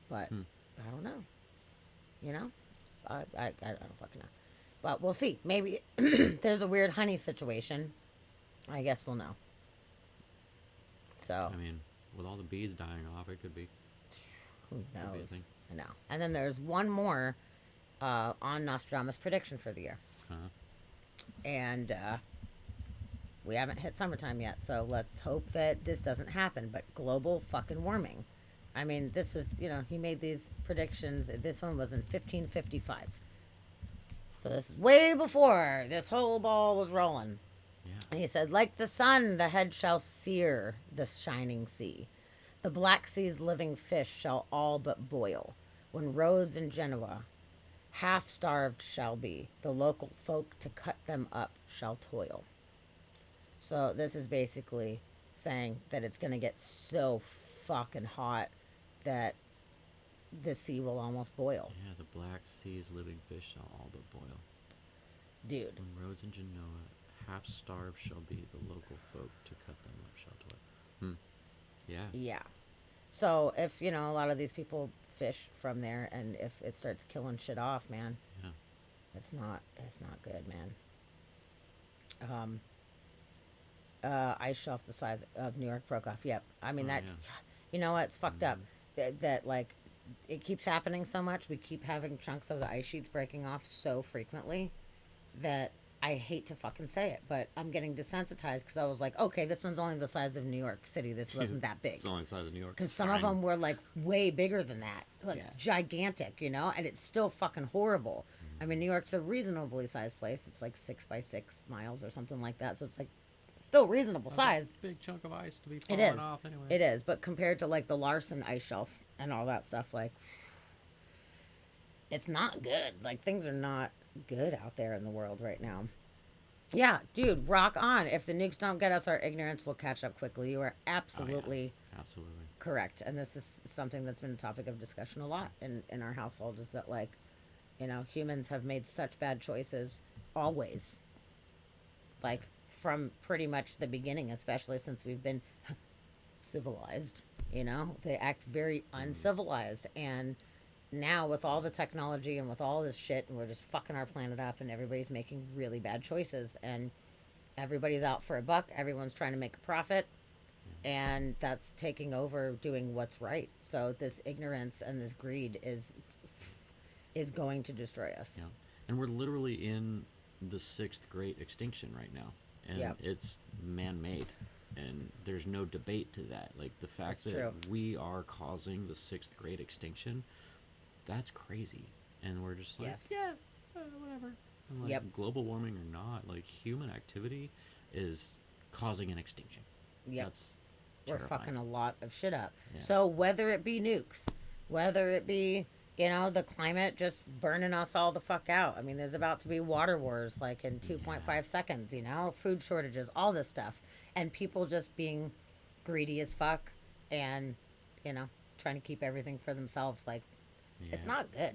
But I don't know. You know? I don't fucking know. But we'll see. Maybe there's a weird honey situation. I guess we'll know. So. I mean, with all the bees dying off, it could be. Who knows? I know. And then there's one more on Nostradamus' prediction for the year. And we haven't hit summertime yet, so let's hope that this doesn't happen. But global fucking warming. I mean, this was, you know, he made these predictions. This one was in 1555. So this is way before this whole ball was rolling. Yeah. And he said, like the sun, the head shall sear the shining sea. The Black Sea's living fish shall all but boil. When Rhodes and Genoa half-starved shall be, the local folk to cut them up shall toil. So this is basically saying that it's going to get so fucking hot that the sea will almost boil. Yeah, the Black Sea's living fish shall all but boil. Dude. When Rhodes and Genoa half-starved shall be, the local folk to cut them up shall toil. Yeah. Yeah. So if, you know, a lot of these people fish from there, and if it starts killing shit off, man, it's not good, man. Ice shelf the size of New York broke off. Yep. I mean, you know what? It's fucked up that like it keeps happening so much. We keep having chunks of the ice sheets breaking off so frequently that I hate to fucking say it, but I'm getting desensitized because I was like, okay, this one's only the size of New York City. This wasn't that big. It's only the size of New York. Because some of them were like way bigger than that, like gigantic, you know, and it's still fucking horrible. I mean, New York's a reasonably sized place. It's like 6 by 6 miles or something like that. So it's like still reasonable size. Big chunk of ice to be falling off anyway. It is, but compared to like the Larson ice shelf and all that stuff, like it's not good. Like things are not good out there in the world right now. Yeah, dude, rock on. If the nukes don't get us, our ignorance will catch up quickly. You are absolutely correct. And this is something that's been a topic of discussion a lot in our household, is that, like, you know, humans have made such bad choices always. Like, from pretty much the beginning, especially since we've been civilized, you know? They act very uncivilized. And now with all the technology and with all this shit, and we're just fucking our planet up, and everybody's making really bad choices, and everybody's out for a buck. Everyone's trying to make a profit, and that's taking over doing what's right. So this ignorance and this greed is going to destroy us. Yeah. And we're literally in the 6th great extinction right now, and it's man-made, and there's no debate to that. Like, the fact that we are causing the 6th great extinction, that's crazy. And we're just like, whatever. And like, global warming or not, like, human activity is causing an extinction. That's we're terrifying. fucking a lot of shit up. So whether it be nukes, whether it be, you know, the climate just burning us all the fuck out. I mean, there's about to be water wars like in 2.5 seconds, you know, food shortages, all this stuff, and people just being greedy as fuck and, you know, trying to keep everything for themselves. Like, it's not good,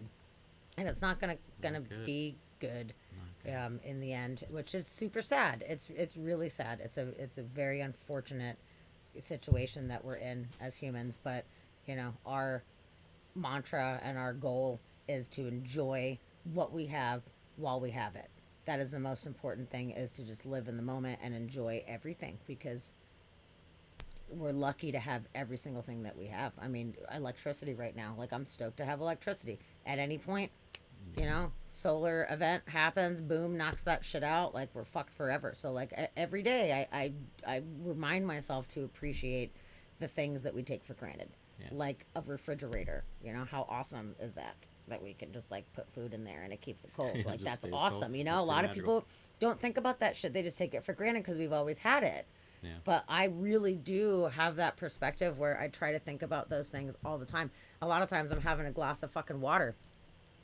and it's not gonna be good in the end, which is super sad. It's really sad. It's a very unfortunate situation that we're in as humans, but you know, our mantra and our goal is to enjoy what we have while we have it. That is the most important thing, is to just live in the moment and enjoy everything, because we're lucky to have every single thing that we have. I mean, electricity right now, like, I'm stoked to have electricity. At any point, you know, solar event happens, boom, knocks that shit out, like, we're fucked forever. So like every day I remind myself to appreciate the things that we take for granted. Like a refrigerator, you know, how awesome is that we can just like put food in there and it keeps it cold. Like, that's awesome. Cold. You know, a lot of people don't think about that shit. They just take it for granted because we've always had it. But I really do have that perspective where I try to think about those things all the time. A lot of times I'm having a glass of fucking water.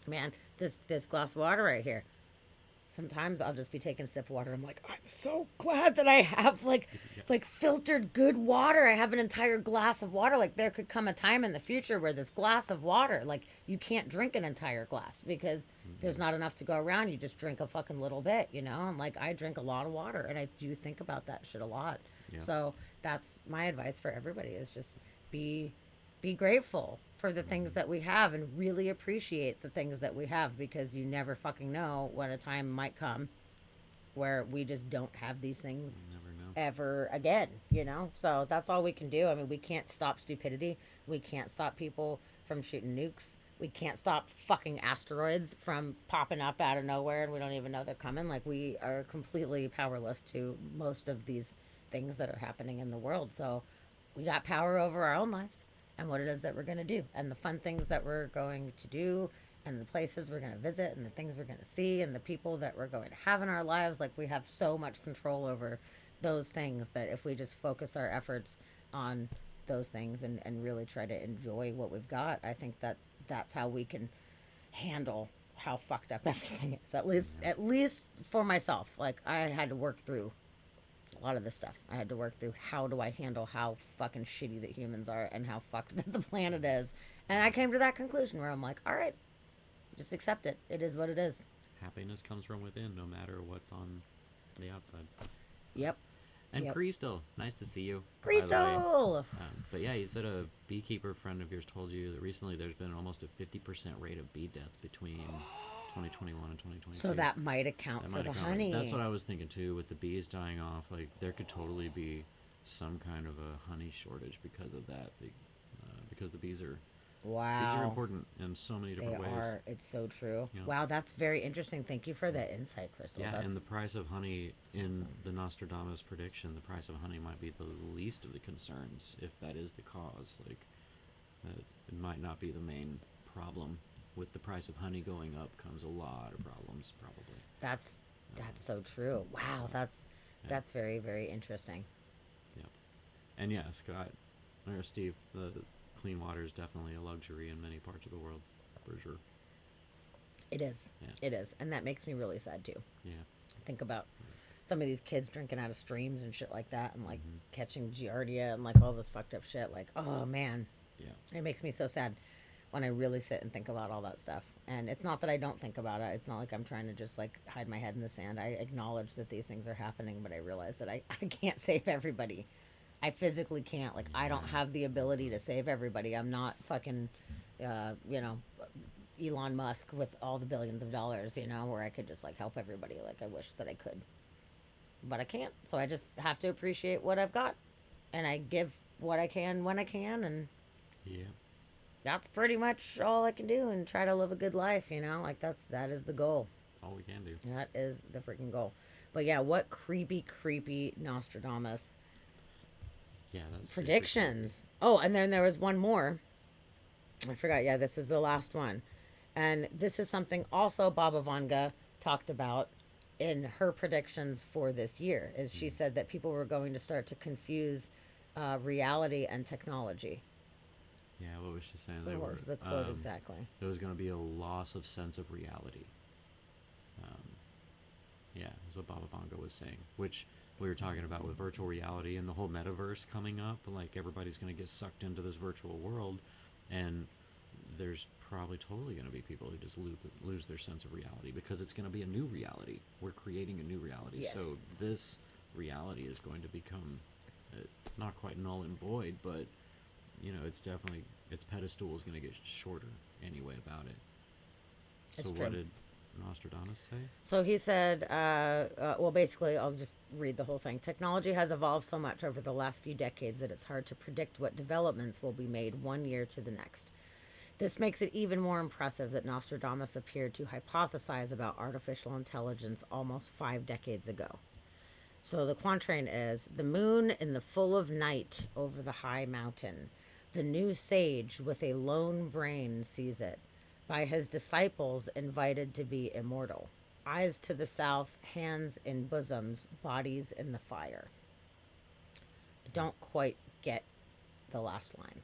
Man, this glass of water right here. Sometimes I'll just be taking a sip of water. I'm like, I'm so glad that I have like filtered good water. I have an entire glass of water. Like, there could come a time in the future where this glass of water, like, you can't drink an entire glass because there's not enough to go around. You just drink a fucking little bit, you know? And like, I drink a lot of water, and I do think about that shit a lot. So that's my advice for everybody, is just be grateful for the things that we have and really appreciate the things that we have, because you never fucking know when a time might come where we just don't have these things ever again, you know? So that's all we can do. I mean, we can't stop stupidity. We can't stop people from shooting nukes. We can't stop fucking asteroids from popping up out of nowhere and we don't even know they're coming. Like, we are completely powerless to most of these things that are happening in the world. So we got power over our own lives and what it is that we're going to do, and the fun things that we're going to do, and the places we're going to visit, and the things we're going to see, and the people that we're going to have in our lives. Like, we have so much control over those things that if we just focus our efforts on those things and really try to enjoy what we've got, I think that that's how we can handle how fucked up everything is. At least for myself. Like, I had to work through a lot of this stuff. I had to work through, how do I handle how fucking shitty that humans are and how fucked that the planet is. And I came to that conclusion where I'm like, all right, just accept it. It is what it is. Happiness comes from within, no matter what's on the outside. Yep. And Crystal, nice to see you. Crystal! But yeah, you said a beekeeper friend of yours told you that recently there's been almost a 50% rate of bee deaths between 2021 and 2022. So that might account for the honey. That's what I was thinking too, with the bees dying off. Like, there could totally be some kind of a honey shortage because of that. Because the bees are bees are important in so many different ways. They are. It's so true. Yeah. Wow, that's very interesting. Thank you for that insight, Crystal. Yeah, and the price of honey in the Nostradamus prediction, the price of honey might be the least of the concerns, if that is the cause. Like, it might not be the main problem. With the price of honey going up comes a lot of problems, probably. That's so true. Wow, that's very, very interesting. Yep. And yeah, Scott, or Steve, the clean water is definitely a luxury in many parts of the world, for sure. It is. Yeah. It is. And that makes me really sad too. Yeah. Think about some of these kids drinking out of streams and shit like that, and like catching giardia and like all this fucked up shit. Like, oh man. Yeah. It makes me so sad when I really sit and think about all that stuff. And it's not that I don't think about it. It's not like I'm trying to just like hide my head in the sand. I acknowledge that these things are happening, but I realize that I can't save everybody. I physically can't. Like, I don't have the ability to save everybody. I'm not fucking, you know, Elon Musk with all the billions of dollars, you know, where I could just like help everybody like I wish that I could. But I can't. So I just have to appreciate what I've got. And I give what I can when I can. And yeah, that's pretty much all I can do and try to live a good life, you know? Like that is the goal. That's all we can do. That is the freaking goal. But yeah, what creepy Nostradamus that's predictions. Oh, and then there was one more. I forgot. Yeah, this is the last one. And this is something also Baba Vanga talked about in her predictions for this year. Is she said that people were going to start to confuse reality and technology. Yeah, what was she saying? What was the quote exactly? There was going to be a loss of sense of reality. Yeah, that's what Baba Vanga was saying, which we were talking about with virtual reality and the whole metaverse coming up. Like, everybody's going to get sucked into this virtual world, and there's probably totally going to be people who just lose their sense of reality because it's going to be a new reality. We're creating a new reality. Yes. So this reality is going to become not quite null and void, but, you know, it's definitely, its pedestal is going to get shorter anyway about it. It's so true. what did Nostradamus say? So he said, well, basically, I'll just read the whole thing. Technology has evolved so much over the last few decades that it's hard to predict what developments will be made one year to the next. This makes it even more impressive that Nostradamus appeared to hypothesize about artificial intelligence almost 5 decades ago. So the quatrain is, the moon in the full of night over the high mountain. The new sage with a lone brain sees it. By his disciples invited to be immortal. Eyes to the south, hands in bosoms, bodies in the fire. I don't quite get the last line.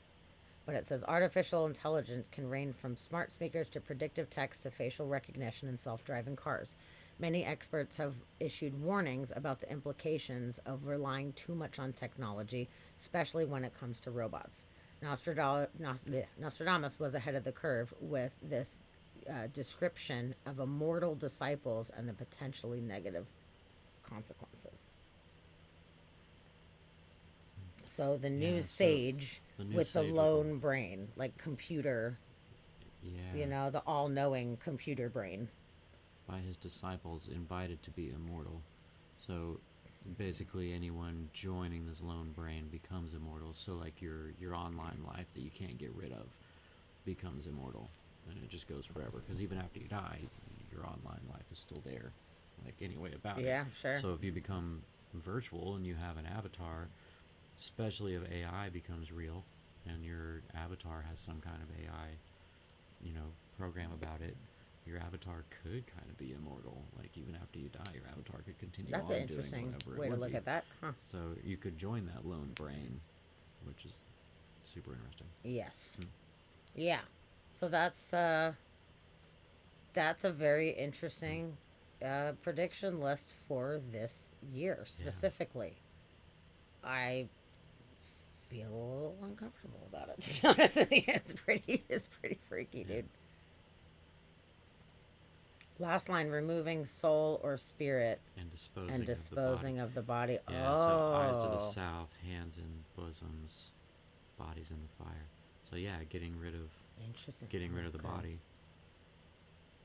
But it says artificial intelligence can range from smart speakers to predictive text to facial recognition and self-driving cars. Many experts have issued warnings about the implications of relying too much on technology, especially when it comes to robots. Nostradamus was ahead of the curve with this description of immortal disciples and the potentially negative consequences. So the new sage with the lone brain, like computer, you know, the all-knowing computer brain. By his disciples invited to be immortal. So basically anyone joining this lone brain becomes immortal. So like your online life that you can't get rid of becomes immortal, and it just goes forever, because even after you die, your online life is still there, like any way about it. Yeah, sure. So if you become virtual and you have an avatar, especially if AI becomes real and your avatar has some kind of AI, you know, program about it, your avatar could kind of be immortal. Like, even after you die, your avatar could continue That's on an doing interesting whatever way it to would look be. at that. Huh. So you could join that lone brain, which is super interesting. Yes. Yeah. So that's a very interesting prediction list for this year specifically. I feel a little uncomfortable about it, to be honest with you. It's pretty freaky, dude. Last line, removing soul or spirit and disposing of the body. Yeah, so eyes to the south, hands in bosoms, bodies in the fire. So yeah, getting rid of the body.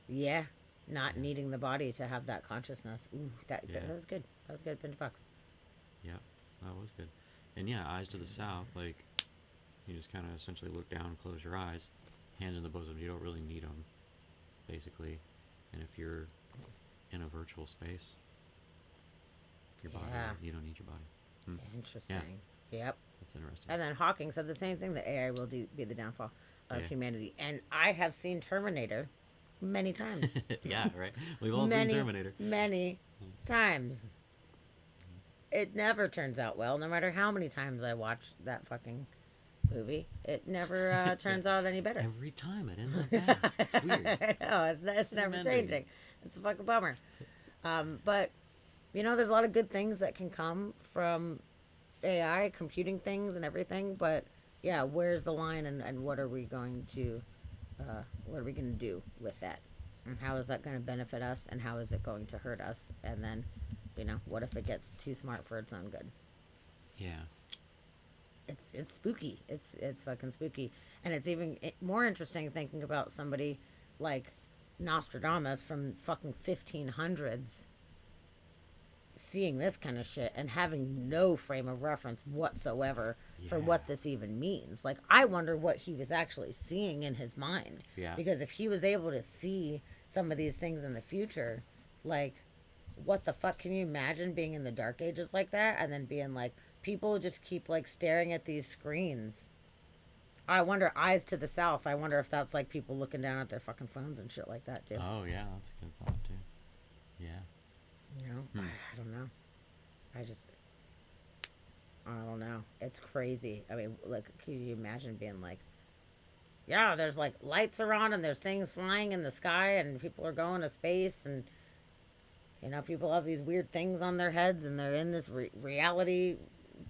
Yeah, not needing the body to have that consciousness. Ooh, that was good. That was good, Pinch Box. Yeah, that was good. And yeah, eyes to the south, like, you just kind of essentially look down, close your eyes, hands in the bosom. You don't really need them, basically. And if you're in a virtual space, your body, you don't need your body. Interesting. Yeah. Yep. That's interesting. And then Hawking said the same thing, that AI will be the downfall of humanity. And I have seen Terminator many times. Yeah, right? We've all seen Terminator. Many times. It never turns out well, no matter how many times I watch that fucking movie. It never turns out any better. Every time it ends up bad. It's weird. I know, it's never changing. It's a fucking bummer. But, you know, there's a lot of good things that can come from AI, computing things and everything. But, yeah, where's the line, and what are we going to do with that? And how is that going to benefit us, and how is it going to hurt us? And then, you know, what if it gets too smart for its own good? Yeah. it's spooky. It's fucking spooky. And it's even more interesting thinking about somebody like Nostradamus from fucking 1500s seeing this kind of shit and having no frame of reference whatsoever for what this even means. Like, I wonder what he was actually seeing in his mind. Yeah. Because if he was able to see some of these things in the future, like, what the fuck? Can you imagine being in the dark ages like that and then being like, people just keep like staring at these screens? I wonder, eyes to the south, I wonder if that's like people looking down at their fucking phones and shit like that too. Oh yeah, that's a good thought too. Yeah. You know, I don't know. I don't know. It's crazy. I mean, like, can you imagine being like, yeah, there's like lights are on and there's things flying in the sky and people are going to space and, you know, people have these weird things on their heads and they're in this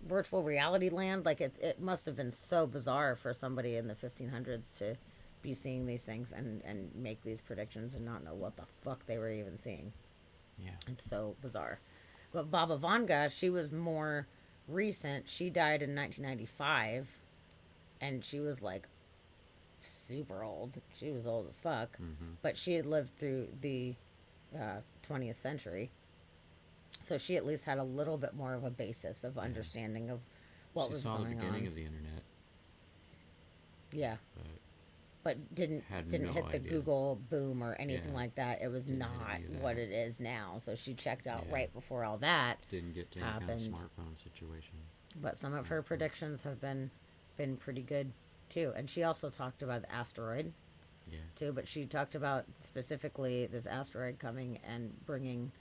virtual reality land. Like, it must have been so bizarre for somebody in the 1500s to be seeing these things and make these predictions and not know what the fuck they were even seeing. Yeah. It's so bizarre. But Baba Vanga, she was more recent. She died in 1995. And she was like super old. She was old as fuck. Mm-hmm. But she had lived through the 20th century. So she at least had a little bit more of a basis of understanding of what was going on. She saw the beginning of the internet. Yeah. But didn't hit the Google boom or anything like that. It was not what it is now. So she checked out right before all that didn't get to any kind of smartphone situation. But some of her predictions have been pretty good too. And she also talked about the asteroid too. But she talked about specifically this asteroid coming and bringing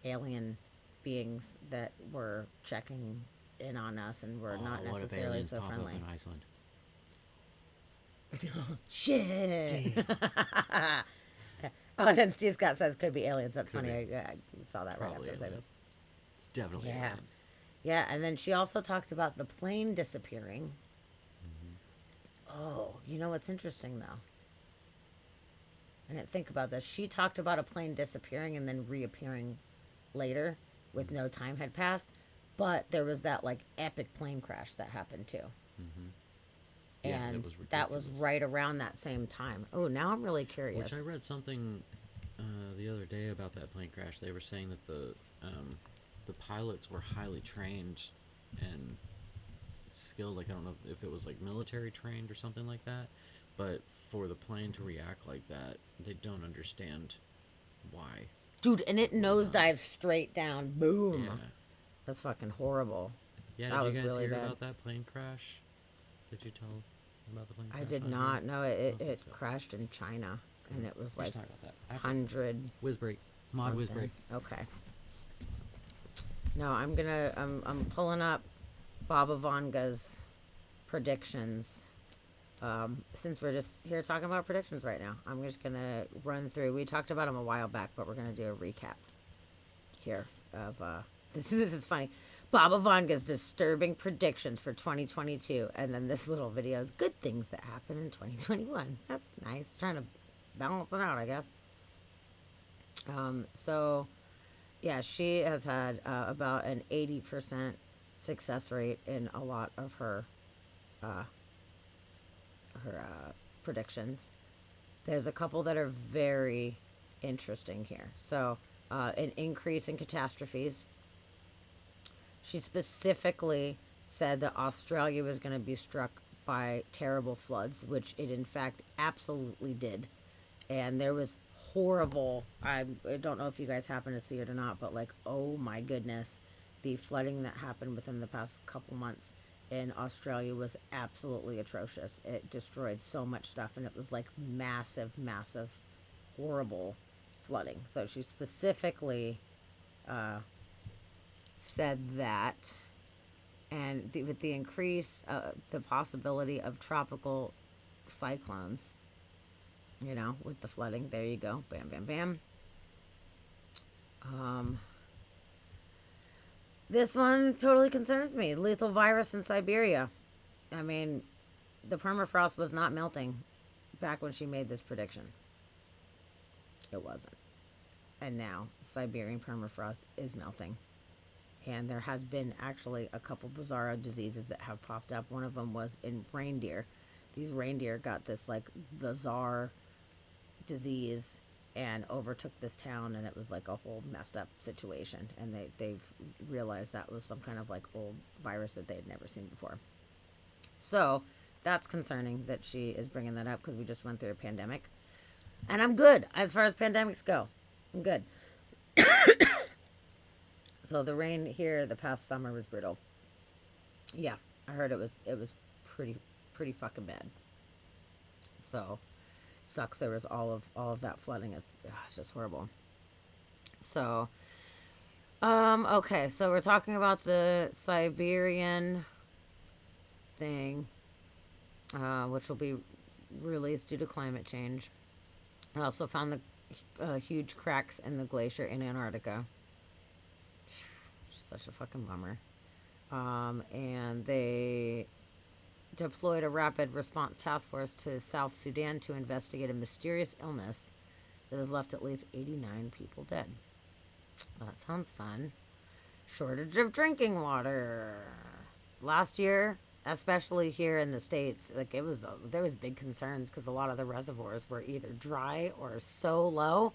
alien beings that were checking in on us and were not necessarily so friendly. In Iceland? Shit. Oh, and then Steve Scott says could be aliens. That's funny. I saw that Probably right after I said aliens. this. It's definitely aliens. Yeah, and then she also talked about the plane disappearing. Oh, you know what's interesting though? I didn't think about this. She talked about a plane disappearing and then reappearing later with no time had passed. But there was that like epic plane crash that happened too. Mm-hmm. And that was right around that same time. Oh, now I'm really curious. Which I read something the other day about that plane crash. They were saying that the pilots were highly trained and skilled. Like, I don't know if it was like military trained or something like that. But for the plane to react like that, they don't understand why. Dude, and it nosedives straight down. Boom. Yeah. That's fucking horrible. Yeah, that did you guys really hear bad. about that plane crash? Did you tell about the plane crash? I did not. No, it crashed in China, and it was like 100. Whiz break. Mod whiz break. Okay. No, I'm pulling up Baba Vanga's predictions. Since we're just here talking about predictions right now, I'm just gonna run through. We talked about them a while back, but we're gonna do a recap here of this is funny. Baba Vanga's disturbing predictions for 2022, and then this little video is good things that happen in 2021. That's nice. Trying to balance it out, I guess. So, yeah, she has had about an 80% success rate in a lot of her predictions. There's a couple that are very interesting here. So, an increase in catastrophes. She specifically said that Australia was going to be struck by terrible floods, which it in fact absolutely did. And there was horrible, I don't know if you guys happen to see it or not, but like, oh my goodness, the flooding that happened within the past couple months in Australia was absolutely atrocious. It destroyed so much stuff, and it was like massive, horrible flooding. So she specifically said that, and with the increase, the possibility of tropical cyclones, you know, with the flooding, there you go, bam, bam, bam. This one totally concerns me. Lethal virus in Siberia. I mean, the permafrost was not melting back when she made this prediction. It wasn't. And now Siberian permafrost is melting. And there has been actually a couple bizarro diseases that have popped up. One of them was in reindeer. These reindeer got this like bizarre disease and overtook this town, and it was like a whole messed up situation. And they've realized that was some kind of like old virus that they had never seen before. So that's concerning that she is bringing that up, because we just went through a pandemic. And I'm good as far as pandemics go. I'm good. So the rain here the past summer was brutal. Yeah, I heard it was pretty fucking bad. So sucks there was all of that flooding. It's just horrible. So okay, so we're talking about the Siberian thing, which will be released due to climate change. I also found the huge cracks in the glacier in Antarctica. Such a fucking bummer. And they deployed a rapid response task force to South Sudan to investigate a mysterious illness that has left at least 89 people dead. Well, that sounds fun. Shortage of drinking water. Last year, especially here in the States, like there was big concerns because a lot of the reservoirs were either dry or so low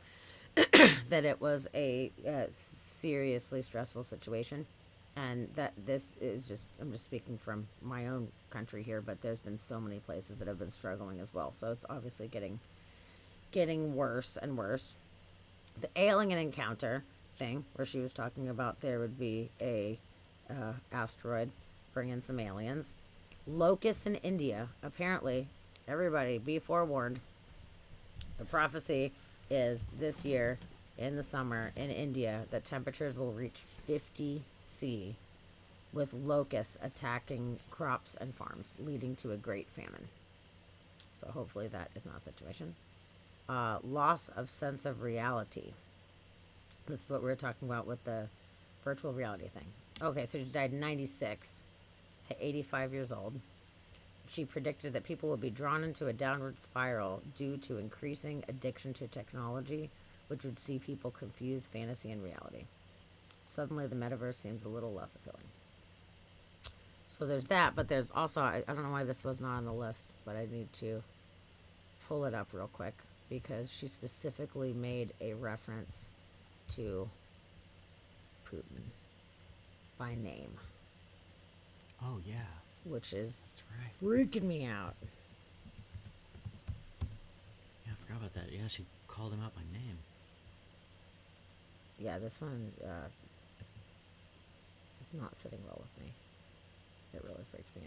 that it was a seriously stressful situation. And that this is just, I'm just speaking from my own country here, but there's been so many places that have been struggling as well. So it's obviously getting worse and worse. The alien encounter thing, where she was talking about there would be a asteroid bringing some aliens. Locusts in India. Apparently, everybody be forewarned. The prophecy is this year in the summer in India that temperatures will reach 50 C, with locusts attacking crops and farms, leading to a great famine. So hopefully that is not a situation. Loss of sense of reality. This is what we were talking about with the virtual reality thing. Okay, so she died in 96 at 85 years old. She predicted that people will be drawn into a downward spiral due to increasing addiction to technology, which would see people confuse fantasy and reality. Suddenly the metaverse seems a little less appealing. So there's that, but there's also, I don't know why this was not on the list, but I need to pull it up real quick, because she specifically made a reference to Putin by name. Oh, yeah. Which is That's right. freaking me out. Yeah, I forgot about that. Yeah, she called him out by name. Yeah, this one is not sitting well with me. It really freaked me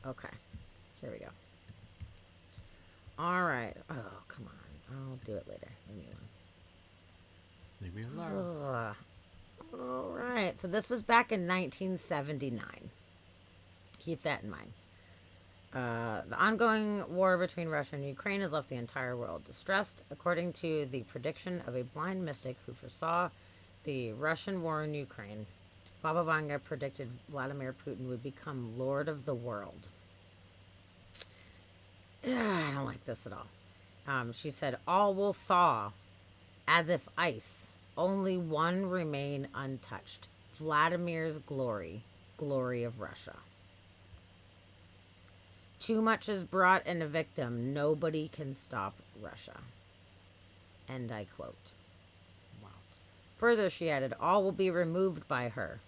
out. Okay, here we go. All right. Oh, come on. I'll do it later. Leave me alone. Leave me alone. All right. So this was back in 1979. Keep that in mind. The ongoing war between Russia and Ukraine has left the entire world distressed, according to the prediction of a blind mystic who foresaw the Russian war in Ukraine. Baba Vanga predicted Vladimir Putin would become Lord of the world. I don't like this at all. She said, all will thaw as if ice. Only one remain untouched. Vladimir's glory, glory of Russia. Too much is brought in a victim. Nobody can stop Russia. End I quote. Wow. Further, she added, all will be removed by her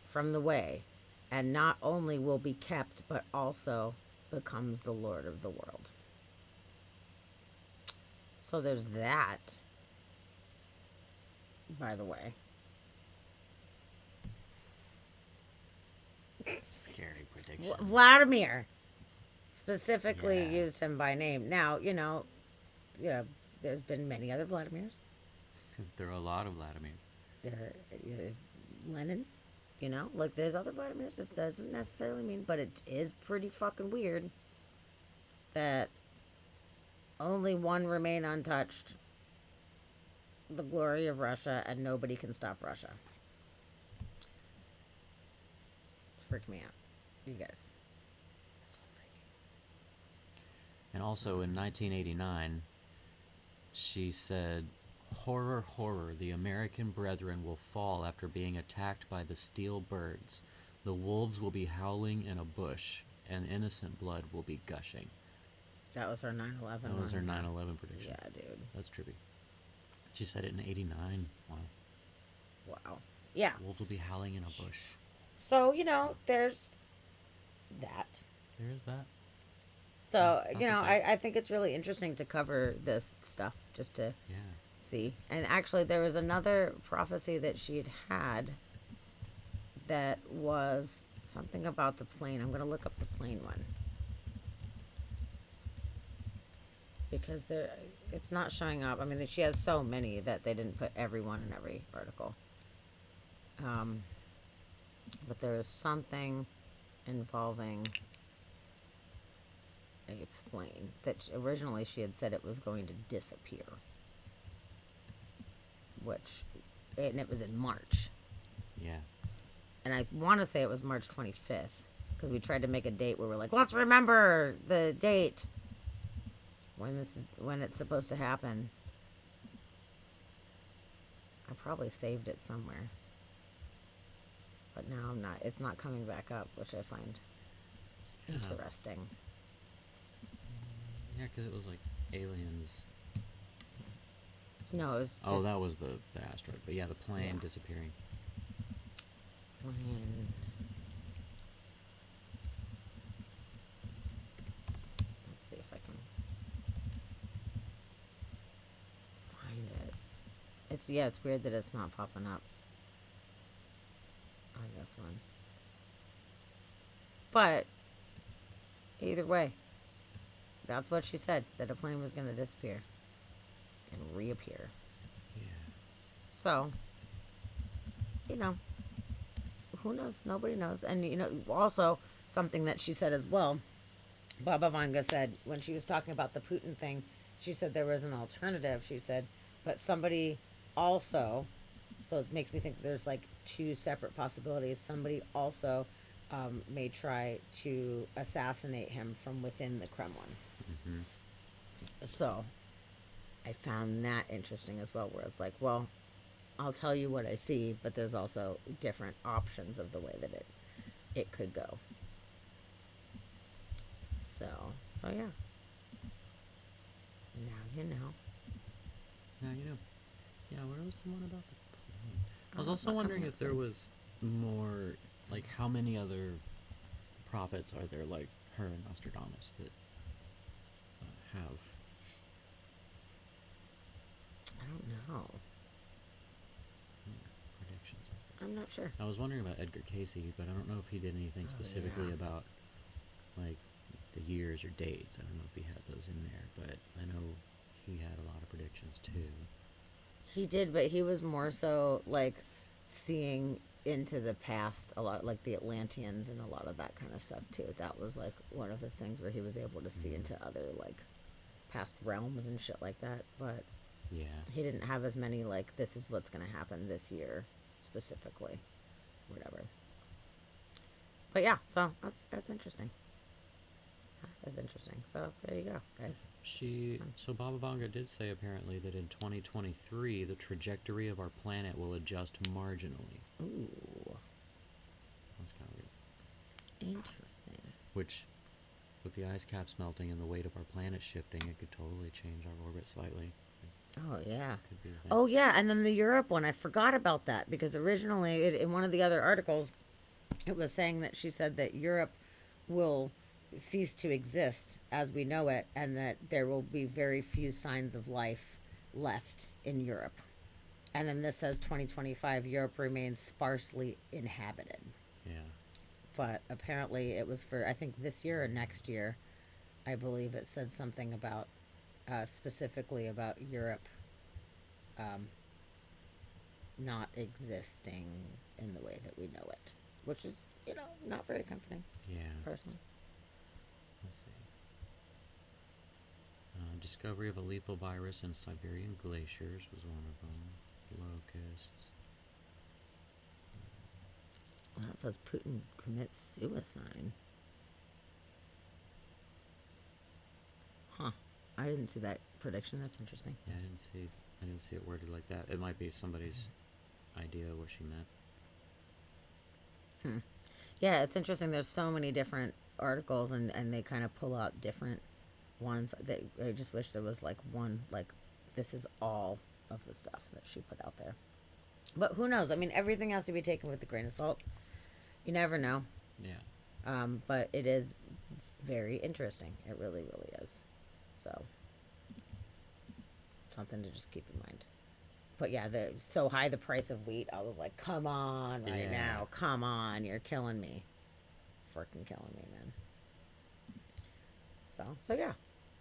from the way, and not only will be kept, but also becomes the Lord of the world. So there's that, by the way. Scary prediction. Vladimir specifically used him by name. Now, there's been many other Vladimirs. There are a lot of Vladimirs. There is Lenin, like there's other Vladimirs. This doesn't necessarily mean, but it is pretty fucking weird that only one remain untouched. The glory of Russia, and nobody can stop Russia. Freak me out, you guys. And also in 1989, she said Horror, horror, the American brethren will fall after being attacked by the steel birds. The wolves will be howling in a bush, and innocent blood will be gushing. That was her 9/11 That was her one. 9/11 prediction. Yeah, dude. That's trippy. She said it in 89. Wow. Wow. Yeah. Wolves will be howling in a bush. So, there's that. There is that. So, That's okay. I think it's really interesting to cover this stuff just to see. And actually, there was another prophecy that she'd had that was something about the plane. I'm going to look up the plane one. Because it's not showing up. I mean, she has so many that they didn't put everyone in every article. But there was something involving a plane that originally she had said it was going to disappear. And it was in March. Yeah. And I want to say it was March 25th. Because we tried to make a date where we're like, let's remember the date. When it's supposed to happen. I probably saved it somewhere. But now it's not coming back up, which I find interesting. Yeah, because it was like aliens. No, it was that was the asteroid. But yeah, the plane disappearing. Plane. Let's see if I can find it. It's weird that it's not popping up on this one. But either way, that's what she said, that a plane was going to disappear and reappear. Yeah. So, who knows? Nobody knows. And, also something that she said as well, Baba Vanga said when she was talking about the Putin thing, she said there was an alternative. She said, but somebody also, so it makes me think there's like two separate possibilities. Somebody also may try to assassinate him from within the Kremlin. Mm-hmm. So I found that interesting as well, where it's like, well, I'll tell you what I see, but there's also different options of the way that it could go. So yeah. Now you know. Now you know. Yeah, where was the one about the plane? I was also wondering if there was more, like, how many other prophets are there like her and Nostradamus that have? I don't know. Predictions. I'm not sure. I was wondering about Edgar Casey, but I don't know if he did anything specifically about, like, the years or dates. I don't know if he had those in there, but I know he had a lot of predictions too. He did, but he was more so like seeing into the past a lot, like the Atlanteans and a lot of that kind of stuff too. That was like one of his things where he was able to see into other like past realms and shit like that. But yeah, he didn't have as many like this is what's going to happen this year specifically, whatever. But yeah, so that's interesting. That's interesting. So there you go, guys. So Baba Vanga did say apparently that in 2023 the trajectory of our planet will adjust marginally. Ooh. That's kind of weird. Interesting. Which, with the ice caps melting and the weight of our planet shifting, it could totally change our orbit slightly. Oh yeah. Could be the thing. Oh yeah, and then the Europe one, I forgot about that because originally in one of the other articles, it was saying that she said that Europe will cease to exist as we know it, and that there will be very few signs of life left in Europe. And then this says 2025, Europe remains sparsely inhabited. Yeah. But apparently it was for, I think, this year or next year. I believe it said something about, specifically about Europe not existing in the way that we know it. Which is, not very comforting. Yeah. Personally. Let's see. Discovery of a lethal virus in Siberian glaciers was one of them. Locusts. Well, that says Putin commits suicide. Huh. I didn't see that prediction. That's interesting. Yeah, I didn't see I didn't see it worded like that. It might be somebody's idea of what she meant. Yeah, it's interesting. There's so many different articles, and they kind of pull out different ones. I just wish there was like one, like this is all of the stuff that she put out there. But who knows? I mean, everything has to be taken with a grain of salt. You never know. Yeah. But it is very interesting. It really, really is. So, something to just keep in mind. But yeah, so high the price of wheat. I was like, come on right now. Come on. You're killing me. Freaking killing me, man. So yeah.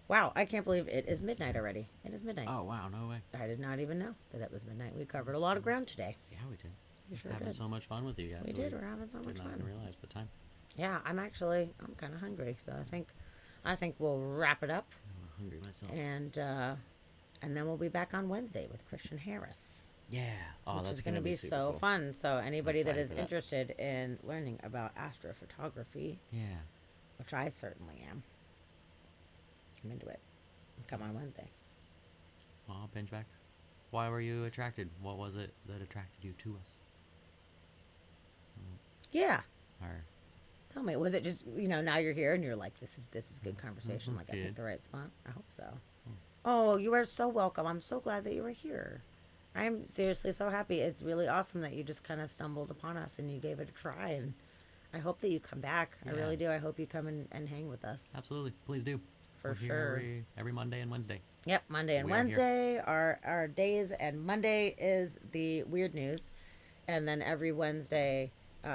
Wow, I can't believe it is midnight already. It is midnight. Oh, wow, no way. I did not even know that it was midnight. We covered a lot of ground today. Yeah, we did. We Just sure having did. so much fun with you guys. We did. We're having so much fun. Did not even realize the time. Yeah, I'm kind of hungry, so I think we'll wrap it up. I'm hungry myself. And then we'll be back on Wednesday with Christian Harris. Yeah. Oh, which that's is going to be super so cool. fun. So anybody that excited is for that. interested in learning about astrophotography, Yeah. which I certainly am, I'm into it. Come on Wednesday. Well, Bingebacks, why were you attracted? What was it that attracted you to us? Yeah. Or Tell me, was it just, now you're here and you're like, this is good conversation. that's Like, I picked good. the right spot. I hope so. Oh, you are so welcome. I'm so glad that you were here. I'm seriously so happy. It's really awesome that you just kind of stumbled upon us and you gave it a try. And I hope that you come back. I Yeah. really do. I hope you come and hang with us. Absolutely, please do. For We're here sure. Every Monday and Wednesday. Yep, Monday and We are here. Wednesday are our days, and Monday is the weird news, and then every Wednesday,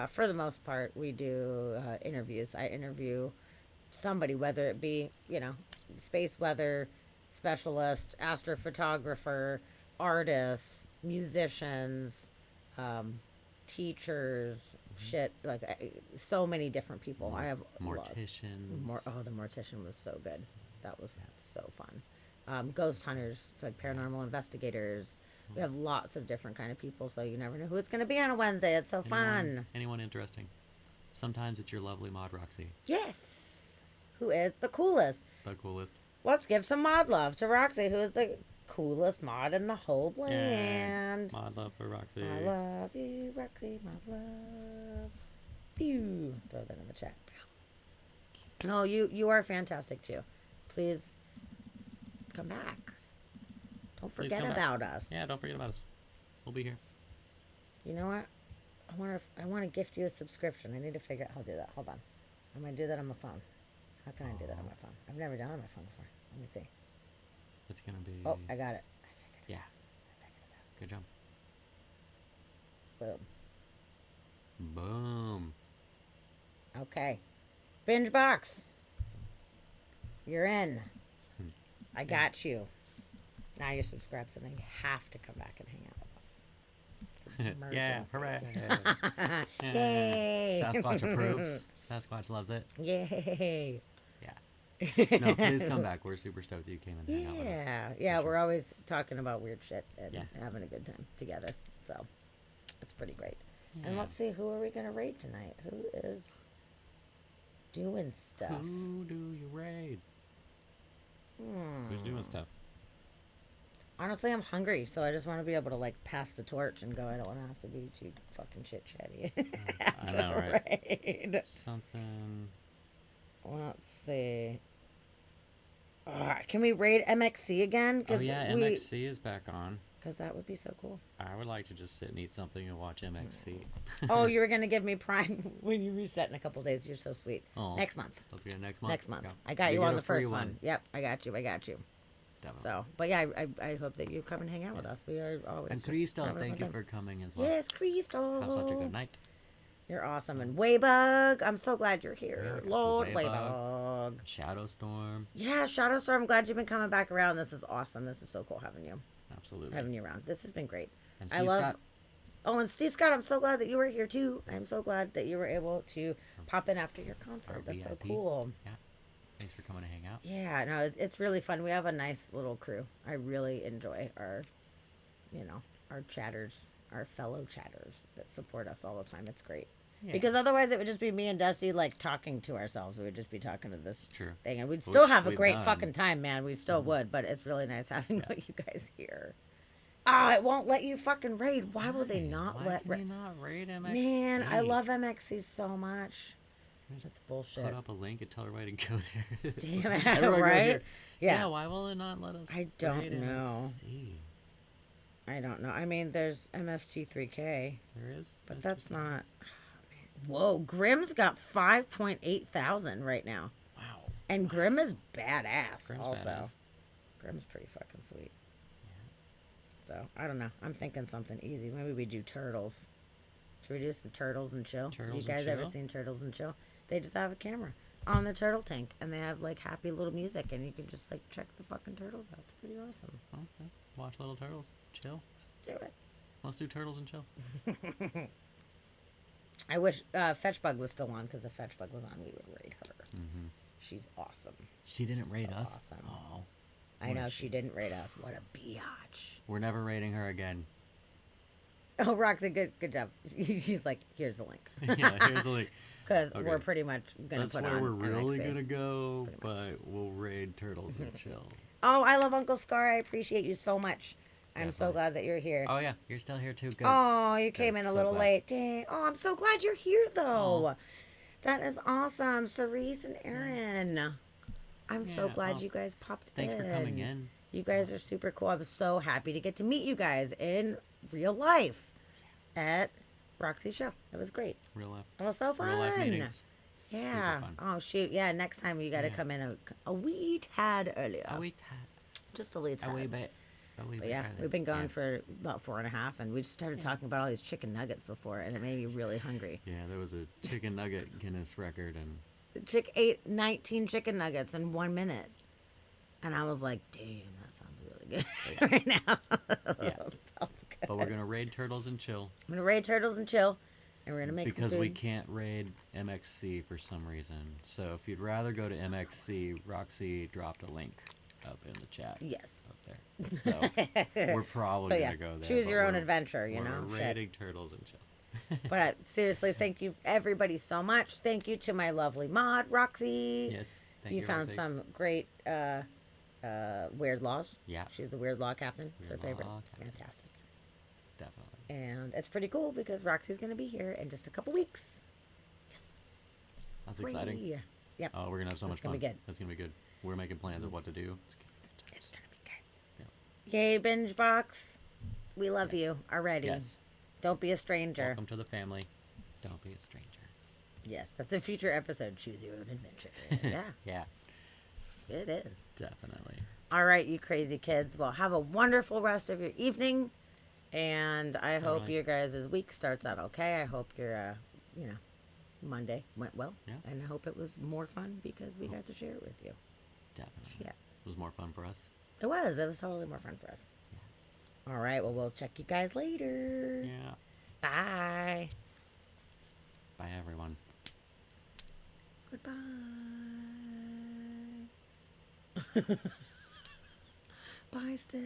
for the most part, we do interviews. I interview somebody, whether it be space weather specialist, astrophotographer, artists, musicians, teachers, shit, like so many different people. I have Morticians. the mortician was so good. That was so fun. Ghost hunters, like paranormal investigators. We have lots of different kind of people, so you never know who it's going to be on a Wednesday. It's so fun. Anyone interesting? Sometimes it's your lovely Mod Roxy. Yes. Who is the coolest? The coolest. Let's give some mod love to Roxy, who is the coolest mod in the whole land. Mod love for Roxy. I love you, Roxy, my love. Pew. Throw that in the chat. No, you are fantastic too. Please come back. Don't Please forget come back. about us. Yeah, don't forget about us. We'll be here. You know what? I want to gift you a subscription. I need to figure out how to do that. Hold on. I'm going to do that on my phone. How can I do that on my phone? I've never done it on my phone before. Let me see. It's gonna be. Oh, I got it. Yeah. Good job. Boom. Boom. Okay. Binge box. You're in. I got you. Now you're subscribed, so now you have to come back and hang out with us. It's an Yeah, emergency. hooray. Yay. Sasquatch approves. Sasquatch loves it. Yay. Yeah. No, please come back. We're super stoked that you came and hang out with us. Yeah, we're always talking about weird shit and Yeah. having a good time together. So it's pretty great. Yeah. And let's see, who are we going to raid tonight? Who is doing stuff? Who do you raid? Who's doing stuff? Honestly, I'm hungry, so I just want to be able to like pass the torch and go. I don't want to have to be too fucking chit chatty. I know, right? Something. Let's see. Can we raid MXC again? Oh yeah, MXC is back on. Because that would be so cool. I would like to just sit and eat something and watch MXC. Oh, you were gonna give me Prime when you reset in a couple days. You're so sweet. Oh, next month. Let's get it next month. Next month. Go. I got you on get the a free first one. Yep, I got you. Definitely. So, but yeah, I hope that you come and hang out with us. We are always. And just Crystal, having a thank fun you time. for coming as well. Yes, Crystal. Have such a good night. You're awesome. And Waybug, I'm so glad you're here. Yeah, Lord Waybug. Waybug. Shadowstorm. Yeah, Shadowstorm, I'm glad you've been coming back around. This is awesome. This is so cool having you. Absolutely. Having you around. This has been great. And I Steve love. Scott. Oh, and Steve Scott, I'm so glad that you were here too. I'm so glad that you were able to pop in after your concert. That's so VIP. cool. Yeah. Thanks for coming to hang out. Yeah, no, it's really fun. We have a nice little crew. I really enjoy our chatters, our fellow chatters that support us all the time. It's great. Yeah. Because otherwise it would just be me and Dusty like talking to ourselves. We would just be talking to this True. thing. And we'd still Which have a we've great done. fucking time, man. We still would, but it's really nice having you guys here. Ah, it won't let you fucking raid. Why will they not Why let can you not raid MXC? Man, I love MXC so much. That's bullshit. Put up a link and tell everybody to go there. Damn it, Everyone go right? here. Yeah. Why will it not let us I don't raid know. MXC? I don't know. I mean, there's MST3K. There is? But that's not... Whoa, Grimm's got 5.8 thousand right now. Wow. And Grimm is badass Grimm's also. badass. Grimm's pretty fucking sweet. So, I don't know. I'm thinking something easy. Maybe we do Turtles. Should we do some Turtles and Chill? Turtles you guys and ever Chill? seen Turtles and Chill? They just have a camera on their turtle tank, and they have, like, happy little music, and you can just, like, check the fucking turtles out. It's pretty awesome. Okay. Watch Little Turtles. Chill. Let's do it. Let's do Turtles and Chill. I wish Fetchbug was still on, because if Fetchbug was on, we would raid her. Mm-hmm. She's awesome. She didn't She's raid so us? Awesome. Oh. I know, she didn't raid us. What a biatch. We're never raiding her again. Oh, Roxy, good job. She's like, here's the link. Yeah, here's the link. Because Okay. we're pretty much going to That's put where on we're really MXC. going to go, but we'll raid Turtles and Chill. Oh, I love Uncle Scar. I appreciate you so much. I'm so Definitely. glad that you're here. Oh, yeah. You're still here, too. Good. Oh, you came Good, in a so little glad. late. Dang. Oh, I'm so glad you're here, though. Aw. That is awesome. Cerise and Aaron. I'm so Yeah, glad well, you guys popped thanks in. for coming in. You guys are super cool. I'm so happy to get to meet you guys in real life at Roxy's show. It was great. Real life. It was so fun. Real life meetings. Yeah. Super fun. Oh, shoot. Yeah, next time you got to Yeah. come in a wee tad earlier. A wee tad. Just a wee tad. A wee bit. A wee But bit yeah, early. we've been going Yeah. for about 4.5, and we just started talking about all these chicken nuggets before, and it made me really hungry. Yeah, there was a chicken nugget Guinness record, and The chick ate 19 chicken nuggets in 1 minute. And I was like, damn, that sounds really good right now. Yeah. Sounds good. but we're gonna raid Turtles and Chill I'm going to raid Turtles and Chill, and we're going to make because some we food. can't raid MXC for some reason. So if you'd rather go to MXC, Roxy dropped a link up in the chat. Yes. Up there. So we're probably So, yeah, gonna go there. choose but your own we're- adventure, you we're know? Shit. raiding Turtles and Chill. But seriously, thank you everybody so much. Thank you to my lovely mod, Roxy. Yes. Thank you you, found Roxy. some great weird laws. Yeah. She's the weird law captain. It's her Weird favorite. law It's captain. fantastic. Definitely. And it's pretty cool because Roxy's going to be here in just a couple weeks. That's exciting. Free. Yep. Oh, we're gonna have so much It's gonna fun. be good. That's gonna be good. We're making plans of what to do. It's going to be good. Yay, Binge Box. We love you already. Yes. Don't be a stranger. Welcome to the family. Don't be a stranger. Yes, that's a future episode. Choose your own adventure. Yeah, Yeah. it is. Definitely. All right, you crazy kids. Well, have a wonderful rest of your evening. And I hope right. your guys' week starts out okay. I hope your, Monday went well. Yeah. And I hope it was more fun because we got to share it with you. Definitely. Yeah. It was more fun for us. It was. It was totally more fun for us. All right. Well, we'll check you guys later. Yeah. Bye. Bye, everyone. Goodbye. Bye, still.